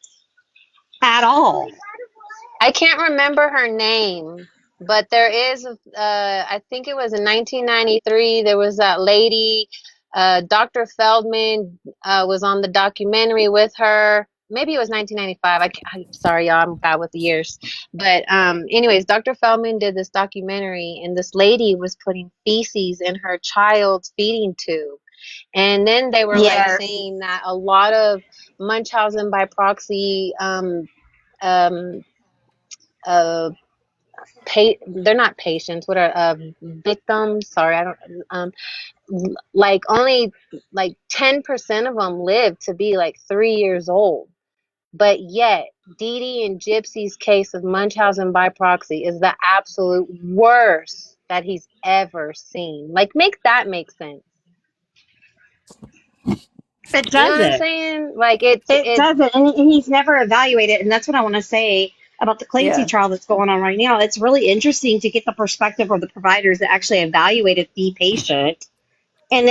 [SPEAKER 11] at all.
[SPEAKER 19] I can't remember her name, but there is, I think it was in 1993, there was that lady, Dr. Feldman was on the documentary with her. Maybe it was 1995. I'm sorry, y'all, I'm bad with the years. But anyways, Dr. Feldman did this documentary, and this lady was putting feces in her child's feeding tube. And then they were like
[SPEAKER 11] Yes.
[SPEAKER 19] saying that a lot of Munchausen by proxy um, uh, they're not patients. What are victims? Sorry, I don't. Like only like 10% of them live to be like 3 years old. But yet, Dee Dee and Gypsy's case of Munchausen by proxy is the absolute worst that he's ever seen. Like, make that make sense.
[SPEAKER 11] It
[SPEAKER 19] You know what I'm
[SPEAKER 11] doesn't.
[SPEAKER 19] saying? Like,
[SPEAKER 11] It
[SPEAKER 19] it's
[SPEAKER 11] doesn't, and he's never evaluated. And that's what I want to say about the Clancy
[SPEAKER 2] Yeah.
[SPEAKER 11] trial that's going on right now. It's really interesting to get the perspective of the providers that actually evaluated the patient, and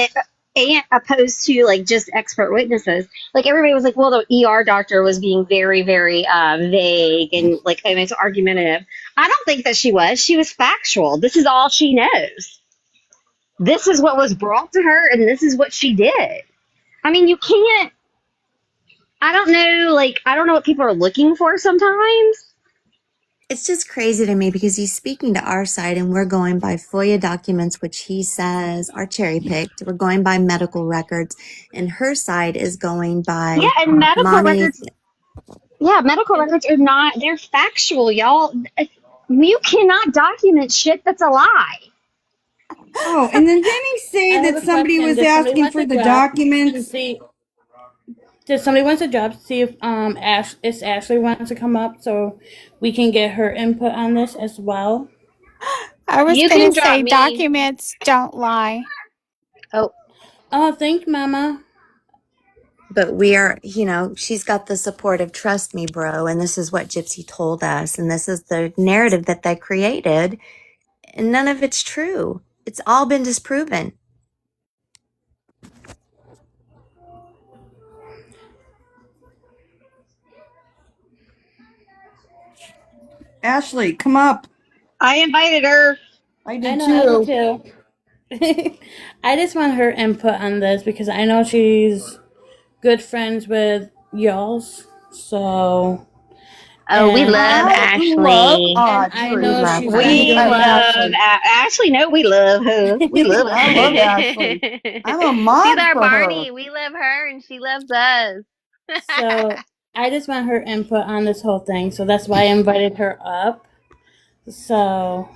[SPEAKER 11] opposed to like just expert witnesses. Like everybody was like, well, the ER doctor was being very, very vague and like I mean, it's argumentative. I don't think that she was. She was factual. This is all she knows. This is what was brought to her, and this is what she did. I mean, you can't. I don't know. Like I don't know what people are looking for sometimes.
[SPEAKER 3] It's just crazy to me because he's speaking to our side and we're going by FOIA documents, which he says are cherry picked. We're going by medical records, and her side is going
[SPEAKER 11] Yeah,
[SPEAKER 3] by
[SPEAKER 11] and medical
[SPEAKER 3] Monty's.
[SPEAKER 11] records. Yeah, medical records are not. They're factual, y'all. You cannot document shit that's a lie.
[SPEAKER 2] Oh, and then didn't he say
[SPEAKER 1] I have
[SPEAKER 2] that
[SPEAKER 1] a
[SPEAKER 2] somebody
[SPEAKER 1] question.
[SPEAKER 2] was
[SPEAKER 1] Did somebody
[SPEAKER 2] asking
[SPEAKER 1] want
[SPEAKER 2] for
[SPEAKER 1] to
[SPEAKER 2] the
[SPEAKER 1] drop and
[SPEAKER 2] documents?
[SPEAKER 1] see? Did somebody want to drop to see if Ashley wants to come up so we can get her input on this as well?
[SPEAKER 13] I was
[SPEAKER 19] you
[SPEAKER 13] going
[SPEAKER 19] can
[SPEAKER 13] to
[SPEAKER 19] drop
[SPEAKER 13] say
[SPEAKER 19] me.
[SPEAKER 13] documents don't lie.
[SPEAKER 19] Oh,
[SPEAKER 1] thank Mama.
[SPEAKER 3] But we are, she's got the support of trust me, bro. And this is what Gypsy told us. And this is the narrative that they created. And none of it's true. It's all been disproven.
[SPEAKER 2] Ashley, come up.
[SPEAKER 11] I invited her.
[SPEAKER 2] I
[SPEAKER 1] I
[SPEAKER 2] did
[SPEAKER 1] know, I did
[SPEAKER 2] too.
[SPEAKER 1] too. I just want her input on this because I know she's good friends with y'all's. So.
[SPEAKER 19] we love
[SPEAKER 2] I love
[SPEAKER 19] Ashley.
[SPEAKER 1] And I
[SPEAKER 2] Audrey.
[SPEAKER 3] We
[SPEAKER 1] know
[SPEAKER 3] love
[SPEAKER 1] she's
[SPEAKER 3] her.
[SPEAKER 1] been
[SPEAKER 11] We
[SPEAKER 1] doing
[SPEAKER 11] love
[SPEAKER 2] Ashley.
[SPEAKER 11] Ashley. No, we love her. We love
[SPEAKER 2] I love
[SPEAKER 11] Ashley.
[SPEAKER 2] Ashley. I'm a
[SPEAKER 19] She's
[SPEAKER 2] mod
[SPEAKER 19] our
[SPEAKER 2] for her.
[SPEAKER 19] Barney. We love her and she loves us.
[SPEAKER 1] So I just want her input on this whole thing. So that's why I invited her up. So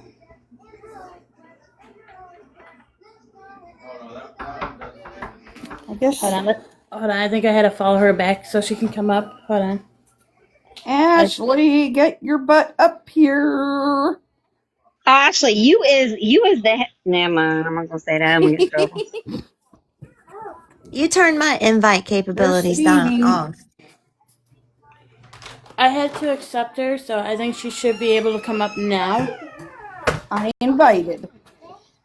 [SPEAKER 2] I guess.
[SPEAKER 1] hold on. Hold on. I think I had to follow her back so she can come up. Hold on.
[SPEAKER 2] Ashley, get your butt up here.
[SPEAKER 11] Ashley, you is the. Never mind. I'm not gonna say that. I'm gonna get in trouble.
[SPEAKER 3] You turned my invite capabilities off.
[SPEAKER 1] I had to accept her, so I think she should be able to come up now.
[SPEAKER 2] I invited.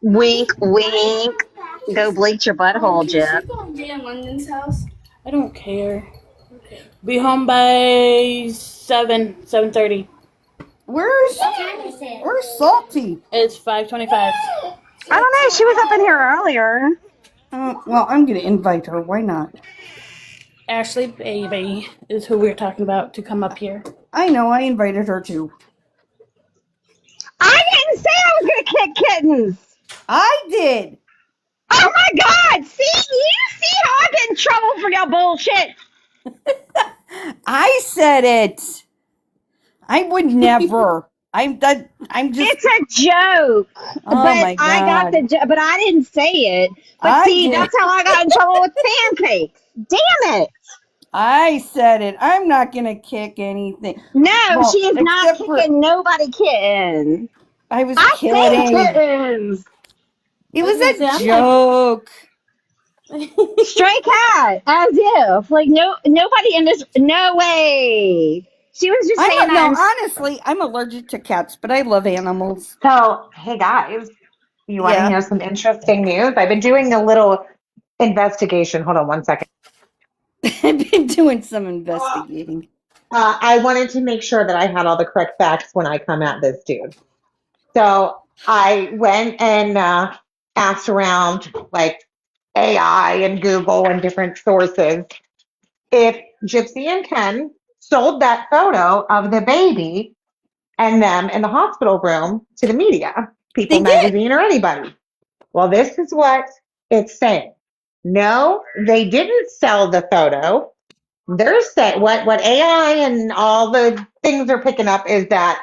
[SPEAKER 11] Wink, wink. Go bleach your butthole, Jeff.
[SPEAKER 1] Dan London's house. I don't care. Be home by 7:30.
[SPEAKER 2] Where's Salty?
[SPEAKER 1] It's 5:25.
[SPEAKER 11] I don't know. She was up in here earlier.
[SPEAKER 2] Well, I'm gonna invite her. Why not?
[SPEAKER 1] Ashley Baby is who we're talking about to come up here.
[SPEAKER 2] I know. I invited her too.
[SPEAKER 11] I didn't say I was gonna kick kittens.
[SPEAKER 2] I did.
[SPEAKER 11] Oh my God! See, you see how I get in trouble for your bullshit.
[SPEAKER 2] I said it. I would never. I'm just.
[SPEAKER 11] It's a joke.
[SPEAKER 2] Oh my God.
[SPEAKER 11] I got but I didn't say it. But
[SPEAKER 2] I
[SPEAKER 11] see,
[SPEAKER 2] did.
[SPEAKER 11] that's how I got in trouble with pancakes. Damn it!
[SPEAKER 2] I said it. I'm not gonna kick anything.
[SPEAKER 11] No,
[SPEAKER 2] Well,
[SPEAKER 11] she is not
[SPEAKER 2] except
[SPEAKER 11] kicking
[SPEAKER 2] for-
[SPEAKER 11] nobody kittens.
[SPEAKER 2] I was
[SPEAKER 11] I
[SPEAKER 2] kidding.
[SPEAKER 11] say kittens.
[SPEAKER 2] It was a joke.
[SPEAKER 11] Stray cat, as if like nobody in this. No way. She was just saying that.
[SPEAKER 2] Honestly, I'm allergic to cats, but I love animals.
[SPEAKER 20] So, hey guys, you want to
[SPEAKER 2] Yeah.
[SPEAKER 20] hear some interesting news? I've been doing a little investigation. Hold on one second.
[SPEAKER 2] I've been doing some investigating.
[SPEAKER 20] I wanted to make sure that I had all the correct facts when I come at this dude. So I went and asked around like AI and Google and different sources if Gypsy and Ken sold that photo of the baby and them in the hospital room to the media, People Magazine or anybody. Well, this is what it's saying. No, they didn't sell the photo. They're saying what AI and all the things are picking up is that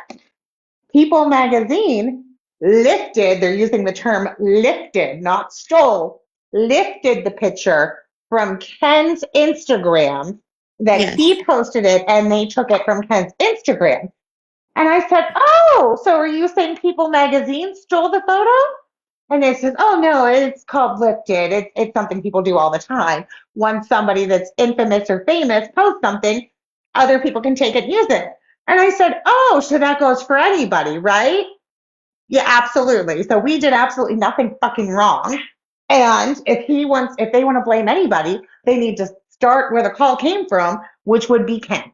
[SPEAKER 20] People Magazine lifted, they're using the term lifted, not stole, lifted the picture from Ken's Instagram that
[SPEAKER 3] Yes.
[SPEAKER 20] he posted it, and they took it from Ken's Instagram. And I said, oh, so are you saying People Magazine stole the photo? And they said, oh, no, it's called lifted. It's something people do all the time. Once somebody that's infamous or famous posts something, other people can take it and use it. And I said, oh, so that goes for anybody, right? Yeah, absolutely. So we did absolutely nothing fucking wrong. And if they want to blame anybody, they need to start where the call came from, which would be Ken.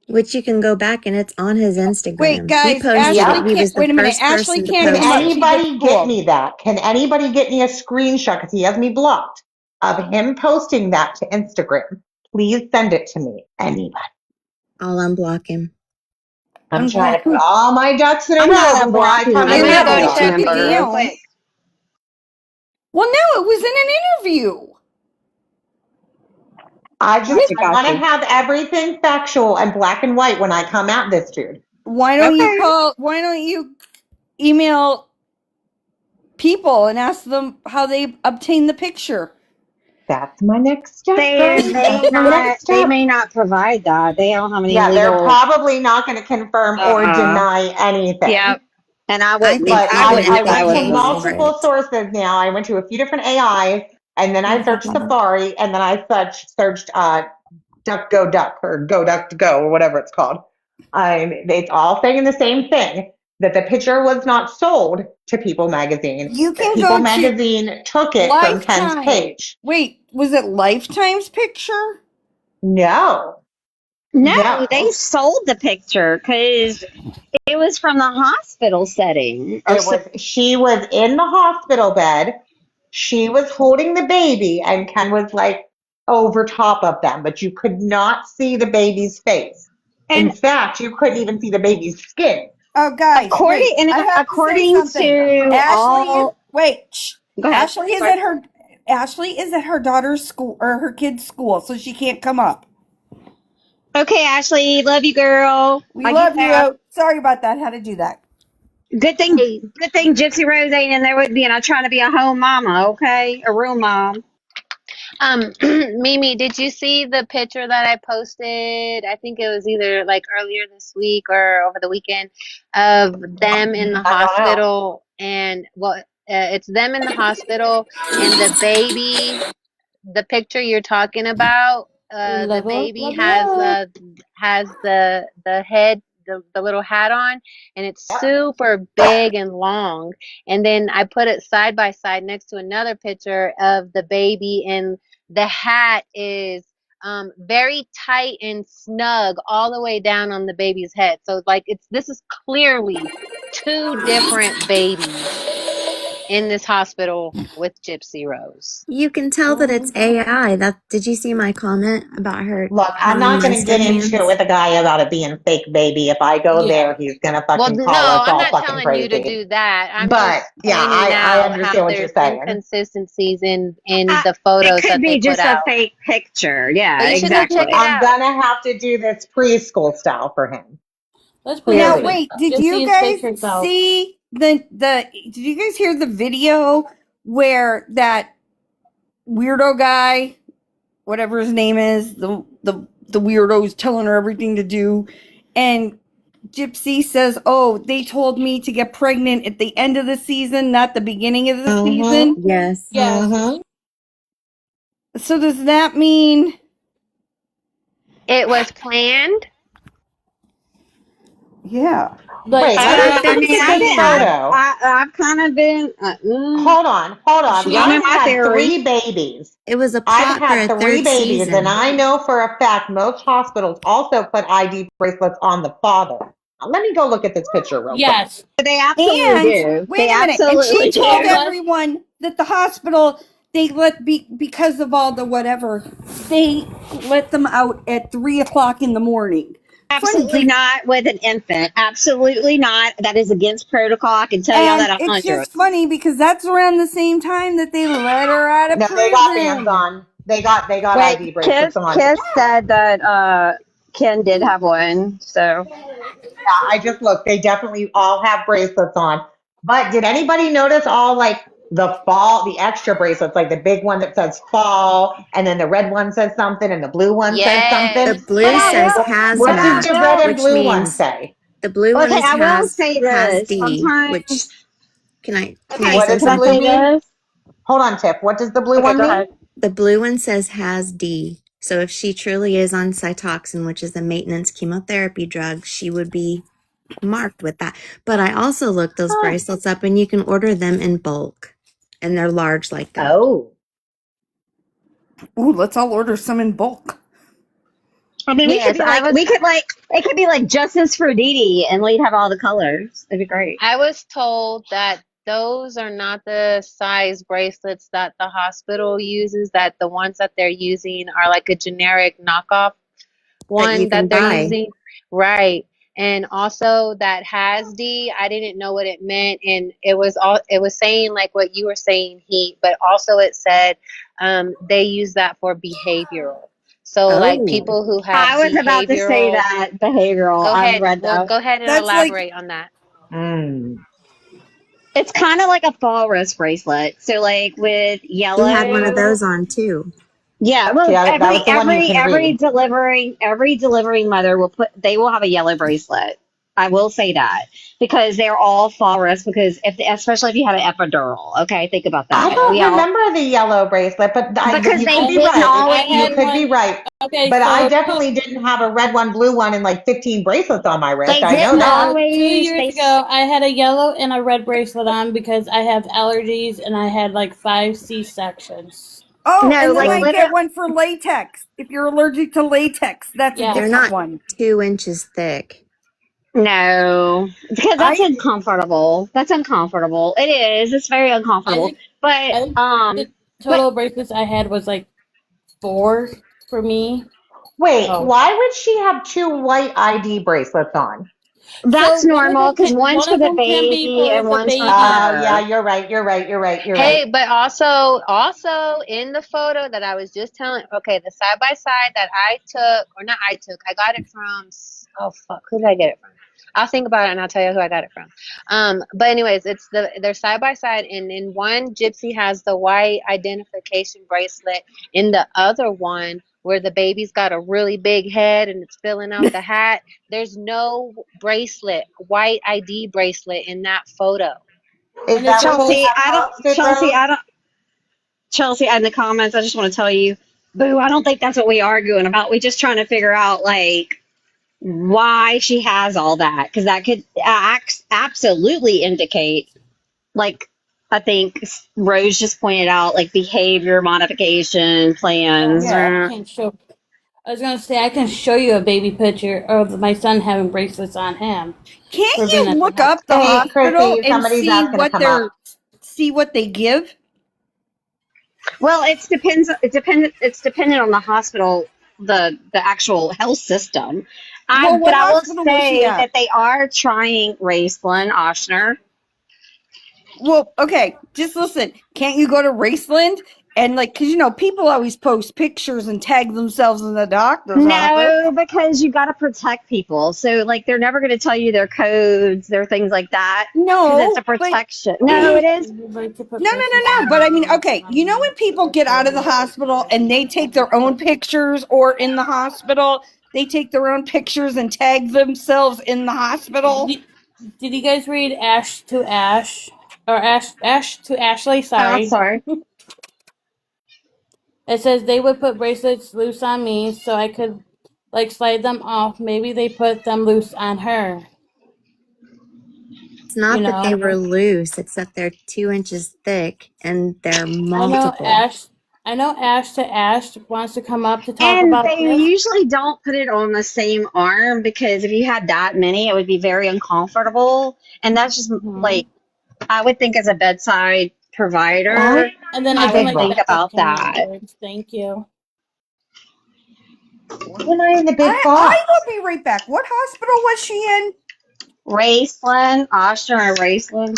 [SPEAKER 3] Which you can go back and it's on his Instagram.
[SPEAKER 2] Wait, guys,
[SPEAKER 3] He posted
[SPEAKER 2] Ashley
[SPEAKER 3] it. He was the
[SPEAKER 2] wait a minute.
[SPEAKER 3] first
[SPEAKER 2] Ashley
[SPEAKER 3] person to
[SPEAKER 2] can't
[SPEAKER 20] Can
[SPEAKER 3] post
[SPEAKER 2] come up.
[SPEAKER 3] it.
[SPEAKER 2] She gets
[SPEAKER 20] anybody get
[SPEAKER 2] schooled.
[SPEAKER 20] me that? Can anybody get me a screenshot, because he has me blocked, of him posting that to Instagram? Please send it to me. Anybody.
[SPEAKER 3] I'll unblock him.
[SPEAKER 20] I'm
[SPEAKER 2] Unblock
[SPEAKER 20] trying to put
[SPEAKER 2] who?
[SPEAKER 20] all my ducks in a
[SPEAKER 11] I'm
[SPEAKER 20] row
[SPEAKER 11] not
[SPEAKER 20] before I
[SPEAKER 11] unblocking
[SPEAKER 20] come
[SPEAKER 11] him.
[SPEAKER 20] in
[SPEAKER 19] I'm
[SPEAKER 11] Let
[SPEAKER 20] with
[SPEAKER 11] me
[SPEAKER 19] gonna
[SPEAKER 11] go
[SPEAKER 19] go
[SPEAKER 20] you.
[SPEAKER 11] check
[SPEAKER 19] check
[SPEAKER 11] him
[SPEAKER 19] it real
[SPEAKER 11] real
[SPEAKER 19] quick.
[SPEAKER 2] Well, no, it was in an interview.
[SPEAKER 20] I
[SPEAKER 11] Gotcha,
[SPEAKER 20] want to
[SPEAKER 11] gotcha.
[SPEAKER 20] have everything factual and black and white when I come at this dude.
[SPEAKER 2] Why don't you email people and ask them how they obtained the picture?
[SPEAKER 20] That's my next step,
[SPEAKER 11] They
[SPEAKER 20] guys. That's my next
[SPEAKER 11] they
[SPEAKER 20] step.
[SPEAKER 11] may not provide that. They don't have any
[SPEAKER 20] Yeah, they're
[SPEAKER 11] legal.
[SPEAKER 20] probably not going to confirm or deny anything.
[SPEAKER 11] Yep. And I
[SPEAKER 3] I
[SPEAKER 11] wouldn't.
[SPEAKER 3] think
[SPEAKER 20] But
[SPEAKER 11] I
[SPEAKER 3] even
[SPEAKER 11] wouldn't
[SPEAKER 20] I
[SPEAKER 3] if
[SPEAKER 11] if
[SPEAKER 3] they
[SPEAKER 11] I
[SPEAKER 20] went
[SPEAKER 11] was
[SPEAKER 20] to
[SPEAKER 3] paid
[SPEAKER 11] them.
[SPEAKER 3] for
[SPEAKER 20] multiple
[SPEAKER 3] it.
[SPEAKER 20] sources now. I went to a few different AIs, and then I searched Safari, and then I searched Duck Go Duck or Go Duck Go or whatever it's called. It's all saying the same thing, that the picture was not sold to People Magazine.
[SPEAKER 2] You
[SPEAKER 20] That
[SPEAKER 2] can
[SPEAKER 20] People
[SPEAKER 2] go to
[SPEAKER 20] Magazine took it from Ken's
[SPEAKER 2] Lifetime.
[SPEAKER 20] page.
[SPEAKER 2] Wait, was it Lifetime's picture?
[SPEAKER 20] No.
[SPEAKER 11] No, they sold the picture because it was from the hospital setting.
[SPEAKER 20] She was in the hospital bed. She was holding the baby, and Ken was like over top of them, but you could not see the baby's face. In fact, you couldn't even see the baby's skin.
[SPEAKER 2] Oh, guys, wait. I have to say
[SPEAKER 11] according
[SPEAKER 2] something.
[SPEAKER 11] to
[SPEAKER 2] Ashley, wait.
[SPEAKER 11] Go ahead.
[SPEAKER 2] Ashley is at her daughter's school or her kid's school, so she can't come up.
[SPEAKER 11] Okay, Ashley, love you, girl.
[SPEAKER 2] We love you. Sorry about that. How to do that?
[SPEAKER 11] Good thing Gypsy Rose ain't in there with me, and I'm trying to be a home mama. Okay, a real mom.
[SPEAKER 19] Mimi, did you see the picture that I posted? I think it was either like earlier this week or over the weekend of them in the hospital. And it's them in the hospital and the baby. The picture you're talking about, the
[SPEAKER 1] Level,
[SPEAKER 19] baby
[SPEAKER 1] level up.
[SPEAKER 19] has the head, the little hat on, and it's super big and long. And then I put it side by side next to another picture of the baby, and the hat is very tight and snug all the way down on the baby's head. So like this is clearly two different babies in this hospital with Gypsy Rose.
[SPEAKER 3] You can tell that it's AI. Did you see my comment about her
[SPEAKER 20] Look, I'm
[SPEAKER 3] having
[SPEAKER 20] not going to
[SPEAKER 3] monster
[SPEAKER 20] get into it
[SPEAKER 3] hands?
[SPEAKER 20] with a guy about it being fake baby. If I go there, he's going to
[SPEAKER 19] Well,
[SPEAKER 20] fucking
[SPEAKER 19] no,
[SPEAKER 20] call us
[SPEAKER 19] I'm
[SPEAKER 20] all
[SPEAKER 19] not
[SPEAKER 20] fucking
[SPEAKER 19] telling you to
[SPEAKER 20] crazy.
[SPEAKER 19] do that. I'm
[SPEAKER 20] But
[SPEAKER 19] just
[SPEAKER 20] yeah,
[SPEAKER 19] pointing
[SPEAKER 20] I
[SPEAKER 19] out
[SPEAKER 20] understand
[SPEAKER 19] how
[SPEAKER 20] what you're
[SPEAKER 19] there's
[SPEAKER 20] saying.
[SPEAKER 19] inconsistencies in the
[SPEAKER 11] It
[SPEAKER 19] photos
[SPEAKER 11] could
[SPEAKER 19] that they
[SPEAKER 11] be
[SPEAKER 19] put
[SPEAKER 11] just a
[SPEAKER 19] out.
[SPEAKER 11] fake picture. Yeah,
[SPEAKER 19] But you should go check
[SPEAKER 11] exactly.
[SPEAKER 19] it
[SPEAKER 20] I'm
[SPEAKER 19] out.
[SPEAKER 20] gonna have to do this preschool style for him.
[SPEAKER 1] Let's put
[SPEAKER 2] Now,
[SPEAKER 20] Clearly.
[SPEAKER 2] wait. Did
[SPEAKER 1] Gypsy
[SPEAKER 2] you
[SPEAKER 1] and
[SPEAKER 2] guys
[SPEAKER 1] stickers out.
[SPEAKER 2] see the? Did you guys hear the video where that weirdo guy, whatever his name is, the weirdo's telling her everything to do, and Gypsy says, "Oh, they told me to get pregnant at the end of the season, not the beginning of the season."
[SPEAKER 3] Yes.
[SPEAKER 1] Yes.
[SPEAKER 2] So does that mean
[SPEAKER 19] It was planned.
[SPEAKER 2] Yeah.
[SPEAKER 20] Wait,
[SPEAKER 1] Like,
[SPEAKER 20] let me
[SPEAKER 11] I
[SPEAKER 20] finish
[SPEAKER 11] mean,
[SPEAKER 20] this photo.
[SPEAKER 11] I've kind of been.
[SPEAKER 20] Hold on.
[SPEAKER 11] Y'all know
[SPEAKER 20] I've
[SPEAKER 11] my
[SPEAKER 20] had
[SPEAKER 11] theory.
[SPEAKER 20] 3 babies.
[SPEAKER 3] It was a
[SPEAKER 20] I've
[SPEAKER 3] plot for
[SPEAKER 20] had
[SPEAKER 3] a
[SPEAKER 20] 3
[SPEAKER 3] third
[SPEAKER 20] babies, and
[SPEAKER 3] season.
[SPEAKER 20] I know for a fact most hospitals also put ID bracelets on the father. Now, let me go look at this picture real quick.
[SPEAKER 1] yes.
[SPEAKER 11] They absolutely do.
[SPEAKER 2] And wait
[SPEAKER 11] They
[SPEAKER 2] a minute, and she
[SPEAKER 11] absolutely
[SPEAKER 2] told
[SPEAKER 11] do.
[SPEAKER 2] everyone that the hospital they because of all the whatever they let them out at 3:00 in the morning.
[SPEAKER 11] Absolutely not with an infant. Absolutely not. That is against protocol. I can tell y'all
[SPEAKER 2] And
[SPEAKER 11] that
[SPEAKER 2] it's
[SPEAKER 11] 100.
[SPEAKER 2] just funny because that's around the same time that they let her out of
[SPEAKER 20] No, they got bands
[SPEAKER 2] prison.
[SPEAKER 20] on. They got
[SPEAKER 10] Wait,
[SPEAKER 20] ID bracelets on.
[SPEAKER 10] Kiss said that
[SPEAKER 11] Ken did have one, so.
[SPEAKER 20] Yeah, I just looked. They definitely all have bracelets on. But did anybody notice all like the extra bracelets, like the big one that says fall, and then the red one says something, and the blue one says
[SPEAKER 3] The
[SPEAKER 20] something?
[SPEAKER 19] Yes.
[SPEAKER 3] blue
[SPEAKER 11] But
[SPEAKER 3] says
[SPEAKER 11] but
[SPEAKER 20] What does
[SPEAKER 3] hazmat,
[SPEAKER 20] the red and
[SPEAKER 3] which
[SPEAKER 20] blue one
[SPEAKER 3] means
[SPEAKER 20] say?
[SPEAKER 3] the blue one
[SPEAKER 11] okay,
[SPEAKER 3] is
[SPEAKER 11] I will say
[SPEAKER 3] has
[SPEAKER 11] this.
[SPEAKER 3] D, which
[SPEAKER 11] Sometimes,
[SPEAKER 3] can I
[SPEAKER 11] okay,
[SPEAKER 20] What
[SPEAKER 3] say
[SPEAKER 20] does
[SPEAKER 11] can
[SPEAKER 20] the
[SPEAKER 11] I
[SPEAKER 20] blue
[SPEAKER 11] say
[SPEAKER 3] something?
[SPEAKER 20] mean?
[SPEAKER 11] this?
[SPEAKER 20] Hold on, Tiff. What does the blue
[SPEAKER 11] Okay,
[SPEAKER 20] one
[SPEAKER 11] go
[SPEAKER 20] mean?
[SPEAKER 11] ahead.
[SPEAKER 3] The blue one says has D. So if she truly is on Cytoxin, which is a maintenance chemotherapy drug, she would be marked with that. But I also looked those
[SPEAKER 11] Huh.
[SPEAKER 3] bracelets up and you can order them in bulk. And they're large like that.
[SPEAKER 11] Oh.
[SPEAKER 2] Ooh, let's all order some in bulk.
[SPEAKER 11] I mean, we could
[SPEAKER 19] Yes,
[SPEAKER 11] be like, it could be like Justice for Dee Dee, and we'd have all the colors. It'd be great.
[SPEAKER 19] I was told that those are not the size bracelets that the hospital uses, that the ones that they're using are like a generic knockoff
[SPEAKER 3] That you
[SPEAKER 19] one
[SPEAKER 3] can
[SPEAKER 19] that they're
[SPEAKER 3] buy.
[SPEAKER 19] using. Right. And also that has D, I didn't know what it meant. And it was saying like what you were saying, heat, but also it said they use that for behavioral. So like
[SPEAKER 3] Oh.
[SPEAKER 19] people who have
[SPEAKER 11] I was about to say
[SPEAKER 19] behavioral,
[SPEAKER 11] that behavioral.
[SPEAKER 19] go
[SPEAKER 11] I've
[SPEAKER 19] ahead.
[SPEAKER 11] read
[SPEAKER 19] Well,
[SPEAKER 11] that.
[SPEAKER 19] go ahead and
[SPEAKER 2] That's like,
[SPEAKER 19] elaborate on that.
[SPEAKER 20] Mm.
[SPEAKER 11] It's kind of like a fall wrist bracelet. So like with
[SPEAKER 3] He had one of
[SPEAKER 11] yellow,
[SPEAKER 3] those on too.
[SPEAKER 11] yeah. Well,
[SPEAKER 20] Yeah, that was the one you can read.
[SPEAKER 11] every delivering mother they will have a yellow bracelet. I will say that because they're all fall wrist because especially if you have an epidural. Okay, think about
[SPEAKER 20] I
[SPEAKER 11] that.
[SPEAKER 20] don't
[SPEAKER 11] We all
[SPEAKER 20] remember the yellow bracelet, but
[SPEAKER 11] because
[SPEAKER 20] you
[SPEAKER 11] they
[SPEAKER 20] could be
[SPEAKER 11] didn't
[SPEAKER 20] right.
[SPEAKER 1] I
[SPEAKER 20] You
[SPEAKER 11] always.
[SPEAKER 1] had
[SPEAKER 20] could be
[SPEAKER 1] one.
[SPEAKER 20] right.
[SPEAKER 1] Okay,
[SPEAKER 20] But I
[SPEAKER 1] so
[SPEAKER 20] definitely didn't have a red one, blue one, and like 15 bracelets on my wrist.
[SPEAKER 11] They
[SPEAKER 20] I know
[SPEAKER 11] didn't
[SPEAKER 20] that.
[SPEAKER 1] so
[SPEAKER 11] always.
[SPEAKER 1] 2 years ago, I had a yellow and a red bracelet on because I have allergies and I had like 5 C-sections.
[SPEAKER 2] oh,
[SPEAKER 11] No,
[SPEAKER 2] and then
[SPEAKER 11] like
[SPEAKER 2] I
[SPEAKER 20] So
[SPEAKER 11] literally.
[SPEAKER 2] get one for latex. If you're allergic to latex, that's a
[SPEAKER 1] Yeah.
[SPEAKER 3] They're
[SPEAKER 2] different
[SPEAKER 3] not
[SPEAKER 2] one.
[SPEAKER 3] 2 inches thick.
[SPEAKER 11] No, because that's
[SPEAKER 2] I
[SPEAKER 11] uncomfortable. That's uncomfortable. It is. It's very
[SPEAKER 1] I
[SPEAKER 11] uncomfortable.
[SPEAKER 1] think I think the
[SPEAKER 11] But
[SPEAKER 1] total bracelets I had was like 4 for me.
[SPEAKER 20] wait,
[SPEAKER 1] So
[SPEAKER 20] why would she have two white ID bracelets on?
[SPEAKER 11] that's normal because one's
[SPEAKER 1] one
[SPEAKER 11] for
[SPEAKER 1] of
[SPEAKER 11] the
[SPEAKER 1] them can be
[SPEAKER 11] baby
[SPEAKER 1] for
[SPEAKER 11] and
[SPEAKER 1] the
[SPEAKER 11] one's for
[SPEAKER 1] baby.
[SPEAKER 20] Yeah,
[SPEAKER 11] her.
[SPEAKER 20] you're right. You're right. You're right. You're right.
[SPEAKER 19] Hey, but also in the photo that I was just telling, okay, the side by side that I took, or not I took, I got it from, oh fuck, who did I get it from? I'll think about it and I'll tell you who I got it from. But anyways, they're side by side, and in one, Gypsy has the white identification bracelet. In the other one, where the baby's got a really big head and it's filling out the hat, there's no bracelet, white ID bracelet in that photo.
[SPEAKER 20] Is
[SPEAKER 1] And it's
[SPEAKER 20] that what you
[SPEAKER 1] supposed
[SPEAKER 11] Chelsea, I
[SPEAKER 20] have
[SPEAKER 11] don't.
[SPEAKER 20] posted, Rose?
[SPEAKER 11] Chelsea, in the comments, I just want to tell you, boo. I don't think that's what we are arguing about. We're just trying to figure out like why she has all that because that could absolutely indicate like I think Rose just pointed out like behavior modification plans.
[SPEAKER 1] I can show. I was gonna say I can show you a baby picture of my son having bracelets on him
[SPEAKER 2] can't
[SPEAKER 1] for
[SPEAKER 2] you
[SPEAKER 1] being at the
[SPEAKER 2] look up the
[SPEAKER 1] hospital.
[SPEAKER 20] Hey,
[SPEAKER 2] hospital
[SPEAKER 20] Chrissy,
[SPEAKER 2] and
[SPEAKER 20] somebody's
[SPEAKER 2] see
[SPEAKER 20] asking to
[SPEAKER 2] what
[SPEAKER 20] come up.
[SPEAKER 2] they give?
[SPEAKER 11] Well, it depends. It's dependent on the hospital, the actual health system.
[SPEAKER 2] Well,
[SPEAKER 11] But
[SPEAKER 2] what
[SPEAKER 11] I will
[SPEAKER 2] hospital was she
[SPEAKER 11] say
[SPEAKER 2] at?
[SPEAKER 11] that they are trying Raceland Oshner.
[SPEAKER 2] Well, okay, just listen. Can't you go to Raceland and like, cause people always post pictures and tag themselves in the doctor's office.
[SPEAKER 11] No, because you got to protect people. So like they're never going to tell you their codes, their things like that. Because it's
[SPEAKER 2] No,
[SPEAKER 11] a
[SPEAKER 2] but
[SPEAKER 11] protection. No, it is.
[SPEAKER 2] no. But I mean, okay, when people get out of the hospital and they take their own pictures, or in the hospital, they take their own pictures and tag themselves in the hospital.
[SPEAKER 1] Did you guys read Ash to Ash or Ash to Ashley?
[SPEAKER 11] I'm
[SPEAKER 1] Sorry.
[SPEAKER 11] sorry.
[SPEAKER 1] It says they would put bracelets loose on me so I could like slide them off. Maybe they put them loose on her.
[SPEAKER 3] It's not that they were loose, it's that they're 2 inches thick and they're multiple.
[SPEAKER 1] I know Ash to Ash wants to come up to talk
[SPEAKER 11] And
[SPEAKER 1] about
[SPEAKER 11] they
[SPEAKER 1] this.
[SPEAKER 11] usually don't put it on the same arm because if you had that many, it would be very uncomfortable. And that's just like, I would think as a bedside provider,
[SPEAKER 1] And then
[SPEAKER 11] I
[SPEAKER 1] it's in
[SPEAKER 11] would
[SPEAKER 1] like
[SPEAKER 11] think
[SPEAKER 1] the
[SPEAKER 11] about
[SPEAKER 1] healthcare
[SPEAKER 11] that.
[SPEAKER 1] records. Thank you.
[SPEAKER 20] Why am I in the big
[SPEAKER 2] I
[SPEAKER 20] box?
[SPEAKER 2] will be right back. What hospital was she in?
[SPEAKER 11] Raceland, Oshner, or Raceland.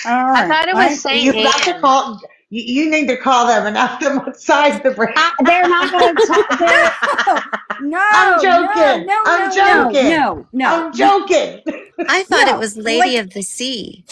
[SPEAKER 2] All
[SPEAKER 19] I
[SPEAKER 2] right.
[SPEAKER 19] thought it was
[SPEAKER 20] You
[SPEAKER 19] St.
[SPEAKER 20] got to
[SPEAKER 19] Anne.
[SPEAKER 20] call. You need to call them and ask them what size the bracelet.
[SPEAKER 11] They're not going to.
[SPEAKER 2] No,
[SPEAKER 20] I'm joking. I'm joking.
[SPEAKER 2] No.
[SPEAKER 20] I'm joking.
[SPEAKER 3] I thought it
[SPEAKER 2] No,
[SPEAKER 3] was Lady of the Sea.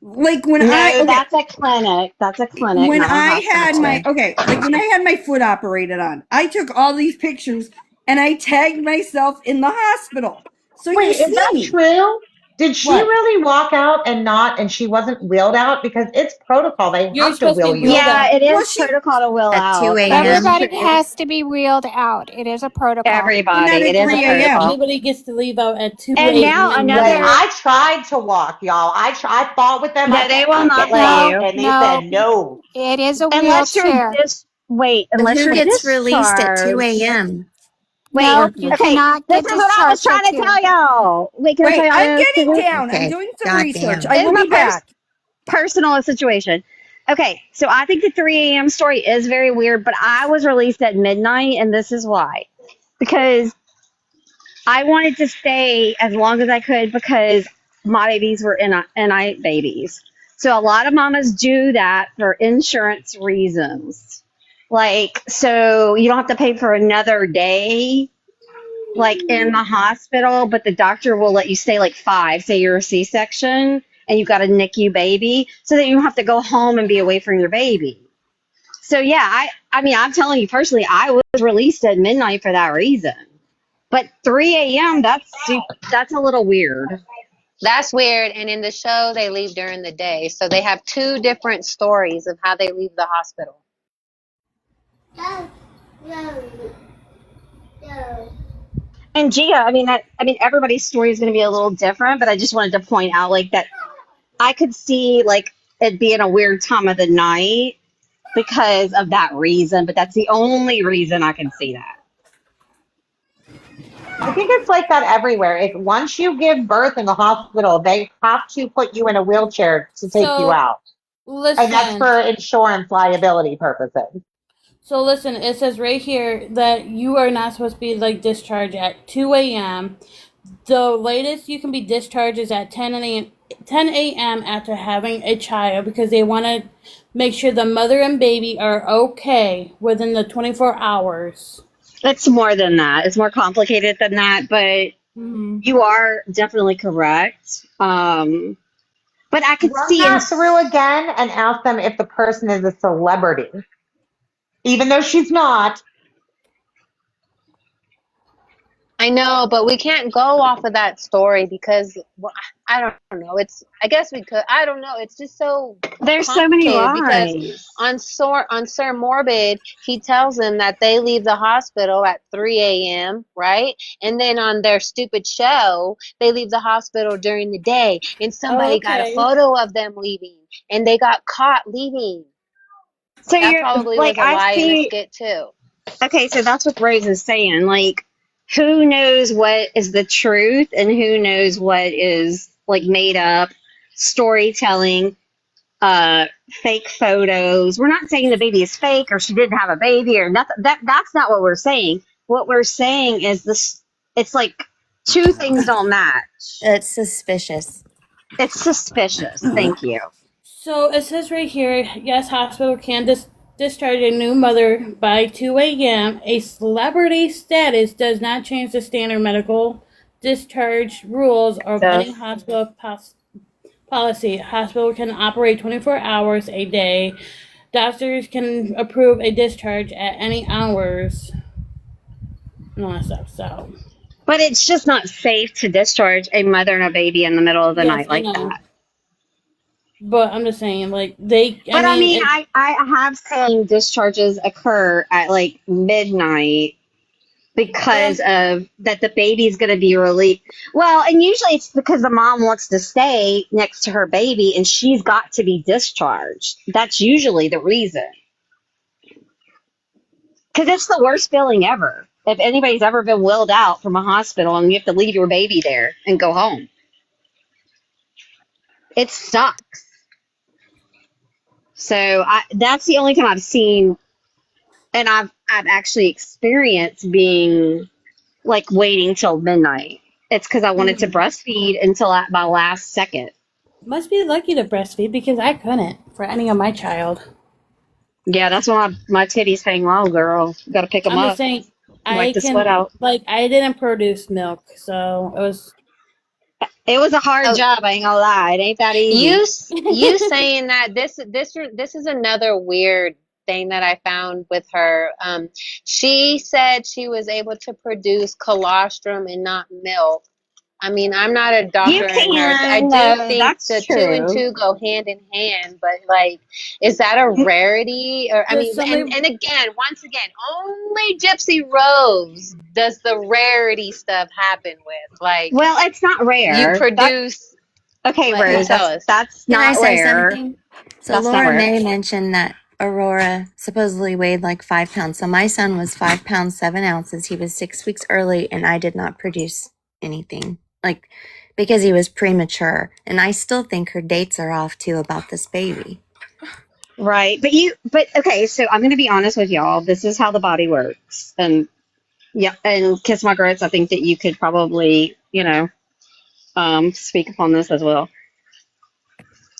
[SPEAKER 2] like when
[SPEAKER 11] No, that's a clinic. That's a clinic,
[SPEAKER 2] when
[SPEAKER 11] not a
[SPEAKER 2] I had
[SPEAKER 11] hospital.
[SPEAKER 2] when I had my foot operated on, I took all these pictures and I tagged myself in the hospital. So
[SPEAKER 20] Wait,
[SPEAKER 2] you
[SPEAKER 20] is that
[SPEAKER 2] see me.
[SPEAKER 20] true? Did she
[SPEAKER 2] What?
[SPEAKER 20] really walk out and she wasn't wheeled out? Because it's protocol. They
[SPEAKER 1] You're
[SPEAKER 20] have to
[SPEAKER 1] supposed to
[SPEAKER 20] wheel
[SPEAKER 1] be
[SPEAKER 20] you.
[SPEAKER 1] wheeled
[SPEAKER 11] Yeah,
[SPEAKER 1] out.
[SPEAKER 11] it is protocol to will
[SPEAKER 3] At 2
[SPEAKER 11] out. That is
[SPEAKER 3] a.m.
[SPEAKER 13] Everybody
[SPEAKER 11] true.
[SPEAKER 13] has to be wheeled out. It is a protocol.
[SPEAKER 11] Everybody. It is a protocol.
[SPEAKER 1] Anybody gets to leave out at 2
[SPEAKER 11] And now
[SPEAKER 1] a.m.
[SPEAKER 20] Like
[SPEAKER 11] another.
[SPEAKER 20] I tried to walk, y'all. I fought with them. I
[SPEAKER 11] No, they
[SPEAKER 20] said,
[SPEAKER 11] will
[SPEAKER 20] I'm
[SPEAKER 11] not
[SPEAKER 20] getting
[SPEAKER 11] let
[SPEAKER 20] out,
[SPEAKER 11] you.
[SPEAKER 20] and they said no.
[SPEAKER 13] It is a
[SPEAKER 11] Unless you're
[SPEAKER 13] wheelchair.
[SPEAKER 3] And
[SPEAKER 11] unless
[SPEAKER 3] who
[SPEAKER 11] you're
[SPEAKER 3] gets released at 2
[SPEAKER 11] discharged.
[SPEAKER 3] a.m.?
[SPEAKER 11] Wait,
[SPEAKER 13] Nope, you
[SPEAKER 11] okay.
[SPEAKER 13] cannot
[SPEAKER 11] This
[SPEAKER 13] get
[SPEAKER 11] is what I was
[SPEAKER 13] discharged
[SPEAKER 11] trying
[SPEAKER 13] at
[SPEAKER 11] to
[SPEAKER 13] 2.
[SPEAKER 11] tell y'all. Wait, can I tell
[SPEAKER 2] Wait,
[SPEAKER 11] y'all
[SPEAKER 2] I'm
[SPEAKER 11] this?
[SPEAKER 2] getting
[SPEAKER 11] 'Cause
[SPEAKER 2] down. I'm
[SPEAKER 3] Okay,
[SPEAKER 2] doing some research.
[SPEAKER 3] goddamn.
[SPEAKER 2] I
[SPEAKER 11] it's
[SPEAKER 2] will
[SPEAKER 11] my
[SPEAKER 2] be back.
[SPEAKER 11] personal situation. Okay, so I think the 3 a.m. story is very weird, but I was released at midnight, and this is why. Because I wanted to stay as long as I could because my babies were NI babies. So a lot of mamas do that for insurance reasons. Like, so you don't have to pay for another day, like in the hospital, but the doctor will let you stay like 5. Say you're a C-section and you've got a NICU baby, so that you don't have to go home and be away from your baby. So yeah, I mean, I'm telling you personally, I was released at midnight for that reason. But 3 a.m. That's a little weird.
[SPEAKER 19] That's weird. And in the show, they leave during the day. So they have two different stories of how they leave the hospital.
[SPEAKER 11] And Gia, I mean, everybody's story is going to be a little different, but I just wanted to point out like that I could see like it being a weird time of the night because of that reason, but that's the only reason I can see that.
[SPEAKER 20] I think it's like that everywhere. If once you give birth in the hospital, they have to put you in a wheelchair to take you
[SPEAKER 1] So,
[SPEAKER 20] out. And that's
[SPEAKER 1] listen.
[SPEAKER 20] for insurance liability purposes.
[SPEAKER 1] So, listen, it says right here that you are not supposed to be, like, discharged at 2 a.m. The latest you can be discharged is at 10 a.m. after having a child because they want to make sure the mother and baby are okay within the 24 hours.
[SPEAKER 11] It's more than that. It's more complicated than that, but you are definitely correct. But I could
[SPEAKER 20] Run
[SPEAKER 11] see in
[SPEAKER 20] that through again and ask them if the person is a celebrity. Even though she's not.
[SPEAKER 19] I know, but we can't go off of that story because well, I don't know. I guess we could. I don't know. It's just so
[SPEAKER 11] there's so many
[SPEAKER 19] complicated because
[SPEAKER 11] lies.
[SPEAKER 19] on Sir Morbid, he tells them that they leave the hospital at 3 a.m., right? And then on their stupid show, they leave the hospital during the day, and somebody got a
[SPEAKER 1] Okay.
[SPEAKER 19] photo of them leaving, and they got caught leaving.
[SPEAKER 11] So
[SPEAKER 19] That
[SPEAKER 11] you're
[SPEAKER 19] probably
[SPEAKER 11] like,
[SPEAKER 19] was a
[SPEAKER 11] I
[SPEAKER 19] lie in a
[SPEAKER 11] see.
[SPEAKER 19] skit too.
[SPEAKER 11] Okay, so that's what Rose is saying. Like, who knows what is the truth and who knows what is like made up storytelling, fake photos. We're not saying the baby is fake or she didn't have a baby or nothing. That's not what we're saying. What we're saying is this: it's like two things don't match.
[SPEAKER 3] It's suspicious.
[SPEAKER 11] It's suspicious. Thank you.
[SPEAKER 1] So it says right here, yes, hospital can discharge a new mother by 2 a.m. A celebrity status does not change the standard medical discharge rules of any hospital policy. Hospital can operate 24 hours a day. Doctors can approve a discharge at any hours. And all that stuff. So
[SPEAKER 11] But it's just not safe to discharge a mother and a baby in the middle of the
[SPEAKER 1] yes,
[SPEAKER 11] night
[SPEAKER 1] I
[SPEAKER 11] like
[SPEAKER 1] know.
[SPEAKER 11] that.
[SPEAKER 1] But I'm just saying, like they.
[SPEAKER 11] But I mean, I have seen discharges occur at like midnight because of that the baby's going to be released. Well, and usually it's because the mom wants to stay next to her baby and she's got to be discharged. That's usually the reason. Because it's the worst feeling ever. If anybody's ever been willed out from a hospital and you have to leave your baby there and go home, it sucks. So that's the only time I've seen, and I've actually experienced being like waiting till midnight. It's because I wanted to breastfeed until at my last second.
[SPEAKER 1] Must be lucky to breastfeed because I couldn't for any of my child.
[SPEAKER 11] Yeah, that's why my titties hang low, girl. Got to pick them
[SPEAKER 1] I'm
[SPEAKER 11] up.
[SPEAKER 1] just saying, I can like I didn't produce milk, so
[SPEAKER 11] it was a hard
[SPEAKER 19] Oh,
[SPEAKER 11] job. I ain't gonna lie, it ain't that easy.
[SPEAKER 19] you saying that this is another weird thing that I found with her. She said she was able to produce colostrum and not milk. I mean, I'm not a
[SPEAKER 11] You
[SPEAKER 19] doctor or a nurse. I
[SPEAKER 11] can,
[SPEAKER 19] do
[SPEAKER 11] no,
[SPEAKER 19] think
[SPEAKER 11] that's
[SPEAKER 19] the two and
[SPEAKER 11] true.
[SPEAKER 19] two go hand in hand, but like, is that a rarity? Or I
[SPEAKER 1] Does
[SPEAKER 19] mean,
[SPEAKER 1] somebody
[SPEAKER 19] and again, once again, only Gypsy Rose does the rarity stuff happen with. Like,
[SPEAKER 11] Well, it's not
[SPEAKER 19] you
[SPEAKER 11] rare.
[SPEAKER 19] produce.
[SPEAKER 11] Okay,
[SPEAKER 19] Like,
[SPEAKER 11] Rose,
[SPEAKER 19] tell us.
[SPEAKER 11] that's
[SPEAKER 3] Can I
[SPEAKER 11] not
[SPEAKER 3] say
[SPEAKER 11] rare.
[SPEAKER 3] something? So
[SPEAKER 11] That's not
[SPEAKER 3] Laura
[SPEAKER 11] rare.
[SPEAKER 3] May mentioned that Aurora supposedly weighed like 5 pounds. So my son was 5 pounds 7 ounces. He was 6 weeks early, and I did not produce anything, like because he was premature. And I still think her dates are off too about this baby.
[SPEAKER 11] Right. But okay, so I'm going to be honest with y'all. This is how the body works. And yeah, and Kiss My Grits, I think that you could probably, speak upon this as well.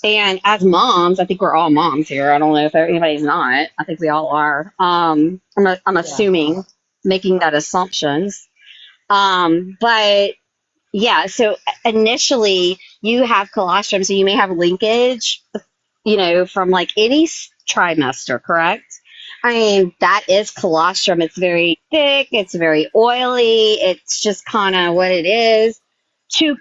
[SPEAKER 11] And as moms, I think we're all moms here. I don't know if anybody's not. I think we all are. I'm assuming, making that assumptions. But yeah, so initially you have colostrum, so you may have linkage, from like any trimester, correct? I mean, that is colostrum. It's very thick, it's very oily, it's just kind of what it is. To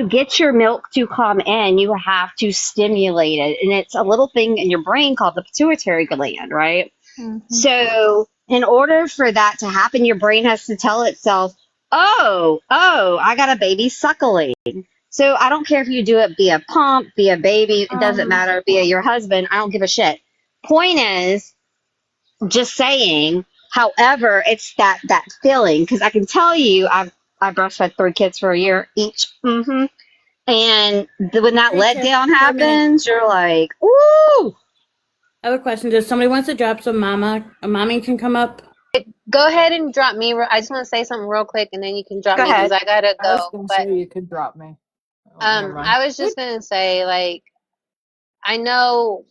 [SPEAKER 11] get your milk to come in, you have to stimulate it, and it's a little thing in your brain called the pituitary gland, right? So, in order for that to happen, your brain has to tell itself, oh, I got a baby suckling. So, I don't care if you do it via pump, via baby, it doesn't matter, via your husband, I don't give a shit. Point is, just saying, however, it's that feeling, because I can tell you, I breastfed 3 kids for a year each. And when that letdown happens, you're like, ooh.
[SPEAKER 1] I have a question. Does somebody wants to drop some mommy can come up?
[SPEAKER 19] Go ahead and drop me. I just want to say something real quick, and then you can drop
[SPEAKER 11] Go
[SPEAKER 19] me because
[SPEAKER 11] ahead.
[SPEAKER 19] I gotta
[SPEAKER 18] I was
[SPEAKER 19] go.
[SPEAKER 18] gonna
[SPEAKER 19] But
[SPEAKER 18] say you could drop me. Oh, never mind.
[SPEAKER 19] I was just gonna say, like, I know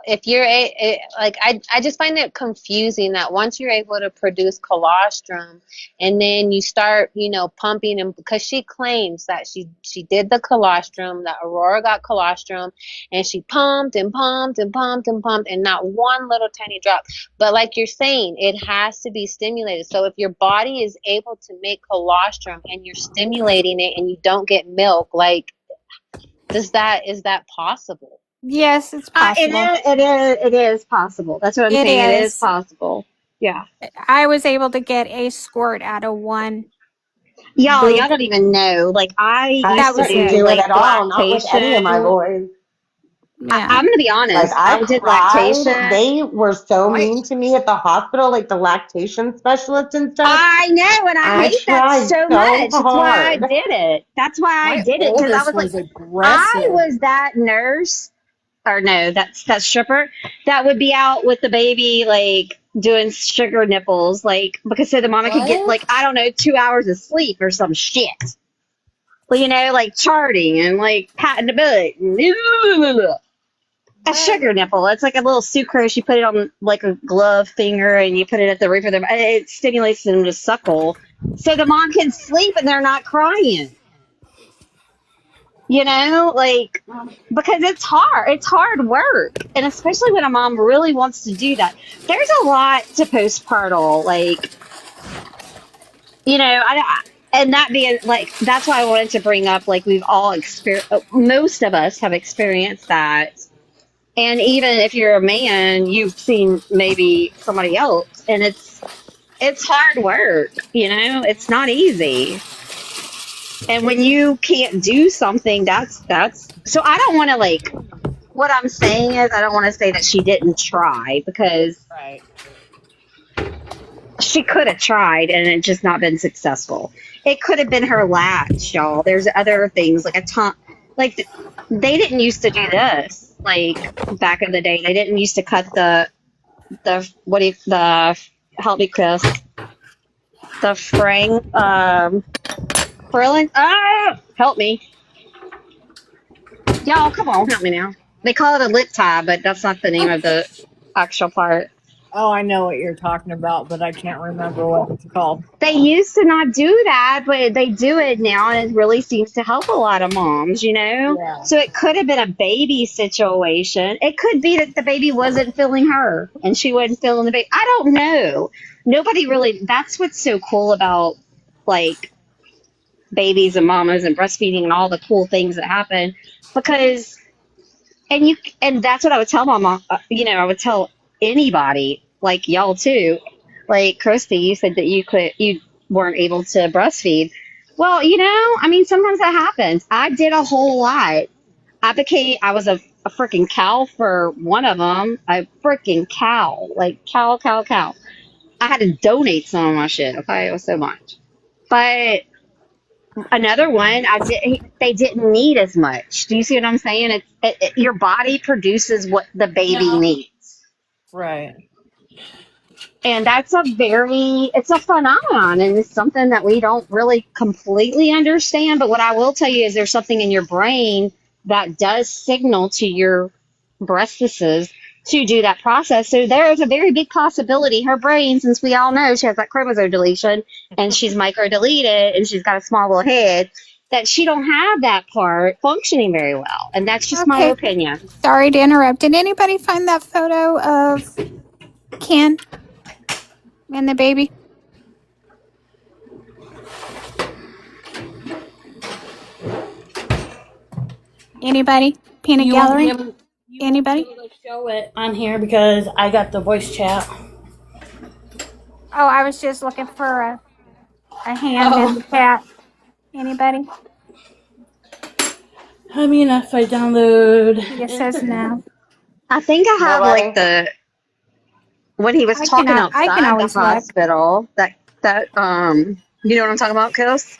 [SPEAKER 19] if you're I just find it confusing that once you're able to produce colostrum and then you start, pumping, and because she claims that she did the colostrum, that Aurora got colostrum, and she pumped and pumped and pumped and pumped, and not one little tiny drop. But like you're saying, it has to be stimulated. So if your body is able to make colostrum and you're stimulating it and you don't get milk, like, is that possible?
[SPEAKER 13] Yes, it's possible.
[SPEAKER 11] It is possible. That's what I'm saying. It is possible. Yeah.
[SPEAKER 13] I was able to get a squirt out of one.
[SPEAKER 11] Y'all
[SPEAKER 13] boob.
[SPEAKER 11] don't even know. Like, I used to
[SPEAKER 20] couldn't
[SPEAKER 11] do
[SPEAKER 20] do it
[SPEAKER 11] like
[SPEAKER 20] at all, not with any of my
[SPEAKER 11] lactation.
[SPEAKER 20] boys.
[SPEAKER 11] I'm going to be honest.
[SPEAKER 20] Like, I
[SPEAKER 11] did
[SPEAKER 20] cried.
[SPEAKER 11] lactation.
[SPEAKER 20] They were so mean to me at the hospital, like the lactation specialist and stuff.
[SPEAKER 11] I know, and I hate that
[SPEAKER 20] tried
[SPEAKER 11] so
[SPEAKER 20] so
[SPEAKER 11] much. That's why I
[SPEAKER 20] hard.
[SPEAKER 11] did it. That's why I
[SPEAKER 18] My
[SPEAKER 11] did it, because I
[SPEAKER 18] oldest
[SPEAKER 11] was like,
[SPEAKER 18] was
[SPEAKER 11] I
[SPEAKER 18] aggressive.
[SPEAKER 11] was that nurse, or no, that's that stripper that would be out with the baby, like doing sugar nipples, like because so the mama could get like, I don't know, 2 hours of sleep or some shit. Well, like charting and like patting the butt. And a sugar nipple. It's like a little sucrose. You put it on like a glove finger and you put it at the roof of their. It stimulates them to suckle, so the mom can sleep and they're not crying. Like, because it's hard. It's hard work, and especially when a mom really wants to do that. There's a lot to postpartum, like, and that being like, that's why I wanted to bring up, like, we've all experienced. Most of us have experienced that. And even if you're a man, you've seen maybe somebody else, and it's hard work, it's not easy. And when you can't do something, that's so I don't want to, like, what I'm saying is, I don't want to say that she didn't try, because she could have tried and it just not been successful. It could have been her latch, y'all. There's other things like like they didn't used to do this, like, back in the day. They didn't used to cut the help me, Chris, the frilling. Help me, y'all. Come on, help me now. They call it a lip tie, but that's not the name of the actual part.
[SPEAKER 18] Oh, I know what you're talking about, but I can't remember what it's called.
[SPEAKER 11] They used to not do that, but they do it now, and it really seems to help a lot of moms, you know?
[SPEAKER 18] Yeah.
[SPEAKER 11] So it could have been a baby situation. It could be that the baby wasn't feeling her and she wasn't feeling the baby. I don't know. Nobody really, that's what's so cool about like babies and mamas and breastfeeding and all the cool things that happen because and that's what I would tell my mom. I would tell anybody, like y'all too. Like Christy, you said that you weren't able to breastfeed. Well, I mean, sometimes that happens. I did a whole lot. I was a freaking cow for one of them. A freaking cow, like cow, cow, cow. I had to donate some of my shit. Okay, it was so much. But another one, they didn't need as much. Do you see what I'm saying? Your body produces what the baby
[SPEAKER 1] No.
[SPEAKER 11] needs.
[SPEAKER 18] Right.
[SPEAKER 11] And it's a phenomenon and it's something that we don't really completely understand. But what I will tell you is there's something in your brain that does signal to your breastises to do that process. So there's a very big possibility her brain, since we all know she has that chromosome deletion and she's micro deleted and she's got a small little head, that she don't have that part functioning very well. And that's just my
[SPEAKER 13] Okay.
[SPEAKER 11] opinion.
[SPEAKER 13] Sorry to interrupt. Did anybody find that photo of Ken and the baby? Anybody? Peanut
[SPEAKER 1] You won't be
[SPEAKER 13] gallery?
[SPEAKER 1] able.
[SPEAKER 13] Anybody?
[SPEAKER 1] To show it on here because I got the voice chat.
[SPEAKER 13] Oh, I was just looking for a hand in the chat. Anybody?
[SPEAKER 1] I mean, if I download.
[SPEAKER 13] It says no.
[SPEAKER 11] I think I have like when he was
[SPEAKER 13] I
[SPEAKER 11] talking
[SPEAKER 13] can
[SPEAKER 11] outside the
[SPEAKER 13] always look.
[SPEAKER 11] hospital, you know what I'm talking about, Kels?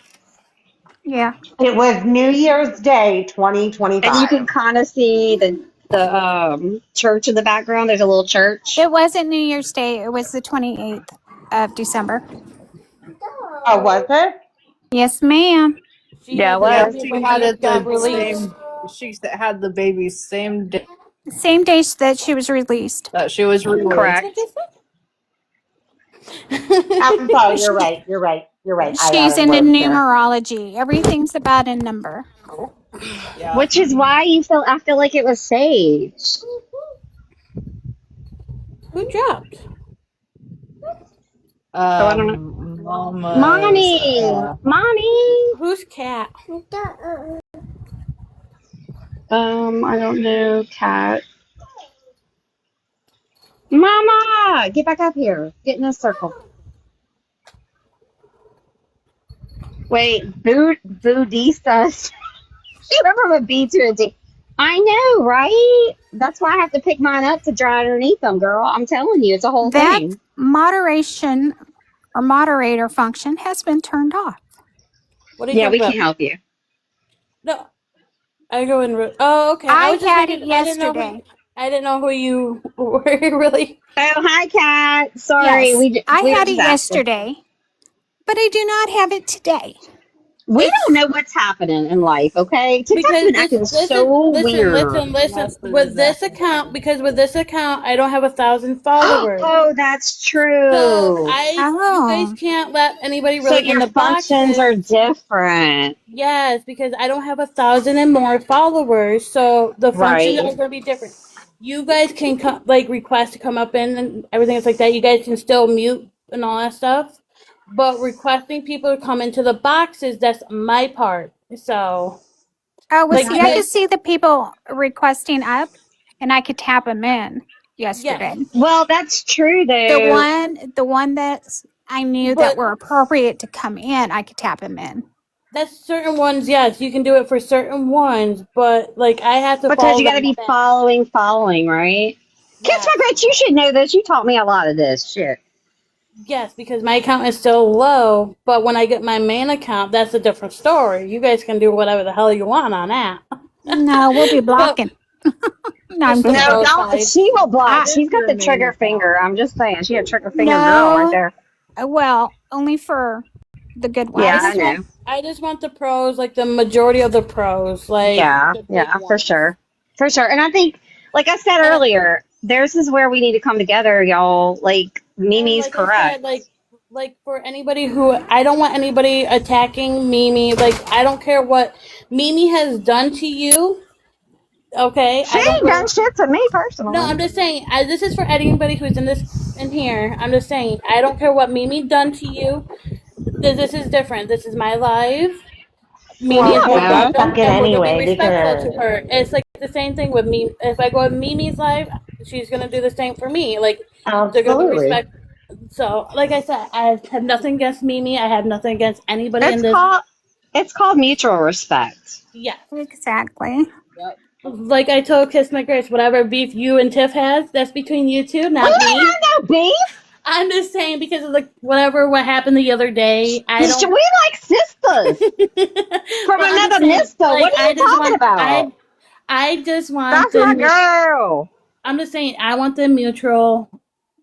[SPEAKER 13] Yeah.
[SPEAKER 20] It was New Year's Day,
[SPEAKER 11] And you
[SPEAKER 20] 2025.
[SPEAKER 11] can kind of see the church in the background. There's a little church.
[SPEAKER 13] It wasn't New Year's Day. It was the 28th of December.
[SPEAKER 20] Oh, was it?
[SPEAKER 13] Yes, ma'am.
[SPEAKER 11] Yeah, it
[SPEAKER 18] Yeah,
[SPEAKER 11] was.
[SPEAKER 18] she
[SPEAKER 1] When
[SPEAKER 18] had
[SPEAKER 1] he
[SPEAKER 18] it
[SPEAKER 1] got
[SPEAKER 18] the
[SPEAKER 1] released.
[SPEAKER 18] same. She had the baby same day
[SPEAKER 13] Same day that she was released.
[SPEAKER 18] that she was released.
[SPEAKER 11] Correct.
[SPEAKER 20] I'm sorry. You're right. You're right. You're right. I
[SPEAKER 13] She's
[SPEAKER 20] added
[SPEAKER 13] into
[SPEAKER 20] words there.
[SPEAKER 13] numerology. Everything's about a number.
[SPEAKER 18] Yeah.
[SPEAKER 11] Which is why I feel like it was saved.
[SPEAKER 1] Who dropped?
[SPEAKER 11] Oh, I don't know.
[SPEAKER 18] Mama's.
[SPEAKER 11] Mommy.
[SPEAKER 1] Who's cat?
[SPEAKER 11] I don't know, cat. Mama, get back up here. Get in a circle. Wait, Budistas. You went from a B to a D. I know, right? That's why I have to pick mine up to dry underneath them, girl. I'm telling you, it's a whole
[SPEAKER 13] That
[SPEAKER 11] thing.
[SPEAKER 13] moderation or moderator function has been turned off.
[SPEAKER 1] What are you
[SPEAKER 11] Yeah, we
[SPEAKER 1] talking
[SPEAKER 11] can't help you.
[SPEAKER 1] No, I go in. Oh, okay.
[SPEAKER 13] I
[SPEAKER 1] was just
[SPEAKER 13] had
[SPEAKER 1] making.
[SPEAKER 13] it yesterday.
[SPEAKER 1] I didn't know who you were really.
[SPEAKER 11] Oh, hi, Kat. Sorry,
[SPEAKER 13] Yes,
[SPEAKER 11] we
[SPEAKER 13] I
[SPEAKER 11] were
[SPEAKER 13] had
[SPEAKER 11] just
[SPEAKER 13] it
[SPEAKER 11] asking.
[SPEAKER 13] yesterday, but I do not have it today.
[SPEAKER 11] We don't know what's happening in life, okay? TikTok's been acting so weird.
[SPEAKER 1] With this account, because with this account, I don't have 1,000 followers.
[SPEAKER 11] Oh, that's true.
[SPEAKER 1] So you guys can't let anybody
[SPEAKER 11] So
[SPEAKER 1] really in
[SPEAKER 11] your
[SPEAKER 1] the
[SPEAKER 11] functions
[SPEAKER 1] boxes.
[SPEAKER 11] are different.
[SPEAKER 1] Yes, because I don't have 1,000 and more followers, so the functions are
[SPEAKER 11] Right.
[SPEAKER 1] going to be different. You guys can request to come up in and everything else like that. You guys can still mute and all that stuff, but requesting people to come into the boxes, that's my part. So,
[SPEAKER 13] Oh, well,
[SPEAKER 1] like,
[SPEAKER 13] see,
[SPEAKER 1] you
[SPEAKER 13] I could
[SPEAKER 1] guys,
[SPEAKER 13] see the people requesting up, and I could tap them in yesterday.
[SPEAKER 11] Well, that's true though.
[SPEAKER 13] The one that I knew that were appropriate to come in, I could tap them in.
[SPEAKER 1] that's certain ones. Yes, you can do it for certain ones, but like I have to
[SPEAKER 11] Because
[SPEAKER 1] follow
[SPEAKER 11] you got to
[SPEAKER 1] them
[SPEAKER 11] be
[SPEAKER 1] back.
[SPEAKER 11] following, right? Kids Regrets, you should know this. You taught me a lot of this shit.
[SPEAKER 1] Yes, because my account is still low, but when I get my main account, that's a different story. You guys can do whatever the hell you want on that.
[SPEAKER 13] No, we'll be blocking. No, I'm
[SPEAKER 1] Just
[SPEAKER 13] kidding.
[SPEAKER 11] No, don't. She will block. She's got the trigger finger. I'm just saying. She a trigger finger girl right there.
[SPEAKER 13] Well, only for the good ones.
[SPEAKER 11] Yeah, I know.
[SPEAKER 1] I just want the pros, like the majority of the pros. Like
[SPEAKER 11] Yeah, for sure. For sure. And I think, like I said earlier, Theirs is where we need to come together, y'all. Like
[SPEAKER 1] And
[SPEAKER 11] Mimi's
[SPEAKER 1] like I
[SPEAKER 11] correct.
[SPEAKER 1] said, like for anybody who I don't want anybody attacking Mimi. Like I don't care what Mimi has done to you. Okay,
[SPEAKER 11] She
[SPEAKER 1] I don't
[SPEAKER 11] ain't
[SPEAKER 1] care.
[SPEAKER 11] done shit to me
[SPEAKER 1] No,
[SPEAKER 11] personally.
[SPEAKER 1] I'm just saying. This is for anybody who's in here. I'm just saying. I don't care what Mimi done to you. This is different. This is my life. Mimi
[SPEAKER 20] Well,
[SPEAKER 1] is more
[SPEAKER 20] hit
[SPEAKER 11] No.
[SPEAKER 20] that
[SPEAKER 1] welcome,
[SPEAKER 20] suck it
[SPEAKER 1] and we're gonna be
[SPEAKER 20] anyway
[SPEAKER 1] respectful to
[SPEAKER 20] because
[SPEAKER 1] her. It's like the same thing with me. If I go with Mimi's life, she's gonna do the same for me. Like they're gonna be
[SPEAKER 20] absolutely.
[SPEAKER 1] respect. So, like I said, I have nothing against Mimi. I have nothing against anybody in
[SPEAKER 11] It's
[SPEAKER 1] this.
[SPEAKER 11] called it's called mutual respect.
[SPEAKER 1] Yeah.
[SPEAKER 13] Exactly.
[SPEAKER 1] Yep. Like I told Kiss My Grace, whatever beef you and Tiff has, that's between you two,
[SPEAKER 11] We
[SPEAKER 1] not
[SPEAKER 11] ain't
[SPEAKER 1] me.
[SPEAKER 11] got no beef.
[SPEAKER 1] I'm just saying because of like what happened the other day. I
[SPEAKER 11] We
[SPEAKER 1] don't.
[SPEAKER 11] like sisters from
[SPEAKER 1] But I'm just
[SPEAKER 11] another
[SPEAKER 1] saying,
[SPEAKER 11] mister.
[SPEAKER 1] like
[SPEAKER 11] What are you talking about?
[SPEAKER 1] I just want
[SPEAKER 11] That's my
[SPEAKER 1] the.
[SPEAKER 11] girl.
[SPEAKER 1] I'm just saying, I want the mutual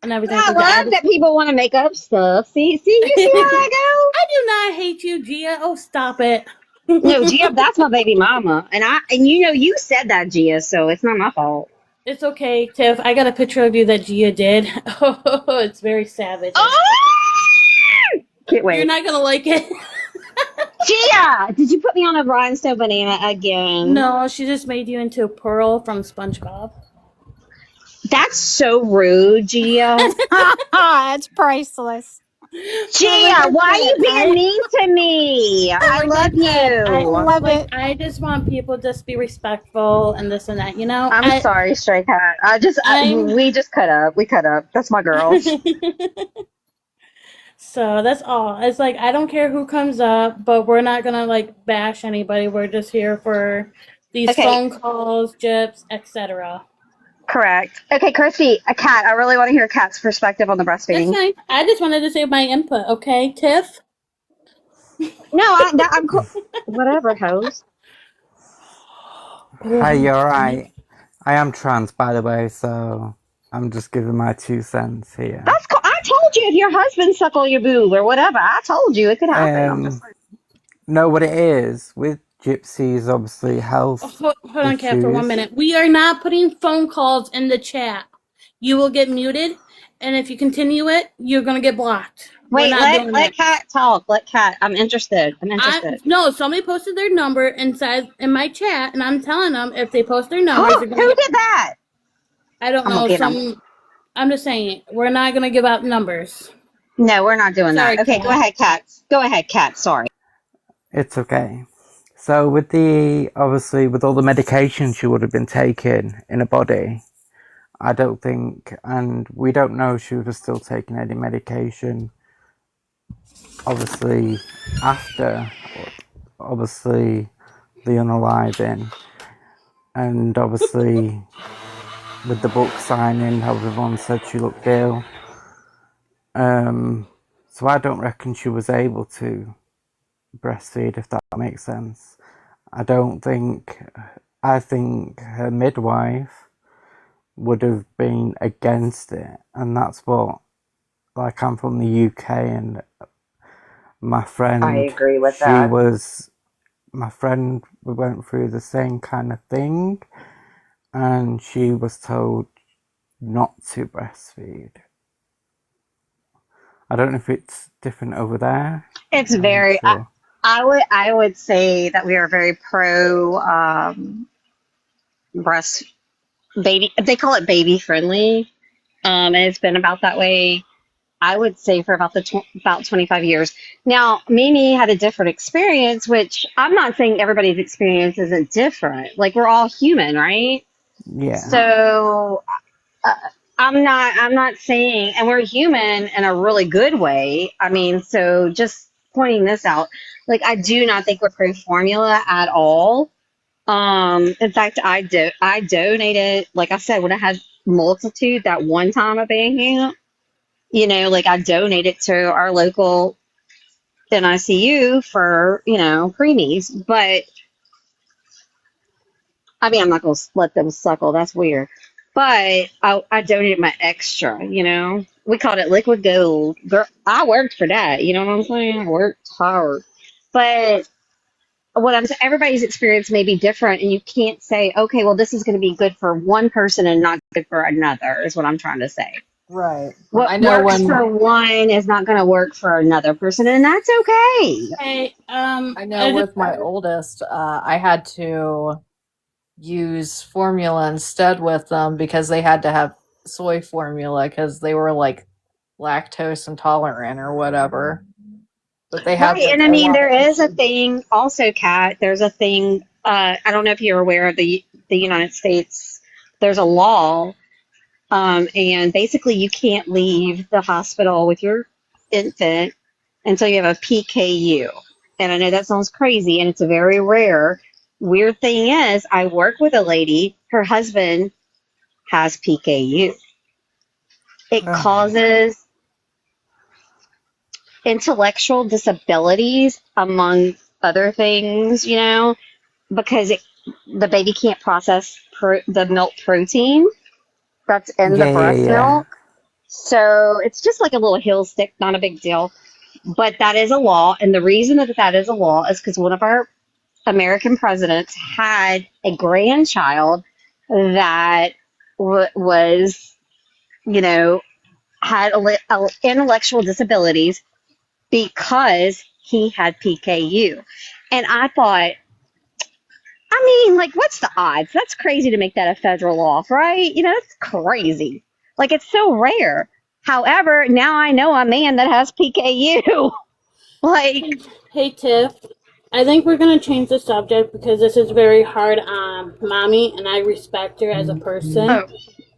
[SPEAKER 1] and everything
[SPEAKER 11] I
[SPEAKER 1] like that.
[SPEAKER 11] love that people want to make up stuff. You see how I go?
[SPEAKER 1] I do not hate you, Gia. Oh, stop it.
[SPEAKER 11] No, Gia, that's my baby mama, and you said that, Gia, so it's not my fault.
[SPEAKER 1] It's okay, Tiff. I got a picture of you that Gia did. Oh, it's very savage.
[SPEAKER 11] Can't
[SPEAKER 1] You're
[SPEAKER 11] wait.
[SPEAKER 1] not gonna like it.
[SPEAKER 11] Gia, did you put me on a rhinestone banana again?
[SPEAKER 1] No, she just made you into a Pearl from SpongeBob.
[SPEAKER 11] That's so rude, Gia.
[SPEAKER 13] It's priceless.
[SPEAKER 1] But like
[SPEAKER 11] Gia,
[SPEAKER 1] I
[SPEAKER 11] why are
[SPEAKER 1] said,
[SPEAKER 11] you being mean to me? I
[SPEAKER 1] like I
[SPEAKER 11] love
[SPEAKER 1] said,
[SPEAKER 11] you.
[SPEAKER 13] Love it.
[SPEAKER 1] I just want people to just be respectful and this and that. You know,
[SPEAKER 11] I'm sorry, Stray Cat.
[SPEAKER 1] I'm.
[SPEAKER 11] We just cut up. We cut up. That's my girl.
[SPEAKER 1] So that's all. It's like I don't care who comes up, but we're not gonna like bash anybody. We're just here for these
[SPEAKER 11] Okay,
[SPEAKER 1] phone calls, jips, etc.
[SPEAKER 11] correct. Okay, Christy, a cat. I really want to hear Cat's perspective on the
[SPEAKER 1] That's
[SPEAKER 11] breastfeeding.
[SPEAKER 1] fine. I just wanted to say my input, okay, Tiff?
[SPEAKER 11] No, I'm cool. Whatever, host.
[SPEAKER 21] Hey, you're right. I am trans, by the way, so I'm just giving my 2 cents here.
[SPEAKER 11] That's cool. I told you if your husband suckle your boob or whatever. I told you it could happen. I'm just
[SPEAKER 21] No, what it is with gypsies, obviously health
[SPEAKER 1] Hold on, Kat, for 1
[SPEAKER 21] issues.
[SPEAKER 1] minute. We are not putting phone calls in the chat. You will get muted, and if you continue it, you're gonna get blocked. We're
[SPEAKER 11] wait.
[SPEAKER 1] not doing
[SPEAKER 11] Let
[SPEAKER 1] that.
[SPEAKER 11] Cat talk. Let Cat. I'm interested.
[SPEAKER 1] No, somebody posted their number inside in my chat, and I'm telling them if they post their numbers, they're gonna
[SPEAKER 11] Who
[SPEAKER 1] get.
[SPEAKER 11] did that?
[SPEAKER 1] I don't
[SPEAKER 11] I'm gonna
[SPEAKER 1] know.
[SPEAKER 11] get him.
[SPEAKER 1] I'm just saying we're not gonna give out numbers.
[SPEAKER 11] No, we're not doing
[SPEAKER 1] Sorry,
[SPEAKER 11] that. Okay, go
[SPEAKER 1] Kat.
[SPEAKER 11] ahead, Cat. Go ahead, Cat. Sorry.
[SPEAKER 21] It's okay. So with obviously with all the medication she would have been taking in her body, I don't think, and we don't know if she was still taking any medication, obviously after, obviously the unaliving, and obviously with the book signing, how everyone said she looked ill. So I don't reckon she was able to breastfeed, if that makes sense. I think her midwife would have been against it, and that's what, like, I'm from the UK, and my friend,
[SPEAKER 11] agree with that.
[SPEAKER 21] we went through the same kind of thing, and she was told not to breastfeed. I don't know if it's different over there.
[SPEAKER 11] It's
[SPEAKER 21] I'm not
[SPEAKER 11] very.
[SPEAKER 21] sure.
[SPEAKER 11] I would say that we are very pro breast baby. They call it baby friendly, and it's been about that way. I would say for about 25 years. Now, Mimi had a different experience, which I'm not saying everybody's experience isn't different. Like we're all human, right?
[SPEAKER 21] Yeah.
[SPEAKER 11] So uh, I'm not saying, and we're human in a really good way. I mean, so just pointing this out, like I do not think we're pro formula at all. In fact, I donated, like I said, when I had multitude that one time at band camp, like I donated to our local NICU for, preemies. But I mean, I'm not going to let them suckle. That's weird. But I donated my extra. We called it liquid gold. Girl, I worked for that. You know what I'm saying? I worked hard. But everybody's experience may be different, and you can't say, okay, well, this is going to be good for one person and not good for another. Is what I'm trying to say.
[SPEAKER 18] Right.
[SPEAKER 11] What
[SPEAKER 18] I know
[SPEAKER 11] works
[SPEAKER 18] when
[SPEAKER 11] for one is not going to work for another person, and that's okay.
[SPEAKER 1] Hey,
[SPEAKER 18] I know with my oldest, I had to use formula instead with them because they had to have soy formula because they were like lactose intolerant or whatever. But they had
[SPEAKER 11] Right,
[SPEAKER 18] like
[SPEAKER 11] and I
[SPEAKER 18] a
[SPEAKER 11] mean,
[SPEAKER 18] lot
[SPEAKER 11] there
[SPEAKER 18] of
[SPEAKER 11] is a
[SPEAKER 18] issues.
[SPEAKER 11] thing also, Kat. There's a thing. I don't know if you're aware of the United States. There's a law, and basically, you can't leave the hospital with your infant until you have a PKU. And I know that sounds crazy, and it's a very rare. Weird thing is, I work with a lady. Her husband has PKU. It causes intellectual disabilities, among other things, because the baby can't process the milk protein that's in the
[SPEAKER 21] Yeah, yeah,
[SPEAKER 11] breast
[SPEAKER 21] yeah.
[SPEAKER 11] milk. So it's just like a little hill stick, not a big deal. But that is a law. And the reason that is a law is because one of our American presidents had a grandchild that was, had intellectual disabilities because he had PKU. And I thought, like, what's the odds? That's crazy to make that a federal law, right? That's crazy. Like, it's so rare. However, now I know a man that has PKU. Like,
[SPEAKER 1] hey, Tiff. I think we're gonna change the subject because this is very hard on mommy, and I respect her as a person.
[SPEAKER 11] oh,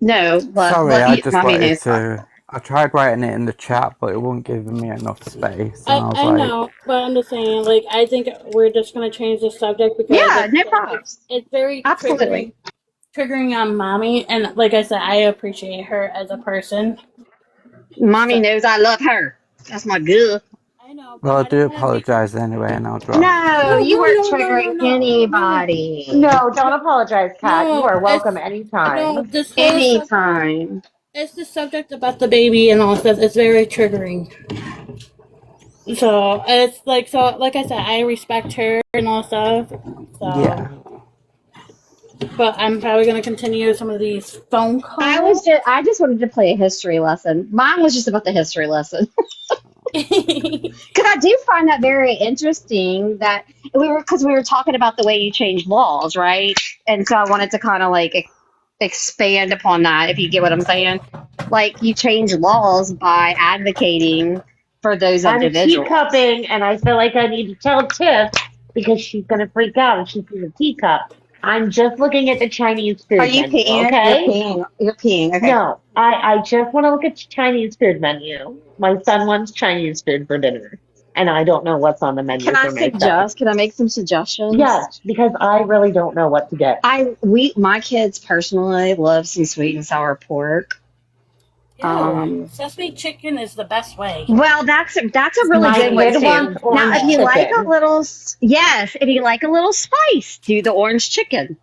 [SPEAKER 11] no,
[SPEAKER 21] Sorry,
[SPEAKER 11] love
[SPEAKER 21] I
[SPEAKER 11] you.
[SPEAKER 21] just
[SPEAKER 11] Mommy
[SPEAKER 21] wanted
[SPEAKER 11] knows that.
[SPEAKER 21] to. I tried writing it in the chat, but it wasn't giving me enough space, and
[SPEAKER 1] I
[SPEAKER 21] I was
[SPEAKER 1] I
[SPEAKER 21] like,
[SPEAKER 1] know, but I'm just saying, like, I think we're just gonna change the subject because
[SPEAKER 11] Yeah, no problems.
[SPEAKER 1] it's very
[SPEAKER 11] Absolutely.
[SPEAKER 1] triggering on mommy, and like I said, I appreciate her as a person.
[SPEAKER 11] Mommy
[SPEAKER 1] So
[SPEAKER 11] knows I love her. That's my girl.
[SPEAKER 1] I know, but
[SPEAKER 21] well, I
[SPEAKER 1] I
[SPEAKER 21] do
[SPEAKER 1] just want to make
[SPEAKER 21] apologize anyway, and I'll drop.
[SPEAKER 11] No,
[SPEAKER 1] no,
[SPEAKER 11] you
[SPEAKER 1] no,
[SPEAKER 11] weren't
[SPEAKER 1] no, no, no,
[SPEAKER 11] triggering
[SPEAKER 1] no, no,
[SPEAKER 11] anybody.
[SPEAKER 20] No, don't apologize, Kat. You
[SPEAKER 1] no.
[SPEAKER 20] are welcome
[SPEAKER 1] It's no
[SPEAKER 20] anytime.
[SPEAKER 1] this whole
[SPEAKER 11] Anytime.
[SPEAKER 1] it's the subject about the baby and all stuff. It's very triggering. So it's like I said, I respect her and all stuff. So,
[SPEAKER 21] Yeah.
[SPEAKER 1] but I'm probably gonna continue some of these phone calls.
[SPEAKER 11] I just wanted to play a history lesson. Mine was just about the history lesson. Because I do find that very interesting that because we were talking about the way you change laws, right? And so I wanted to kind of like expand upon that, if you get what I'm saying. Like, you change laws by advocating for those
[SPEAKER 20] I'm
[SPEAKER 11] individuals.
[SPEAKER 20] teacupping, and I feel like I need to tell Tiff because she's going to freak out if she sees a teacup. I'm just looking at the Chinese
[SPEAKER 11] Are
[SPEAKER 20] food
[SPEAKER 11] you
[SPEAKER 20] menu,
[SPEAKER 11] peeing? You're
[SPEAKER 20] okay?
[SPEAKER 11] peeing. You're peeing. Okay.
[SPEAKER 20] No, I just want to look at the Chinese food menu. My son wants Chinese food for dinner, and I don't know what's on the
[SPEAKER 11] Can
[SPEAKER 20] menu
[SPEAKER 11] I
[SPEAKER 20] for my son.
[SPEAKER 11] suggest? Can I make some suggestions?
[SPEAKER 20] Yes, because I really don't know what to get.
[SPEAKER 11] My kids personally love some sweet and sour pork.
[SPEAKER 1] Sesame chicken is the best way.
[SPEAKER 11] Well, that's a really
[SPEAKER 20] My
[SPEAKER 11] good one
[SPEAKER 20] kid
[SPEAKER 11] too.
[SPEAKER 20] wants
[SPEAKER 11] Now,
[SPEAKER 20] orange
[SPEAKER 11] if you like a
[SPEAKER 20] chicken.
[SPEAKER 11] little, if you like a little spice, do the orange chicken.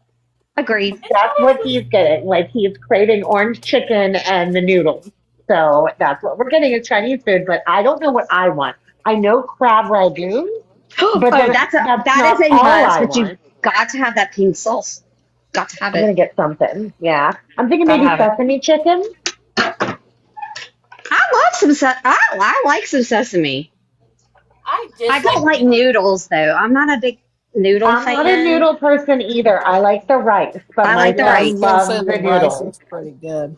[SPEAKER 11] Agreed.
[SPEAKER 20] That's what he's getting. Like, he's craving orange chicken and the noodles. So that's what we're getting as Chinese food, but I don't know what I want. I know crab ragout, but
[SPEAKER 11] Oh,
[SPEAKER 20] then
[SPEAKER 11] that's
[SPEAKER 20] not
[SPEAKER 11] a
[SPEAKER 20] all
[SPEAKER 11] must.
[SPEAKER 20] I
[SPEAKER 11] But you've
[SPEAKER 20] want.
[SPEAKER 11] got to have that pink sauce. Got to have
[SPEAKER 20] I'm
[SPEAKER 11] it.
[SPEAKER 20] gonna get something. Yeah, I'm thinking
[SPEAKER 11] Gotta
[SPEAKER 20] maybe
[SPEAKER 11] have it.
[SPEAKER 20] sesame chicken.
[SPEAKER 11] I love I like some sesame.
[SPEAKER 1] I
[SPEAKER 11] I don't
[SPEAKER 1] dislike
[SPEAKER 11] like noodles though. I'm not a big noodle
[SPEAKER 20] I'm not a
[SPEAKER 11] fan.
[SPEAKER 20] noodle person either. I like the rice, but
[SPEAKER 11] I like
[SPEAKER 20] my
[SPEAKER 11] the
[SPEAKER 18] Yeah, I was
[SPEAKER 20] son
[SPEAKER 11] rice.
[SPEAKER 18] gonna say
[SPEAKER 20] loves
[SPEAKER 18] the
[SPEAKER 20] the
[SPEAKER 18] rice
[SPEAKER 20] noodles.
[SPEAKER 18] is pretty good.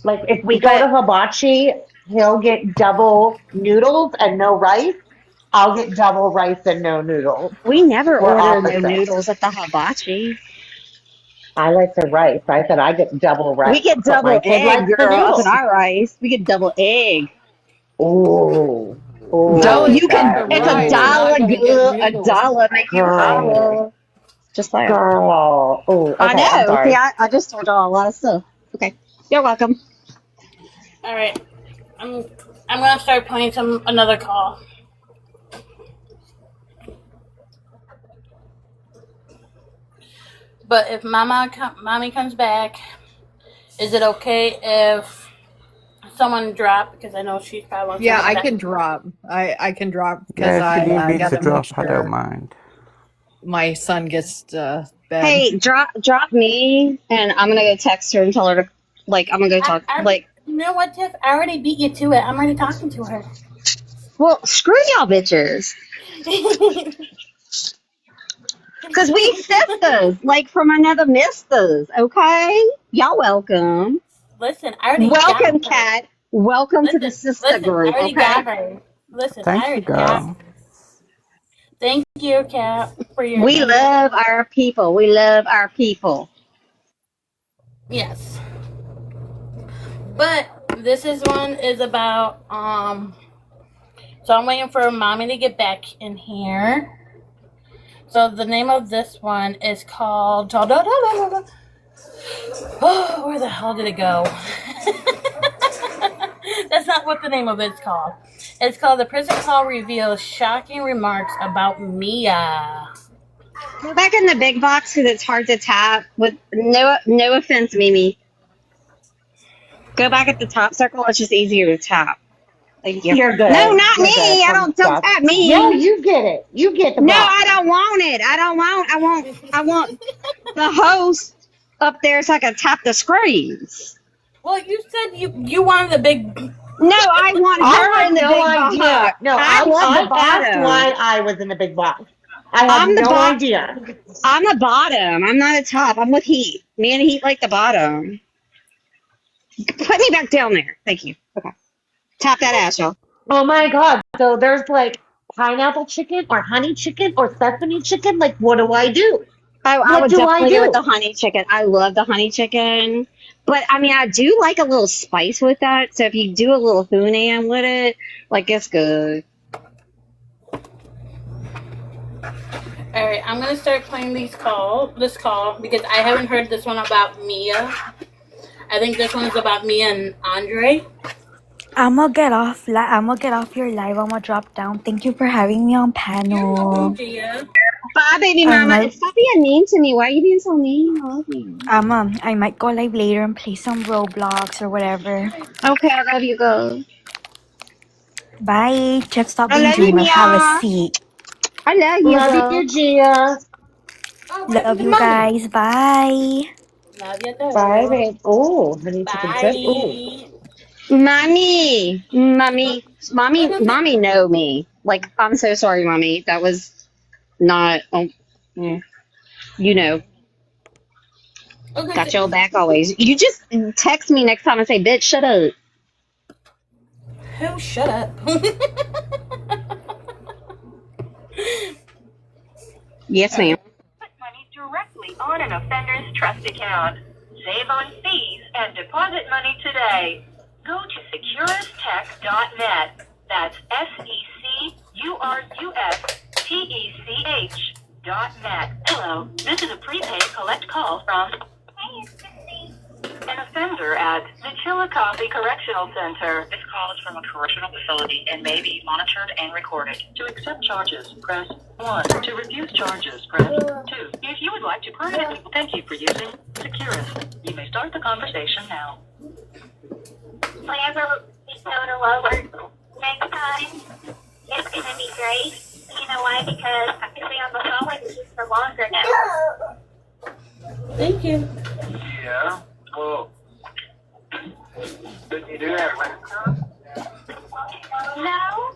[SPEAKER 20] Like, if we go to
[SPEAKER 11] But
[SPEAKER 20] hibachi, he'll get double noodles and no rice. I'll get double rice and no noodles.
[SPEAKER 11] we never
[SPEAKER 20] We're
[SPEAKER 11] order no
[SPEAKER 20] opposite.
[SPEAKER 11] noodles at the hibachi.
[SPEAKER 20] I like the rice. I said I get double
[SPEAKER 11] We
[SPEAKER 20] rice,
[SPEAKER 11] get
[SPEAKER 20] but my
[SPEAKER 11] double
[SPEAKER 20] kid
[SPEAKER 11] egg,
[SPEAKER 20] likes the
[SPEAKER 11] girl, up in
[SPEAKER 20] noodles.
[SPEAKER 11] our rice. We get double egg.
[SPEAKER 20] Ooh,
[SPEAKER 11] Oh,
[SPEAKER 18] Double
[SPEAKER 20] ooh,
[SPEAKER 11] you
[SPEAKER 18] egg
[SPEAKER 11] can.
[SPEAKER 18] the
[SPEAKER 11] It's a
[SPEAKER 20] darling.
[SPEAKER 18] rice. Now I
[SPEAKER 11] dollar
[SPEAKER 18] gotta get
[SPEAKER 11] good. A
[SPEAKER 18] noodles.
[SPEAKER 11] dollar make you
[SPEAKER 20] Girl,
[SPEAKER 11] holler. Just like
[SPEAKER 20] girl. Ooh,
[SPEAKER 11] I
[SPEAKER 20] okay, I'm
[SPEAKER 11] know. See,
[SPEAKER 20] sorry.
[SPEAKER 11] I just told y'all a lot of stuff. Okay, you're welcome.
[SPEAKER 1] All right, I'm gonna start playing another call. But if mommy comes back, is it okay if someone drop because I know she's probably wants to
[SPEAKER 18] Yeah,
[SPEAKER 1] have
[SPEAKER 18] I
[SPEAKER 1] that.
[SPEAKER 18] can drop. I can drop
[SPEAKER 21] Yeah,
[SPEAKER 18] because
[SPEAKER 21] if you need
[SPEAKER 18] I
[SPEAKER 21] me
[SPEAKER 18] got
[SPEAKER 21] to
[SPEAKER 18] to make
[SPEAKER 21] drop, I don't
[SPEAKER 18] sure
[SPEAKER 21] mind.
[SPEAKER 18] my son gets to bed.
[SPEAKER 11] Hey, drop me, and I'm gonna go text her and tell her to, like, I'm gonna go talk, like.
[SPEAKER 1] You know what, Tiff? I already beat you to it. I'm already talking to her.
[SPEAKER 11] Well, screw y'all bitches. Because we sisters, like from another misters, okay? Y'all welcome.
[SPEAKER 1] Listen, I already
[SPEAKER 11] Welcome,
[SPEAKER 1] got her.
[SPEAKER 11] Kat. Welcome to the sister
[SPEAKER 1] Listen,
[SPEAKER 11] group,
[SPEAKER 1] I already
[SPEAKER 11] okay?
[SPEAKER 1] got her. Listen, I
[SPEAKER 21] Thank you,
[SPEAKER 1] already got
[SPEAKER 21] girl.
[SPEAKER 1] her. Thank you, Kat, for your
[SPEAKER 11] We love our people. We love our people.
[SPEAKER 1] Yes. But this one is about so I'm waiting for mommy to get back in here. So the name of this one is called oh, where the hell did it go? That's not what the name of it's called. It's called The Prison Call Reveals Shocking Remarks About Mia.
[SPEAKER 11] Go back in the big box because it's hard to tap. With no offense, Mimi. Go back at the top circle. It's just easier to tap. Thank you.
[SPEAKER 20] You're
[SPEAKER 11] No,
[SPEAKER 20] good.
[SPEAKER 11] not
[SPEAKER 20] You're good.
[SPEAKER 11] me. I
[SPEAKER 20] I'm
[SPEAKER 11] don't
[SPEAKER 20] stuck.
[SPEAKER 11] tap me.
[SPEAKER 20] Yeah, you get it. You get the
[SPEAKER 11] No,
[SPEAKER 20] box.
[SPEAKER 11] I don't want it. I want the host up there so I can tap the screens.
[SPEAKER 1] Well, you said you wanted the big.
[SPEAKER 11] No, I want
[SPEAKER 20] I
[SPEAKER 11] her in
[SPEAKER 20] had
[SPEAKER 11] the
[SPEAKER 20] no
[SPEAKER 11] big
[SPEAKER 20] idea.
[SPEAKER 11] box.
[SPEAKER 20] No,
[SPEAKER 11] I love the
[SPEAKER 20] I asked why
[SPEAKER 11] bottom.
[SPEAKER 20] I was in the big box. I had
[SPEAKER 11] I'm the
[SPEAKER 20] no idea.
[SPEAKER 11] I'm the bottom. I'm not the top. I'm with Heat. Me and Heat like the bottom. Put me back down there. Thank you. Okay. Tap that ass, y'all.
[SPEAKER 20] Oh my God. So there's like pineapple chicken or honey chicken or sesame chicken. Like, what do I do?
[SPEAKER 11] I
[SPEAKER 20] What
[SPEAKER 11] would
[SPEAKER 20] do I
[SPEAKER 11] definitely go with
[SPEAKER 20] do?
[SPEAKER 11] the honey chicken. I love the honey chicken. But I mean, I do like a little spice with that. So if you do a little hunan with it, like it's good.
[SPEAKER 1] All right, I'm gonna start playing this call because I haven't heard this one about Mia. I think this one is about Mia and Andre.
[SPEAKER 4] I'm gonna get off. I'm gonna get off your live. I'm gonna drop down. Thank you for having me on
[SPEAKER 1] You're welcome,
[SPEAKER 4] panel.
[SPEAKER 1] Gia.
[SPEAKER 11] Bye, baby
[SPEAKER 4] I
[SPEAKER 11] mama.
[SPEAKER 4] might.
[SPEAKER 11] Stop being mean to me. Why are you being so mean? I love you.
[SPEAKER 4] I might go live later and play some Roblox or whatever.
[SPEAKER 11] Okay, I love you, girl.
[SPEAKER 4] Bye. Just stop
[SPEAKER 11] I
[SPEAKER 4] being
[SPEAKER 11] love you,
[SPEAKER 4] dreamers. Have a
[SPEAKER 11] Mia.
[SPEAKER 4] seat.
[SPEAKER 11] I love you,
[SPEAKER 20] Love
[SPEAKER 11] girl.
[SPEAKER 20] you, Gia.
[SPEAKER 1] Oh, where's
[SPEAKER 4] Love
[SPEAKER 1] my
[SPEAKER 4] you
[SPEAKER 1] mommy?
[SPEAKER 4] guys. Bye.
[SPEAKER 1] Love you
[SPEAKER 20] Bye,
[SPEAKER 1] too.
[SPEAKER 20] babe. Oh, honey chicken tip. Oh.
[SPEAKER 1] Bye.
[SPEAKER 11] Mommy, know me. Like, I'm so sorry, mommy. That was not. You know,
[SPEAKER 1] Okay,
[SPEAKER 11] got your back always. You just text me next time and say, "Bitch, shut up."
[SPEAKER 1] who? Shut up.
[SPEAKER 11] Yes, ma'am.
[SPEAKER 6] Put money directly on an offender's trust account. Save on fees and deposit money today. Go to securustech.net. That's SECURUSTECH.net. Hello, this is a prepaid collect call from an offender at the Chillicothe Correctional Center. This call is from a correctional facility and may be monitored and recorded. To accept charges, press 1. To refuse charges, press 2. If you would like to permanently thank you for using Securus. You may start the conversation now.
[SPEAKER 22] Whenever we go to lower next time, it's going to be great. You know why? Because I can be on the phone with you for longer now.
[SPEAKER 1] Thank you.
[SPEAKER 23] Yeah. Well, didn't you do that last time?
[SPEAKER 22] No.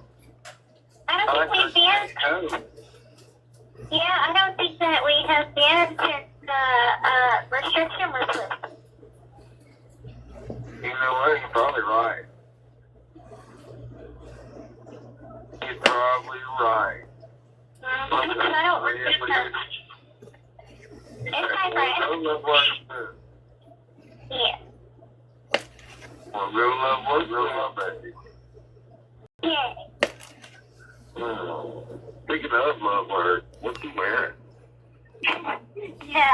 [SPEAKER 22] I don't think we've been. Yeah, I don't think that we have been since the restriction was lifted.
[SPEAKER 23] You know what? You're probably right. You're probably right.
[SPEAKER 22] Because I don't remember. It's my friend. Yeah.
[SPEAKER 23] Well, real love was real love, baby.
[SPEAKER 22] Yeah.
[SPEAKER 23] Speaking of love word, what you wearing?
[SPEAKER 22] No.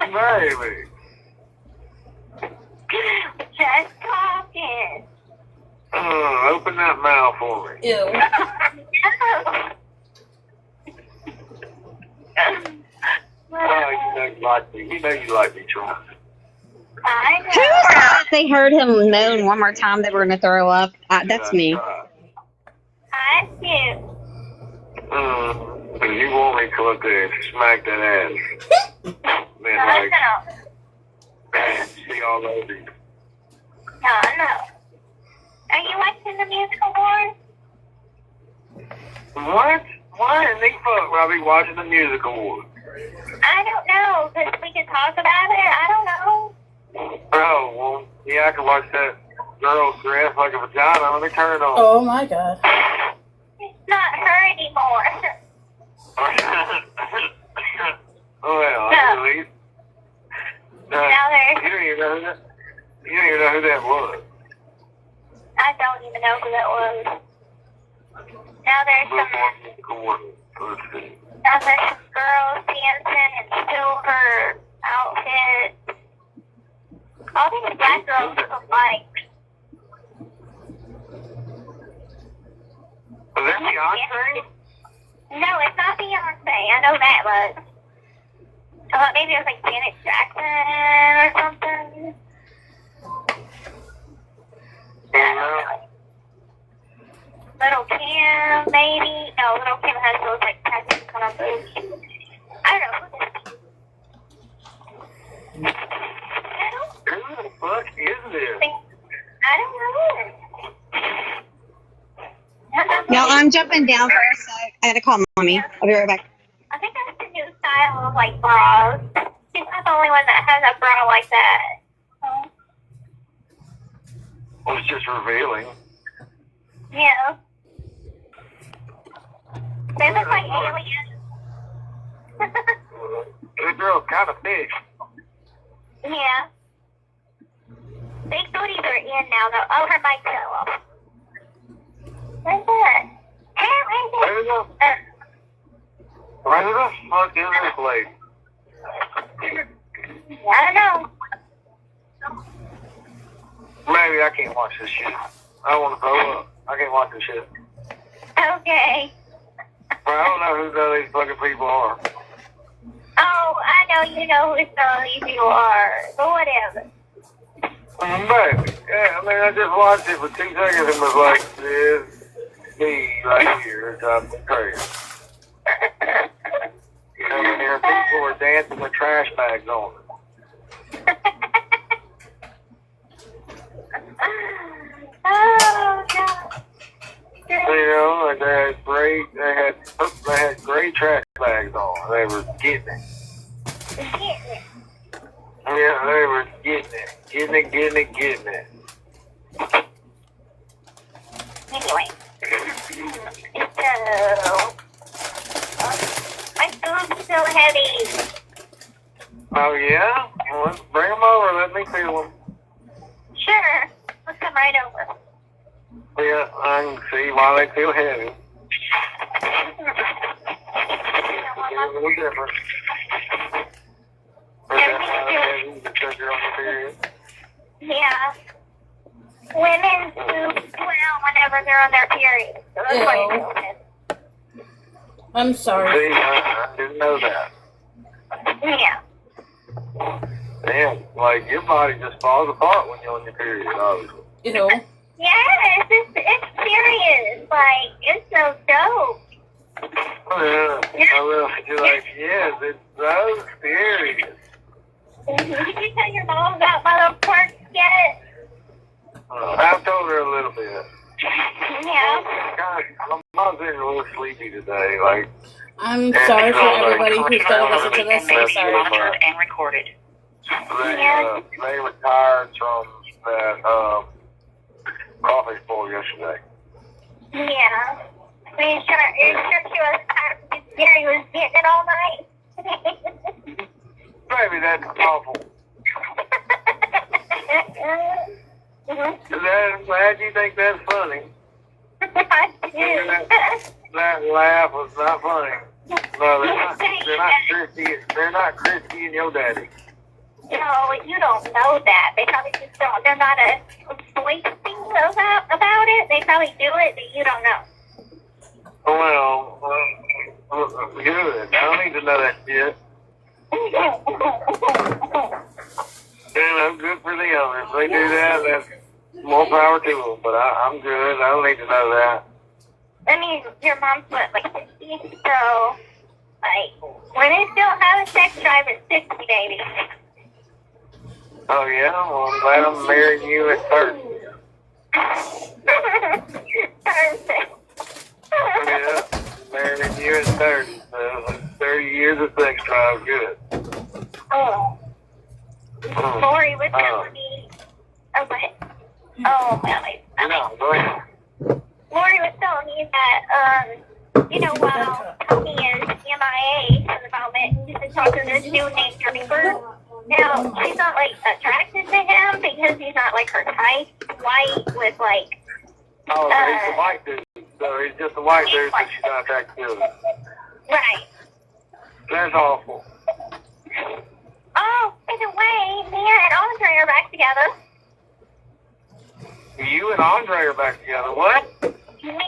[SPEAKER 23] Baby.
[SPEAKER 22] Just talking.
[SPEAKER 23] Open that mouth for me.
[SPEAKER 1] Ew.
[SPEAKER 23] Oh, you know you like me. You know you like me, Troy.
[SPEAKER 22] I know.
[SPEAKER 11] Who's that? they heard him moan one more time, they were going to throw up. That's me.
[SPEAKER 22] That's cute.
[SPEAKER 23] And you want me to come up there and smack that ass. Then, like, see all over you.
[SPEAKER 22] No. Are you watching the musical awards?
[SPEAKER 23] What? Why in the fuck would I be watching the music award?
[SPEAKER 22] I don't know, because we can talk about it. I don't know.
[SPEAKER 23] Oh, well, yeah, I can watch that girl dress like a vagina. Let me turn it on.
[SPEAKER 1] Oh my god.
[SPEAKER 22] It's not her anymore.
[SPEAKER 23] Well,
[SPEAKER 22] No.
[SPEAKER 23] at least.
[SPEAKER 22] Now there's...
[SPEAKER 23] You don't even know who that. You don't even know who that was.
[SPEAKER 22] I don't even know who that was. Now there's some girls dancing in silver outfits. All these black girls look like.
[SPEAKER 23] Was that Beyonce?
[SPEAKER 22] No, it's not Beyonce. I know that much. I thought maybe it was like Janet Jackson or something. Little Kim, maybe. No, Little Kim has those like tattoos on her boobs. I don't know who this is.
[SPEAKER 23] Who the fuck is this?
[SPEAKER 22] I don't know.
[SPEAKER 11] No, I'm jumping down for a sec. I had to call mommy. I'll be right back.
[SPEAKER 22] I think that's the new style of like bras. She's not the only one that has a bra like that.
[SPEAKER 23] Well, it's just revealing.
[SPEAKER 22] Yeah. They look like aliens.
[SPEAKER 23] This girl's kind of thick.
[SPEAKER 22] Yeah. Big booties are in now though. Oh, her mic fell off. Where's that?
[SPEAKER 23] Where the fuck is this place?
[SPEAKER 22] I don't know.
[SPEAKER 23] Maybe I can't watch this shit. I want to throw up. I can't watch this shit.
[SPEAKER 22] Okay.
[SPEAKER 23] Well, I don't know who none of these fucking people are.
[SPEAKER 22] Oh, I know you know who some of these people are. But whatever.
[SPEAKER 23] Maybe. Yeah, I mean, I just watched it for 2 seconds and was like, this me right here is something crazy. You know, and there people were dancing with trash bags on.
[SPEAKER 22] Oh, God.
[SPEAKER 23] You know, like they had gray trash bags on. They were getting it. Yeah, they were getting it.
[SPEAKER 22] Anyway. So, my food's so heavy.
[SPEAKER 23] Oh, yeah? Well, let's bring them over. Let me feel them.
[SPEAKER 22] Sure. Let's come right over.
[SPEAKER 23] Yeah, I can see why they feel heavy. It's a little different. Because you're on your period.
[SPEAKER 22] Yeah. Women poop well whenever they're on their period. So that's why it feels
[SPEAKER 1] I'm sorry.
[SPEAKER 23] See, I didn't know that.
[SPEAKER 22] Yeah.
[SPEAKER 23] Damn, like your body just falls apart when you're on your period, obviously.
[SPEAKER 1] Ew.
[SPEAKER 22] Yes, it's serious. Like, it's so dope.
[SPEAKER 23] Yeah, I will. You're like, yes, it's so serious.
[SPEAKER 22] Did you tell your mom about my little quirks yet?
[SPEAKER 23] I've told her a little bit.
[SPEAKER 22] Yeah.
[SPEAKER 23] God, my mom's been a little sleepy today. Like,
[SPEAKER 1] I'm sorry for everybody who's gonna listen to this. I'm sorry.
[SPEAKER 6] Monitored and recorded.
[SPEAKER 23] They retired from that coffee store yesterday.
[SPEAKER 22] Yeah. Are you sure she was tired because Gary was getting it all night?
[SPEAKER 23] Baby, that's awful. Glad you think that's funny. That laugh was not funny. No, they're not Christy and your daddy.
[SPEAKER 22] No, you don't know that. They probably just don't. They're not a voice thing about it. They probably do it, but you don't know.
[SPEAKER 23] Well, good. I don't need to know that shit. Good for them. If they do that, that's more power to them. But I'm good. I don't need to know that.
[SPEAKER 22] I mean, your mom's what, like 60? So, like, women still have a sex drive at 60, baby.
[SPEAKER 23] Oh, yeah? Well, I'm glad I'm marrying you at 30.
[SPEAKER 22] Perfect.
[SPEAKER 23] Yeah, marrying you at 30. So, 30 years of sex drive, good.
[SPEAKER 22] Oh. Lori was telling me. Oh, go ahead. Oh, well,
[SPEAKER 23] No, go ahead.
[SPEAKER 22] Lori was telling me that, while Tony is MIA for the moment, she's been talking to this dude named Trevor. Now, she's not, like, attracted to him because he's not, like, her type. White with, like...
[SPEAKER 23] Oh, he's a white dude. So he's just a white dude, but she's not attracted to him.
[SPEAKER 22] Right.
[SPEAKER 23] That's awful.
[SPEAKER 22] Oh, by the way, Mia and Andre are back together.
[SPEAKER 23] You and Andre are back together. What?
[SPEAKER 22] Mia.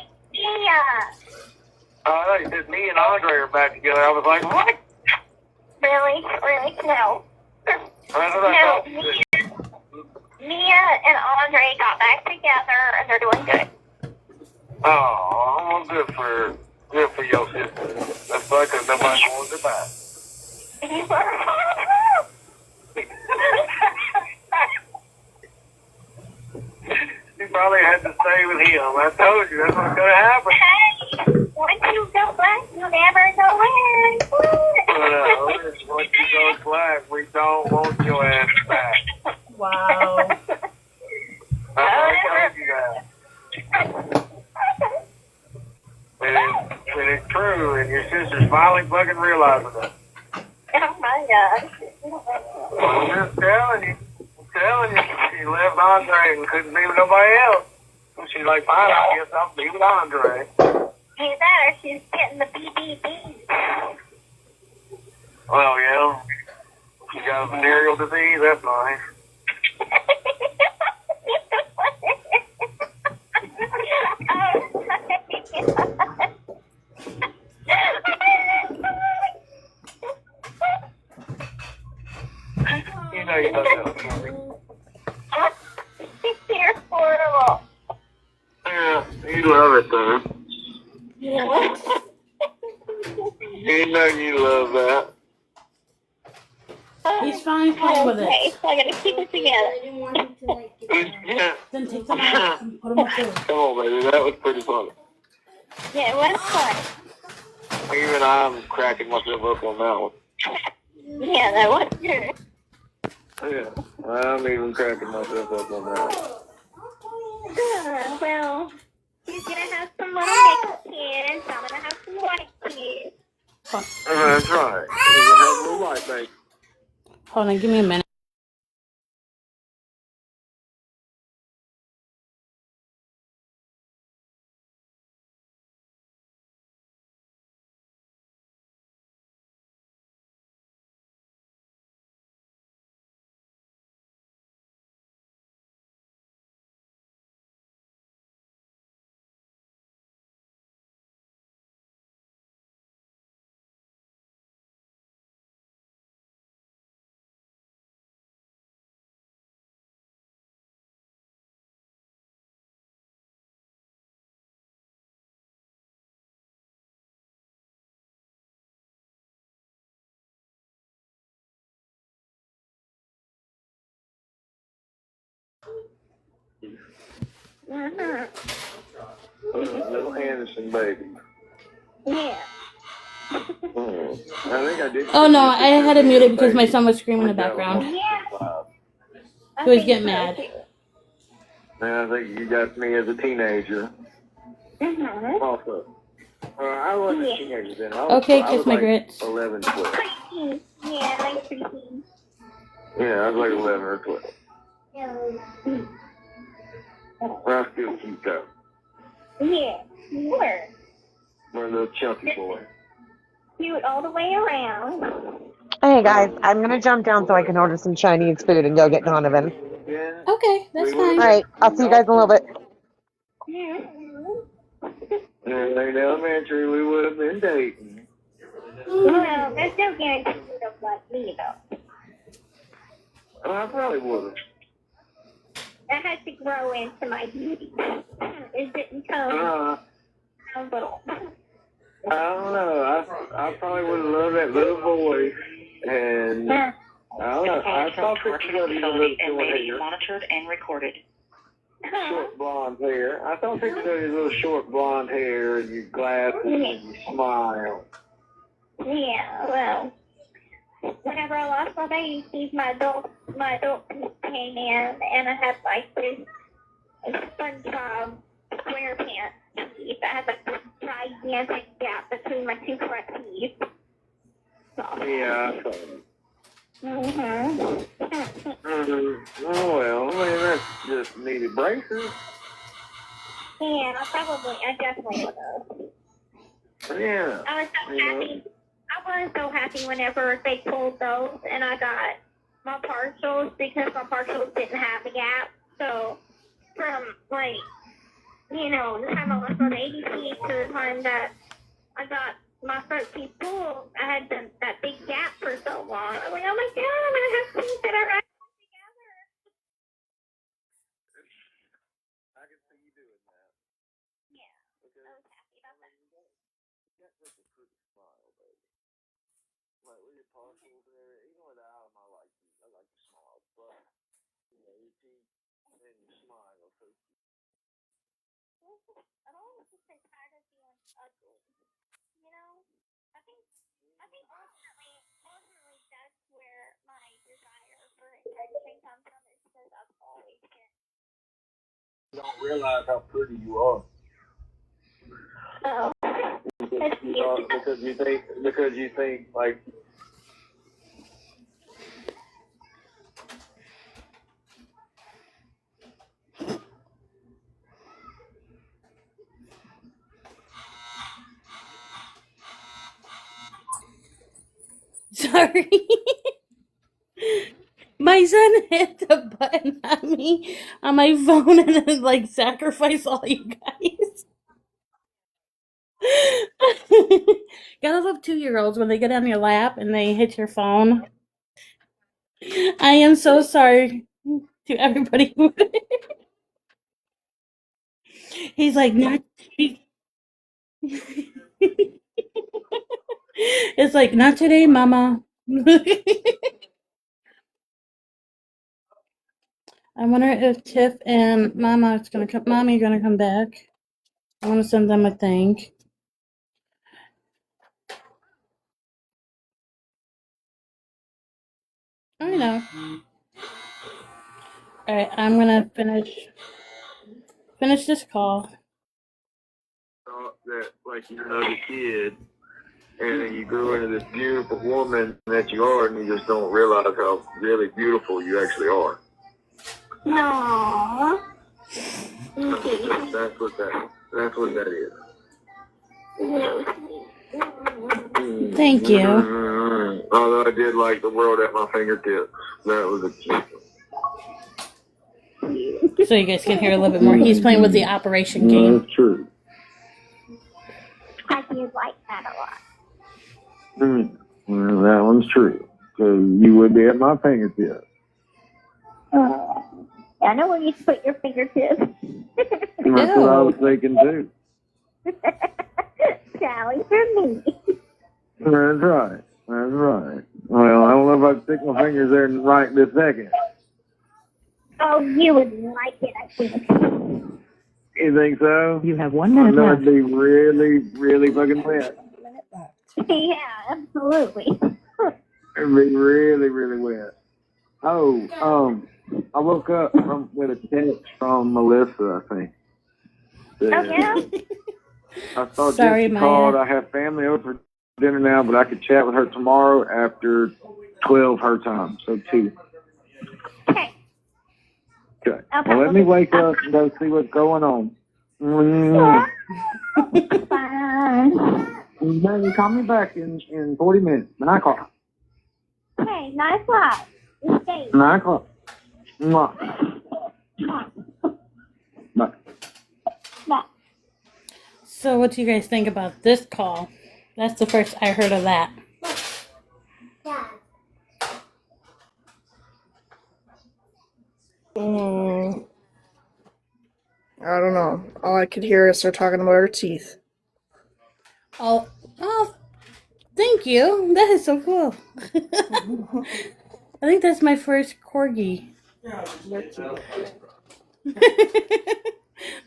[SPEAKER 23] I thought you said me and Andre are back together. I was like, what?
[SPEAKER 22] Really? Really? No.
[SPEAKER 23] That's what I thought you said.
[SPEAKER 22] Mia and Andre got back together, and they're doing good.
[SPEAKER 23] Oh, well, good for your sister. That's why, because nobody wants her back. You probably had to stay with him. I told you that's what's going to happen.
[SPEAKER 22] Hey, once you go black, you never go in.
[SPEAKER 23] Once you go black, we don't want your ass back.
[SPEAKER 1] Wow.
[SPEAKER 23] I told you that. And it's true, and your sister's finally fucking realizing it.
[SPEAKER 22] Oh my God.
[SPEAKER 23] I'm just telling you. She left Andre and couldn't be with nobody else. So she's like, fine, I guess I'll be with Andre.
[SPEAKER 22] Either that or she's getting the BBB.
[SPEAKER 23] Well, yeah. She got a venereal disease, that's nice. You know you love that story.
[SPEAKER 22] You're horrible.
[SPEAKER 23] Yeah, you love it though.
[SPEAKER 22] Yeah.
[SPEAKER 23] You know you love that.
[SPEAKER 1] He's fine playing with
[SPEAKER 22] Okay,
[SPEAKER 1] it.
[SPEAKER 22] so I gotta keep it together.
[SPEAKER 23] Yeah.
[SPEAKER 1] Then take them out and put them up there.
[SPEAKER 23] Come on, baby, that was pretty funny.
[SPEAKER 22] Yeah, it was fun.
[SPEAKER 23] Even I'm cracking myself up on that one.
[SPEAKER 22] Yeah, that was good.
[SPEAKER 23] Yeah, I'm even cracking myself up on that one.
[SPEAKER 22] Well, he's gonna have some little mixed kids. I'm gonna have some white kids.
[SPEAKER 23] That's right. You're gonna have a little light, baby.
[SPEAKER 1] Hold on, give me a minute.
[SPEAKER 23] Little Anderson baby.
[SPEAKER 22] Yeah.
[SPEAKER 23] I think I did.
[SPEAKER 1] Oh no, I had it muted because my son was screaming in the background.
[SPEAKER 22] Yeah.
[SPEAKER 1] He was getting mad.
[SPEAKER 23] And I think you got me as a teenager.
[SPEAKER 22] Mm-hmm.
[SPEAKER 23] Also. I wasn't a teenager then. I was,
[SPEAKER 1] Okay,
[SPEAKER 23] I
[SPEAKER 1] kiss
[SPEAKER 23] was
[SPEAKER 1] my
[SPEAKER 23] like
[SPEAKER 1] grits.
[SPEAKER 23] 11, 12.
[SPEAKER 22] Yeah, like preteen.
[SPEAKER 23] Yeah, I was like 11 or 12. But I still cute though.
[SPEAKER 22] Yeah, you were.
[SPEAKER 23] We're a little chunky boy.
[SPEAKER 22] Cute all the way around.
[SPEAKER 20] Hey guys, I'm gonna jump down so I can order some Chinese food and go get Donovan.
[SPEAKER 23] Yeah.
[SPEAKER 1] Okay, that's fine.
[SPEAKER 20] Alright, I'll see you guys in a little bit.
[SPEAKER 23] And in elementary, we would have been dating.
[SPEAKER 22] Well, there's no guarantee you don't like me though.
[SPEAKER 23] I probably would
[SPEAKER 22] I had to grow into my beauty. It didn't come
[SPEAKER 23] have.
[SPEAKER 22] a little.
[SPEAKER 23] I don't know. I probably would have loved that little voice. And I don't know. I thought pictures of you with short hair.
[SPEAKER 6] Monitored and recorded.
[SPEAKER 23] Short blonde hair. I thought pictures of your little short blonde hair and your glasses and your smile.
[SPEAKER 22] Yeah, well, whenever I lost my baby teeth, my adult teeth came in, and I had like this SpongeBob SquarePants teeth. I had like this gigantic gap between my two front teeth.
[SPEAKER 23] Yeah, I saw it.
[SPEAKER 22] Mhm.
[SPEAKER 23] Oh well, I mean that's just needed braces.
[SPEAKER 22] Yeah, I definitely would have.
[SPEAKER 23] Yeah.
[SPEAKER 22] I was so happy. I was so happy whenever they pulled those, and I got my partials because my partials didn't have the gap. So from like, the time I lost my baby teeth to the time that I got my front teeth pulled, I had that big gap for so long. I was like, oh my god, I'm gonna have teeth that are actually together.
[SPEAKER 23] I can see you doing that.
[SPEAKER 22] Yeah, I was happy about that.
[SPEAKER 23] You got such a pretty smile, baby. Like with your partials and everything. Even without them, I like you. I like your smile, but your teeth and your smile. So
[SPEAKER 22] I've always just been tired of being ugly. I think ultimately that's where my desire for attention comes from, is because I've always been.
[SPEAKER 23] you don't realize how pretty you are.
[SPEAKER 22] Oh.
[SPEAKER 23] Because you think like.
[SPEAKER 1] Sorry. My son hit the button on me on my phone and then like sacrifice all you guys. Gotta love 2-year-olds when they get on your lap and they hit your phone. I am so sorry to everybody who he's like not it's like not today, mama. I wonder if Tiff and Mommy gonna come back. I want to send them a thank. I know. All right, I'm gonna finish this call.
[SPEAKER 23] Thought that like you're another kid, and then you grew into this beautiful woman that you are, and you just don't realize how really beautiful you actually are.
[SPEAKER 22] No.
[SPEAKER 23] That's what that is.
[SPEAKER 1] Thank you.
[SPEAKER 23] Although I did like the world at my fingertips. That was a cute one.
[SPEAKER 1] So you guys can hear a little bit more. He's playing with the Operation game.
[SPEAKER 23] That's true.
[SPEAKER 22] I did like that a lot.
[SPEAKER 23] Well, that one's true. So you would be at my fingertips.
[SPEAKER 22] I know where you put your fingertips.
[SPEAKER 23] That's what I was thinking too.
[SPEAKER 22] Sally for me.
[SPEAKER 23] That's right. That's right. Well, I don't know if I'd stick my fingers there right this second.
[SPEAKER 22] Oh, you would like it, I think.
[SPEAKER 23] You think so?
[SPEAKER 7] You have 1 minute
[SPEAKER 23] I know
[SPEAKER 7] left.
[SPEAKER 23] it'd be really, really fucking wet.
[SPEAKER 22] Yeah, absolutely.
[SPEAKER 23] It'd be really, really wet. Oh, I woke up with a text from Melissa, I think.
[SPEAKER 22] Oh, yeah?
[SPEAKER 23] I saw
[SPEAKER 1] Sorry,
[SPEAKER 23] Jesse
[SPEAKER 1] Maya.
[SPEAKER 23] called. I have family over for dinner now, but I could chat with her tomorrow after 12 her time, so 2.
[SPEAKER 22] Okay.
[SPEAKER 23] Okay. Well, let me wake up and go see what's going on.
[SPEAKER 22] Bye.
[SPEAKER 23] Then call me back in 40 minutes. 9 o'clock.
[SPEAKER 22] Okay, 9 o'clock. Stay.
[SPEAKER 23] 9 o'clock. Mwah. Bye.
[SPEAKER 22] Bye.
[SPEAKER 1] So what do you guys think about this call? That's the first I heard of that.
[SPEAKER 7] I don't know. All I could hear is her talking about her teeth.
[SPEAKER 1] Oh, thank you. That is so cool. I think that's my first corgi. That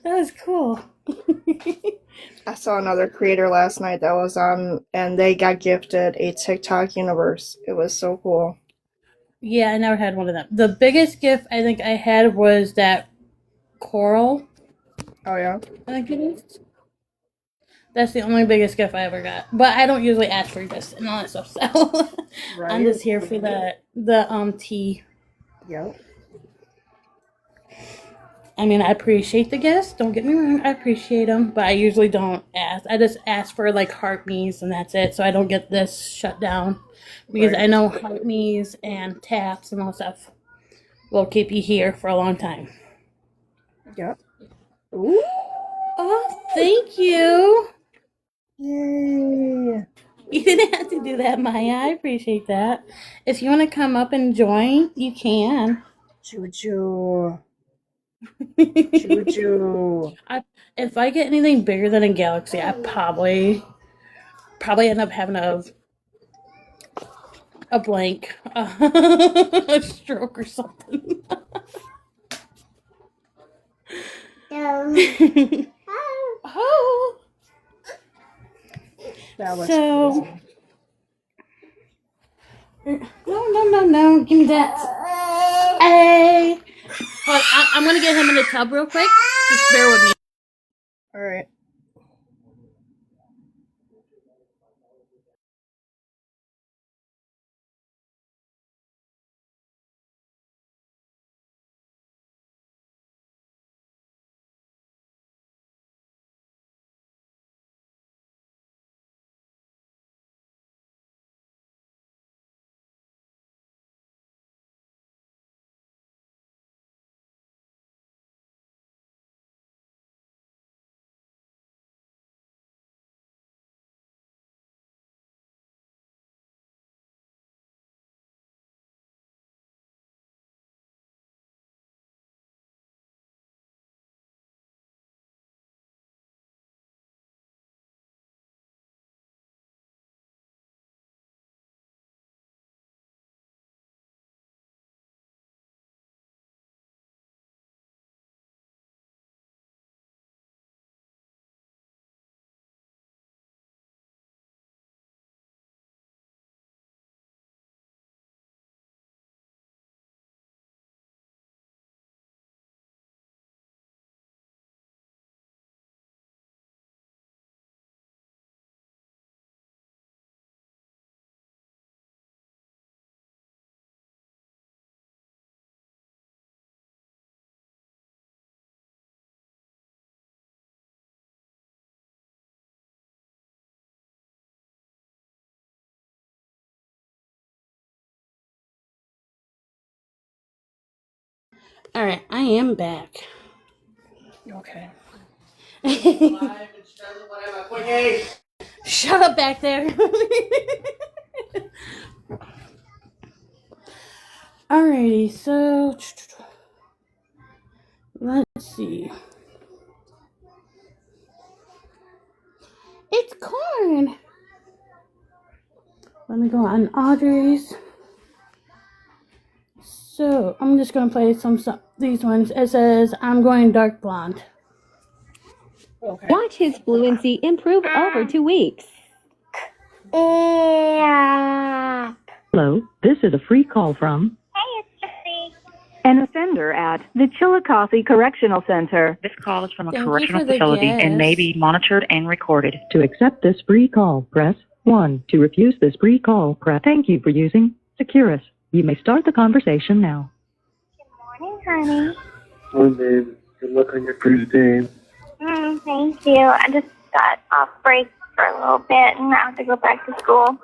[SPEAKER 1] was cool.
[SPEAKER 7] I saw another creator last night that was on, and they got gifted a TikTok universe. It was so cool.
[SPEAKER 1] Yeah, I never had one of them. The biggest gift I think I had was that coral.
[SPEAKER 7] Oh, yeah?
[SPEAKER 1] I think it is. That's the only biggest gift I ever got. But I don't usually ask for gifts and all that stuff, so I'm just here for the tea.
[SPEAKER 7] Yep.
[SPEAKER 1] I mean, I appreciate the gifts. Don't get me wrong, I appreciate them, but I usually don't ask. I just ask for like heart me's and that's it, so I don't get this shut down. Because I know heart me's and taps and all that stuff will keep you here for a long time.
[SPEAKER 7] Yep. Ooh.
[SPEAKER 1] Oh, thank you.
[SPEAKER 7] Yay.
[SPEAKER 1] You didn't have to do that, Maya. I appreciate that. If you want to come up and join, you can.
[SPEAKER 7] Choo-choo. Choo-choo.
[SPEAKER 1] If I get anything bigger than a galaxy, I probably end up having a blank, a stroke or something. Oh.
[SPEAKER 7] That was
[SPEAKER 1] So, no, give me that. Hey, but I'm gonna get him in the tub real quick. Just bear with me.
[SPEAKER 7] All right.
[SPEAKER 1] All right, I am back.
[SPEAKER 7] Okay.
[SPEAKER 1] Shut up back there. Alrighty, so let's see. It's corn. Let me go on Audrey's. So I'm just gonna play some these ones. It says I'm going dark blonde.
[SPEAKER 7] Okay.
[SPEAKER 12] Watch his fluency improve over 2 weeks.
[SPEAKER 22] Yeah.
[SPEAKER 16] Hello, this is a free call from
[SPEAKER 22] Hey, it's Gypsy.
[SPEAKER 16] an offender at the Chillicothe Correctional Center.
[SPEAKER 6] This call is from a
[SPEAKER 1] Thank you
[SPEAKER 6] correctional
[SPEAKER 1] for the
[SPEAKER 6] facility and may
[SPEAKER 1] guess.
[SPEAKER 6] be monitored and recorded.
[SPEAKER 16] To accept this free call, press 1. To refuse this free call, press. Thank you for using Securus. You may start the conversation now.
[SPEAKER 22] Morning, honey.
[SPEAKER 14] Well, babe, good luck on your first day.
[SPEAKER 22] Thank you. I just got off break for a little bit and I have to go back to school.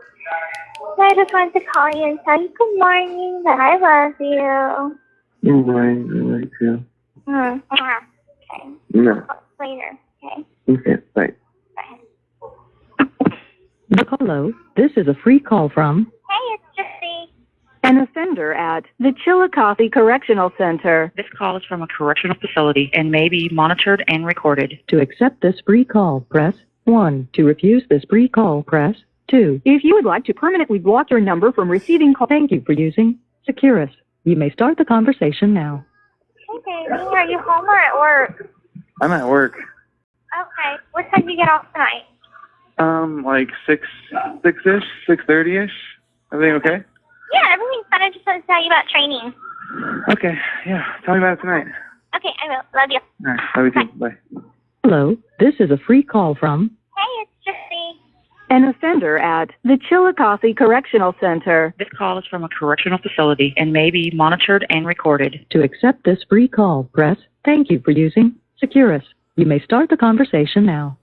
[SPEAKER 22] So I just wanted to call you and tell you good morning, that I love you.
[SPEAKER 14] You're right, you're right too.
[SPEAKER 22] Okay.
[SPEAKER 14] No.
[SPEAKER 22] Later, okay?
[SPEAKER 14] Okay, bye.
[SPEAKER 16] Hello, this is a free call from
[SPEAKER 22] Hey, it's Gypsy.
[SPEAKER 16] an offender
[SPEAKER 6] offender at the Chillicothe Correctional Center. This call is from a correctional facility and may be monitored and recorded.
[SPEAKER 16] To accept this free call, press 1. To refuse this free call, press 2.
[SPEAKER 9] If you would like to permanently block your number from receiving calls,
[SPEAKER 16] Thank you for using Securus. You may start the conversation now.
[SPEAKER 22] Hey, baby, are you home or at work?
[SPEAKER 5] I'm at work.
[SPEAKER 22] Okay. What time do you get off tonight?
[SPEAKER 5] Like 6-ish, 6:30-ish. Everything okay?
[SPEAKER 22] Yeah, everything's fine. I just want to tell you about training.
[SPEAKER 5] Okay, yeah. Tell me about it tonight.
[SPEAKER 22] Okay, I will. Love you.
[SPEAKER 5] All right, love you too. Bye.
[SPEAKER 16] Hello, this is a free call from
[SPEAKER 22] Hey, it's Jesse.
[SPEAKER 6] An offender at the Chillicothe Correctional Center. This call is from a correctional facility and may be monitored and recorded.
[SPEAKER 16] To accept this free call, press Thank you for using Securus. You may start the conversation now.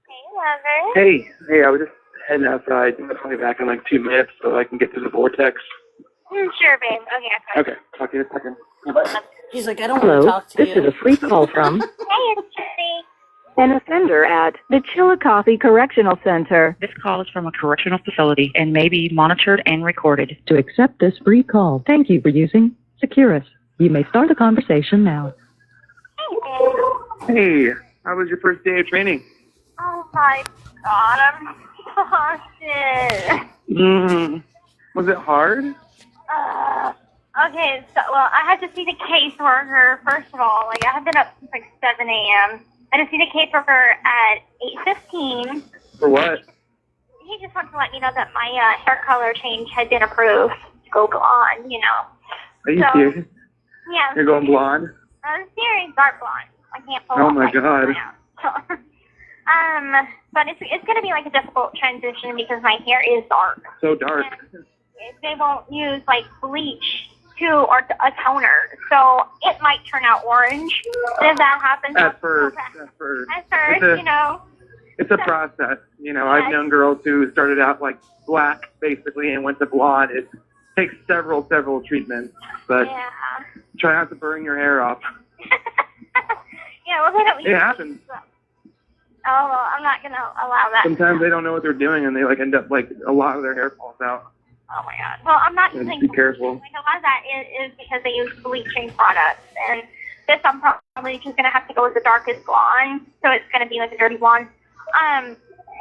[SPEAKER 22] Hey, lover.
[SPEAKER 5] Hey, I was just heading outside. I'm going to be back in like 2 minutes so I can get through the vortex.
[SPEAKER 22] Sure, babe. Okay.
[SPEAKER 5] Okay, talk to you in a second. Bye.
[SPEAKER 1] He's like, I don't want to
[SPEAKER 16] Hello,
[SPEAKER 1] talk to
[SPEAKER 16] this
[SPEAKER 1] you.
[SPEAKER 16] is a free call from
[SPEAKER 22] Hey, it's Jesse.
[SPEAKER 6] An offender at the Chillicothe Correctional Center. This call is from a correctional facility and may be monitored and recorded.
[SPEAKER 16] To accept this free call, thank you for using Securus. You may start the conversation now.
[SPEAKER 5] Hey, how was your first day of training?
[SPEAKER 22] Oh my god, I'm exhausted.
[SPEAKER 5] Was it hard?
[SPEAKER 22] Okay, so, well, I had to see the caseworker, first of all. Like, I have been up since like 7 a.m. I had to see the caseworker at 8:15.
[SPEAKER 5] For what?
[SPEAKER 22] He just wanted to let me know that my hair color change had been approved to go blonde, you know.
[SPEAKER 5] Are you serious?
[SPEAKER 22] Yeah.
[SPEAKER 5] You're going blonde?
[SPEAKER 22] I'm serious, dark blonde. I can't pull
[SPEAKER 5] Oh
[SPEAKER 22] off
[SPEAKER 5] my God.
[SPEAKER 22] but it's going to be like a difficult transition because my hair is dark.
[SPEAKER 5] So dark.
[SPEAKER 22] And they won't use like bleach or a toner, so it might turn out orange. And if that happens,
[SPEAKER 5] At first,
[SPEAKER 22] you know.
[SPEAKER 5] It's a process. You know, I've known girls who started out like black basically and went to blonde. It takes several treatments, but try not to burn your hair off.
[SPEAKER 22] Yeah, well, they don't.
[SPEAKER 5] It happens.
[SPEAKER 22] Oh, well, I'm not gonna allow that.
[SPEAKER 5] Sometimes they don't know what they're doing and they like end up like a lot of their hair falls out.
[SPEAKER 22] Oh my god. Well, I'm not
[SPEAKER 5] Yeah,
[SPEAKER 22] using.
[SPEAKER 5] just be careful.
[SPEAKER 22] Like, a lot of that is because they use bleaching products, and this I'm probably just gonna have to go with the darkest blonde, so it's gonna be like a dirty blonde.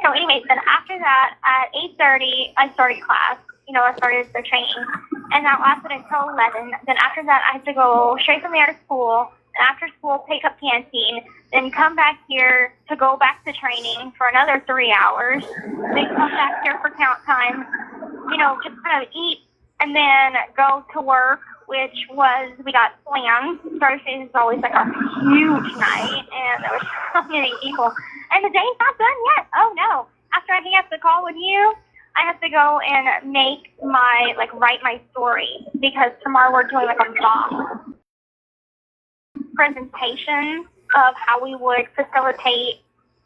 [SPEAKER 22] So anyways, then after that, at 8:30, I started class. You know, I started the training, and that lasted until 11. Then after that, I had to go straight from there to school. And after school, pick up canteen, then come back here to go back to training for another 3 hours. Then come back here for count time. You know, just kind of eat, and then go to work, which was, we got plans. Thursday is always like a huge night, and there were so many people. And the day's not done yet. Oh no. After I hang up the call with you, I have to go and write my story, because tomorrow we're doing like a mock presentation of how we would facilitate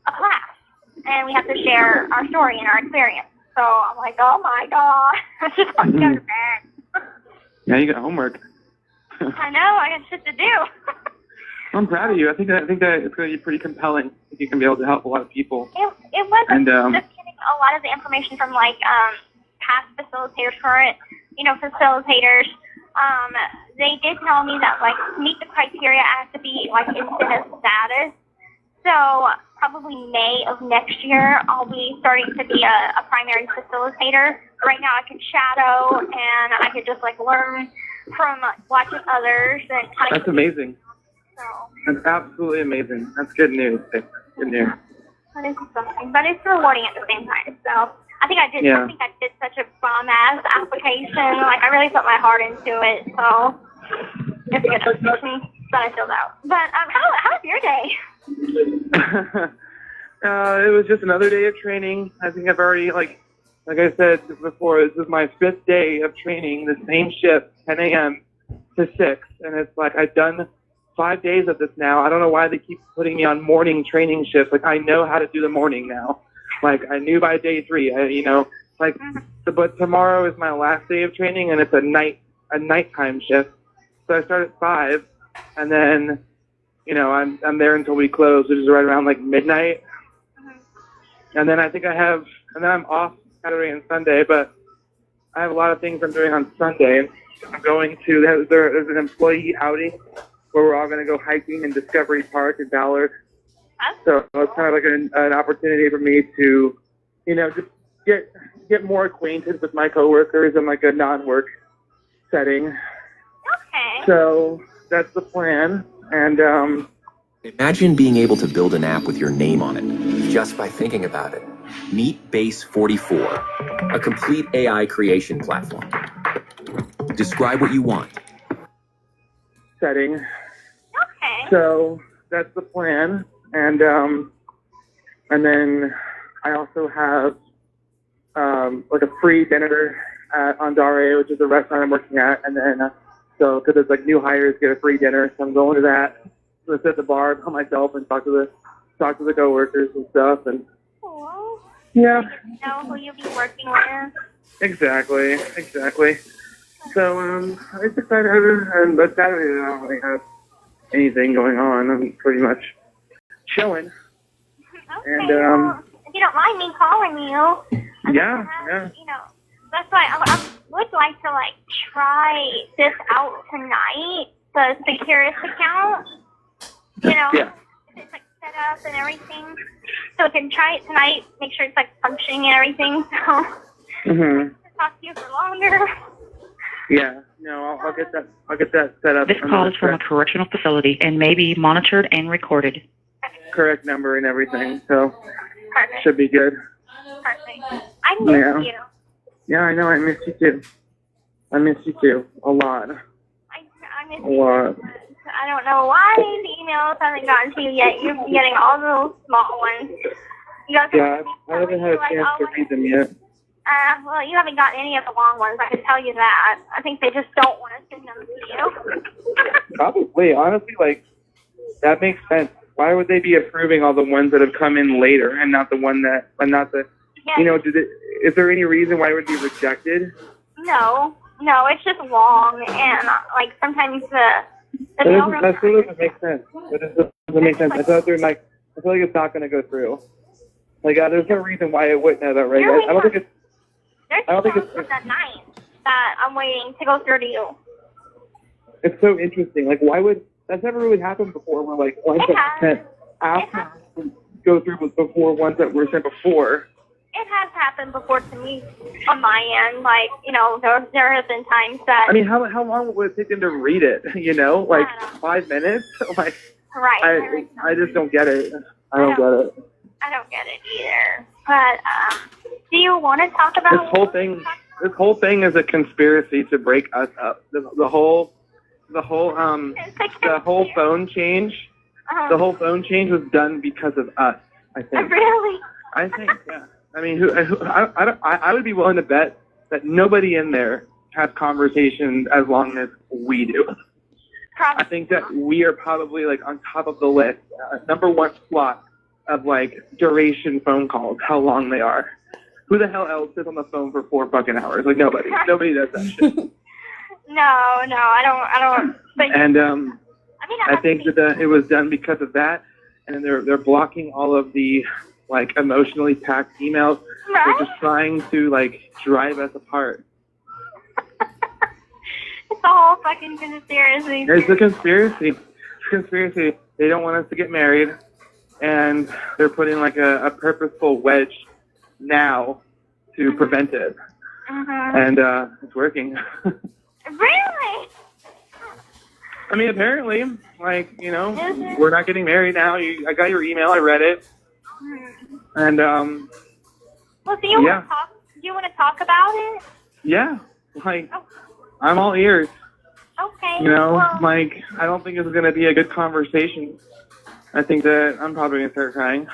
[SPEAKER 22] a class. And we have to share our story and our experience. So I'm like, oh my god, I just want to go to bed.
[SPEAKER 5] Yeah, you got homework.
[SPEAKER 22] I know, I got shit to do.
[SPEAKER 5] I'm proud of you. I think that it's going to be pretty compelling if you can be able to help a lot of people.
[SPEAKER 22] It was
[SPEAKER 5] And,
[SPEAKER 22] just getting a lot of the information from past facilitators, current, facilitators. They did tell me that to meet the criteria, I have to be incentive status. So probably May of next year, I'll be starting to be a primary facilitator. Right now, I can shadow and I could just learn from watching others and kind of.
[SPEAKER 5] That's amazing.
[SPEAKER 22] So.
[SPEAKER 5] That's absolutely amazing. That's good news. Good news.
[SPEAKER 22] That is something, but it's rewarding at the same time. So I think I did.
[SPEAKER 5] Yeah.
[SPEAKER 22] I think I did such a bomb ass application. I really put my heart into it. So it's good. But I filled out. But how's your day?
[SPEAKER 5] It was just another day of training. I think I've already like I said before, this is my 5th day of training. The same shift, 10 a.m. to 6, and it's I've done 5 days of this now. I don't know why they keep putting me on morning training shifts. I know how to do the morning now. I knew by day 3. But tomorrow is my last day of training, and it's a nighttime shift. So I start at 5, and then, I'm there until we close, which is right around midnight. And then and then I'm off Saturday and Sunday, but I have a lot of things I'm doing on Sunday. I'm going to, there's an employee outing where we're all going to go hiking in Discovery Park in Ballard. So it's kind of like an opportunity for me to, just get more acquainted with my coworkers in like a non-work setting.
[SPEAKER 22] Okay.
[SPEAKER 5] So that's the plan. And
[SPEAKER 8] Imagine being able to build an app with your name on it, just by thinking about it. Meet Base 44, a complete AI creation platform. Describe what you want.
[SPEAKER 5] setting.
[SPEAKER 22] Okay.
[SPEAKER 5] So that's the plan. And then I also have like a free dinner at Andare, which is a restaurant I'm working at. And then because it's like new hires get a free dinner, so I'm going to that. I'm gonna sit at the bar by myself and talk to the coworkers and stuff. And
[SPEAKER 22] Cool.
[SPEAKER 5] yeah,
[SPEAKER 22] Know who you'll be working with.
[SPEAKER 5] exactly. So I'm excited. And but Saturday I don't really have anything going on. I'm pretty much chilling.
[SPEAKER 22] Okay. Well, if you don't mind me calling you.
[SPEAKER 5] Yeah.
[SPEAKER 22] That's why I would like to try this out tonight. The Securus account.
[SPEAKER 5] Yeah.
[SPEAKER 22] If it's set up and everything. So we can try it tonight. Make sure it's functioning and everything. So talk to you for longer.
[SPEAKER 5] Yeah. No, I'll get that set up.
[SPEAKER 15] This call is from a correctional facility and may be monitored and recorded.
[SPEAKER 5] Correct number and everything, so
[SPEAKER 22] Perfect.
[SPEAKER 5] should be good.
[SPEAKER 22] Perfect. I miss you.
[SPEAKER 5] Yeah, I know. I miss you too. I miss you too a lot.
[SPEAKER 22] I miss
[SPEAKER 5] A
[SPEAKER 22] you.
[SPEAKER 5] lot.
[SPEAKER 22] I don't know why the emails haven't gotten to you yet. You're getting all those small ones. You guys
[SPEAKER 5] Yeah, I haven't had a chance to read them yet.
[SPEAKER 22] well, you haven't gotten any of the long ones. I can tell you that. I think they just don't want to send them to you.
[SPEAKER 5] Probably, honestly, that makes sense. Why would they be approving all the ones that have come in later and not the one that, and not the, is there any reason why it would be rejected?
[SPEAKER 22] No, it's just long, and sometimes the mail room.
[SPEAKER 5] That still doesn't make sense. That doesn't make sense. I feel like it's not going to go through. There's no reason why it wouldn't have already. I don't think it's. I don't think it's
[SPEAKER 22] that night that I'm waiting to go through to you.
[SPEAKER 5] It's so interesting. Why would that's never really happened before? Where ones that were sent after go through before ones that were sent before.
[SPEAKER 22] It has happened before to me on my end. There have been times that.
[SPEAKER 5] I mean, how long would it take them to read it? 5 minutes?
[SPEAKER 22] Right.
[SPEAKER 5] I just don't get it. I don't get it.
[SPEAKER 22] I don't get it either. But do you want to talk about
[SPEAKER 5] This whole thing is a conspiracy to break us up. The whole phone change. The whole phone change was done because of us. I think.
[SPEAKER 22] Really?
[SPEAKER 5] I think. Yeah. I mean, I would be willing to bet that nobody in there has conversations as long as we do.
[SPEAKER 22] Probably.
[SPEAKER 5] I think that we are probably on top of the list, number one slot of duration phone calls, how long they are. Who the hell else sits on the phone for 4 fucking hours? Nobody. Nobody does that shit.
[SPEAKER 22] No, I don't. But
[SPEAKER 5] And I think that it was done because of that, and they're blocking all of the emotionally packed emails.
[SPEAKER 22] Right?
[SPEAKER 5] They're just trying to drive us apart.
[SPEAKER 22] It's a whole fucking conspiracy.
[SPEAKER 5] It's a conspiracy. It's a conspiracy. They don't want us to get married, and they're putting a purposeful wedge now to prevent it. And it's working.
[SPEAKER 22] Really?
[SPEAKER 5] I mean, apparently, we're not getting married now. I got your email. I read it. And
[SPEAKER 22] Well, so you want to talk? Do you want to talk about it?
[SPEAKER 5] yeah, I'm all ears.
[SPEAKER 22] Okay.
[SPEAKER 5] Well, I don't think it's gonna be a good conversation. I think that I'm probably gonna start crying.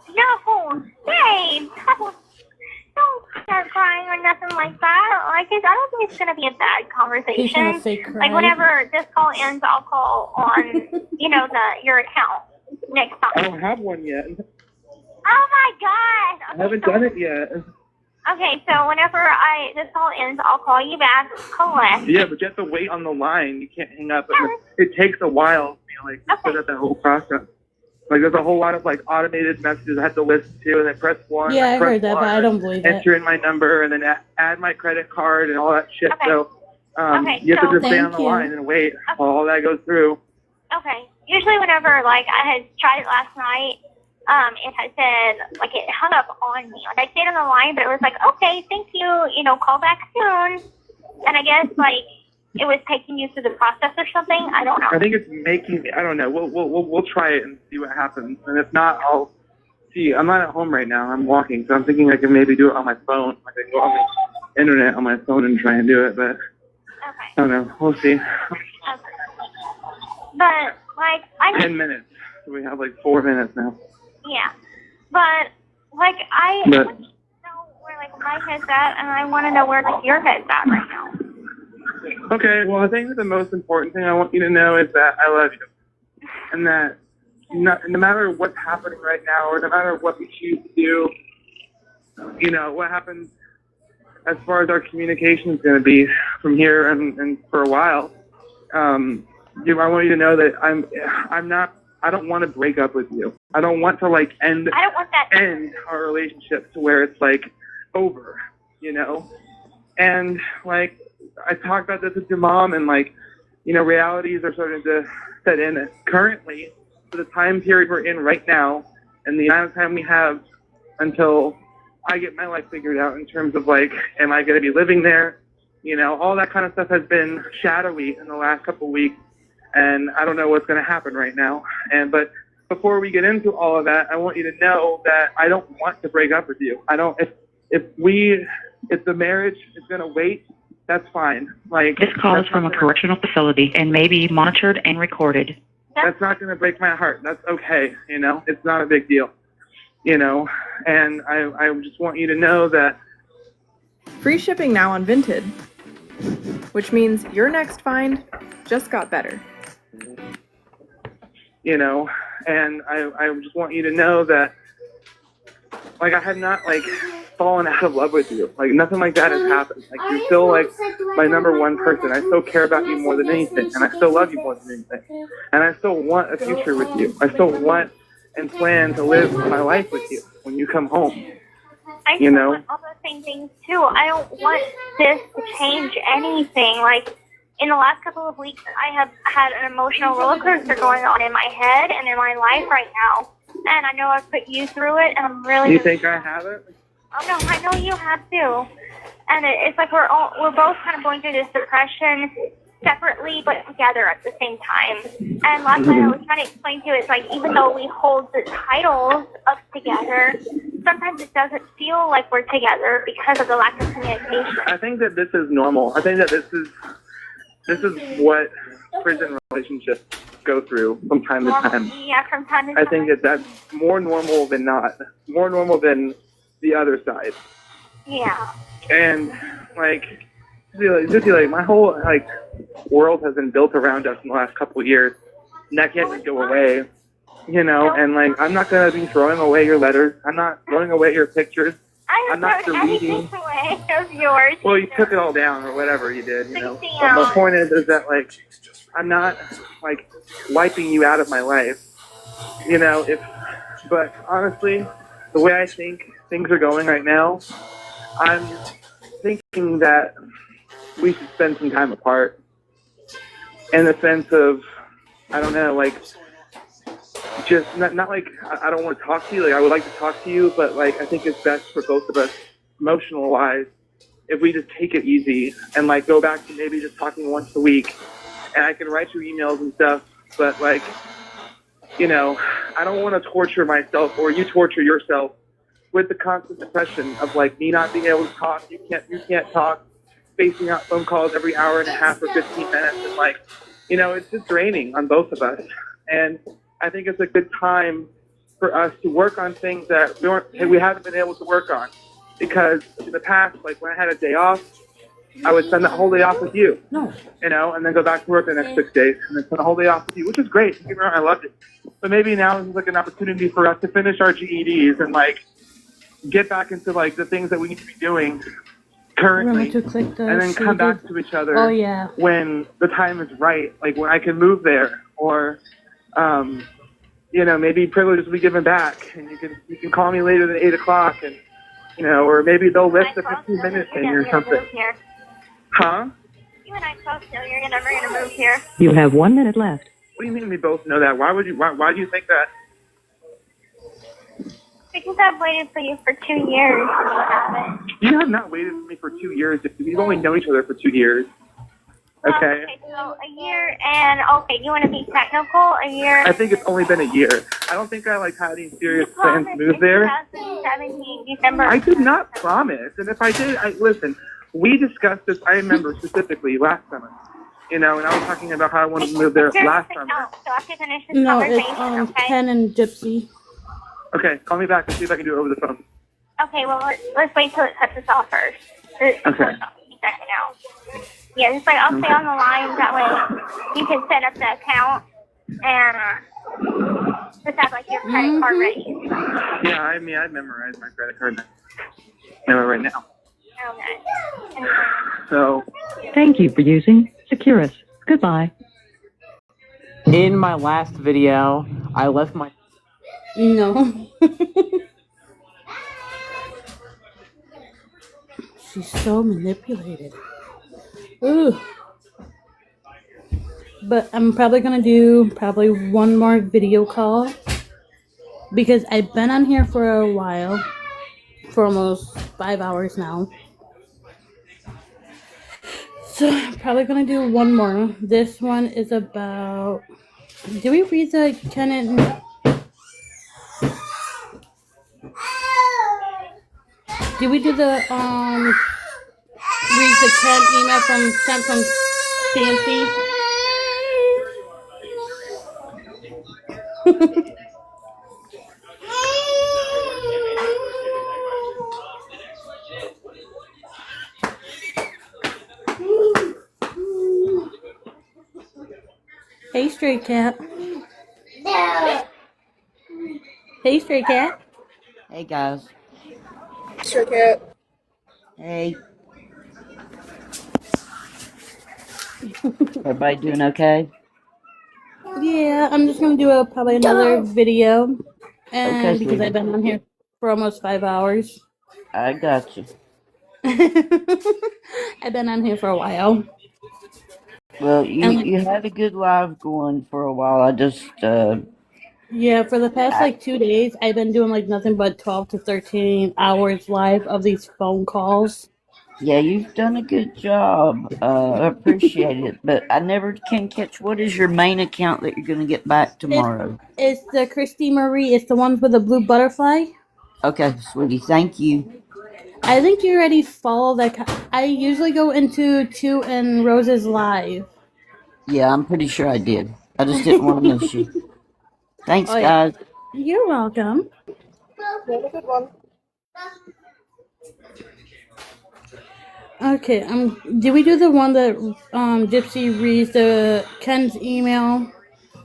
[SPEAKER 22] No, babe. Don't start crying or nothing like that. I don't think it's gonna be a bad
[SPEAKER 1] He's
[SPEAKER 22] conversation.
[SPEAKER 1] gonna fake cry.
[SPEAKER 22] Whenever this call ends, I'll call on your account next time.
[SPEAKER 5] I don't have one yet.
[SPEAKER 22] Oh my god.
[SPEAKER 5] I haven't done it yet.
[SPEAKER 22] Okay, so whenever this call ends, I'll call you back, collect.
[SPEAKER 5] Yeah, but you have to wait on the line. You can't hang up. It takes a while, to set up that whole process. There's a whole lot of automated messages I have to listen to, and then press 1.
[SPEAKER 1] Yeah, I
[SPEAKER 5] press
[SPEAKER 1] heard that, but I don't believe it.
[SPEAKER 5] Enter in my number, and then add my credit card and all that shit.
[SPEAKER 22] Okay.
[SPEAKER 5] So
[SPEAKER 22] Okay,
[SPEAKER 5] you have to
[SPEAKER 22] so-
[SPEAKER 5] just stay on
[SPEAKER 22] Thank
[SPEAKER 5] the
[SPEAKER 22] you.
[SPEAKER 5] line and wait while all that goes through.
[SPEAKER 22] Okay. Usually whenever, like, I had tried it last night, it had said, like, it hung up on me. Like, I stayed on the line, but it was like, okay, thank you, you know, call back soon. And I guess, like, it was taking you through the process or something. I don't know.
[SPEAKER 5] I think it's making me. I don't know. We'll try it and see what happens. And if not, I'll see. I'm not at home right now. I'm walking, so I'm thinking I can maybe do it on my phone. Like I can go on the internet on my phone and try and do it, but I don't know. We'll see.
[SPEAKER 22] But, like, I
[SPEAKER 5] 10 minutes. So we have like 4 minutes now.
[SPEAKER 22] yeah. But, like, I
[SPEAKER 5] But
[SPEAKER 22] want to know where, like, my head's at, and I want to know where, like, your head's at right now.
[SPEAKER 5] okay. Well, I think that the most important thing I want you to know is that I love you, and that no matter what's happening right now, or no matter what we choose to do, you know what happens as far as our communication is going to be from here and for a while. I want you to know that I don't want to break up with you. I don't want to like end our relationship to where it's like over, you know? And like I talked about this with your mom, and like, you know, realities are starting to set in currently for the time period we're in right now, and the amount of time we have until I get my life figured out in terms of like, am I going to be living there? You know, all that kind of stuff has been shadowy in the last couple of weeks, and I don't know what's going to happen right now. But before we get into all of that, I want you to know that I don't want to break up with you. I don't. If the marriage is going to wait, that's fine. Like
[SPEAKER 15] This call is from a correctional facility and may be monitored and recorded.
[SPEAKER 5] That's not going to break my heart. That's okay. You know, it's not a big deal. You know, and I just want you to know that.
[SPEAKER 2] Free shipping now on Vinted, which means your next find just got better.
[SPEAKER 5] You know, and I just want you to know that, like, I have not, like, fallen out of love with you. Like, nothing like that has happened. Like, you're still, like, my number one person. I still care about you more than anything, and I still love you more than anything. And I still want a future with you. I still want and plan to live my life with you when you come home.
[SPEAKER 22] I
[SPEAKER 5] You know?
[SPEAKER 22] want all those same things too. I don't want this to change anything. Like, in the last couple of weeks, I have had an emotional roller coaster going on in my head and in my life right now. And I know I've put you through it, and I'm really.
[SPEAKER 5] You think I have it?
[SPEAKER 22] Oh no, I know you have too. And it's like we're both kind of going through this depression separately but together at the same time. And last night I was trying to explain to you, it's like even though we hold the titles up together, sometimes it doesn't feel like we're together because of the lack of communication.
[SPEAKER 5] I think that this is normal. I think that this is what prison relationships go through from time to time.
[SPEAKER 22] Yeah, from time to time.
[SPEAKER 5] I think that that's more normal than not. More normal than the other side.
[SPEAKER 22] Yeah.
[SPEAKER 5] And like, just like my whole like world has been built around us in the last couple of years, and that can't just go away. You know, and like I'm not gonna be throwing away your letters. I'm not throwing away your pictures. I'm not deleting.
[SPEAKER 22] Away of yours.
[SPEAKER 5] Well, you took it all down or whatever you did, you know. But my point is that like I'm not like wiping you out of my life, you know. But honestly, the way I think things are going right now, I'm thinking that we should spend some time apart. In the sense of, I don't know, like just not like I don't want to talk to you. Like I would like to talk to you, but like I think it's best for both of us, emotional wise, if we just take it easy and like go back to maybe just talking once a week. And I can write you emails and stuff, but like, you know, I don't want to torture myself or you torture yourself with the constant depression of like me not being able to talk. You can't talk, spacing out phone calls every hour and a half or 15 minutes, and like, you know, it's just draining on both of us. And I think it's a good time for us to work on things that we haven't been able to work on. Because in the past, like when I had a day off, I would spend that whole day off with you. No. You know, and then go back to work the next 6 days, and then spend the whole day off with you, which is great. Don't get me wrong, I loved it. But maybe now is like an opportunity for us to finish our GEDs and like get back into like the things that we need to be doing currently, and then come back to each other when the time is right, like when I can move there, or you know, maybe privileges will be given back, and you can call me later than 8 o'clock, and you know, or maybe they'll lift the 15-minute thing or something. Huh?
[SPEAKER 22] You and I both know we're gonna move here.
[SPEAKER 16] You have 1 minute left.
[SPEAKER 5] What do you mean we both know that? Why do you think that?
[SPEAKER 22] Because I've waited for you for 2 years. You haven't.
[SPEAKER 5] You have not waited for me for 2 years. We've only known each other for 2 years. Okay.
[SPEAKER 22] Okay, so a year and okay, you want to be technical? A year.
[SPEAKER 5] I think it's only been a year. I don't think I had any serious plans to move there.
[SPEAKER 22] 2017 December.
[SPEAKER 5] I did not promise, and if I did, listen. We discussed this. I remember specifically last summer. And I was talking about how I wanted to move there last summer.
[SPEAKER 22] So I have to finish this
[SPEAKER 1] No,
[SPEAKER 22] conversation,
[SPEAKER 1] it's
[SPEAKER 22] okay?
[SPEAKER 1] Ken and Gypsy.
[SPEAKER 5] Okay, call me back and see if I can do it over the phone.
[SPEAKER 22] Okay, well let's wait till it cuts us off first.
[SPEAKER 5] Okay.
[SPEAKER 22] Second out. Yeah, just I'll stay on the line. That way you can set up the account and just have your credit card ready.
[SPEAKER 5] Yeah, I memorized my credit card number right now.
[SPEAKER 22] Okay.
[SPEAKER 5] So.
[SPEAKER 16] Thank you for using Securus. Goodbye.
[SPEAKER 3] In my last video, I left my...
[SPEAKER 1] No. She's so manipulated. Ooh. But I'm probably gonna do one more video call because I've been on here for a while, for almost 5 hours now. So I'm probably gonna do one more. This one is about. Did we read the Ken and? Did we do the read the Ken email from Fancy? Hey, stray cat. Hey, stray cat.
[SPEAKER 10] Hey, guys.
[SPEAKER 2] Stray cat.
[SPEAKER 10] Hey. Everybody doing okay?
[SPEAKER 1] Yeah, I'm just gonna do probably another video, and
[SPEAKER 10] Okay,
[SPEAKER 1] because I've
[SPEAKER 10] sweetie.
[SPEAKER 1] been on here for almost 5 hours.
[SPEAKER 10] I got you.
[SPEAKER 1] I've been on here for a while.
[SPEAKER 10] Well, you had a good live going for a while. I just,
[SPEAKER 1] Yeah, for the past 2 days, I've been doing nothing but 12 to 13 hours live of these phone calls.
[SPEAKER 10] yeah, you've done a good job. I appreciate it. But I never can catch, what is your main account that you're going to get back tomorrow?
[SPEAKER 1] It's the Christy Marie. It's the one with the blue butterfly.
[SPEAKER 10] Okay, sweetie, thank you.
[SPEAKER 1] I think you already follow that. I usually go into Two and Rose's live.
[SPEAKER 10] Yeah, I'm pretty sure I did. I just didn't want to miss you. Thanks,
[SPEAKER 1] Oh, yeah.
[SPEAKER 10] guys.
[SPEAKER 1] You're welcome.
[SPEAKER 2] Have a good one.
[SPEAKER 1] Okay, did we do the one that Gypsy reads the Ken's email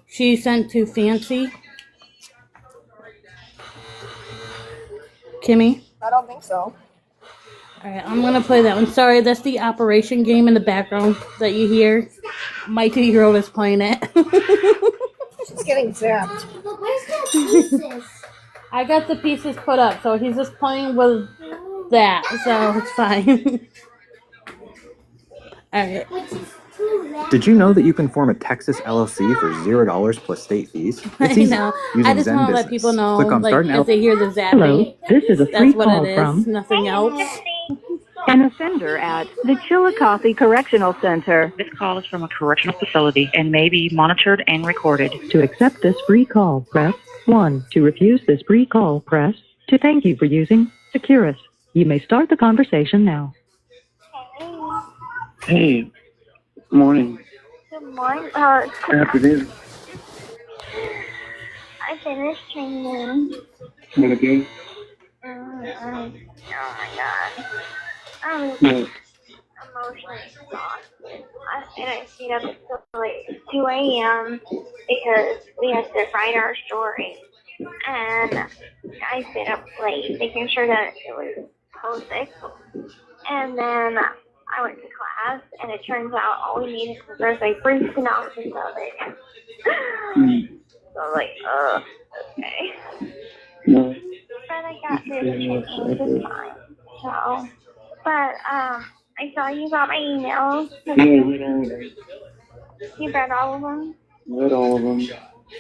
[SPEAKER 1] she sent to Fancy? Kimmy?
[SPEAKER 2] I don't think so.
[SPEAKER 1] Alright, I'm gonna play that one. Sorry, that's the Operation game in the background that you hear. My 2-year-old is playing it.
[SPEAKER 2] She's getting zapped.
[SPEAKER 1] I got the pieces put up, so he's just playing with that, so it's fine. Alright.
[SPEAKER 17] Did you know that you can form a Texas LLC for $0 plus state fees? It's easy.
[SPEAKER 1] I know.
[SPEAKER 17] Using
[SPEAKER 1] I just
[SPEAKER 17] Zen
[SPEAKER 1] want to let
[SPEAKER 17] Business.
[SPEAKER 1] people know,
[SPEAKER 17] Click on Start an
[SPEAKER 1] if they hear the zapping,
[SPEAKER 16] Hello, this is a free
[SPEAKER 1] that's what
[SPEAKER 16] call
[SPEAKER 1] it is,
[SPEAKER 16] from
[SPEAKER 1] nothing else.
[SPEAKER 12] An offender at the Chillicothe Correctional Center.
[SPEAKER 15] This call is from a correctional facility and may be monitored and recorded.
[SPEAKER 16] To accept this free call, press 1. To refuse this free call, press 2. Thank you for using Securus. You may start the conversation now.
[SPEAKER 14] Hey, morning.
[SPEAKER 22] Good morning.
[SPEAKER 14] Afternoon.
[SPEAKER 22] I finished training.
[SPEAKER 14] Wanna go?
[SPEAKER 22] Oh my god. I'm
[SPEAKER 14] No.
[SPEAKER 22] emotionally exhausted. I stayed up until 2 a.m. because we had to write our story. And I stayed up late making sure that it was perfect. And then I went to class, and it turns out all we needed was there's a brief synopsis of it. So I was like, okay.
[SPEAKER 14] No.
[SPEAKER 22] But I got this, and it was fine. So, but I I saw you got my emails.
[SPEAKER 5] Yeah, I read all of them.
[SPEAKER 22] You read all of them?
[SPEAKER 5] Read all of them.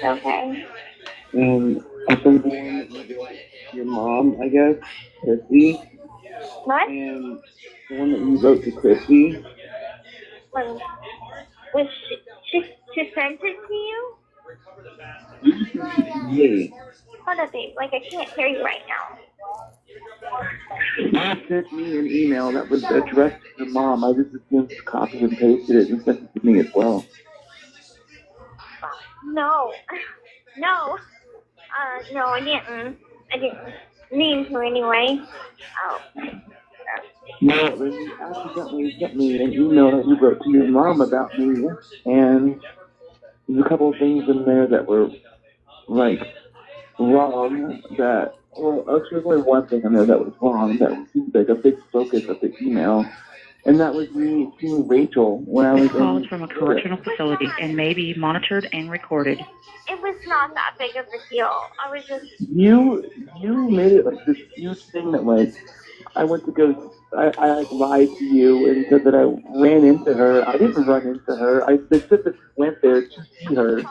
[SPEAKER 22] Okay.
[SPEAKER 5] And I think the one that you wrote to your mom, I guess, Chrissy.
[SPEAKER 22] What?
[SPEAKER 5] And the one that you wrote to Chrissy.
[SPEAKER 22] Was she sent it to you?
[SPEAKER 5] You just sent it to me.
[SPEAKER 22] Hold up, babe. Like, I can't hear you right now.
[SPEAKER 5] You sent me an email that was addressed to your mom. I just assumed you copied and pasted it and sent it to me as well.
[SPEAKER 22] No. No. No, I didn't. I didn't mean to anyway. Oh.
[SPEAKER 5] No, then you accidentally sent me an email that you wrote to your mom about me, and there's a couple of things in there that were, like, wrong, that, well, actually there's only one thing in there that was wrong, that was like a big focus of the email, and that was me seeing Rachel when I was
[SPEAKER 15] This call is from a correctional facility and may be monitored and recorded.
[SPEAKER 22] It was not that big of a deal. I was just...
[SPEAKER 5] You made it like this huge thing that, like, I went to go, I like lied to you and said that I ran into her. I didn't run into her. I specifically went there to see her.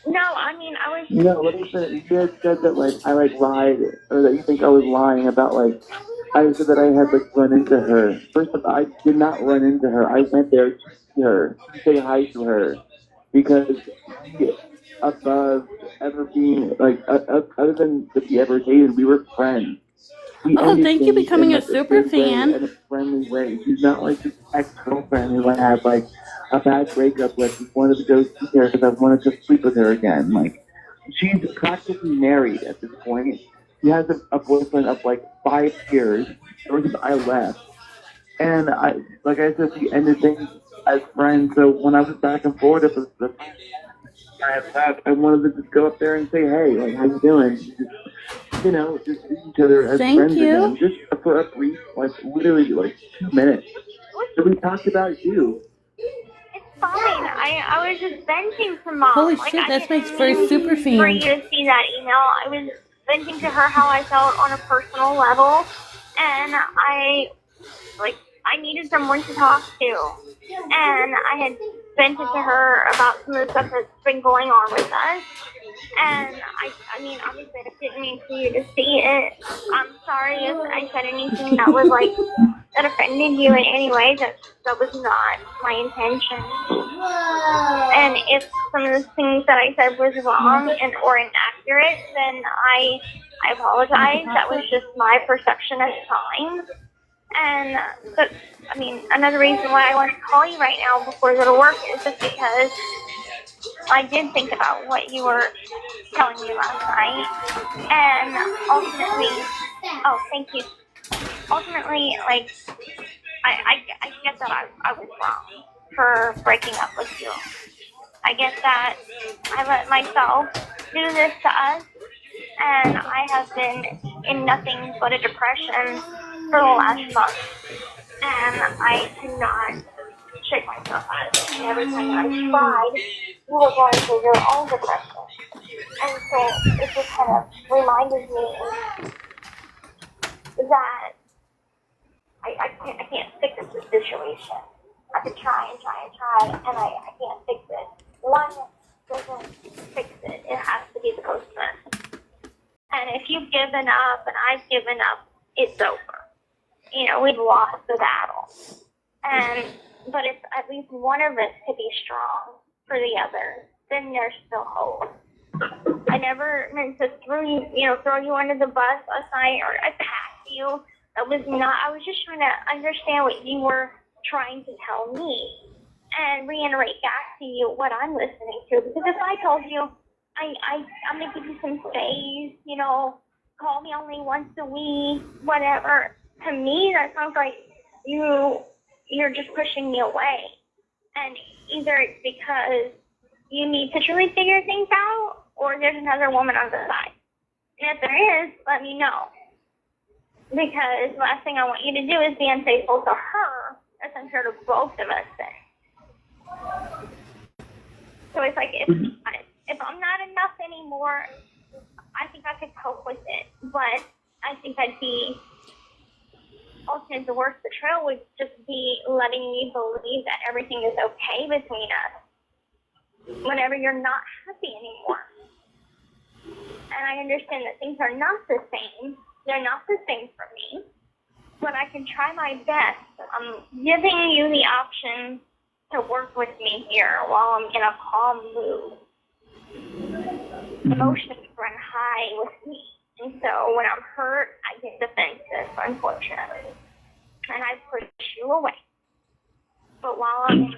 [SPEAKER 22] No, I mean, I was...
[SPEAKER 5] No, let me finish. You had said that, like, I, like, lied, or that you think I was lying about, like, I said that I had, like, run into her. First of all, I did not run into her. I went there to see her, to say hi to her, because we, above ever being, like, other than that we ever dated, we were friends. We
[SPEAKER 1] Oh,
[SPEAKER 5] ended
[SPEAKER 1] thank you
[SPEAKER 5] things
[SPEAKER 1] becoming
[SPEAKER 5] in,
[SPEAKER 1] a
[SPEAKER 5] like,
[SPEAKER 1] super
[SPEAKER 5] good way,
[SPEAKER 1] fan.
[SPEAKER 5] in a friendly way. She's not like this ex-girlfriend who I had, like, a bad breakup with. Just wanted to go see her because I wanted to sleep with her again. Like, she's practically married at this point. She has a boyfriend of, like, 5 years. Ever since I left. And I, like I said, we ended things as friends. So when I was back and forth, it was the first I had left. I wanted to just go up there and say, hey, like, how you doing? Just, just see each other as
[SPEAKER 1] Thank
[SPEAKER 5] friends
[SPEAKER 1] you.
[SPEAKER 5] again. Just for a brief, like, literally, like, 2 minutes. So we talked about you.
[SPEAKER 22] It's fine. I was just venting to Mom.
[SPEAKER 1] Holy
[SPEAKER 22] like,
[SPEAKER 1] shit,
[SPEAKER 22] I
[SPEAKER 1] that
[SPEAKER 22] didn't
[SPEAKER 1] makes for a
[SPEAKER 22] mean
[SPEAKER 1] super
[SPEAKER 22] for you
[SPEAKER 1] fan.
[SPEAKER 22] to see that email. I was venting to her how I felt on a personal level, and I needed someone to talk to. And I had vented to her about some of the stuff that's been going on with us. And I mean, obviously I didn't mean for you to see it. I'm sorry if I said anything that was like, that offended you in any way. That was not my intention. And if some of the things that I said was wrong and or inaccurate, then I apologize. That was just my perception at the time. And I mean, another reason why I want to call you right now before go to work is just because I did think about what you were telling me last night, and ultimately, oh, thank you. Ultimately, like, I get that I was wrong for breaking up with you. I get that I let myself do this to us, and I have been in nothing but a depression for the last month, and I cannot shake myself out of it. And every time I tried, you were going through your own depression. And so it just kind of reminded me that I can't fix the situation. I could try and try and try, and I can't fix it. One doesn't fix it. It has to be the postman. And if you've given up and I've given up, it's over. You know, we've lost the battle. But if at least one of us could be strong for the other, then there's still hope. I never meant to throw you under the bus last night or attack you. That was not. I was just trying to understand what you were trying to tell me and reiterate back to you what I'm listening to. Because if I told you, I'm gonna give you some space, call me only once a week, whatever. To me, that sounds like you're just pushing me away. And either it's because you need to truly figure things out, or there's another woman on the side. And if there is, let me know. Because the last thing I want you to do is be unfaithful to her. That's unfair to both of us then. So it's like, if I'm not enough anymore, I think I could cope with it. But I think I'd be ultimately the worst betrayal would just be letting me believe that everything is okay between us whenever you're not happy anymore. And I understand that things are not the same. They're not the same for me. But I can try my best. I'm giving you the option to work with me here while I'm in a calm mood. Emotions run high with me. And so when I'm hurt, I get defensive, unfortunately. And I push you away. But while I'm in a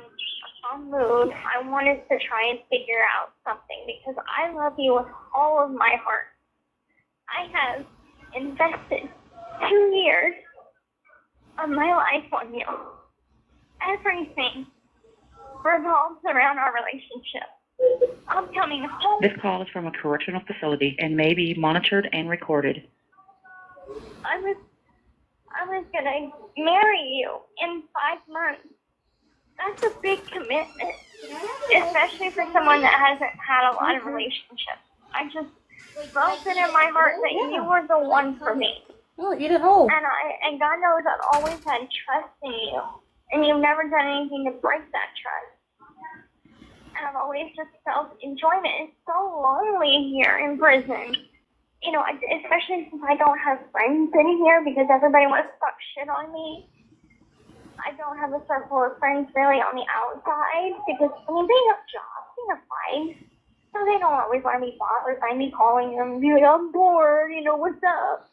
[SPEAKER 22] calm mood, I wanted to try and figure out something because I love you with all of my heart. I have invested 2 years of my life on you. Everything revolves around our relationship. I'm coming home.
[SPEAKER 15] This call is from a correctional facility and may be monitored and recorded.
[SPEAKER 22] I was gonna marry you in 5 months. That's a big commitment, especially for someone that hasn't had a lot of relationships. I just felt it in my heart that you were the one for me.
[SPEAKER 1] Oh, eat it whole.
[SPEAKER 22] And God knows I've always had trust in you, and you've never done anything to break that trust. And I've always just felt enjoyment. It's so lonely here in prison. You know, especially since I don't have friends in here because everybody wants to talk shit on me. I don't have a circle of friends really on the outside because, I mean, they have jobs, they have lives. So they don't always want to be bothered by me calling them, be like, I'm bored, you know, what's up?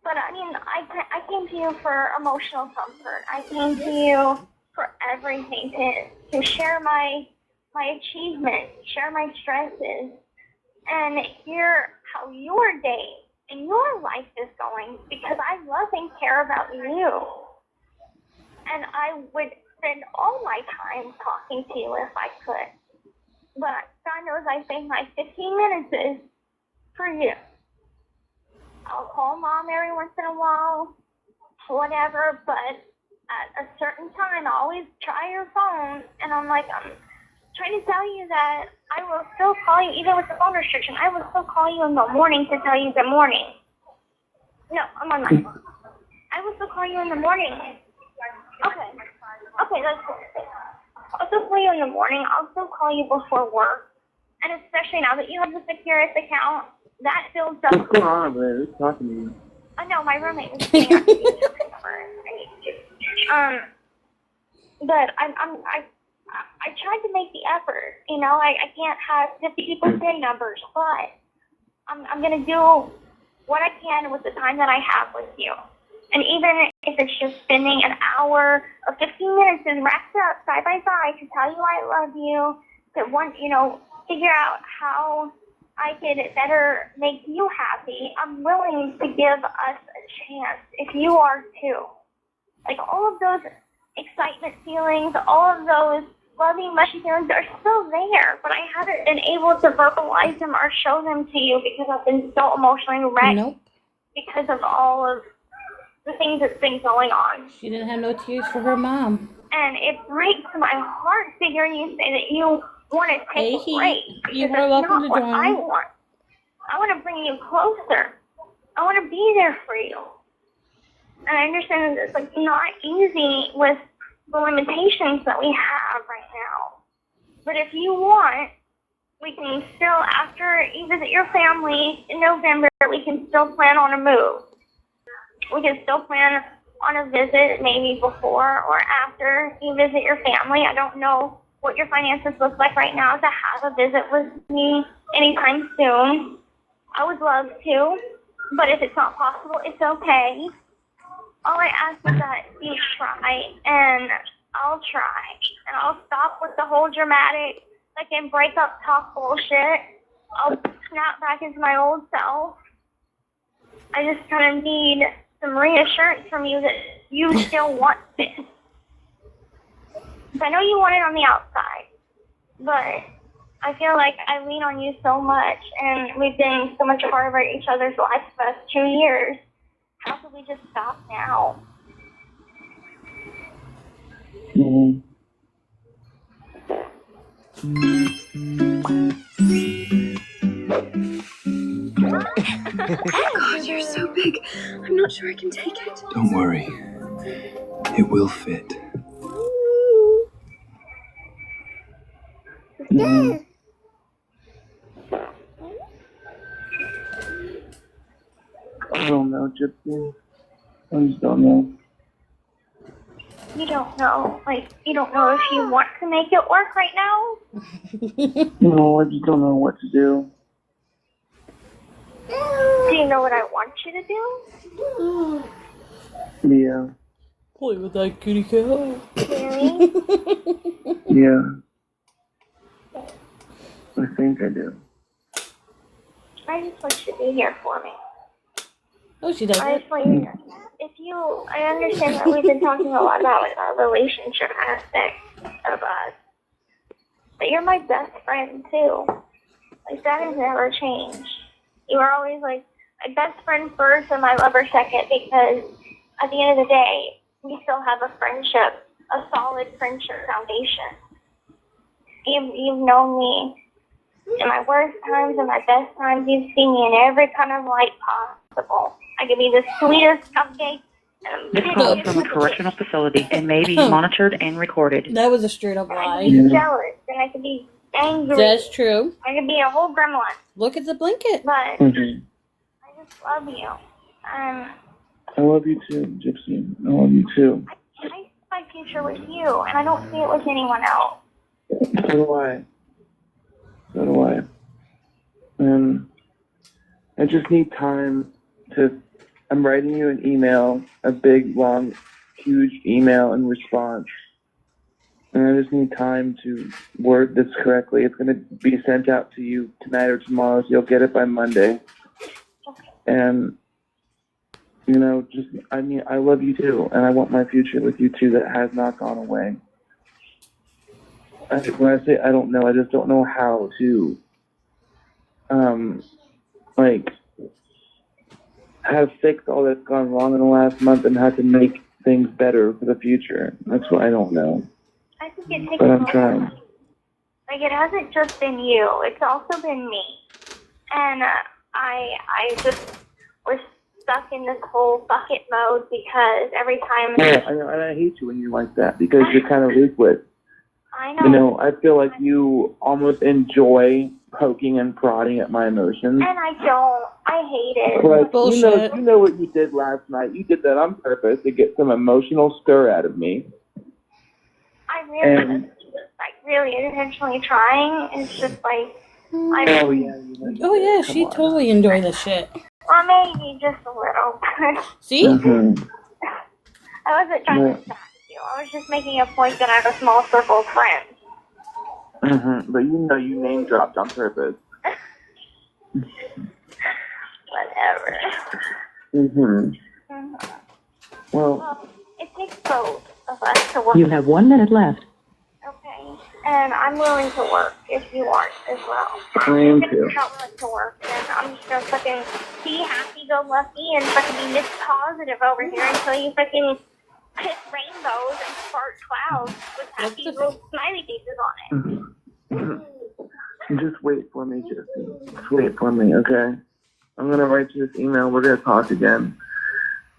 [SPEAKER 22] But I mean, I came to you for emotional comfort. I came to you for everything, to share my achievements, share my stresses, and hear how your day and your life is going because I love and care about you. And I would spend all my time talking to you if I could. But God knows I think my 15 minutes is for you. I'll call Mom every once in a while, whatever, but at a certain time, I always try your phone, and I'm like, I'm trying to tell you that I will still call you, even with the phone restriction, I will still call you in the morning to tell you good morning. No, I'm on my phone. I will still call you in the morning. Okay, that's cool. I'll still call you in the morning. I'll still call you before work. And especially now that you have the Securus account, that feels up.
[SPEAKER 5] What's going on over there? Who's talking to you?
[SPEAKER 22] I know, my roommate is saying I need to come over. I need to. But I tried to make the effort. You know, I can't have 50 people's PIN numbers, but I'm going to do what I can with the time that I have with you. And even if it's just spending an hour or 15 minutes and wrapped up side by side to tell you I love you, to want, you know, figure out how I could better make you happy, I'm willing to give us a chance if you are too. Like all of those excitement feelings, all of those loving, mushy feelings are still there, but I haven't been able to verbalize them or show them to you because I've been so emotionally wrecked because of all of the things that's been going on.
[SPEAKER 1] She didn't have no tears for her mom.
[SPEAKER 22] And it breaks my heart hearing you say that you want to take a break.
[SPEAKER 1] You
[SPEAKER 22] Because
[SPEAKER 1] are
[SPEAKER 22] that's
[SPEAKER 1] welcome
[SPEAKER 22] not
[SPEAKER 1] to
[SPEAKER 22] what
[SPEAKER 1] join.
[SPEAKER 22] I want. I want to bring you closer. I want to be there for you. And I understand that it's like not easy with the limitations that we have right now. But if you want, we can still, after you visit your family in November, we can still plan on a move. We can still plan on a visit maybe before or after you visit your family. I don't know what your finances look like right now to have a visit with me anytime soon. I would love to, but if it's not possible, it's okay. All I ask is that you try, and I'll try. And I'll stop with the whole dramatic, like, and break up talk bullshit. I'll snap back into my old self. I just kind of need some reassurance from you that you still want this. I know you want it on the outside, but I feel like I lean on you so much, and we've been so much a part of each other's lives for the past 2 years. How could we just stop now?
[SPEAKER 2] God, you're so big. I'm not sure I can take it.
[SPEAKER 8] Don't worry. It will fit.
[SPEAKER 5] I don't know, Gypsy. I just don't know.
[SPEAKER 22] You don't know. Like, you don't know if you want to make it work right now?
[SPEAKER 5] No, I just don't know what to do.
[SPEAKER 22] Do you know what I want you to do?
[SPEAKER 5] Yeah.
[SPEAKER 1] Play with that kitty cat.
[SPEAKER 22] Really?
[SPEAKER 5] Yeah. I think I do.
[SPEAKER 22] I just want you to be here for me.
[SPEAKER 1] Oh, she does
[SPEAKER 22] I
[SPEAKER 1] it.
[SPEAKER 22] just want you, I understand that we've been talking a lot about a relationship aspect of us. But you're my best friend, too. Like, that has never changed. You were always, like, my best friend first and my lover second, because at the end of the day, we still have a friendship, a solid friendship foundation. You've known me in my worst times and my best times. You've seen me in every kind of light possible. I could be the sweetest cupcake.
[SPEAKER 15] This call is from a correctional facility and may be monitored and recorded.
[SPEAKER 1] That was a straight up
[SPEAKER 22] I
[SPEAKER 1] lie.
[SPEAKER 22] could be jealous, and I could be angry.
[SPEAKER 1] That's true.
[SPEAKER 22] I could be a whole gremlin.
[SPEAKER 1] Look at the blanket.
[SPEAKER 22] But
[SPEAKER 5] Mm-hmm.
[SPEAKER 22] I just love you.
[SPEAKER 5] I love you too, Gypsy. I love you too.
[SPEAKER 22] I see my future with you, and I don't see it with anyone else.
[SPEAKER 5] So do I. So do I. And I just need time to. I'm writing you an email, a big, long, huge email in response. And I just need time to word this correctly. It's going to be sent out to you tonight or tomorrow, so you'll get it by Monday. And, you know, I love you too, and I want my future with you too that has not gone away. When I say I don't know, I just don't know how to, have fixed all that's gone wrong in the last month and how to make things better for the future. That's what I don't know.
[SPEAKER 22] I think it takes
[SPEAKER 5] But I'm trying.
[SPEAKER 22] Like, it hasn't just been you. It's also been me. And I just was stuck in this whole bucket mode because every time...
[SPEAKER 5] Yeah, I know, and I hate you when you're like that because you're kind of ruthless.
[SPEAKER 22] I know.
[SPEAKER 5] You know, I feel like you almost enjoy poking and prodding at my emotions.
[SPEAKER 22] And I don't. I hate it.
[SPEAKER 5] Like,
[SPEAKER 1] Bullshit.
[SPEAKER 5] you know what you did last night. You did that on purpose to get some emotional stir out of me.
[SPEAKER 22] I really was, really intentionally trying. It's just like...
[SPEAKER 5] Oh, yeah.
[SPEAKER 1] Oh, yeah, she totally enjoyed this shit.
[SPEAKER 22] Well, maybe just a little.
[SPEAKER 1] See?
[SPEAKER 5] Mm-hmm.
[SPEAKER 22] I wasn't trying to attack you. I was just making a point that I have a small circle of friends.
[SPEAKER 5] Mm-hmm. But you know you name dropped on purpose.
[SPEAKER 22] Whatever.
[SPEAKER 5] Mm-hmm. Well,
[SPEAKER 22] it takes both of us to work.
[SPEAKER 16] You have 1 minute left.
[SPEAKER 22] Okay. And I'm willing to work if you aren't as well.
[SPEAKER 5] I am
[SPEAKER 22] If
[SPEAKER 5] too.
[SPEAKER 22] you're not willing to work, then I'm just gonna fucking be happy-go-lucky and fucking be Miss Positive over here until you fucking piss rainbows and fart clouds with happy little smiley faces on it.
[SPEAKER 5] Just wait for me, Jesse. Just wait for me, okay? I'm gonna write you this email. We're gonna talk again.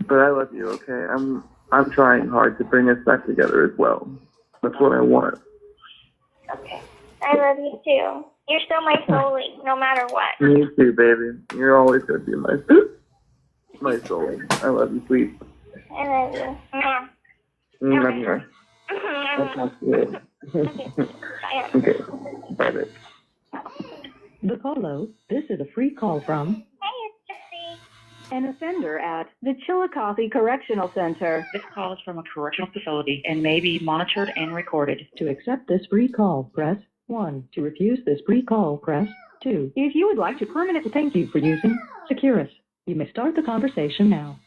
[SPEAKER 5] But I love you, okay? I'm trying hard to bring us back together as well. That's what I want.
[SPEAKER 22] Okay. I love you too. You're still my soulmate, no matter what.
[SPEAKER 5] Me too, baby. You're always gonna be my soul. I love you, sweet.
[SPEAKER 22] I love you. Mwah.
[SPEAKER 5] Love you. I'll talk to you later. Okay. Bye.
[SPEAKER 16] The Colo, this is a free call from
[SPEAKER 22] Hey, it's Gypsy.
[SPEAKER 12] An offender at the Chillicothe Correctional Center.
[SPEAKER 15] This call is from a correctional facility and may be monitored and recorded.
[SPEAKER 16] To accept this free call, press 1. To refuse this free call, press 2. If you would like to permanently thank you for using Securus, you may start the conversation now.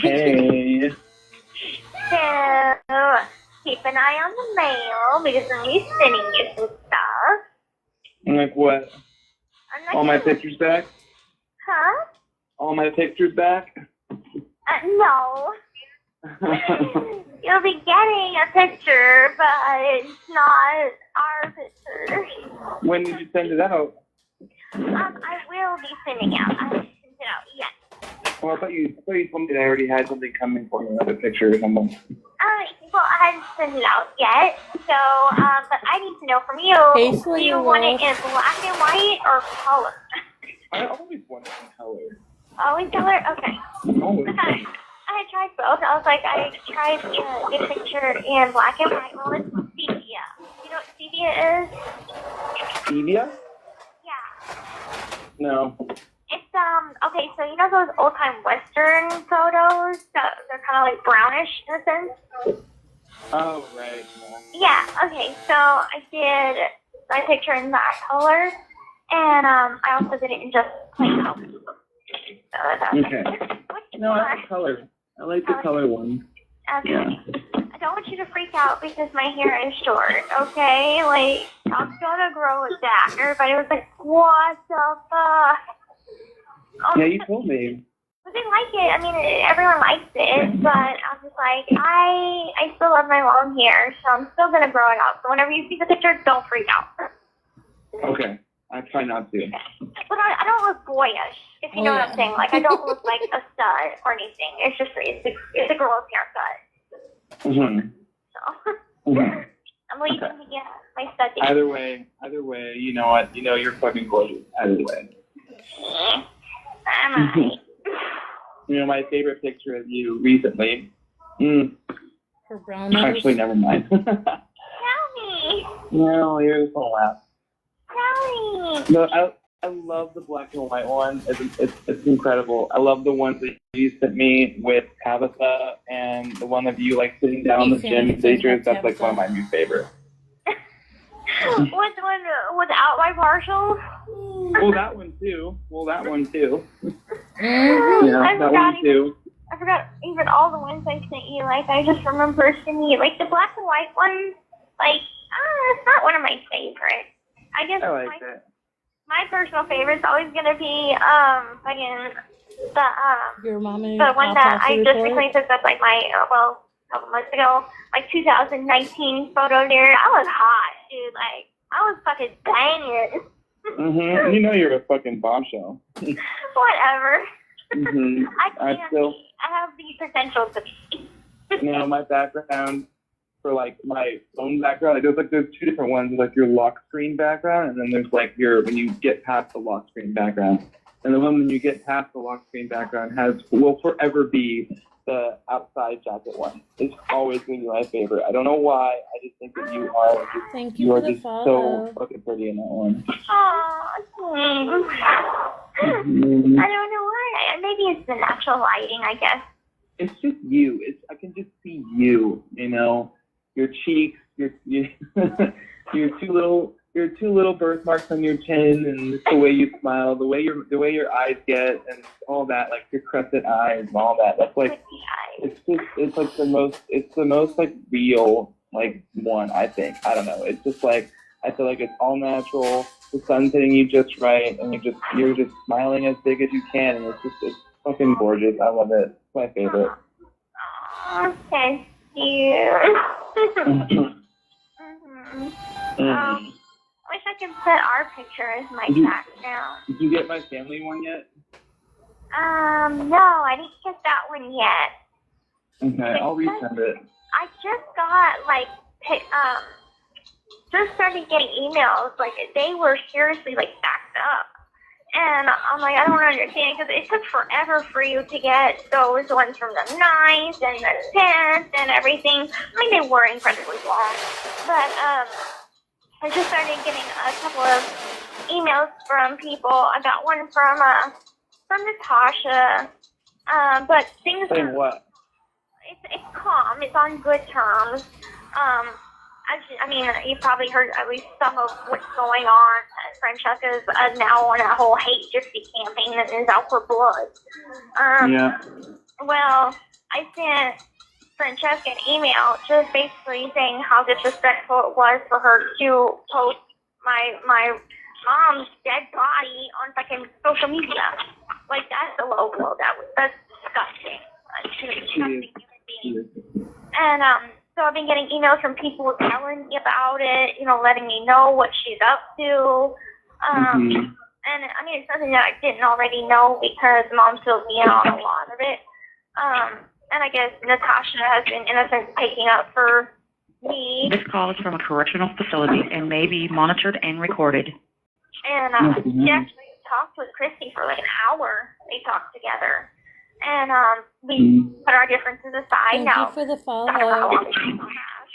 [SPEAKER 5] Hey.
[SPEAKER 22] So, keep an eye on the mail because I'm be sending you some stuff.
[SPEAKER 5] Like what?
[SPEAKER 22] I'm not
[SPEAKER 5] All my
[SPEAKER 22] gonna-
[SPEAKER 5] pictures back?
[SPEAKER 22] Huh?
[SPEAKER 5] All my pictures back?
[SPEAKER 22] No. You'll be getting a picture, but it's not our picture.
[SPEAKER 5] When did you send it out?
[SPEAKER 22] I will be sending out. I haven't sent it out yet.
[SPEAKER 5] Well, I thought you told me that I already had something coming for me, another picture or something.
[SPEAKER 22] Well, I haven't sent it out yet, so, but I need to know from you,
[SPEAKER 1] Hastily
[SPEAKER 22] do you
[SPEAKER 1] or
[SPEAKER 22] want it
[SPEAKER 1] Wolf?
[SPEAKER 22] in black and white or color?
[SPEAKER 5] I always want it in color.
[SPEAKER 22] Always color? Okay.
[SPEAKER 5] Always.
[SPEAKER 22] Okay. I tried both. I was like, I tried the picture in black and white. Well, it's sepia. You know what sepia is?
[SPEAKER 5] Stevia?
[SPEAKER 22] Yeah.
[SPEAKER 5] No.
[SPEAKER 22] It's, okay, so you know those old-time Western photos? They're kind of like brownish in a sense?
[SPEAKER 5] Oh, right.
[SPEAKER 22] Yeah, okay, so I did my picture in that color, and, I also did it in just plain color. So
[SPEAKER 5] Okay. No, I like color. I like the color one.
[SPEAKER 22] Okay.
[SPEAKER 5] Yeah.
[SPEAKER 22] I don't want you to freak out because my hair is short, okay? Like, I'm gonna grow it back. Everybody was like, what the fuck? Oh,
[SPEAKER 5] Yeah, you told me.
[SPEAKER 22] but they like it. I mean, everyone likes it, but I'm just like, I still love my long hair, so I'm still gonna grow it out. So whenever you see the picture, don't freak out.
[SPEAKER 5] Okay. I try not to.
[SPEAKER 22] But I don't look boyish, if you know what I'm saying. Like, I don't look like a stud or anything. It's just, it's a girl's haircut.
[SPEAKER 5] Mm-hmm.
[SPEAKER 22] So,
[SPEAKER 5] Mm-hmm.
[SPEAKER 22] I'm leaving to get my stud date.
[SPEAKER 5] Either way, you know what? You know you're fucking gorgeous. Either way.
[SPEAKER 22] I'm alright.
[SPEAKER 5] You know, my favorite picture of you recently.
[SPEAKER 1] Her brown nose.
[SPEAKER 5] Actually, never mind.
[SPEAKER 22] Tell me.
[SPEAKER 5] No, you're just gonna laugh.
[SPEAKER 22] Tell me.
[SPEAKER 5] No, I love the black and white one. It's incredible. I love the ones that you sent me with Tabitha and the one of you like sitting down in the gym in Dangerous. That's like one of my new favorites.
[SPEAKER 22] Which one without my partials?
[SPEAKER 5] Well, that one too.
[SPEAKER 22] I
[SPEAKER 5] Yeah, that
[SPEAKER 22] forgot
[SPEAKER 5] one too.
[SPEAKER 22] I forgot even all the ones I sent you. Like, I just remember sending you, like, the black and white one. Like, it's not one of my favorites. I guess
[SPEAKER 5] I like it.
[SPEAKER 22] my personal favorite's always gonna be fucking
[SPEAKER 1] Your mommy
[SPEAKER 22] the one that I just
[SPEAKER 1] report?
[SPEAKER 22] recently took up, like, my a couple months ago, like 2019 photo there. I was hot, dude. Like, I was fucking banging.
[SPEAKER 5] Mhm. You know you're a fucking bombshell.
[SPEAKER 22] Whatever.
[SPEAKER 5] Mhm.
[SPEAKER 22] I have the potential to be.
[SPEAKER 5] You know, my background for like my phone background, there's two different ones, like your lock screen background, and then there's like when you get past the lock screen background. And the one when you get past the lock screen background will forever be the outside jacket one. It's always going to be my favorite. I don't know why. I just think that you are just so fucking pretty in that one.
[SPEAKER 22] Aw, thanks.
[SPEAKER 5] Mhm.
[SPEAKER 22] I don't know why. Maybe it's the natural lighting, I guess.
[SPEAKER 5] It's just you. I can just see you. You know, your cheeks, your two little birthmarks on your chin, and just the way you smile, the way your eyes get, and all that, like your crescent eyes and all that. That's like, it's the most like real like one, I think. I don't know. It's just like, I feel like it's all natural. The sun's hitting you just right, and you're just smiling as big as you can, and it's fucking gorgeous. I love it. It's my favorite.
[SPEAKER 22] Oh, thank you. I wish I could put our picture as my background.
[SPEAKER 5] Did you get my family one yet?
[SPEAKER 22] No, I didn't get that one yet.
[SPEAKER 5] Okay, I'll resend it.
[SPEAKER 22] I just got, like, just started getting emails, like, they were seriously, like, backed up. And I'm like, I don't understand, because it took forever for you to get those ones from the 9th and the 10th and everything. I mean, they were incredibly long. But, I just started getting a couple of emails from people. I got one from Natasha. But things
[SPEAKER 5] Saying what?
[SPEAKER 22] It's calm. It's on good terms. I mean, you've probably heard at least some of what's going on. Francesca's now on a whole hate gypsy campaign that is out for blood.
[SPEAKER 5] Yeah.
[SPEAKER 22] Well, I sent Francesca an email just basically saying how disrespectful it was for her to post my mom's dead body on fucking social media. Like, that's a low blow. That's disgusting. She's a disgusting human being. And so I've been getting emails from people telling me about it, you know, letting me know what she's up to. And I mean, it's something that I didn't already know because Mom filled me in on a lot of it. And I guess Natasha has been, in a sense, taking up for me.
[SPEAKER 15] This call is from a correctional facility and may be monitored and recorded.
[SPEAKER 22] And she actually talked with Christy for like an hour. They talked together. And we put our differences aside.
[SPEAKER 1] Thank
[SPEAKER 22] Now,
[SPEAKER 1] you for the follow.
[SPEAKER 22] I don't know how long we will have.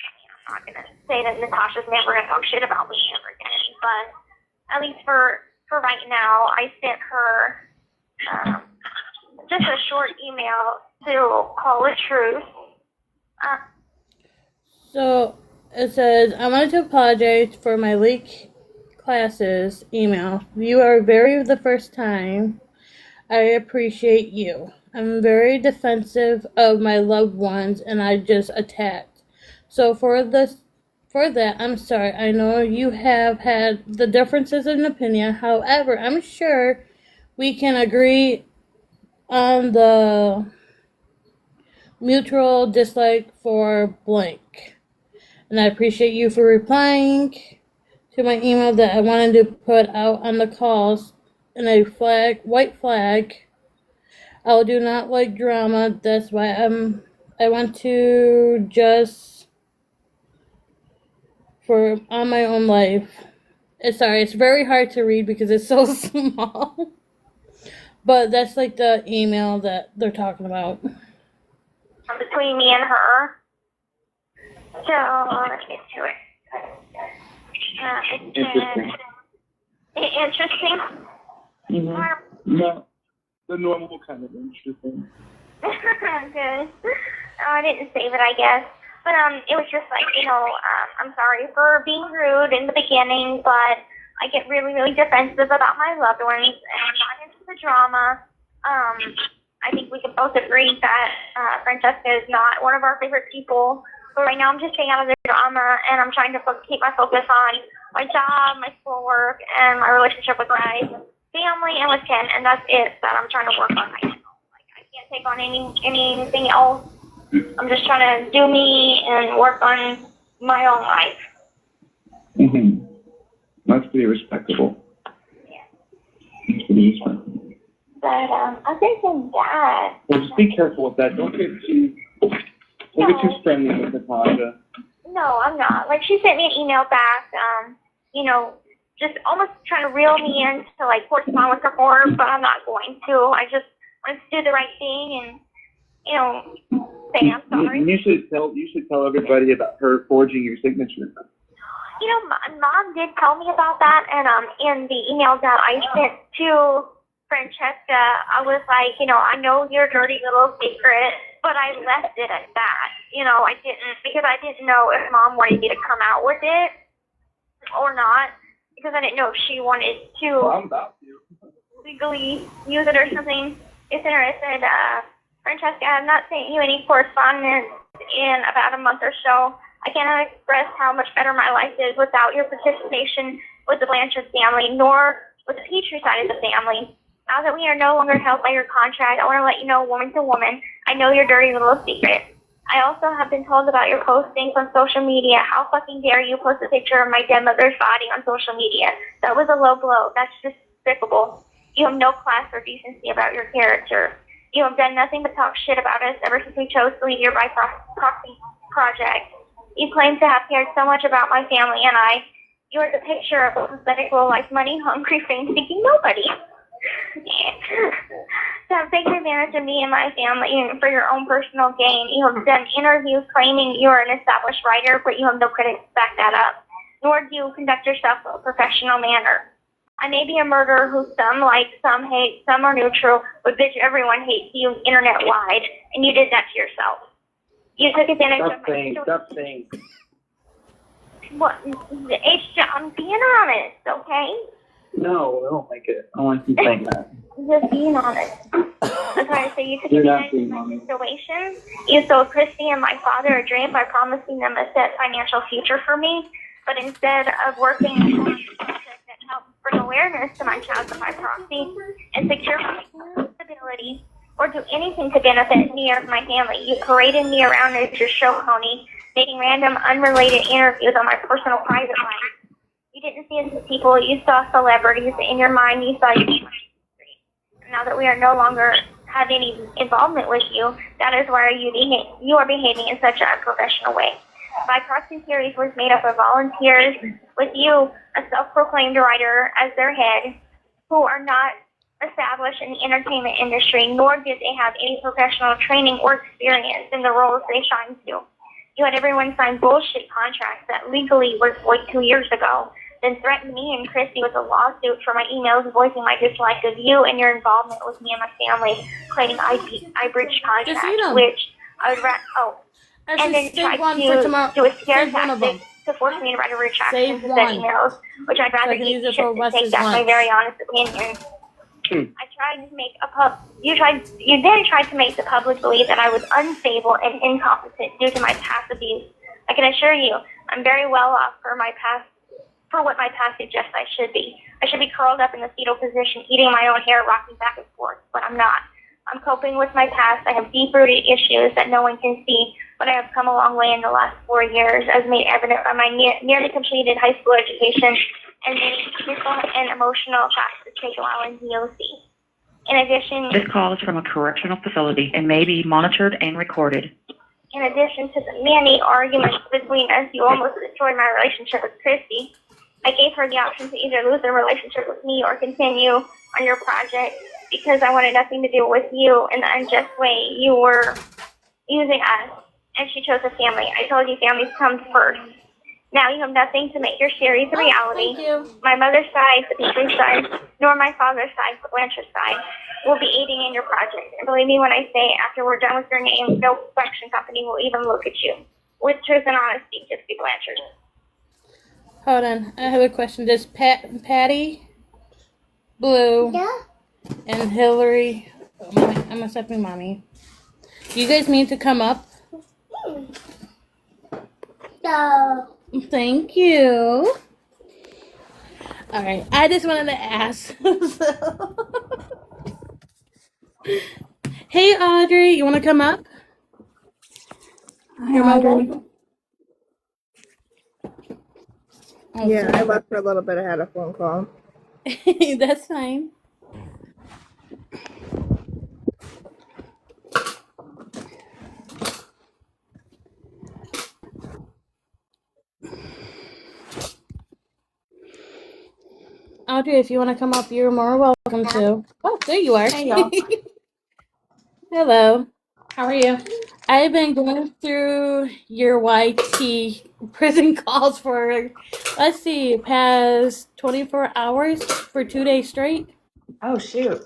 [SPEAKER 22] I'm not going to say that Natasha's never going to talk shit about me ever again. But at least for right now, I sent her just a short email to call it truth.
[SPEAKER 1] So it says, I wanted to apologize for my leak classes email. You are very the first time. I appreciate you. I'm very defensive of my loved ones and I just attacked. So for that, I'm sorry. I know you have had the differences in opinion. However, I'm sure we can agree on the mutual dislike for blank. And I appreciate you for replying to my email that I wanted to put out on the calls in a white flag. I do not like drama. That's why I want to just on my own life. It's very hard to read because it's so small. But that's like the email that they're talking about.
[SPEAKER 22] Between me and her. So, let's get to it. Interesting.
[SPEAKER 5] No, the normal kind of interesting.
[SPEAKER 22] Good. I didn't save it, I guess. But it was just like, I'm sorry for being rude in the beginning, but I get really, really defensive about my loved ones, and I'm not into the drama. I think we can both agree that Francesca is not one of our favorite people. But right now I'm just staying out of the drama, and I'm trying to keep my focus on my job, my schoolwork, and my relationship with my family and with Ken, and that's it that I'm trying to work on right now. Like, I can't take on anything else. I'm just trying to do me and work on my own life.
[SPEAKER 5] Mm-hmm. That's pretty respectable.
[SPEAKER 22] Yeah.
[SPEAKER 5] That's pretty respectable.
[SPEAKER 22] But I'm thinking that.
[SPEAKER 5] Well, just be careful with that. Don't get too friendly with Natasha.
[SPEAKER 22] No, I'm not. Like, she sent me an email back, just almost trying to reel me in to, like, correspond with her more, but I'm not going to. I just want to do the right thing and, say I'm sorry.
[SPEAKER 5] You should tell everybody about her forging your signature.
[SPEAKER 22] Mom did tell me about that, and in the email that I sent to Francesca, I was like, I know your dirty little secret, but I left it at that. I didn't, because I didn't know if Mom wanted me to come out with it or not, because I didn't know if she wanted to legally use it or something. I said, Francesca, I'm not sending you any correspondence in about a month or so. I cannot express how much better my life is without your participation with the Blanchard family, nor with the Petrie side of the family. Now that we are no longer held by your contract, I want to let you know, woman to woman, I know your dirty little secret. I also have been told about your postings on social media. How fucking dare you post a picture of my dead mother's body on social media? That was a low blow. That's just despicable. You have no class or decency about your character. You have done nothing but talk shit about us ever since we chose to leave your by proxy project. You claim to have cared so much about my family and I. You are the picture of a pathetic, low-life, money-hungry, fame-seeking nobody. To have taken advantage of me and my family for your own personal gain. You have done interviews claiming you are an established writer, but you have no critics to back that up. Nor do you conduct yourself in a professional manner. I may be a murderer who some like, some hate, some are neutral, but bitch, everyone hates you internet-wide, and you did that to yourself. You took advantage of my...
[SPEAKER 5] Stop saying.
[SPEAKER 22] What? I'm being honest, okay?
[SPEAKER 5] No, I don't like it. I don't like you saying that.
[SPEAKER 22] Just being honest. That's why I say you took advantage of my situation. You sold Christy and my father a dream by promising them a set financial future for me, but instead of working on a project that helps bring awareness to my child by proxy and secure my stability, or do anything to benefit me or my family, you paraded me around as your show pony, making random unrelated interviews on my personal private life. You didn't see us as people, you saw celebrities. In your mind, you saw you. Now that we are no longer have any involvement with you, that is why you are behaving in such an unprofessional way. My proxy series was made up of volunteers with you, a self-proclaimed writer, as their head, who are not established in the entertainment industry, nor did they have any professional training or experience in the roles they signed to. You had everyone sign bullshit contracts that legally was void 2 years ago, then threatened me and Christy with a lawsuit for my emails voicing my dislike of you and your involvement with me and my family, claiming I breached contracts, which I would and then tried to do a scare tactic to force me to write a retraction to said emails, which I'd rather eat shit than take. That's my very honest opinion. I tried to make you then tried to make the public believe that I was unstable and incompetent due to my past abuse. I can assure you, I'm very well off for what my past suggests I should be. I should be curled up in the fetal position, eating my own hair, rocking back and forth, but I'm not. I'm coping with my past. I have deep-rooted issues that no one can see, but I have come a long way in the last 4 years, as made evident by my nearly completed high school education and many physical and emotional classes taken while in DOC. In addition,
[SPEAKER 15] This call is from a correctional facility and may be monitored and recorded.
[SPEAKER 22] In addition to the many arguments between us, you almost destroyed my relationship with Christy. I gave her the option to either lose her relationship with me or continue on your project because I wanted nothing to do with you in the unjust way you were using us, and she chose a family. I told you families come first. Now you have nothing to make your series a reality. My mother's side, the Petrie side, nor my father's side, the Blanchard side, will be aiding in your project. And believe me when I say, after we're done with your name, no production company will even look at you. With truth and honesty, Gypsy Blanchard.
[SPEAKER 1] Hold on, I have a question. Does Patty, Blue, and Hillary, I'm accepting mommy. Do you guys need to come up?
[SPEAKER 22] No.
[SPEAKER 1] Thank you. All right, I just wanted to ask. Hey, Audrey, you want to come up? You're welcome.
[SPEAKER 7] Yeah, I left for a little bit. I had a phone call.
[SPEAKER 1] That's fine. Audrey, if you want to come up, you're more welcome to. Oh, there you are.
[SPEAKER 13] Hey, y'all.
[SPEAKER 1] Hello.
[SPEAKER 13] How are you?
[SPEAKER 1] I've been going through your YT prison calls for, let's see, past 24 hours for 2 days straight.
[SPEAKER 13] Oh, shoot.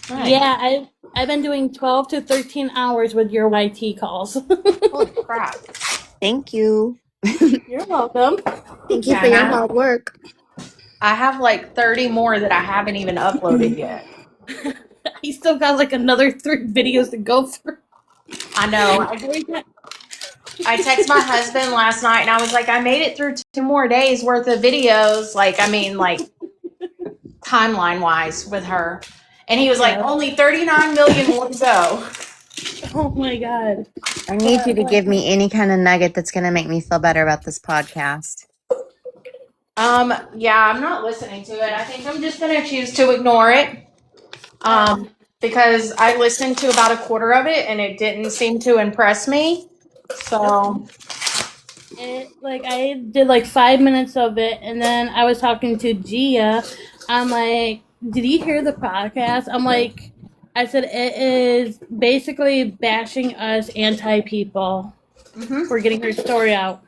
[SPEAKER 13] Nice.
[SPEAKER 1] Yeah, I've been doing 12 to 13 hours with your YT calls.
[SPEAKER 13] Holy crap.
[SPEAKER 18] Thank you.
[SPEAKER 1] You're welcome.
[SPEAKER 7] Thank you for your hard work.
[SPEAKER 13] I have like 30 more that I haven't even uploaded yet.
[SPEAKER 1] You still got like another 3 videos to go through.
[SPEAKER 13] I know. I texted my husband last night and I was like, I made it through 2 more days worth of videos. Like timeline wise with her. And he was like, only 39 million more to go.
[SPEAKER 1] Oh my God.
[SPEAKER 18] I need you to give me any kind of nugget that's going to make me feel better about this podcast.
[SPEAKER 13] Yeah, I'm not listening to it. I think I'm just going to choose to ignore it. Because I listened to about a quarter of it and it didn't seem to impress me. So
[SPEAKER 1] I did like 5 minutes of it, and then I was talking to Gia. I'm like, did you hear the podcast? I said it is basically bashing us anti-people for getting her story out.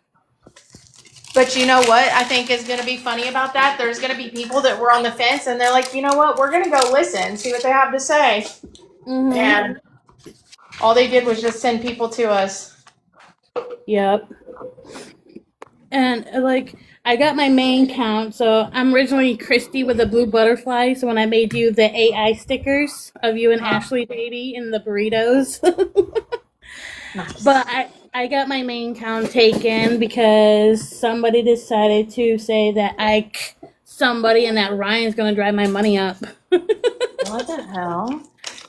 [SPEAKER 13] But you know what I think is going to be funny about that? There's going to be people that were on the fence and they're like, you know what? We're going to go listen, see what they have to say.
[SPEAKER 1] Mm-hmm.
[SPEAKER 13] And all they did was just send people to us.
[SPEAKER 1] Yep. And I got my main count, so I'm originally Christy with a blue butterfly. So when I made you the AI stickers of you and Ashley baby in the burritos,
[SPEAKER 13] Nice.
[SPEAKER 1] But I got my main count taken because somebody decided to say that somebody and that Ryan's gonna drive my money up.
[SPEAKER 13] What the hell?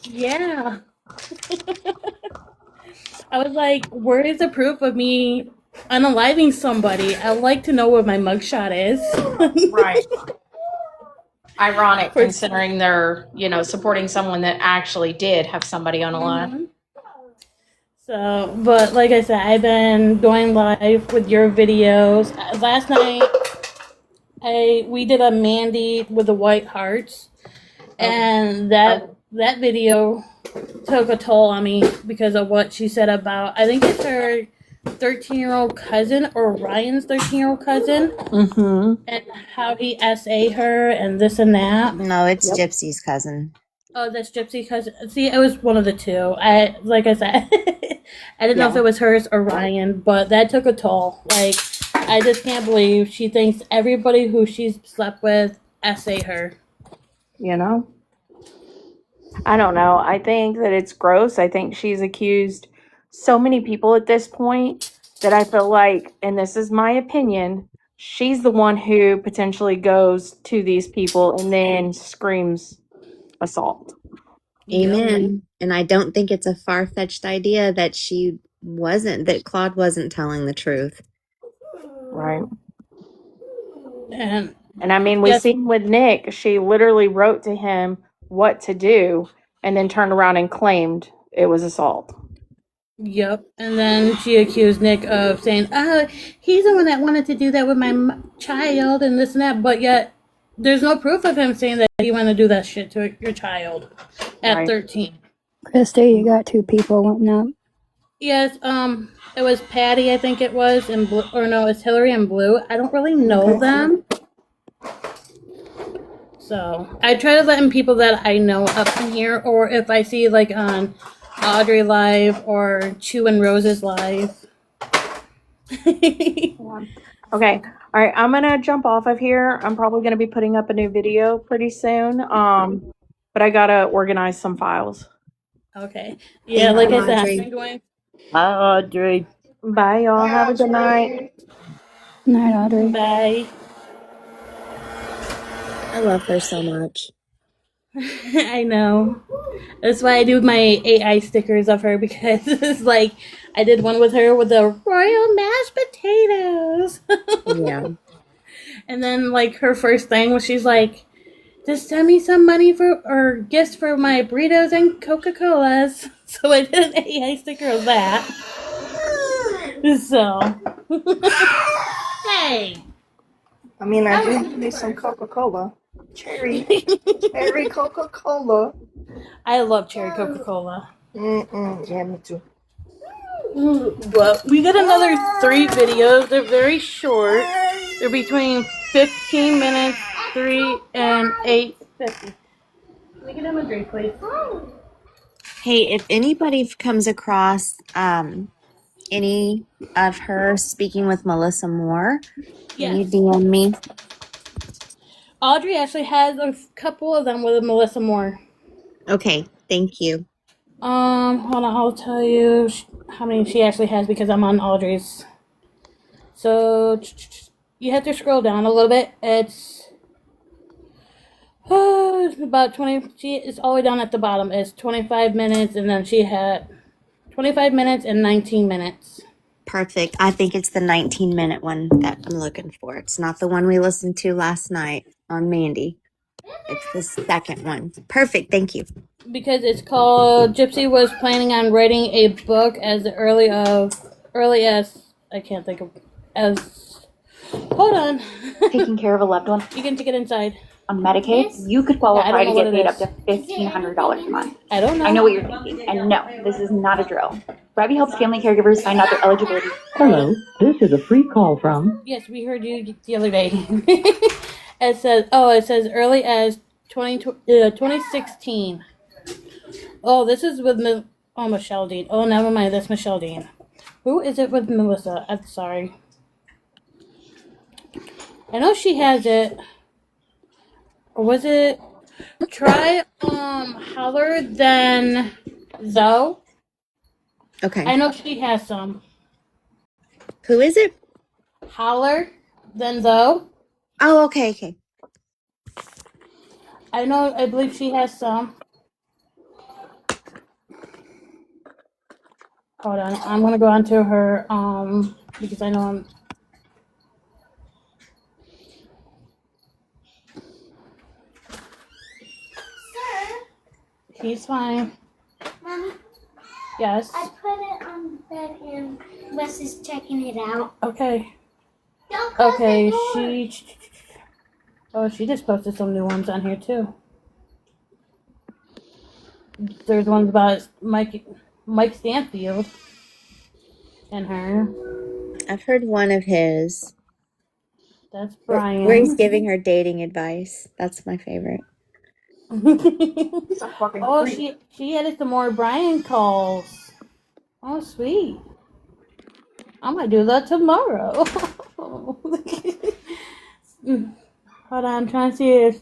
[SPEAKER 1] Yeah. I was like, where is the proof of me unaliving somebody, I'd like to know where my mugshot is.
[SPEAKER 13] Right. Ironic considering they're, supporting someone that actually did have somebody on a line.
[SPEAKER 1] Mhm. So, but like I said, I've been going live with your videos. Last night, we did a Mandy with the white hearts, and that video took a toll on me because of what she said about. I think it's her 13-year-old cousin or Ryan's 13-year-old cousin, and how he SA her and this and that.
[SPEAKER 18] No, it's Gypsy's cousin.
[SPEAKER 1] Oh, that's Gypsy cousin. See, it was one of the two. Like I said, I didn't know if it was hers or Ryan, but that took a toll. Like, I just can't believe she thinks everybody who she's slept with SA her.
[SPEAKER 13] I don't know. I think that it's gross. I think she's accused so many people at this point that I feel like, and this is my opinion, she's the one who potentially goes to these people and then screams assault.
[SPEAKER 18] Amen. And I don't think it's a far-fetched idea that Claude wasn't telling the truth.
[SPEAKER 13] Right.
[SPEAKER 1] And
[SPEAKER 13] I mean, we seen with Nick, she literally wrote to him what to do and then turned around and claimed it was assault.
[SPEAKER 1] Yep. And then she accused Nick of saying, he's the one that wanted to do that with my child and this and that, but yet there's no proof of him saying that he wanted to do that shit to your child at 13.
[SPEAKER 4] Christy, you got two people wanting up.
[SPEAKER 1] Yes, it was Patty, I think it was, and Blue, or no, it's Hillary and Blue. I don't really know them. So, I try to let in people that I know up in here, or if I see, like, on Audrey Live or Chew and Rose's Live.
[SPEAKER 13] Okay. All right. I'm going to jump off of here. I'm probably going to be putting up a new video pretty soon. But I got to organize some files.
[SPEAKER 1] Okay. Yeah, like I said, I've been going.
[SPEAKER 10] Bye, Audrey.
[SPEAKER 13] Bye, y'all. Have a good night.
[SPEAKER 4] Night, Audrey.
[SPEAKER 1] Bye.
[SPEAKER 18] I love her so much.
[SPEAKER 1] I know. That's why I do my AI stickers of her, because it's like I did one with her with the royal mashed potatoes.
[SPEAKER 18] Yeah.
[SPEAKER 1] And then like her first thing was she's like, just send me some money or gifts for my burritos and Coca-Colas. So I did an AI sticker of that. So hey.
[SPEAKER 7] I mean, I do need some Coca-Cola. Cherry Coca-Cola.
[SPEAKER 1] I love cherry Coca-Cola.
[SPEAKER 7] Yeah, me too.
[SPEAKER 1] But we got another 3 videos. They're very short. They're between 15 minutes, 3 and 8:50. Can we get him a drink, please?
[SPEAKER 18] Hey, if anybody comes across any of her speaking with Melissa Moore, can you DM me?
[SPEAKER 1] Audrey actually has a couple of them with Melissa Moore.
[SPEAKER 18] Okay, thank you.
[SPEAKER 1] Hold on, I'll tell you how many she actually has because I'm on Audrey's. So you have to scroll down a little bit. It's about 20. It's all the way down at the bottom. It's 25 minutes, and then she had 25 minutes and 19 minutes.
[SPEAKER 18] Perfect. I think it's the 19-minute one that I'm looking for. It's not the one we listened to last night on Mandy. It's the second one. Perfect. Thank you.
[SPEAKER 1] Because it's called Gypsy was planning on writing a book as early as I can't think of as. Hold on.
[SPEAKER 19] Taking care of a loved one.
[SPEAKER 1] You can take it inside.
[SPEAKER 19] On Medicaid, you could qualify to get paid up to $1,500 a month.
[SPEAKER 1] I don't know.
[SPEAKER 19] I know what you're thinking. And no, this is not a drill. Ravi helps family caregivers find out their eligibility.
[SPEAKER 16] Hello, this is a free call from.
[SPEAKER 1] Yes, we heard you the other day. It says early as 2016. Oh, this is with Michelle Dean. Oh, never mind. That's Michelle Dean. Who is it with Melissa? I'm sorry. I know she has it. Or was it? Try Holler than Zoe.
[SPEAKER 18] Okay.
[SPEAKER 1] I know she has some.
[SPEAKER 18] Who is it?
[SPEAKER 1] Holler than Zoe.
[SPEAKER 18] Oh, okay.
[SPEAKER 1] I believe she has some. Hold on, I'm gonna go onto her because I know I'm. He's fine.
[SPEAKER 11] Mommy,
[SPEAKER 1] Yes.
[SPEAKER 11] I put it on the bed and Wes is checking it out.
[SPEAKER 1] Okay.
[SPEAKER 11] Don't close
[SPEAKER 1] Okay,
[SPEAKER 11] the door.
[SPEAKER 1] she just posted some new ones on here too. There's ones about Mike Stanfield and her.
[SPEAKER 18] I've heard one of his.
[SPEAKER 1] That's
[SPEAKER 18] Where he's
[SPEAKER 1] Brian.
[SPEAKER 18] giving her dating advice. That's my favorite.
[SPEAKER 1] Oh, she added some more Brian calls. Oh, sweet. I'm gonna do that tomorrow. Hold on, I'm trying to see if.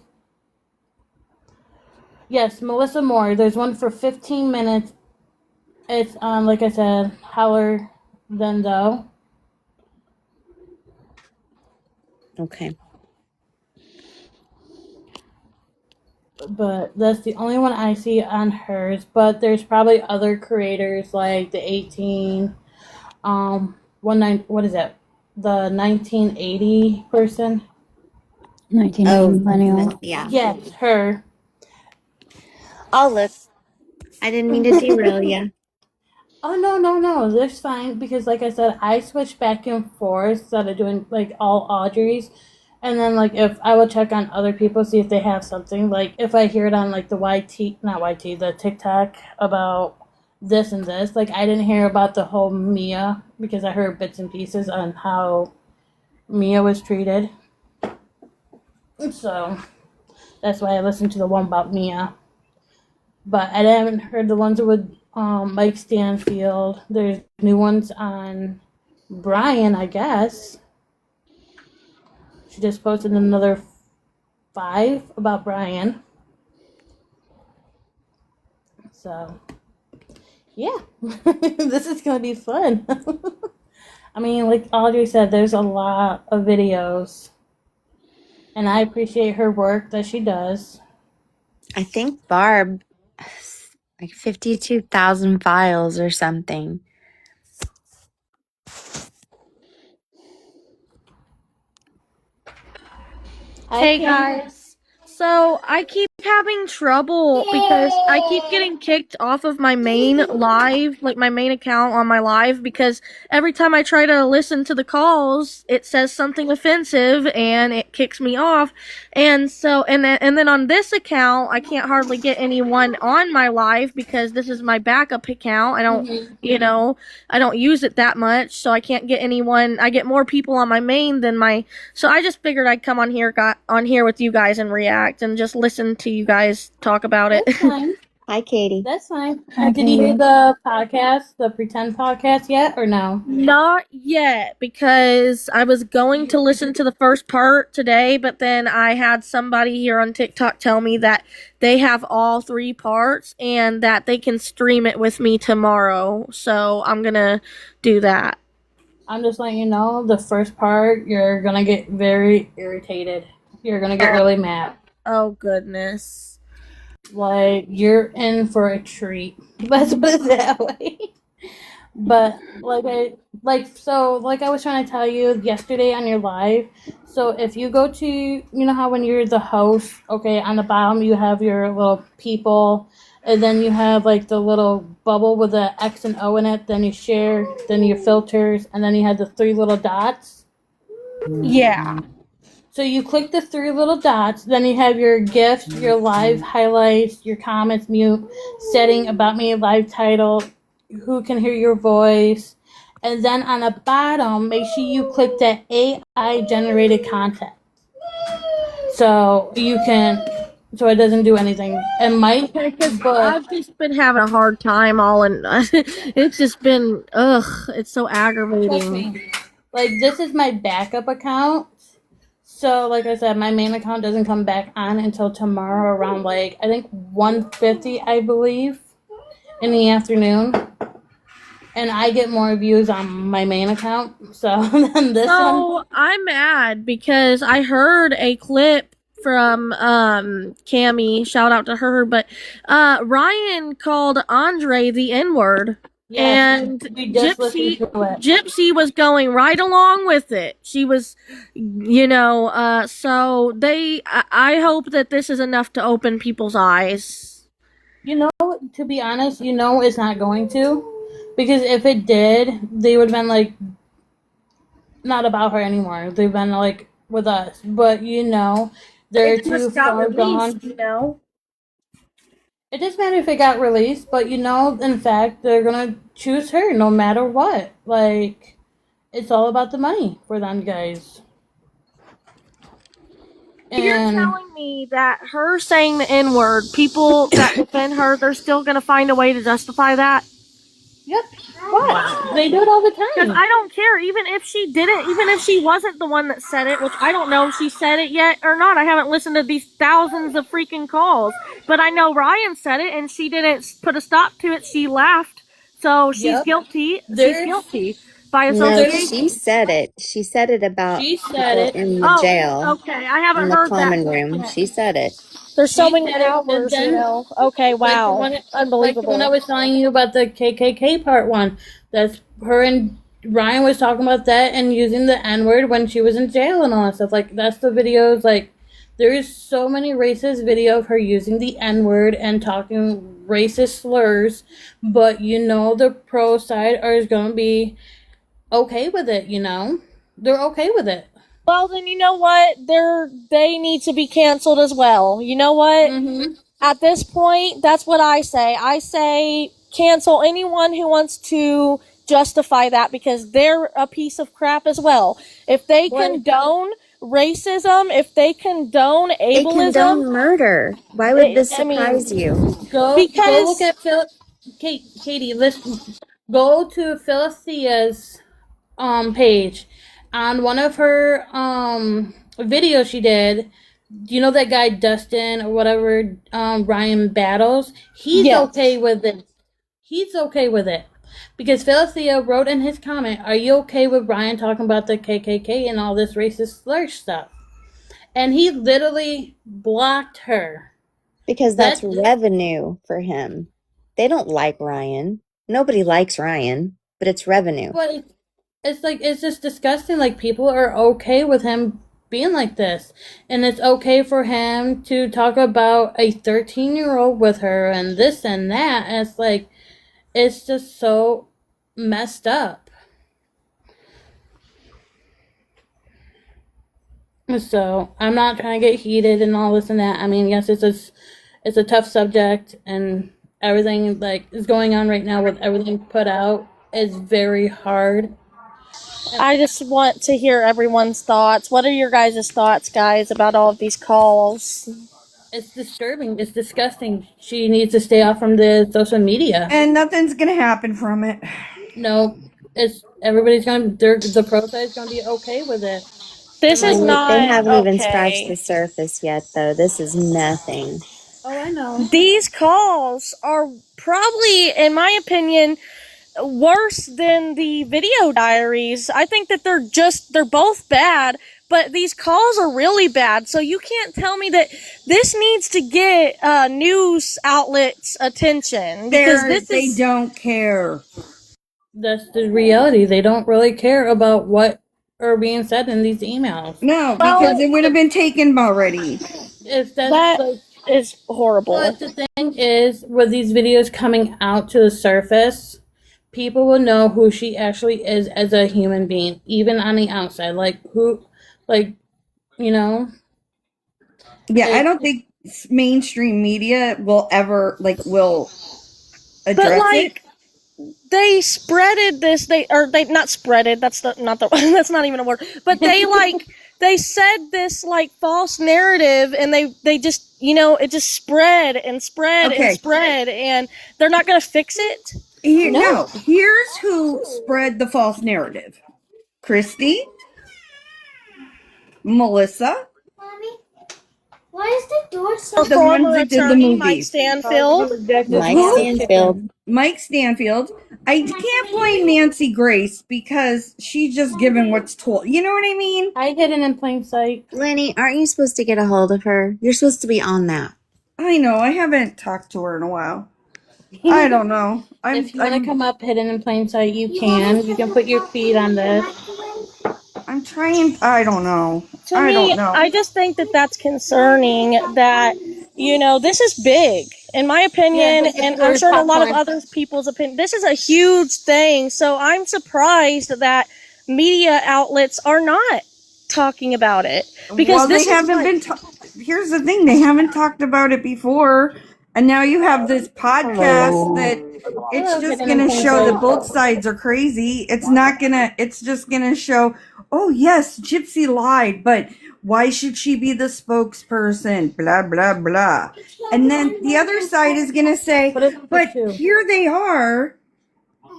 [SPEAKER 1] Yes, Melissa Moore. There's one for 15 minutes. It's on, like I said, Howler Then Though.
[SPEAKER 18] Okay.
[SPEAKER 1] But that's the only one I see on hers. But there's probably other creators like the 18, what is that? The 1980 person.
[SPEAKER 4] 1980 millennial.
[SPEAKER 18] Yeah.
[SPEAKER 1] Yes, her.
[SPEAKER 18] I'll look. I didn't mean to derail you.
[SPEAKER 1] Oh, no, that's fine, because like I said, I switch back and forth instead of doing like all Audrey's, and then like if I will check on other people, see if they have something, like if I hear it on like the the TikTok about this and this, like I didn't hear about the whole Mia, because I heard bits and pieces on how Mia was treated, so that's why I listened to the one about Mia. But I haven't heard the ones with Mike Stanfield. There's new ones on Brian, I guess. She just posted another 5 about Brian. So, yeah. This is going to be fun. I mean, like Audrey said, there's a lot of videos. And I appreciate her work that she does.
[SPEAKER 18] I think Barb, like 52,000 files or something.
[SPEAKER 20] Hey guys, so I keep having trouble because I keep getting kicked off of my main live, like my main account on my live, because every time I try to listen to the calls, it says something offensive and it kicks me off. And so, and then on this account, I can't hardly get anyone on my live because this is my backup account. I don't, I don't use it that much, so I can't get anyone. I get more people on my main than my. So I just figured I'd come on here with you guys and react and just listen to you guys talk about it.
[SPEAKER 1] That's fine.
[SPEAKER 18] Hi, Katie.
[SPEAKER 1] That's fine.
[SPEAKER 20] Hi,
[SPEAKER 1] Did you hear
[SPEAKER 20] Katie.
[SPEAKER 1] the podcast, the Pretend podcast yet, or no?
[SPEAKER 20] Not yet, because I was going to listen to the first part today, but then I had somebody here on TikTok tell me that they have all 3 parts and that they can stream it with me tomorrow. So I'm gonna do that.
[SPEAKER 1] I'm just letting you know, the first part, you're gonna get very irritated. You're gonna get really mad.
[SPEAKER 20] Oh, goodness.
[SPEAKER 1] Like, you're in for a treat. Let's put it that way. But, like I was trying to tell you yesterday on your live, so if you go to, you know how when you're the host, okay, on the bottom you have your little people, and then you have like the little bubble with the X and O in it, then you share, then your filters, and then you have the 3 little dots.
[SPEAKER 20] Yeah.
[SPEAKER 1] So you click the 3 little dots, then you have your gifts, your live highlights, your comments, mute, setting, about me, live title, who can hear your voice, and then on the bottom, make sure you click that AI generated content. So so it doesn't do anything. It might, but
[SPEAKER 20] I've just been having a hard time it's just been, it's so aggravating.
[SPEAKER 1] Like, this is my backup account. So, like I said, my main account doesn't come back on until tomorrow around, like, I think 1:50, I believe, in the afternoon. And I get more views on my main account, so than this one.
[SPEAKER 20] So I'm mad because I heard a clip from Cammy, shout out to her, but Ryan called Andre the N-word.
[SPEAKER 1] Yes,
[SPEAKER 20] And
[SPEAKER 1] we just listened to it.
[SPEAKER 20] Gypsy was going right along with it. She was, so I hope that this is enough to open people's eyes.
[SPEAKER 1] To be honest, it's not going to. Because if it did, they would have been like, not about her anymore. They've been like with us. But they're
[SPEAKER 20] It
[SPEAKER 1] too
[SPEAKER 20] just got
[SPEAKER 1] far
[SPEAKER 20] released,
[SPEAKER 1] gone. It doesn't matter if it got released, but in fact, they're gonna choose her no matter what. Like, it's all about the money for them guys.
[SPEAKER 20] You're telling me that her saying the N-word, people that defend her, they're still gonna find a way to justify that?
[SPEAKER 1] Yep. What? They do it all the time.
[SPEAKER 20] Because I don't care, even if she didn't, even if she wasn't the one that said it, which I don't know if she said it yet or not. I haven't listened to these thousands of freaking calls. But I know Ryan said it, and she didn't put a stop to it. She laughed. So she's guilty. She's guilty by
[SPEAKER 18] No,
[SPEAKER 20] association.
[SPEAKER 18] she said it. She said it about
[SPEAKER 1] She said
[SPEAKER 18] people
[SPEAKER 1] it.
[SPEAKER 18] in the jail.
[SPEAKER 20] Okay, I haven't
[SPEAKER 18] in the
[SPEAKER 20] heard
[SPEAKER 18] common
[SPEAKER 20] that.
[SPEAKER 18] room. She said it.
[SPEAKER 20] There's so
[SPEAKER 1] She
[SPEAKER 20] many
[SPEAKER 1] said it, and
[SPEAKER 20] hours,
[SPEAKER 1] then,
[SPEAKER 20] Okay, wow.
[SPEAKER 1] Like the
[SPEAKER 20] Unbelievable.
[SPEAKER 1] one I was telling you about the KKK part one. That's her and Ryan was talking about that and using the N-word when she was in jail and all that stuff. Like, that's the videos. Like, there is so many racist video of her using the N-word and talking racist slurs. But, the pro side is going to be okay with it, They're okay with it.
[SPEAKER 20] Well, then you know what? They need to be canceled as well. You know what?
[SPEAKER 1] Mm-hmm.
[SPEAKER 20] At this point, that's what I say. I say cancel anyone who wants to justify that because they're a piece of crap as well. If they condone racism, if they condone ableism,
[SPEAKER 18] They condone murder. Why would this surprise you?
[SPEAKER 1] Go look at Katie. Listen. Go to Philothea's page. On one of her videos she did, that guy Dustin or whatever, Ryan Battles? He's okay with it. He's okay with it. Because Philothea wrote in his comment, are you okay with Ryan talking about the KKK and all this racist slur stuff? And he literally blocked her.
[SPEAKER 18] Because that's revenue for him. They don't like Ryan. Nobody likes Ryan, but it's revenue.
[SPEAKER 1] But it's just disgusting. Like, people are okay with him being like this. And it's okay for him to talk about a 13-year-old with her and this and that. And it's like, it's just so messed up. So, I'm not trying to get heated and all this and that. I mean, yes, it's a tough subject, and everything, like, is going on right now with everything put out is very hard.
[SPEAKER 20] I just want to hear everyone's thoughts. What are your guys' thoughts, guys, about all of these calls?
[SPEAKER 1] It's disturbing. It's disgusting. She needs to stay off from the social media.
[SPEAKER 9] And nothing's gonna happen from it.
[SPEAKER 1] No, the pro side's gonna be okay with it.
[SPEAKER 20] This is not
[SPEAKER 18] They haven't even
[SPEAKER 20] okay.
[SPEAKER 18] scratched the surface yet, though. This is nothing.
[SPEAKER 1] Oh, I know.
[SPEAKER 20] These calls are probably, in my opinion, worse than the video diaries. I think that they're both bad, but these calls are really bad. So you can't tell me that this needs to get news outlets' attention because
[SPEAKER 9] They don't care.
[SPEAKER 1] That's the reality. They don't really care about what are being said in these emails.
[SPEAKER 9] No, because it would have been taken already.
[SPEAKER 20] That is horrible.
[SPEAKER 1] But the thing is, with these videos coming out to the surface, people will know who she actually is as a human being, even on the outside.
[SPEAKER 9] Yeah, I don't think mainstream media will ever will address it.
[SPEAKER 20] They spreaded this. They not spreaded. That's not the. That's not even a word. But they said this false narrative, and they just it just spread and spread and spread, and they're not gonna fix it.
[SPEAKER 9] No, here's who spread the false narrative: Christy, Melissa.
[SPEAKER 11] Why is the door so?
[SPEAKER 9] The ones that did the movies. Mike Stanfield. I can't blame Nancy Grace because she's just given what's told. You know what I mean?
[SPEAKER 1] I hidden in plain sight.
[SPEAKER 18] Lenny, aren't you supposed to get a hold of her? You're supposed to be on that.
[SPEAKER 9] I know. I haven't talked to her in a while. I don't know.
[SPEAKER 1] If you want to come up hidden in plain sight, you can. You can put your feet on this.
[SPEAKER 9] I'm trying. I don't know.
[SPEAKER 20] To
[SPEAKER 9] I
[SPEAKER 20] me,
[SPEAKER 9] don't know.
[SPEAKER 20] I just think that that's concerning that, this is big. In my opinion, and I'm sure in a lot of other people's opinion, this is a huge thing. So I'm surprised that media outlets are not talking about it. Because
[SPEAKER 9] Well, they haven't been. Here's the thing: they haven't talked about it before, and now you have this podcast that it's just gonna show that both sides are crazy. It's not gonna. It's just gonna show. Oh yes, Gypsy lied, but why should she be the spokesperson? Blah blah blah. And then the other side is gonna say, but here they are.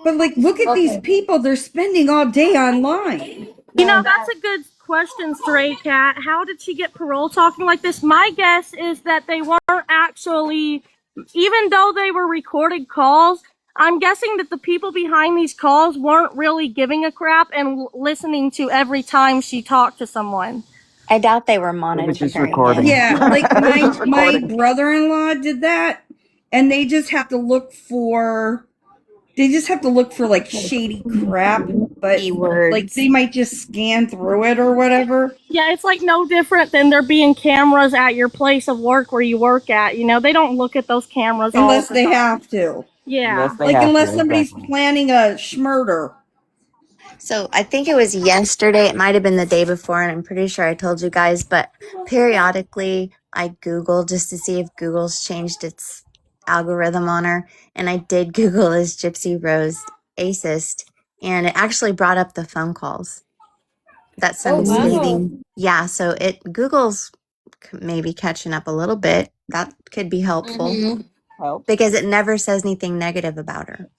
[SPEAKER 9] But like, look at these people. They're spending all day online.
[SPEAKER 20] That's a good question, Stray Cat. How did she get parole talking like this? My guess is that they weren't actually, even though they were recorded calls, I'm guessing that the people behind these calls weren't really giving a crap and listening to every time she talked to someone.
[SPEAKER 18] I doubt they were monitoring.
[SPEAKER 9] Yeah, like my brother-in-law did that, and they just have to look for like shady crap, but like they might just scan through it or whatever.
[SPEAKER 20] Yeah, it's like no different than there being cameras at your place of work where you work at. They don't look at those cameras
[SPEAKER 9] Unless
[SPEAKER 20] all the
[SPEAKER 9] they
[SPEAKER 20] time.
[SPEAKER 9] have to.
[SPEAKER 20] Yeah.
[SPEAKER 9] Unless somebody's planning a schmurder.
[SPEAKER 18] So I think it was yesterday. It might have been the day before, and I'm pretty sure I told you guys. But periodically, I Google just to see if Google's changed its algorithm on her, and I did Google "is Gypsy Rose racist?" and it actually brought up the phone calls that some misleading. Yeah, so Google's maybe catching up a little bit. That could be helpful because it never says anything negative about her.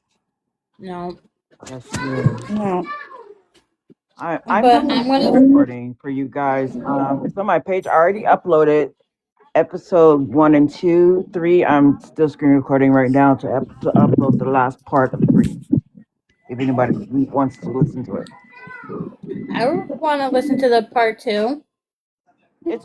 [SPEAKER 1] No.
[SPEAKER 9] No.
[SPEAKER 3] I'm
[SPEAKER 1] But
[SPEAKER 3] doing
[SPEAKER 1] I'm
[SPEAKER 3] a
[SPEAKER 1] gonna-
[SPEAKER 3] recording for you guys. It's on my page. I already uploaded episode 1 and 2. 3, I'm still screen recording right now to upload the last part of 3. If anybody wants to listen to it,
[SPEAKER 1] I want to listen to the part 2.
[SPEAKER 3] it's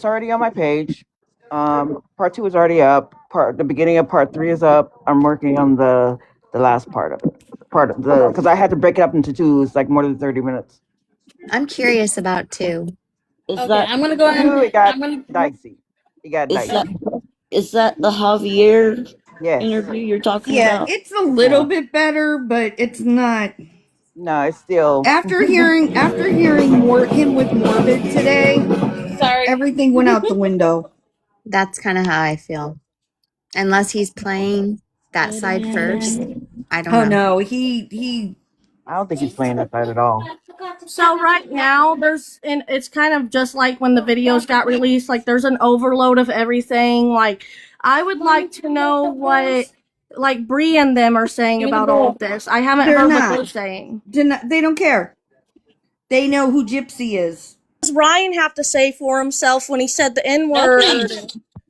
[SPEAKER 3] already on my page. Part 2 is already up. The beginning of part 3 is up. I'm working on the last part of it. Because I had to break it up into 2. It's like more than 30 minutes.
[SPEAKER 18] I'm curious about too.
[SPEAKER 1] I'm gonna go ahead.
[SPEAKER 3] It got dicey. It got dicey.
[SPEAKER 10] Is that the Javier
[SPEAKER 3] Yes.
[SPEAKER 10] interview you're talking
[SPEAKER 9] Yeah,
[SPEAKER 10] about?
[SPEAKER 9] it's a little bit better, but it's not.
[SPEAKER 3] No, it's still.
[SPEAKER 9] After hearing him with Morbid today, everything went out the window.
[SPEAKER 18] That's kind of how I feel. Unless he's playing that side first. I don't know.
[SPEAKER 9] Oh no, he
[SPEAKER 3] I don't think he's playing that side at all.
[SPEAKER 20] So right now, it's kind of just like when the videos got released, like there's an overload of everything. Like, I would like to know what, like, Bree and them are saying about all of this. I haven't
[SPEAKER 9] They're
[SPEAKER 20] heard
[SPEAKER 9] not.
[SPEAKER 20] what they're saying.
[SPEAKER 9] They don't care. They know who Gypsy is.
[SPEAKER 20] What does Ryan have to say for himself when he said the N-word?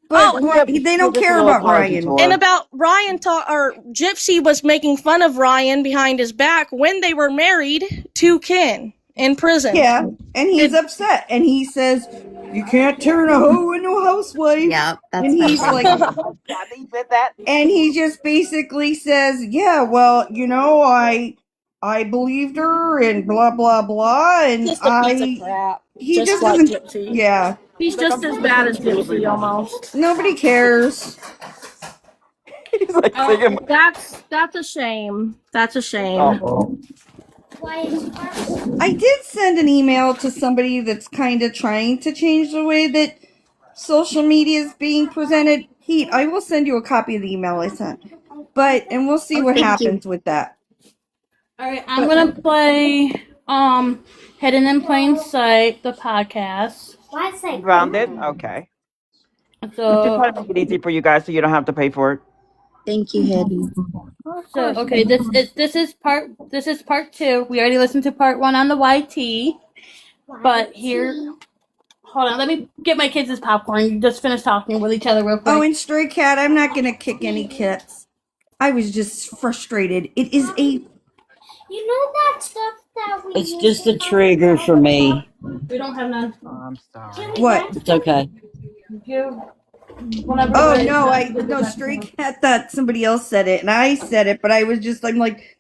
[SPEAKER 9] But they don't care about Ryan.
[SPEAKER 20] And about Ryan Gypsy was making fun of Ryan behind his back when they were married to Ken in prison.
[SPEAKER 9] Yeah, and he's upset, and he says, "You can't turn a hoe into a housewife."
[SPEAKER 18] Yeah, that's
[SPEAKER 9] and he's like,
[SPEAKER 3] he said that,
[SPEAKER 9] and he just basically says, "Yeah, well, I believed her, and blah blah blah, and
[SPEAKER 20] Just a piece of crap.
[SPEAKER 9] He just
[SPEAKER 20] like
[SPEAKER 9] doesn't.
[SPEAKER 20] Gypsy.
[SPEAKER 9] Yeah,
[SPEAKER 20] He's just as bad as Gypsy almost.
[SPEAKER 9] Nobody cares.
[SPEAKER 20] That's a shame. That's a shame.
[SPEAKER 9] I did send an email to somebody that's kind of trying to change the way that social media is being presented. Heat, I will send you a copy of the email I sent. And we'll see what happens with that.
[SPEAKER 1] Alright, I'm gonna play Hidden in Plain Sight, the podcast.
[SPEAKER 3] Grounded? Okay.
[SPEAKER 1] So
[SPEAKER 3] just try to make it easy for you guys so you don't have to pay for it.
[SPEAKER 18] Thank you, Hidden.
[SPEAKER 1] So okay, this is part 2. We already listened to part 1 on the YT. But here, hold on, let me get my kids' popcorn. Just finish talking with each other real quick.
[SPEAKER 9] Oh, and Stray Cat, I'm not gonna kick any kits. I was just frustrated. It is a.
[SPEAKER 11] You know that stuff that we.
[SPEAKER 10] It's just a trigger for me.
[SPEAKER 1] We don't have none.
[SPEAKER 3] I'm sorry.
[SPEAKER 9] What?
[SPEAKER 10] It's okay.
[SPEAKER 9] Oh no, no, Stray Cat thought somebody else said it, and I said it, but I was just I'm like,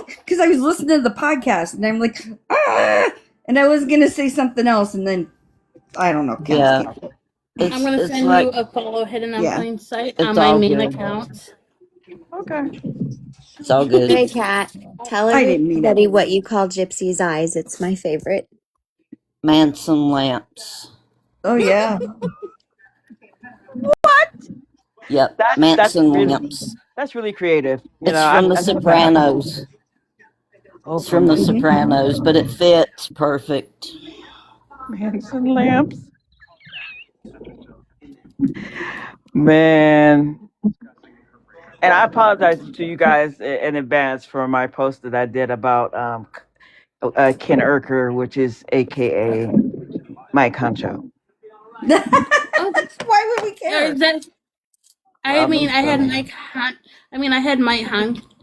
[SPEAKER 9] because I was listening to the podcast, and I'm like, and I was gonna say something else, and then I don't know.
[SPEAKER 10] Yeah.
[SPEAKER 1] I'm gonna send you a follow hidden on plain sight on my main account.
[SPEAKER 3] Okay.
[SPEAKER 10] It's all good.
[SPEAKER 18] Stray Cat, tell
[SPEAKER 9] I didn't mean it.
[SPEAKER 18] everybody what you call Gypsy's eyes. It's my favorite.
[SPEAKER 10] Manson lamps.
[SPEAKER 9] Oh yeah.
[SPEAKER 10] Yep.
[SPEAKER 3] That's
[SPEAKER 10] Manson
[SPEAKER 3] really,
[SPEAKER 10] lamps.
[SPEAKER 3] that's really creative. You
[SPEAKER 10] It's
[SPEAKER 3] know,
[SPEAKER 10] from The
[SPEAKER 3] I'm just a fan.
[SPEAKER 10] Sopranos.
[SPEAKER 3] Oh,
[SPEAKER 10] It's from The Sopranos, but it fits perfect.
[SPEAKER 3] Manson lamps. Man. And I apologize to you guys in advance for my post that I did about Ken Urker, which is AKA Mike Huncho.
[SPEAKER 9] Why would we care?
[SPEAKER 1] I mean, I had Mike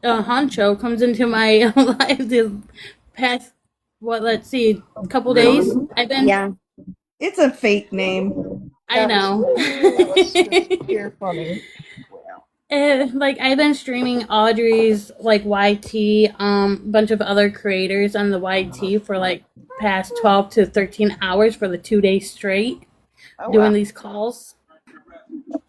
[SPEAKER 1] Honcho comes into my life this past let's see, couple days. I've been
[SPEAKER 9] It's a fake name.
[SPEAKER 1] I know.
[SPEAKER 7] You're funny.
[SPEAKER 1] Like I've been streaming Audrey's like YT, bunch of other creators on the YT for like past 12 to 13 hours for the 2 days straight, doing these calls.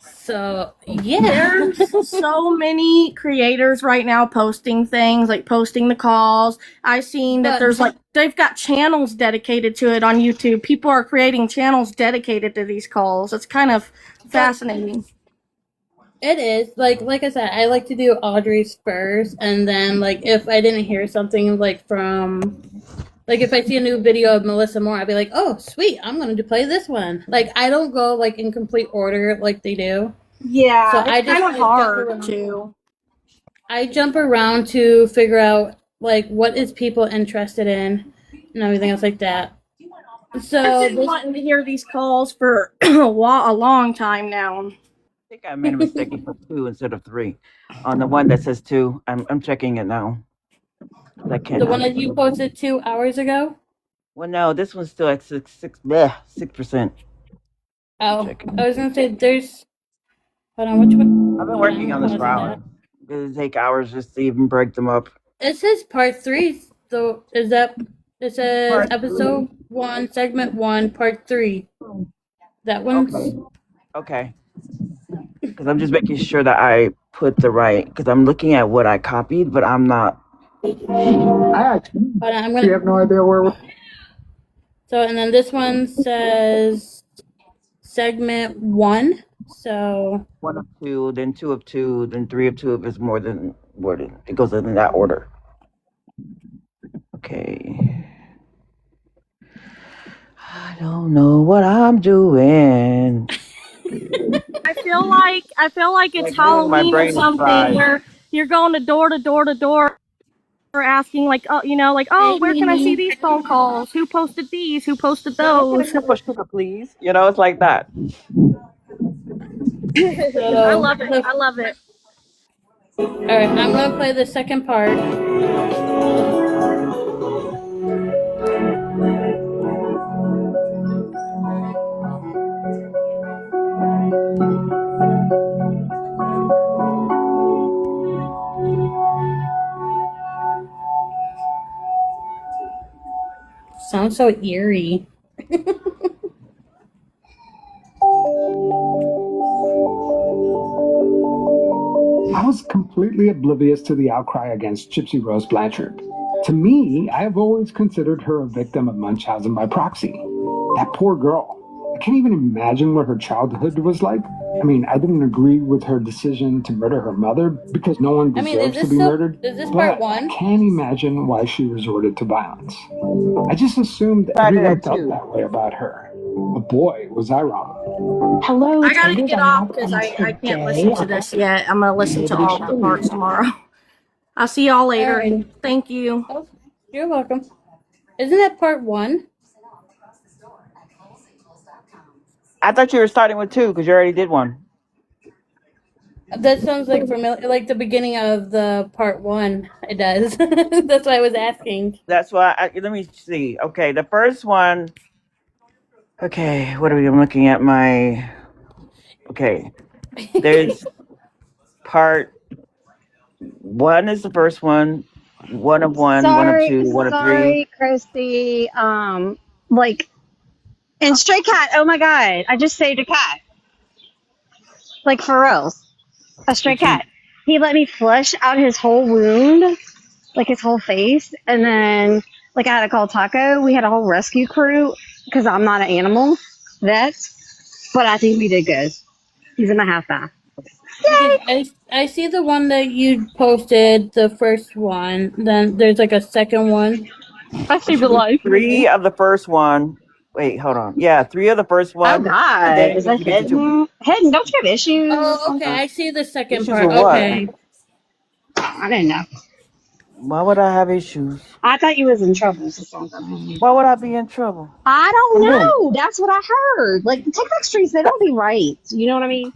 [SPEAKER 1] So yeah,
[SPEAKER 20] There's so many creators right now posting things, like posting the calls. I've seen that there's like they've got channels dedicated to it on YouTube. People are creating channels dedicated to these calls. It's kind of fascinating.
[SPEAKER 1] It is like I said, I like to do Audrey's first, and then like if I didn't hear something like from, like if I see a new video of Melissa Moore, I'd be like, oh sweet, I'm going to play this one. Like I don't go like in complete order like they do.
[SPEAKER 20] Yeah,
[SPEAKER 1] so
[SPEAKER 20] it's kind of hard to.
[SPEAKER 1] I jump around to figure out like what is people interested in and everything else like that. So
[SPEAKER 20] I've been wanting to hear these calls for a long time now.
[SPEAKER 3] I think I made a mistake and put 2 instead of 3 on the one that says 2. I'm checking it now. I can't.
[SPEAKER 1] The one that you posted 2 hours ago?
[SPEAKER 3] Well, no, this one's still at 6%.
[SPEAKER 1] Oh, I was gonna say there's. Hold on, which one?
[SPEAKER 3] I've been working on this for hours. It'll take hours just to even break them up.
[SPEAKER 1] It says part 3. So is that? It says
[SPEAKER 3] Part
[SPEAKER 1] episode 1, segment 1, part 3. That one's
[SPEAKER 3] okay. Because I'm just making sure that I put the right. Because I'm looking at what I copied, but I'm not.
[SPEAKER 1] But I'm gonna.
[SPEAKER 3] You have no idea where we're.
[SPEAKER 1] So and then this one says segment 1. So
[SPEAKER 3] 1 of 2, then 2 of 2, then 3 of 2 if it's more than it goes in that order. Okay. I don't know what I'm doing.
[SPEAKER 20] I feel like it's Halloween or something where you're going to door, or asking like, oh, where can I see these phone calls? Who posted these? Who posted those?
[SPEAKER 3] Can I push sugar, please? You know, it's like that.
[SPEAKER 20] I love it. I love it.
[SPEAKER 1] all right, I'm gonna play the second part. Sounds so eerie.
[SPEAKER 6] I was completely oblivious to the outcry against Gypsy Rose Blanchard. To me, I have always considered her a victim of Munchausen by proxy. That poor girl. I can't even imagine what her childhood was like. I mean, I didn't agree with her decision to murder her mother because no one deserves to be murdered.
[SPEAKER 1] Is this
[SPEAKER 6] but
[SPEAKER 1] part 1?
[SPEAKER 6] I can't imagine why she resorted to violence. I just assumed everyone felt that way about her. But boy, was I wrong.
[SPEAKER 19] Hello,
[SPEAKER 20] I gotta get off because I can't listen to this yet. I'm gonna listen to all the parts tomorrow. I'll see y'all later.
[SPEAKER 1] Alright.
[SPEAKER 20] Thank you.
[SPEAKER 1] Oh, you're welcome. Isn't that part 1?
[SPEAKER 3] I thought you were starting with 2 because you already did 1.
[SPEAKER 1] That sounds like familiar, like the beginning of the part 1. It does. That's why I was asking.
[SPEAKER 3] That's why. Let me see. Okay, the first one. Okay, what are we? I'm looking at my Okay. There's part 1 is the first one. 1 of 1, 1 of 2, 1 of 3.
[SPEAKER 17] Sorry, Christy. Like, and Stray Cat, oh my god, I just saved a cat. Like, for reals. A stray cat. He let me flush out his whole wound, like his whole face, and then, like, I had to call Taco. We had a whole rescue crew, because I'm not an animal vet, but I think we did good. He's in my half bath.
[SPEAKER 1] Because I see the one that you posted, the first one. Then there's like a second one.
[SPEAKER 17] I saved a life.
[SPEAKER 3] 3 of the first one. Wait, hold on. Yeah, 3 of the first one.
[SPEAKER 17] Oh god,
[SPEAKER 3] and then
[SPEAKER 17] is that
[SPEAKER 3] you get to
[SPEAKER 17] hidden? Hidden, don't you have issues?
[SPEAKER 1] Oh, okay. I see the second
[SPEAKER 3] Issues
[SPEAKER 1] part.
[SPEAKER 3] with what?
[SPEAKER 1] Okay.
[SPEAKER 17] I didn't know.
[SPEAKER 3] Why would I have issues?
[SPEAKER 17] I thought you was in trouble.
[SPEAKER 3] Why would I be in trouble?
[SPEAKER 17] I don't
[SPEAKER 3] From whom?
[SPEAKER 17] know. That's what I heard. Like, the TikTok streets, they don't be right. You know what I mean?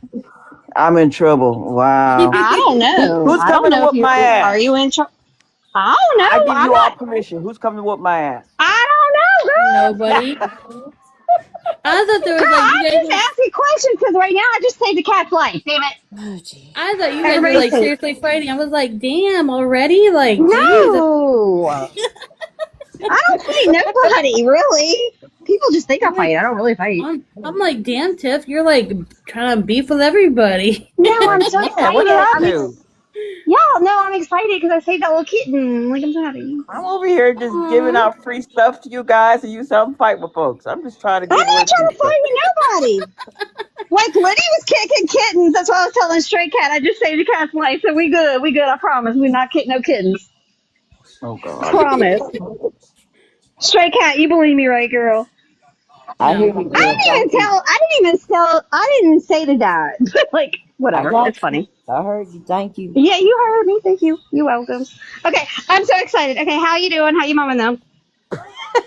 [SPEAKER 3] I'm in trouble. Wow.
[SPEAKER 17] I don't know.
[SPEAKER 3] Who's
[SPEAKER 17] I don't
[SPEAKER 3] coming to
[SPEAKER 17] know
[SPEAKER 3] whoop
[SPEAKER 17] if
[SPEAKER 3] my ass?
[SPEAKER 17] Are you in trouble? I don't know.
[SPEAKER 3] I give
[SPEAKER 17] I'm
[SPEAKER 3] you all
[SPEAKER 17] not.
[SPEAKER 3] permission. Who's coming to whoop my ass?
[SPEAKER 17] I don't know, girl.
[SPEAKER 1] Nobody. I thought there was
[SPEAKER 17] Girl,
[SPEAKER 1] like you
[SPEAKER 17] I'm
[SPEAKER 1] guys
[SPEAKER 17] just
[SPEAKER 1] were,
[SPEAKER 17] asking questions because right now I just saved the cat's life. Damn it.
[SPEAKER 1] I thought you guys were
[SPEAKER 17] Everybody's
[SPEAKER 1] like
[SPEAKER 17] safe.
[SPEAKER 1] seriously fighting. I was like, damn, already? Like, Jesus.
[SPEAKER 17] No. I don't fight nobody, really. People just think I fight. I don't really fight.
[SPEAKER 1] I'm like, damn, Tiff, you're like trying to beef with everybody.
[SPEAKER 17] No, I'm so
[SPEAKER 3] Yeah,
[SPEAKER 17] excited.
[SPEAKER 3] what did I do?
[SPEAKER 17] Yeah, no, I'm excited because I saved that little kitten. Like, I'm so happy.
[SPEAKER 3] I'm over here just giving out free stuff to you guys and you say I'm fighting with folks. I'm just trying to give
[SPEAKER 17] I'm
[SPEAKER 3] away
[SPEAKER 17] not trying
[SPEAKER 3] free
[SPEAKER 17] to fight with nobody. Like, Liddy was kicking kittens. That's why I was telling Stray Cat. I just saved the cat's life, so we good. We good. I promise. We're not kicking no kittens.
[SPEAKER 3] Oh God.
[SPEAKER 17] Promise. Stray Cat, you believe me, right, girl?
[SPEAKER 3] I hear you.
[SPEAKER 17] I didn't say to that. Like, whatever. It's funny.
[SPEAKER 10] I heard you. Thank you.
[SPEAKER 17] Yeah, you heard me. Thank you. You're welcome. Okay, I'm so excited. Okay, how you doing? How you mama though?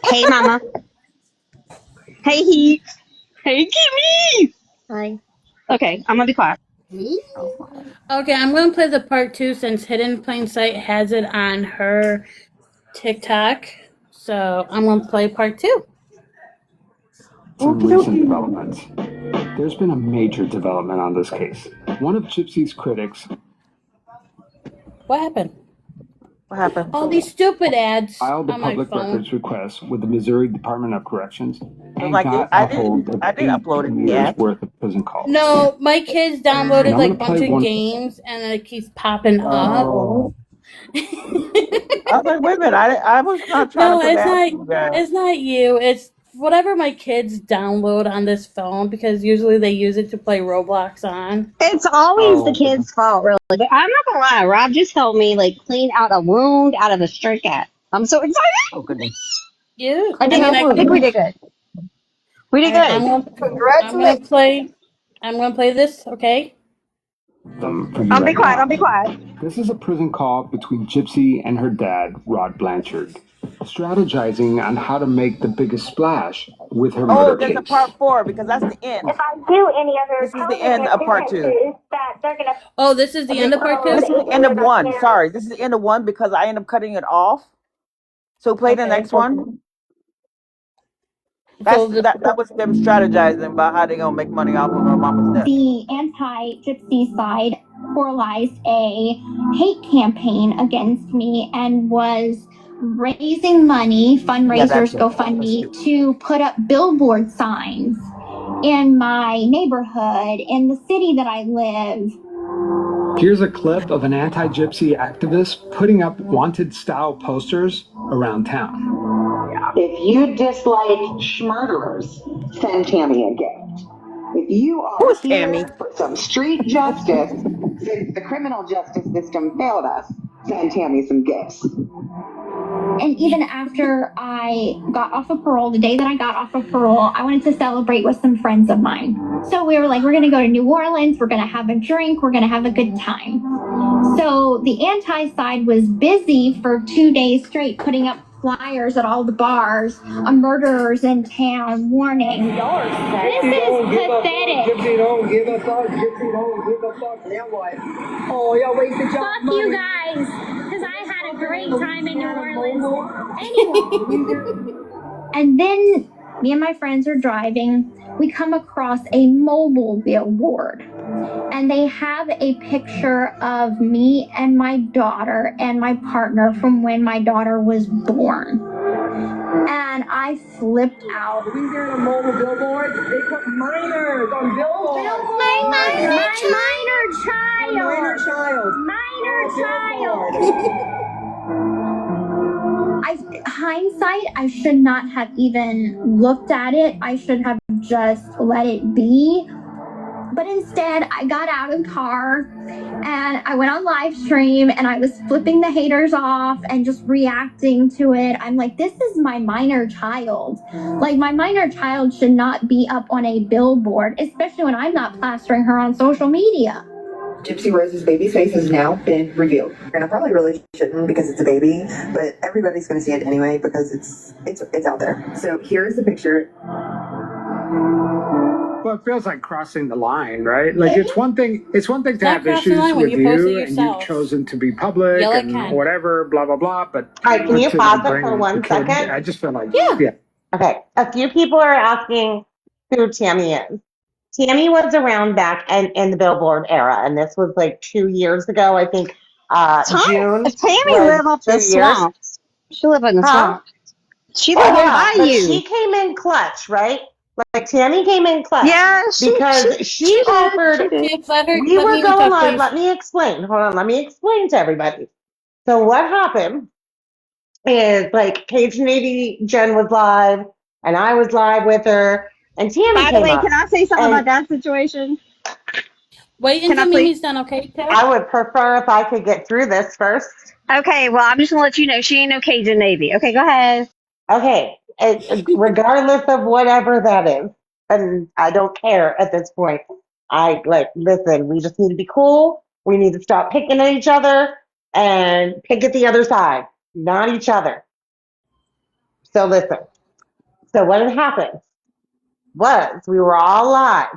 [SPEAKER 17] Hey, mama. Hey, Heat. Hey, Kimmy.
[SPEAKER 18] Hi.
[SPEAKER 17] Okay, I'm gonna be quiet.
[SPEAKER 1] Okay, I'm gonna play the part 2 since Hidden Plain Sight has it on her TikTok. So I'm gonna play part 2.
[SPEAKER 6] Some recent developments. There's been a major development on this case. One of Gypsy's critics
[SPEAKER 1] What happened?
[SPEAKER 3] What happened?
[SPEAKER 1] All these stupid ads
[SPEAKER 6] filed a
[SPEAKER 1] on my
[SPEAKER 6] public
[SPEAKER 1] phone.
[SPEAKER 6] records request with the Missouri Department of Corrections and
[SPEAKER 3] Like
[SPEAKER 6] got
[SPEAKER 3] I
[SPEAKER 6] a hold
[SPEAKER 3] didn't
[SPEAKER 6] of
[SPEAKER 3] upload
[SPEAKER 6] 8
[SPEAKER 3] it
[SPEAKER 6] years
[SPEAKER 3] yet.
[SPEAKER 6] worth of prison calls.
[SPEAKER 1] No, my kids
[SPEAKER 6] And
[SPEAKER 1] downloaded
[SPEAKER 6] I'm
[SPEAKER 1] like a
[SPEAKER 6] gonna
[SPEAKER 1] bunch
[SPEAKER 6] play
[SPEAKER 1] of
[SPEAKER 6] one-
[SPEAKER 1] games and it keeps popping up.
[SPEAKER 3] Oh. I was like, wait a minute, I was not trying
[SPEAKER 1] No,
[SPEAKER 3] to put
[SPEAKER 1] it's
[SPEAKER 3] that
[SPEAKER 1] not.
[SPEAKER 3] to you guys.
[SPEAKER 1] It's not you. It's whatever my kids download on this phone because usually they use it to play Roblox on.
[SPEAKER 17] It's always the kid's fault, really. But I'm not gonna lie, Rob just helped me like clean out a wound out of a stray cat. I'm so excited.
[SPEAKER 3] Oh goodness.
[SPEAKER 1] Yeah,
[SPEAKER 17] I think we did good. We did
[SPEAKER 1] I'm
[SPEAKER 17] good.
[SPEAKER 1] gonna play. I'm gonna play this. Okay.
[SPEAKER 6] them for you
[SPEAKER 17] I'll
[SPEAKER 6] right
[SPEAKER 17] be quiet.
[SPEAKER 6] now.
[SPEAKER 17] I'll be quiet.
[SPEAKER 6] This is a prison call between Gypsy and her dad, Rod Blanchard, strategizing on how to make the biggest splash with her
[SPEAKER 3] Oh,
[SPEAKER 6] murder
[SPEAKER 3] there's a
[SPEAKER 6] case.
[SPEAKER 3] part 4 because that's the end.
[SPEAKER 22] If I do any other
[SPEAKER 3] This is the end of part 2.
[SPEAKER 22] that they're gonna
[SPEAKER 1] Oh, this is the end of part 2.
[SPEAKER 3] This is the end of 1. Sorry, this is the end of 1 because I end up cutting it off. So play the next one. That was them strategizing about how they're gonna make money off of her mama's death.
[SPEAKER 22] The anti-gypsy side formalized a hate campaign against me and was raising money, fundraisers, GoFundMe, to put up billboard signs in my neighborhood, in the city that I live.
[SPEAKER 6] Here's a clip of an anti-gypsy activist putting up wanted-style posters around town.
[SPEAKER 21] If you dislike schmurderers, send Tammy a gift. If you are here for some street justice, since the criminal justice system failed us, send Tammy some gifts.
[SPEAKER 22] And even after I got off of parole, the day that I got off of parole, I wanted to celebrate with some friends of mine. So we were like, we're going to go to New Orleans, we're going to have a drink, we're going to have a good time. So the anti-side was busy for 2 days straight putting up flyers at all the bars, murderers in town, warning. This is pathetic.
[SPEAKER 21] Gypsy don't give a fuck. Gypsy don't give a fuck. Now what? Oh, y'all wasted y'all
[SPEAKER 22] Fuck
[SPEAKER 21] money.
[SPEAKER 22] you guys, because I had a great time in New Orleans. Anyway. And then me and my friends are driving.
[SPEAKER 17] we come across a mobile billboard. And they have a picture of me and my daughter and my partner from when my daughter was born. And I flipped out.
[SPEAKER 21] These are the mobile billboards. They put minors on billboards.
[SPEAKER 17] Minor child.
[SPEAKER 21] Minor child.
[SPEAKER 17] Hindsight, I should not have even looked at it. I should have just let it be. But instead, I got out of the car and I went on live stream and I was flipping the haters off and just reacting to it. I'm like, this is my minor child. Like, my minor child should not be up on a billboard, especially when I'm not plastering her on social media.
[SPEAKER 21] Gypsy Rose's baby's face has now been revealed. And I probably really shouldn't because it's a baby, but everybody's going to see it anyway because it's out there. So here's the picture.
[SPEAKER 6] Well, it feels like crossing the line, right? Like it's one thing to
[SPEAKER 1] not
[SPEAKER 6] have issues
[SPEAKER 1] crossing the line when
[SPEAKER 6] with
[SPEAKER 1] you post it
[SPEAKER 6] you and
[SPEAKER 1] yourself.
[SPEAKER 6] you've chosen to be public
[SPEAKER 1] Yell at
[SPEAKER 6] and
[SPEAKER 1] Ken.
[SPEAKER 6] whatever, blah blah blah. But
[SPEAKER 21] All right, can you
[SPEAKER 6] to
[SPEAKER 21] pause it
[SPEAKER 6] bring
[SPEAKER 21] for 1
[SPEAKER 6] the kid,
[SPEAKER 21] second?
[SPEAKER 6] I just feel like
[SPEAKER 1] Yeah.
[SPEAKER 21] Okay, a few people are asking who Tammy is. Tammy was around back in the Billboard era, and this was like 2 years ago, I think. June
[SPEAKER 17] Tammy
[SPEAKER 21] was
[SPEAKER 17] lived up
[SPEAKER 21] 2
[SPEAKER 17] the
[SPEAKER 21] years.
[SPEAKER 17] swamp. She lived in the
[SPEAKER 21] Huh?
[SPEAKER 17] swamp. She
[SPEAKER 21] Oh,
[SPEAKER 17] lived on
[SPEAKER 21] yeah, but she
[SPEAKER 17] Bayou.
[SPEAKER 21] came in clutch, right? Like Tammy came in clutch
[SPEAKER 17] Yeah,
[SPEAKER 21] because she offered.
[SPEAKER 17] did.
[SPEAKER 1] Tips, let
[SPEAKER 21] We
[SPEAKER 1] me
[SPEAKER 21] were going
[SPEAKER 1] talk,
[SPEAKER 21] live.
[SPEAKER 1] please.
[SPEAKER 21] Let me explain. Hold on. Let me explain to everybody. So what happened is like Cajun Navy Jen was live, and I was live with her, and Tammy
[SPEAKER 17] By the
[SPEAKER 21] came
[SPEAKER 17] way,
[SPEAKER 21] up.
[SPEAKER 17] can I say something
[SPEAKER 21] And
[SPEAKER 17] about that situation?
[SPEAKER 1] Wait
[SPEAKER 17] Can I
[SPEAKER 1] until
[SPEAKER 17] please?
[SPEAKER 1] Mimi's done, okay, Tiff?
[SPEAKER 21] I would prefer if I could get through this first.
[SPEAKER 17] Okay, well, I'm just gonna let you know she ain't no Cajun Navy. Okay, go ahead.
[SPEAKER 21] Okay, regardless of whatever that is, and I don't care at this point. I like listen. We just need to be cool. We need to stop picking at each other and pick at the other side, not each other. So listen. So what had happened was we were all live,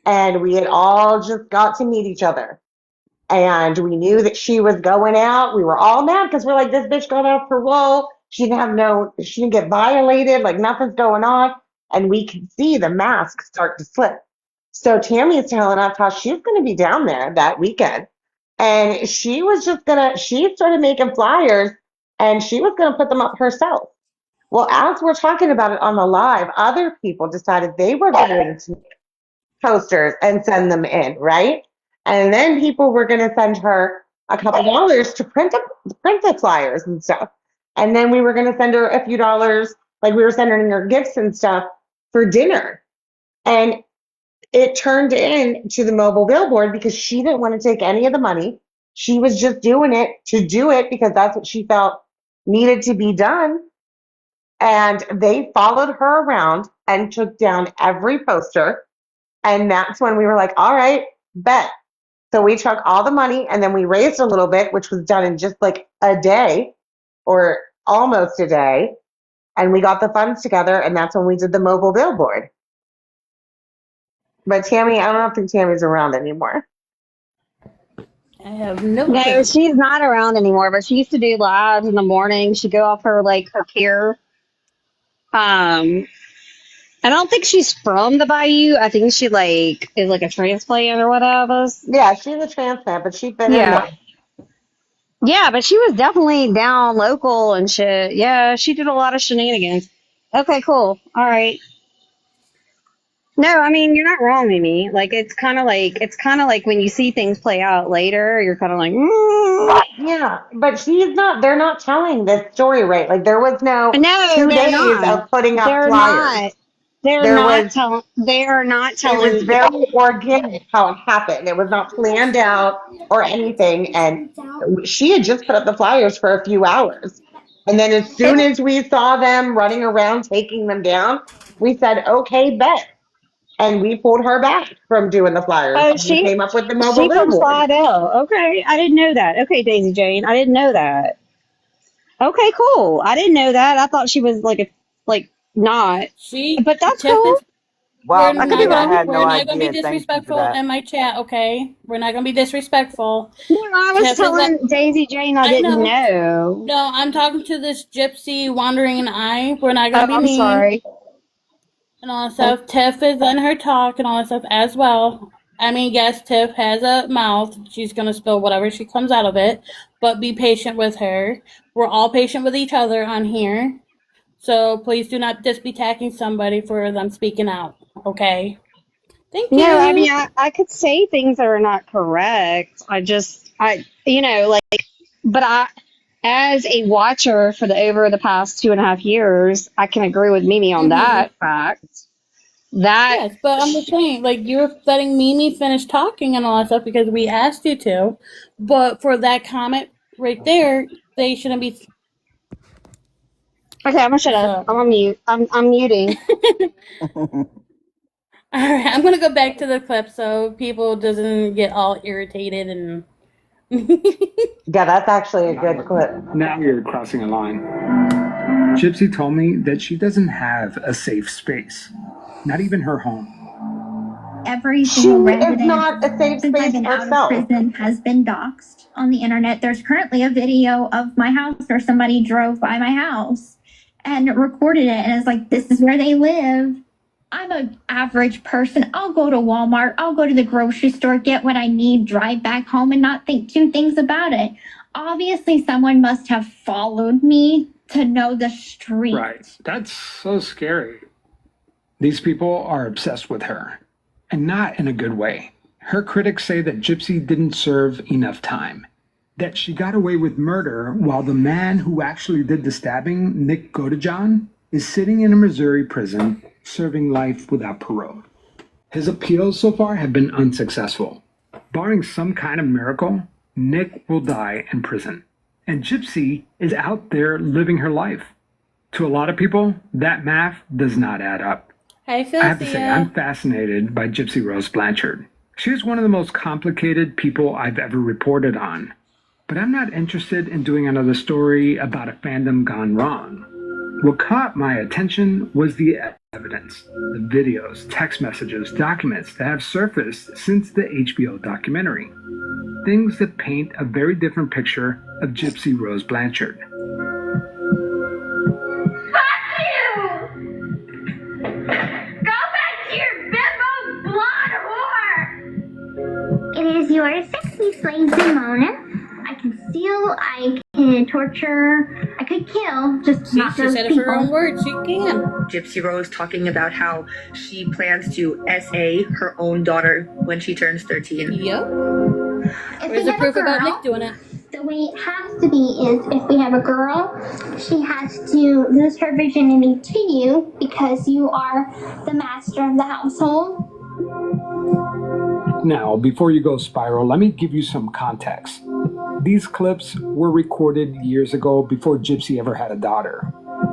[SPEAKER 21] and we had all just got to meet each other. And we knew that she was going out. We were all mad because we're like, this bitch got off parole. She didn't get violated. Like nothing's going on. And we could see the mask start to slip. So Tammy is telling us how she's going to be down there that weekend. And she started making flyers and she was going to put them up herself. Well, as we're talking about it on the live, other people decided they were going to posters and send them in, right? And then people were going to send her a couple dollars to print the flyers and stuff. And then we were going to send her a few dollars, like we were sending her gifts and stuff for dinner. And it turned into the mobile billboard because she didn't want to take any of the money. She was just doing it to do it because that's what she felt needed to be done. And they followed her around and took down every poster. And that's when we were like, all right, bet. So we took all the money and then we raised a little bit, which was done in just like a day or almost a day. And we got the funds together and that's when we did the mobile billboard. But Tammy, I don't think Tammy's around anymore.
[SPEAKER 1] I have no
[SPEAKER 17] No,
[SPEAKER 1] clue.
[SPEAKER 17] she's not around anymore, but she used to do lives in the morning. She'd go off her pier. I don't think she's from the Bayou. I think she is like a transplant or whatever.
[SPEAKER 21] Yeah, she's a transplant, but she's been in
[SPEAKER 17] Yeah.
[SPEAKER 21] there.
[SPEAKER 17] Yeah, but she was definitely down local and shit. Yeah, she did a lot of shenanigans. Okay, cool. All right. No, I mean you're not wrong, Mimi. Like it's kind of like when you see things play out later, you're kind of like,
[SPEAKER 21] Yeah, but they're not telling this story right. Like there was no
[SPEAKER 17] no,
[SPEAKER 21] 2
[SPEAKER 17] they're
[SPEAKER 21] days
[SPEAKER 17] not.
[SPEAKER 21] of putting up
[SPEAKER 17] They're
[SPEAKER 21] flyers.
[SPEAKER 17] not. They're
[SPEAKER 21] There
[SPEAKER 17] not
[SPEAKER 21] was
[SPEAKER 17] telling. They are not
[SPEAKER 21] It was
[SPEAKER 17] telling.
[SPEAKER 21] very organic how it happened. It was not planned out or anything. And she had just put up the flyers for a few hours. And then as soon as we saw them running around taking them down, we said, okay, bet. And we pulled her back from doing the flyers.
[SPEAKER 17] Oh,
[SPEAKER 21] And we came up with the mobile
[SPEAKER 17] she from
[SPEAKER 21] billboard.
[SPEAKER 17] Slidell. Okay, I didn't know that. Okay, Daisy Jane, I didn't know that. Okay, cool. I didn't know that. I thought she was not. But that's
[SPEAKER 1] Tiff,
[SPEAKER 17] cool.
[SPEAKER 1] we're
[SPEAKER 3] Well,
[SPEAKER 17] I could be
[SPEAKER 3] Mimi, I
[SPEAKER 17] wrong.
[SPEAKER 3] had no
[SPEAKER 1] not gonna be
[SPEAKER 3] idea. Thank you for
[SPEAKER 1] disrespectful
[SPEAKER 3] that.
[SPEAKER 1] in my chat, okay? We're not gonna be disrespectful.
[SPEAKER 17] No, I was telling Daisy Jane I didn't know.
[SPEAKER 1] No, I'm talking to this gypsy wandering eye. We're not gonna
[SPEAKER 17] Oh,
[SPEAKER 1] be
[SPEAKER 17] I'm
[SPEAKER 1] mean.
[SPEAKER 17] sorry.
[SPEAKER 1] And all that stuff. Tiff is in her talk and all that stuff as well. I mean, yes, Tiff has a mouth. She's going to spill whatever she comes out of it. But be patient with her. We're all patient with each other on here. So please do not just be attacking somebody for them speaking out. Okay? Thank you.
[SPEAKER 17] No, I mean, I could say things that are not correct. But as a watcher for over the past 2.5 years, I can agree with Mimi on that fact.
[SPEAKER 1] Yes, but I'm just saying, like, you're letting Mimi finish talking and all that stuff because we asked you to. But for that comment right there, they shouldn't be.
[SPEAKER 17] Okay, I'm gonna shut up. I'm on mute. I'm muting.
[SPEAKER 1] All right, I'm gonna go back to the clip so people doesn't get all irritated and.
[SPEAKER 2] Yeah, that's actually a good clip.
[SPEAKER 6] Now you're crossing a line. Gypsy told me that she doesn't have a safe space, not even her home.
[SPEAKER 14] Every single resident
[SPEAKER 2] is not a safe
[SPEAKER 14] since I've
[SPEAKER 2] space
[SPEAKER 14] been out
[SPEAKER 2] herself.
[SPEAKER 14] of prison has been doxxed on the internet. There's currently a video of my house where somebody drove by my house and recorded it, and it's like, this is where they live. I'm an average person. I'll go to Walmart. I'll go to the grocery store, get what I need, drive back home, and not think two things about it. Obviously, someone must have followed me to know the street.
[SPEAKER 6] Right. That's so scary. These people are obsessed with her, and not in a good way. Her critics say that Gypsy didn't serve enough time, that she got away with murder while the man who actually did the stabbing, Nick Godejohn, is sitting in a Missouri prison serving life without parole. His appeals so far have been unsuccessful. Barring some kind of miracle, Nick will die in prison, and Gypsy is out there living her life. To a lot of people, that math does not add up.
[SPEAKER 1] Hi, Phil.
[SPEAKER 6] I have to say, I'm fascinated by Gypsy Rose Blanchard. She is one of the most complicated people I've ever reported on. But I'm not interested in doing another story about a fandom gone wrong. What caught my attention was the evidence, the videos, text messages, documents that have surfaced since the HBO documentary. Things that paint a very different picture of Gypsy Rose Blanchard.
[SPEAKER 22] It is your sexy slave Demona. I can steal, I can torture, I could kill, just
[SPEAKER 1] See,
[SPEAKER 22] not
[SPEAKER 1] she
[SPEAKER 22] those
[SPEAKER 1] said it
[SPEAKER 22] people.
[SPEAKER 1] for her own words. She can.
[SPEAKER 23] Gypsy Rose talking about how she plans to SA her own daughter when she turns 13.
[SPEAKER 1] Yep.
[SPEAKER 22] If
[SPEAKER 1] Where's
[SPEAKER 22] we
[SPEAKER 1] the
[SPEAKER 22] have
[SPEAKER 1] proof
[SPEAKER 22] a
[SPEAKER 1] about
[SPEAKER 22] girl,
[SPEAKER 1] Nick doing it?
[SPEAKER 22] the way it has to be is if we have a girl, she has to lose her virginity to you because you are the master of the household.
[SPEAKER 6] Now, before you go spiral, let me give you some context. These clips were recorded years ago before Gypsy ever had a daughter.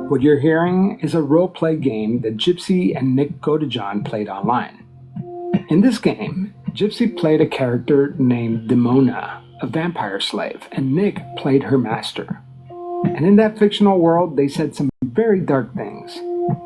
[SPEAKER 6] What you're hearing is a role-play game that Gypsy and Nick Godejohn played online. In this game, Gypsy played a character named Demona, a vampire slave, and Nick played her master. And in that fictional world, they said some very dark things,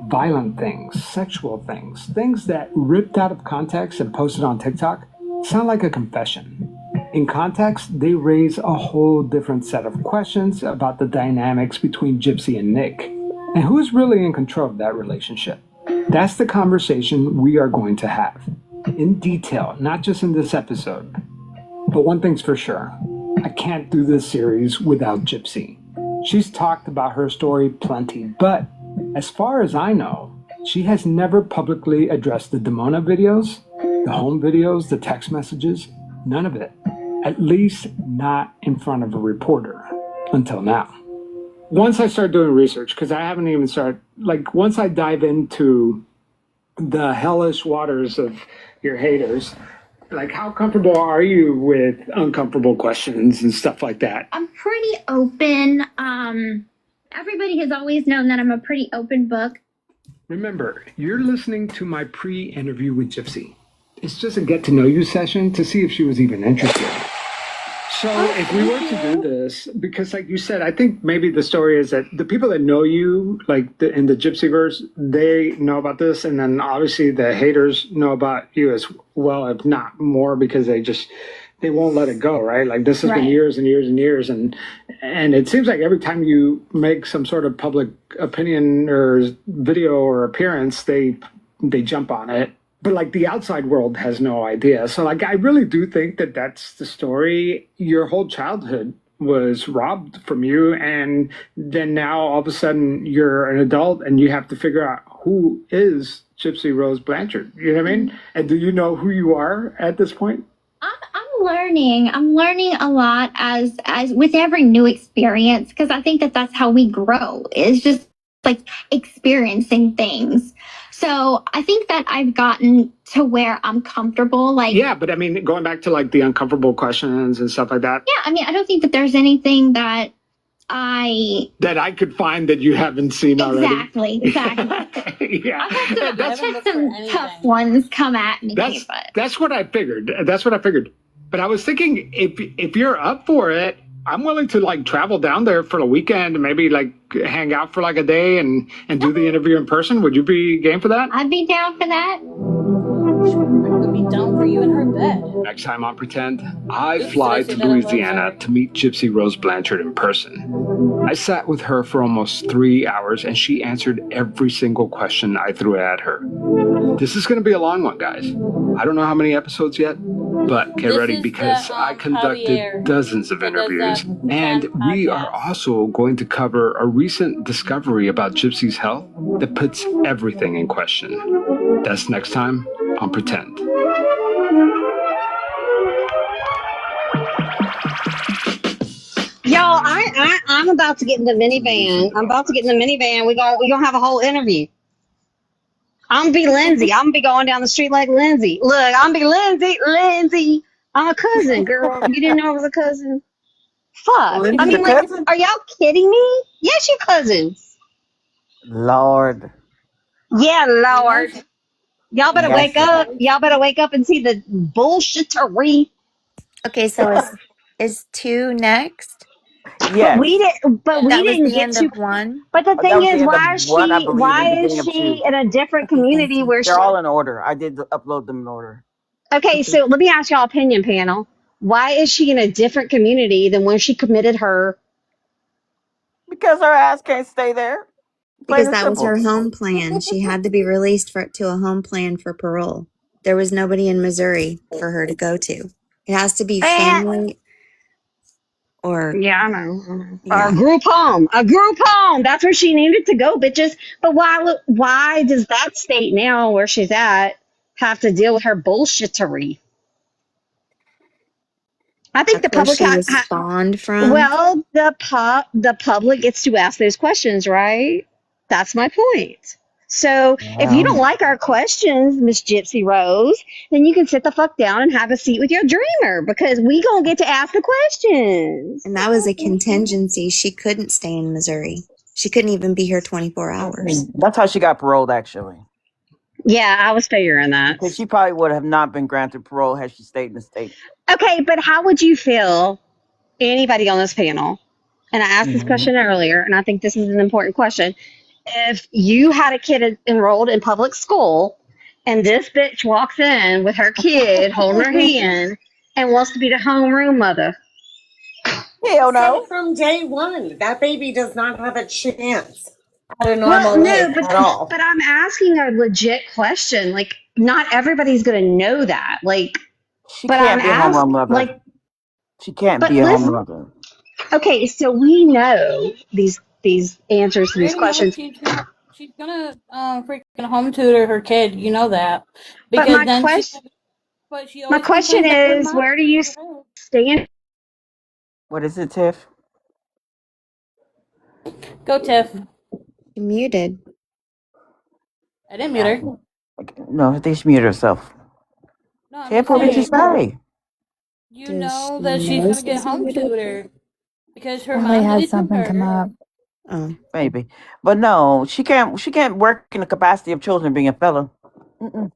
[SPEAKER 6] violent things, sexual things, things that ripped out of context and posted on TikTok sound like a confession. In context, they raise a whole different set of questions about the dynamics between Gypsy and Nick, and who's really in control of that relationship. That's the conversation we are going to have, in detail, not just in this episode. But one thing's for sure, I can't do this series without Gypsy. She's talked about her story plenty, but as far as I know, she has never publicly addressed the Demona videos, the home videos, the text messages, none of it. At least not in front of a reporter, until now. Once I start doing research, because I haven't even started, once I dive into the hellish waters of your haters, how comfortable are you with uncomfortable questions and stuff like that?
[SPEAKER 14] I'm pretty open. Everybody has always known that I'm a pretty open book.
[SPEAKER 6] Remember, you're listening to my pre-interview with Gypsy. It's just a get-to-know-you session to see if she was even interested. So if we were to do this, because like you said, I think maybe the story is that the people that know you, in the Gypsyverse, they know about this, and then obviously the haters know about you as well, if not more, because they won't let it go, right? This has been years and years and years, and it seems like every time you make some sort of public opinion or video or appearance, they they jump on it, but like the outside world has no idea. So like I really do think that that's the story. Your whole childhood was robbed from you, and then now all of a sudden you're an adult and you have to figure out who is Gypsy Rose Blanchard. You know what I mean? And do you know who you are at this point?
[SPEAKER 14] I'm learning. I'm learning a lot as with every new experience, because I think that that's how we grow. Is just like experiencing things. So I think that I've gotten to where I'm comfortable. Like,
[SPEAKER 6] yeah, but I mean, going back to like the uncomfortable questions and stuff like that.
[SPEAKER 14] yeah, I mean, I don't think that there's anything that I
[SPEAKER 6] could find that you haven't seen already.
[SPEAKER 14] exactly.
[SPEAKER 6] Yeah,
[SPEAKER 14] I've had some tough ones come at me.
[SPEAKER 6] That's what I figured. That's what I figured. But I was thinking, if you're up for it, I'm willing to like travel down there for a weekend and maybe like hang out for like a day and do the interview in person. Would you be game for that?
[SPEAKER 14] I'd be down for that.
[SPEAKER 1] Would be down for you in her bed.
[SPEAKER 6] Next time on Pretend, I fly to Louisiana to meet Gypsy Rose Blanchard in person. I sat with her for almost 3 hours and she answered every single question I threw at her. This is going to be a long one, guys. I don't know how many episodes yet, but get ready because I conducted dozens of interviews. And we are also going to cover a recent discovery about Gypsy's health that puts everything in question. That's next time on Pretend.
[SPEAKER 17] Y'all, I'm about to get in the minivan. We're gonna have a whole interview. I'm gonna be Lindsay. I'm gonna be going down the street like Lindsay. Look, I'm gonna be Lindsay. I'm a cousin, girl. You didn't know I was a cousin? Fuck.
[SPEAKER 3] Lindsay's
[SPEAKER 17] I mean,
[SPEAKER 3] a
[SPEAKER 17] like,
[SPEAKER 3] cousin?
[SPEAKER 17] are y'all kidding me? Yes, you cousins.
[SPEAKER 3] Lord.
[SPEAKER 17] Yeah, Lord. Y'all better
[SPEAKER 3] Yes.
[SPEAKER 17] wake up. Y'all better wake up and see the bullshittery.
[SPEAKER 18] Okay, so is 2 next?
[SPEAKER 3] Yes.
[SPEAKER 17] But we didn't. But we
[SPEAKER 18] That was
[SPEAKER 17] didn't
[SPEAKER 18] the
[SPEAKER 17] get
[SPEAKER 18] end
[SPEAKER 17] to.
[SPEAKER 18] of 1.
[SPEAKER 17] But the
[SPEAKER 3] That
[SPEAKER 17] thing
[SPEAKER 3] was the
[SPEAKER 17] is,
[SPEAKER 3] end of
[SPEAKER 17] why is
[SPEAKER 3] one, I
[SPEAKER 17] she?
[SPEAKER 3] believe, and
[SPEAKER 17] Why is
[SPEAKER 3] beginning of
[SPEAKER 17] she
[SPEAKER 3] 2.
[SPEAKER 17] in a different community where she?
[SPEAKER 3] They're all in order. I did upload them in order.
[SPEAKER 17] Okay, so let me ask y'all opinion panel. Why is she in a different community than when she committed her?
[SPEAKER 3] Because her ass can't stay there. Plain
[SPEAKER 18] Because
[SPEAKER 3] and
[SPEAKER 18] that was
[SPEAKER 3] simple.
[SPEAKER 18] her home plan. She had to be released to a home plan for parole. There was nobody in Missouri for her to go to. It has to be family or
[SPEAKER 17] Yeah, I know.
[SPEAKER 18] yeah.
[SPEAKER 17] A group home. A group home. That's where she needed to go, bitches. But why does that state now where she's at have to deal with her bullshittery? I think
[SPEAKER 18] That's
[SPEAKER 17] the
[SPEAKER 18] where
[SPEAKER 17] public
[SPEAKER 18] she was spawned from.
[SPEAKER 17] well, the public gets to ask those questions, right? That's my point. So if you don't like our questions, Miss Gypsy Rose, then you can sit the fuck down and have a seat with your dreamer because we gonna get to ask the questions.
[SPEAKER 18] And that was a contingency. She couldn't stay in Missouri. She couldn't even be here 24 hours.
[SPEAKER 3] That's how she got paroled, actually.
[SPEAKER 17] Yeah, I was figuring that.
[SPEAKER 3] Because she probably would have not been granted parole had she stayed in the state.
[SPEAKER 17] Okay, but how would you feel, anybody on this panel? And I asked this question earlier, and I think this is an important question. If you had a kid enrolled in public school, and this bitch walks in with her kid holding her hand and wants to be the homeroom mother.
[SPEAKER 3] Hell no.
[SPEAKER 5] So from day one, that baby does not have a chance at a normal life at all.
[SPEAKER 17] But I'm asking a legit question. Like, not everybody's gonna know that. Like,
[SPEAKER 3] She can't be a homeroom mother.
[SPEAKER 17] like,
[SPEAKER 3] she can't be a homeroom mother.
[SPEAKER 17] okay, so we know these answers to these questions.
[SPEAKER 1] She's gonna freaking home tutor her kid. You know that.
[SPEAKER 17] But
[SPEAKER 1] Because
[SPEAKER 17] my
[SPEAKER 1] then
[SPEAKER 17] question,
[SPEAKER 1] she
[SPEAKER 17] my
[SPEAKER 1] always
[SPEAKER 17] question
[SPEAKER 1] complains that her
[SPEAKER 17] is,
[SPEAKER 1] mom-
[SPEAKER 17] where do you stand?
[SPEAKER 3] What is it, Tiff?
[SPEAKER 1] Go, Tiff.
[SPEAKER 18] She muted.
[SPEAKER 1] I didn't mute her.
[SPEAKER 3] No, I think she muted herself.
[SPEAKER 1] No, I'm
[SPEAKER 3] Tiff,
[SPEAKER 1] just
[SPEAKER 3] what did you
[SPEAKER 1] saying.
[SPEAKER 3] say?
[SPEAKER 1] You know that she's gonna get home tutor because her
[SPEAKER 4] Somebody
[SPEAKER 1] mom
[SPEAKER 4] had
[SPEAKER 1] did it to
[SPEAKER 4] something
[SPEAKER 1] her.
[SPEAKER 4] come up.
[SPEAKER 3] Oh, maybe, but no, she can't work in the capacity of children being a fellow. Mm-mm.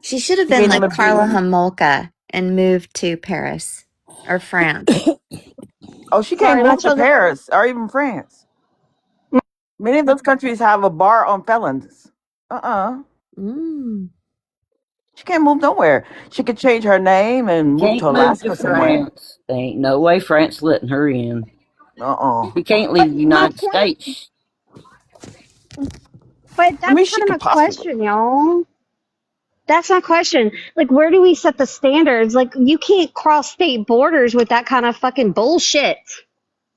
[SPEAKER 18] She should have
[SPEAKER 3] She
[SPEAKER 18] been
[SPEAKER 3] can't
[SPEAKER 18] like
[SPEAKER 3] even
[SPEAKER 18] Carla
[SPEAKER 3] be-
[SPEAKER 18] Homolka and moved to Paris or France.
[SPEAKER 3] Oh, she
[SPEAKER 17] Sorry,
[SPEAKER 3] can't
[SPEAKER 17] my
[SPEAKER 3] move to
[SPEAKER 17] children-
[SPEAKER 3] Paris or even France. Many of those countries have a bar on felons. She can't move nowhere. She could change her name and move
[SPEAKER 10] Can't
[SPEAKER 3] to
[SPEAKER 10] move
[SPEAKER 3] Alaska
[SPEAKER 10] to
[SPEAKER 3] somewhere.
[SPEAKER 10] France. There ain't no way France letting her in. She can't leave the United States.
[SPEAKER 17] But that's
[SPEAKER 3] I mean, she
[SPEAKER 17] kind of my
[SPEAKER 3] could possibly.
[SPEAKER 17] question, y'all. That's my question. Like, where do we set the standards? Like, you can't cross state borders with that kind of fucking bullshit.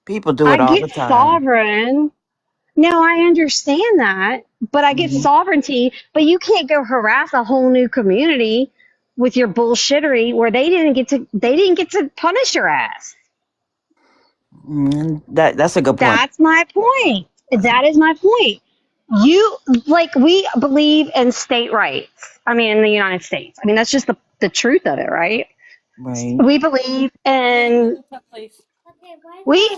[SPEAKER 3] People do
[SPEAKER 17] I
[SPEAKER 3] it all the
[SPEAKER 17] get
[SPEAKER 3] time.
[SPEAKER 17] sovereign. No, I understand that, but I get
[SPEAKER 3] Mhm.
[SPEAKER 17] sovereignty, but you can't go harass a whole new community with your bullshittery where they didn't get to punish your ass.
[SPEAKER 3] That's a good point.
[SPEAKER 17] That's my point. That is my point. You like we believe in state rights. I mean, in the United States. I mean, that's just the truth of it, right?
[SPEAKER 3] Right.
[SPEAKER 17] We believe in we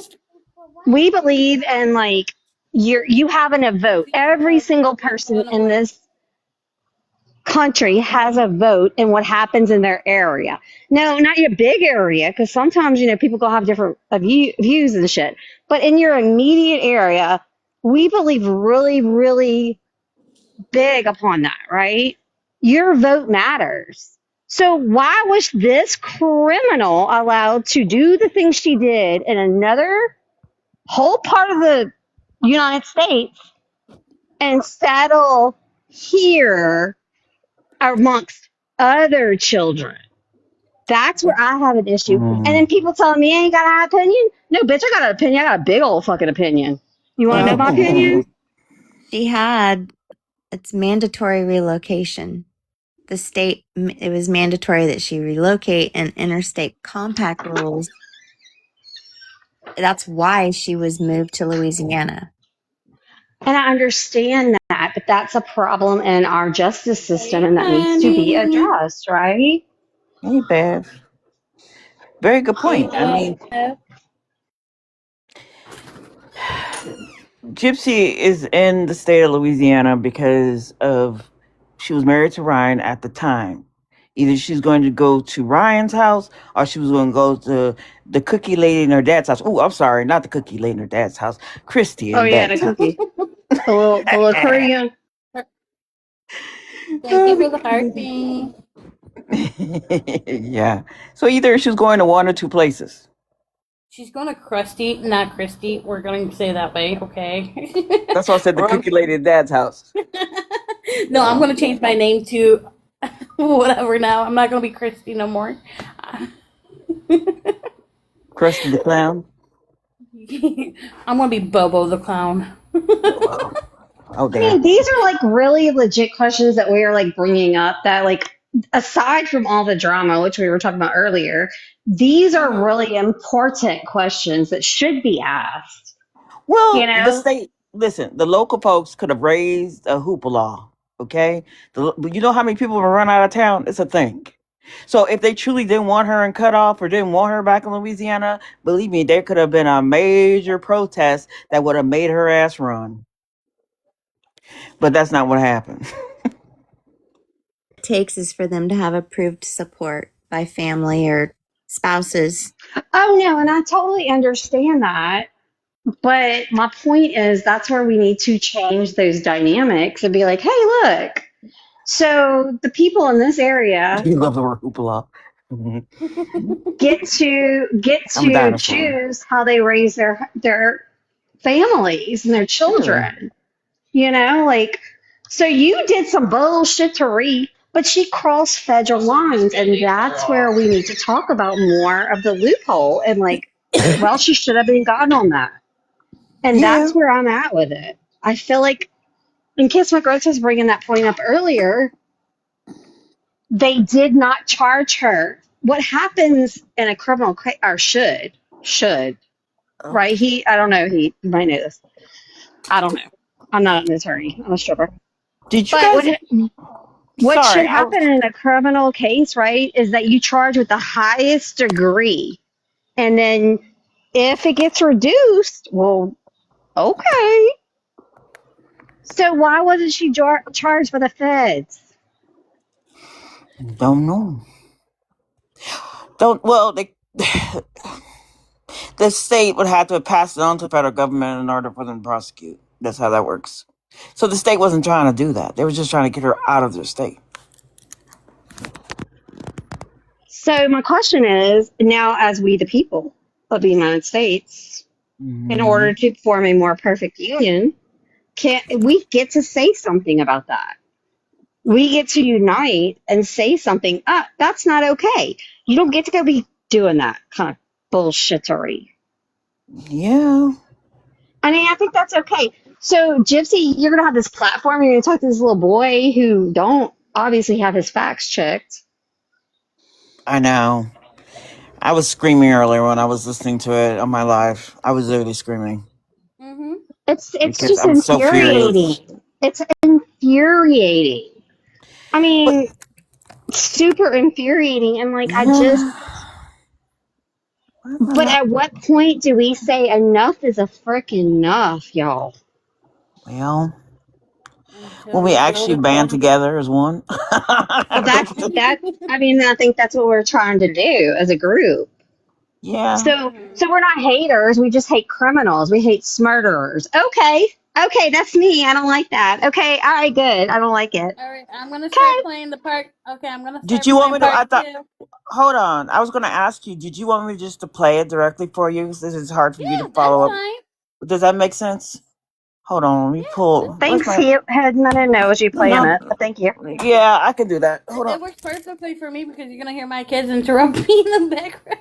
[SPEAKER 17] we believe in like you having a vote. Every single person in this country has a vote in what happens in their area. No, not your big area, because sometimes people go have different views and shit. But in your immediate area, we believe really, really big upon that, right? Your vote matters. So why was this criminal allowed to do the things she did in another whole part of the United States and settle here amongst other children? That's where I have an issue. And then people telling me, I ain't got an opinion. No, bitch, I got an opinion. I got a big old fucking opinion. You want to know
[SPEAKER 18] Well,
[SPEAKER 17] my opinion?
[SPEAKER 18] it's mandatory relocation. The state, it was mandatory that she relocate, and interstate compact rules. That's why she was moved to Louisiana.
[SPEAKER 17] And I understand that, but that's a problem in our justice system and that needs to be
[SPEAKER 1] Honey.
[SPEAKER 17] addressed, right?
[SPEAKER 3] Hey, Bev. Very good point. I mean, Gypsy is in the state of Louisiana because of she was married to Ryan at the time. Either she's going to go to Ryan's house or she was going to go to the cookie lady in her dad's house. Oh, I'm sorry, not the cookie lady in her dad's house. Christy
[SPEAKER 17] Oh
[SPEAKER 3] and
[SPEAKER 17] yeah, the
[SPEAKER 3] dad's house.
[SPEAKER 17] cookie. The little Korean.
[SPEAKER 1] Thank you for the heartbeat.
[SPEAKER 3] Yeah. So either she's going to one or two places.
[SPEAKER 1] She's going to Krusty, not Christy. We're going to say that way, okay?
[SPEAKER 3] That's why I said the
[SPEAKER 1] Or
[SPEAKER 3] cookie lady at dad's house.
[SPEAKER 1] no, I'm going to change my name to whatever now. I'm not going to be Christy no more.
[SPEAKER 3] Krusty the clown.
[SPEAKER 1] I'm going to be Bobo the clown.
[SPEAKER 3] Oh
[SPEAKER 17] I mean,
[SPEAKER 3] damn.
[SPEAKER 17] these are like really legit questions that we are like bringing up that like aside from all the drama, which we were talking about earlier, these are really important questions that should be asked. You
[SPEAKER 3] Well, the
[SPEAKER 17] know?
[SPEAKER 3] state, listen, the local folks could have raised a hoopla, okay? You know how many people have run out of town? It's a thing. So if they truly didn't want her in cutoff or didn't want her back in Louisiana, believe me, there could have been a major protest that would have made her ass run. But that's not what happened.
[SPEAKER 18] It takes is for them to have approved support by family or spouses.
[SPEAKER 17] Oh no, and I totally understand that. But my point is that's where we need to change those dynamics and be like, hey, look, so the people in this area
[SPEAKER 3] You love the word hoopla.
[SPEAKER 17] get to
[SPEAKER 3] I'm a dinosaur.
[SPEAKER 17] choose how they raise their families and their
[SPEAKER 3] Sure.
[SPEAKER 17] children. Like so you did some bullshit to Ree, but she crossed federal lines, and that's where we need to talk about more of the loophole and like, well, she should have been gotten on that. And
[SPEAKER 3] Yeah.
[SPEAKER 17] that's where I'm at with it. I feel like, in case McGroth was bringing that point up earlier, they did not charge her. What happens in a criminal case, or should, right? I don't know, he might know this. I don't know. I'm not an attorney. I'm a stripper.
[SPEAKER 3] Did you
[SPEAKER 17] But
[SPEAKER 3] guys?
[SPEAKER 17] what should
[SPEAKER 3] Sorry,
[SPEAKER 17] happen in a criminal case, right, is that you charge with the highest degree. And then if it gets reduced, well, okay. So why wasn't she charged by the feds?
[SPEAKER 3] don't know. Don't well. The state would have to pass it on to the federal government in order for them to prosecute. That's how that works. So the state wasn't trying to do that. They were just trying to get her out of their state.
[SPEAKER 17] So my question is, now as we the people of the United States, in order to form a more perfect union, we get to say something about that. We get to unite and say something. That's not okay. You don't get to go be doing that kind of bullshittery.
[SPEAKER 3] Yeah.
[SPEAKER 17] I mean, I think that's okay. So, Gypsy, you're gonna have this platform. You're gonna talk to this little boy who don't obviously have his facts checked.
[SPEAKER 3] I know. I was screaming earlier when I was listening to it on my live. I was literally screaming.
[SPEAKER 17] It's
[SPEAKER 3] Because
[SPEAKER 17] just
[SPEAKER 3] I'm so furious.
[SPEAKER 17] infuriating. It's infuriating. I mean, super infuriating. And like, I just. But at what point do we say enough is a frickin' enough, y'all?
[SPEAKER 3] Well, when we actually band together as one.
[SPEAKER 17] Well, that. I mean, I think that's what we're trying to do as a group.
[SPEAKER 3] Yeah.
[SPEAKER 17] So we're not haters. We just hate criminals. We hate smurderers. Okay, that's me. I don't like that. Okay, all right, good. I don't like it.
[SPEAKER 1] All right, I'm gonna start playing the part. Okay, I'm gonna start
[SPEAKER 3] Did you want me
[SPEAKER 1] playing
[SPEAKER 3] to? I
[SPEAKER 1] part
[SPEAKER 3] thought.
[SPEAKER 1] 2.
[SPEAKER 3] Hold on. I was going to ask you. Did you want me just to play it directly for you? This is hard for you to follow up.
[SPEAKER 1] Fine.
[SPEAKER 3] Does that make sense? Hold on. Let me pull.
[SPEAKER 17] Thanks, Head. I didn't know it was you playing it, but thank you.
[SPEAKER 3] Yeah, I can do that. Hold
[SPEAKER 1] It
[SPEAKER 3] on.
[SPEAKER 1] works perfectly for me because you're gonna hear my kids interrupt me in the background.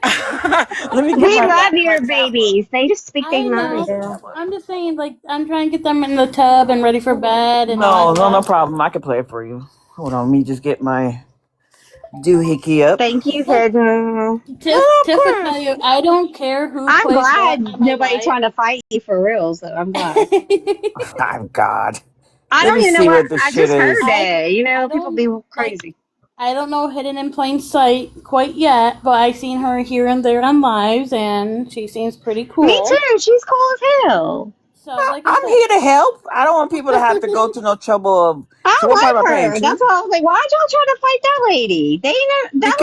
[SPEAKER 3] Let me get
[SPEAKER 17] We
[SPEAKER 3] my
[SPEAKER 17] love your babies. They just speak
[SPEAKER 1] I
[SPEAKER 17] their mind,
[SPEAKER 1] know.
[SPEAKER 17] girl.
[SPEAKER 1] I'm just saying, like, I'm trying to get them in the tub and ready for bed and all that
[SPEAKER 3] No
[SPEAKER 1] stuff.
[SPEAKER 3] problem. I can play it for you. Hold on. Let me just get my doohickey up.
[SPEAKER 17] Thank you, Hidden.
[SPEAKER 1] Tiff will tell you, I don't care who
[SPEAKER 17] I'm
[SPEAKER 1] plays
[SPEAKER 17] glad
[SPEAKER 1] what in my
[SPEAKER 17] nobody
[SPEAKER 1] life.
[SPEAKER 17] trying to fight you for real, so I'm glad.
[SPEAKER 3] Oh, God.
[SPEAKER 17] I
[SPEAKER 3] Let
[SPEAKER 17] don't
[SPEAKER 3] me
[SPEAKER 17] even know
[SPEAKER 3] see
[SPEAKER 17] what
[SPEAKER 3] this
[SPEAKER 17] I
[SPEAKER 3] shit
[SPEAKER 17] just heard
[SPEAKER 3] is.
[SPEAKER 17] it. You know, people be crazy.
[SPEAKER 1] I don't know Hidden in Plain Sight quite yet, but I've seen her here and there on lives, and she seems pretty cool.
[SPEAKER 17] Me too. She's cool as hell.
[SPEAKER 1] So, like
[SPEAKER 3] I'm here to help. I don't want people to have to go to no trouble of.
[SPEAKER 17] I
[SPEAKER 3] So what part
[SPEAKER 17] like
[SPEAKER 3] am I playing?
[SPEAKER 17] her. That's why I was like, why'd y'all try to fight that lady? They know that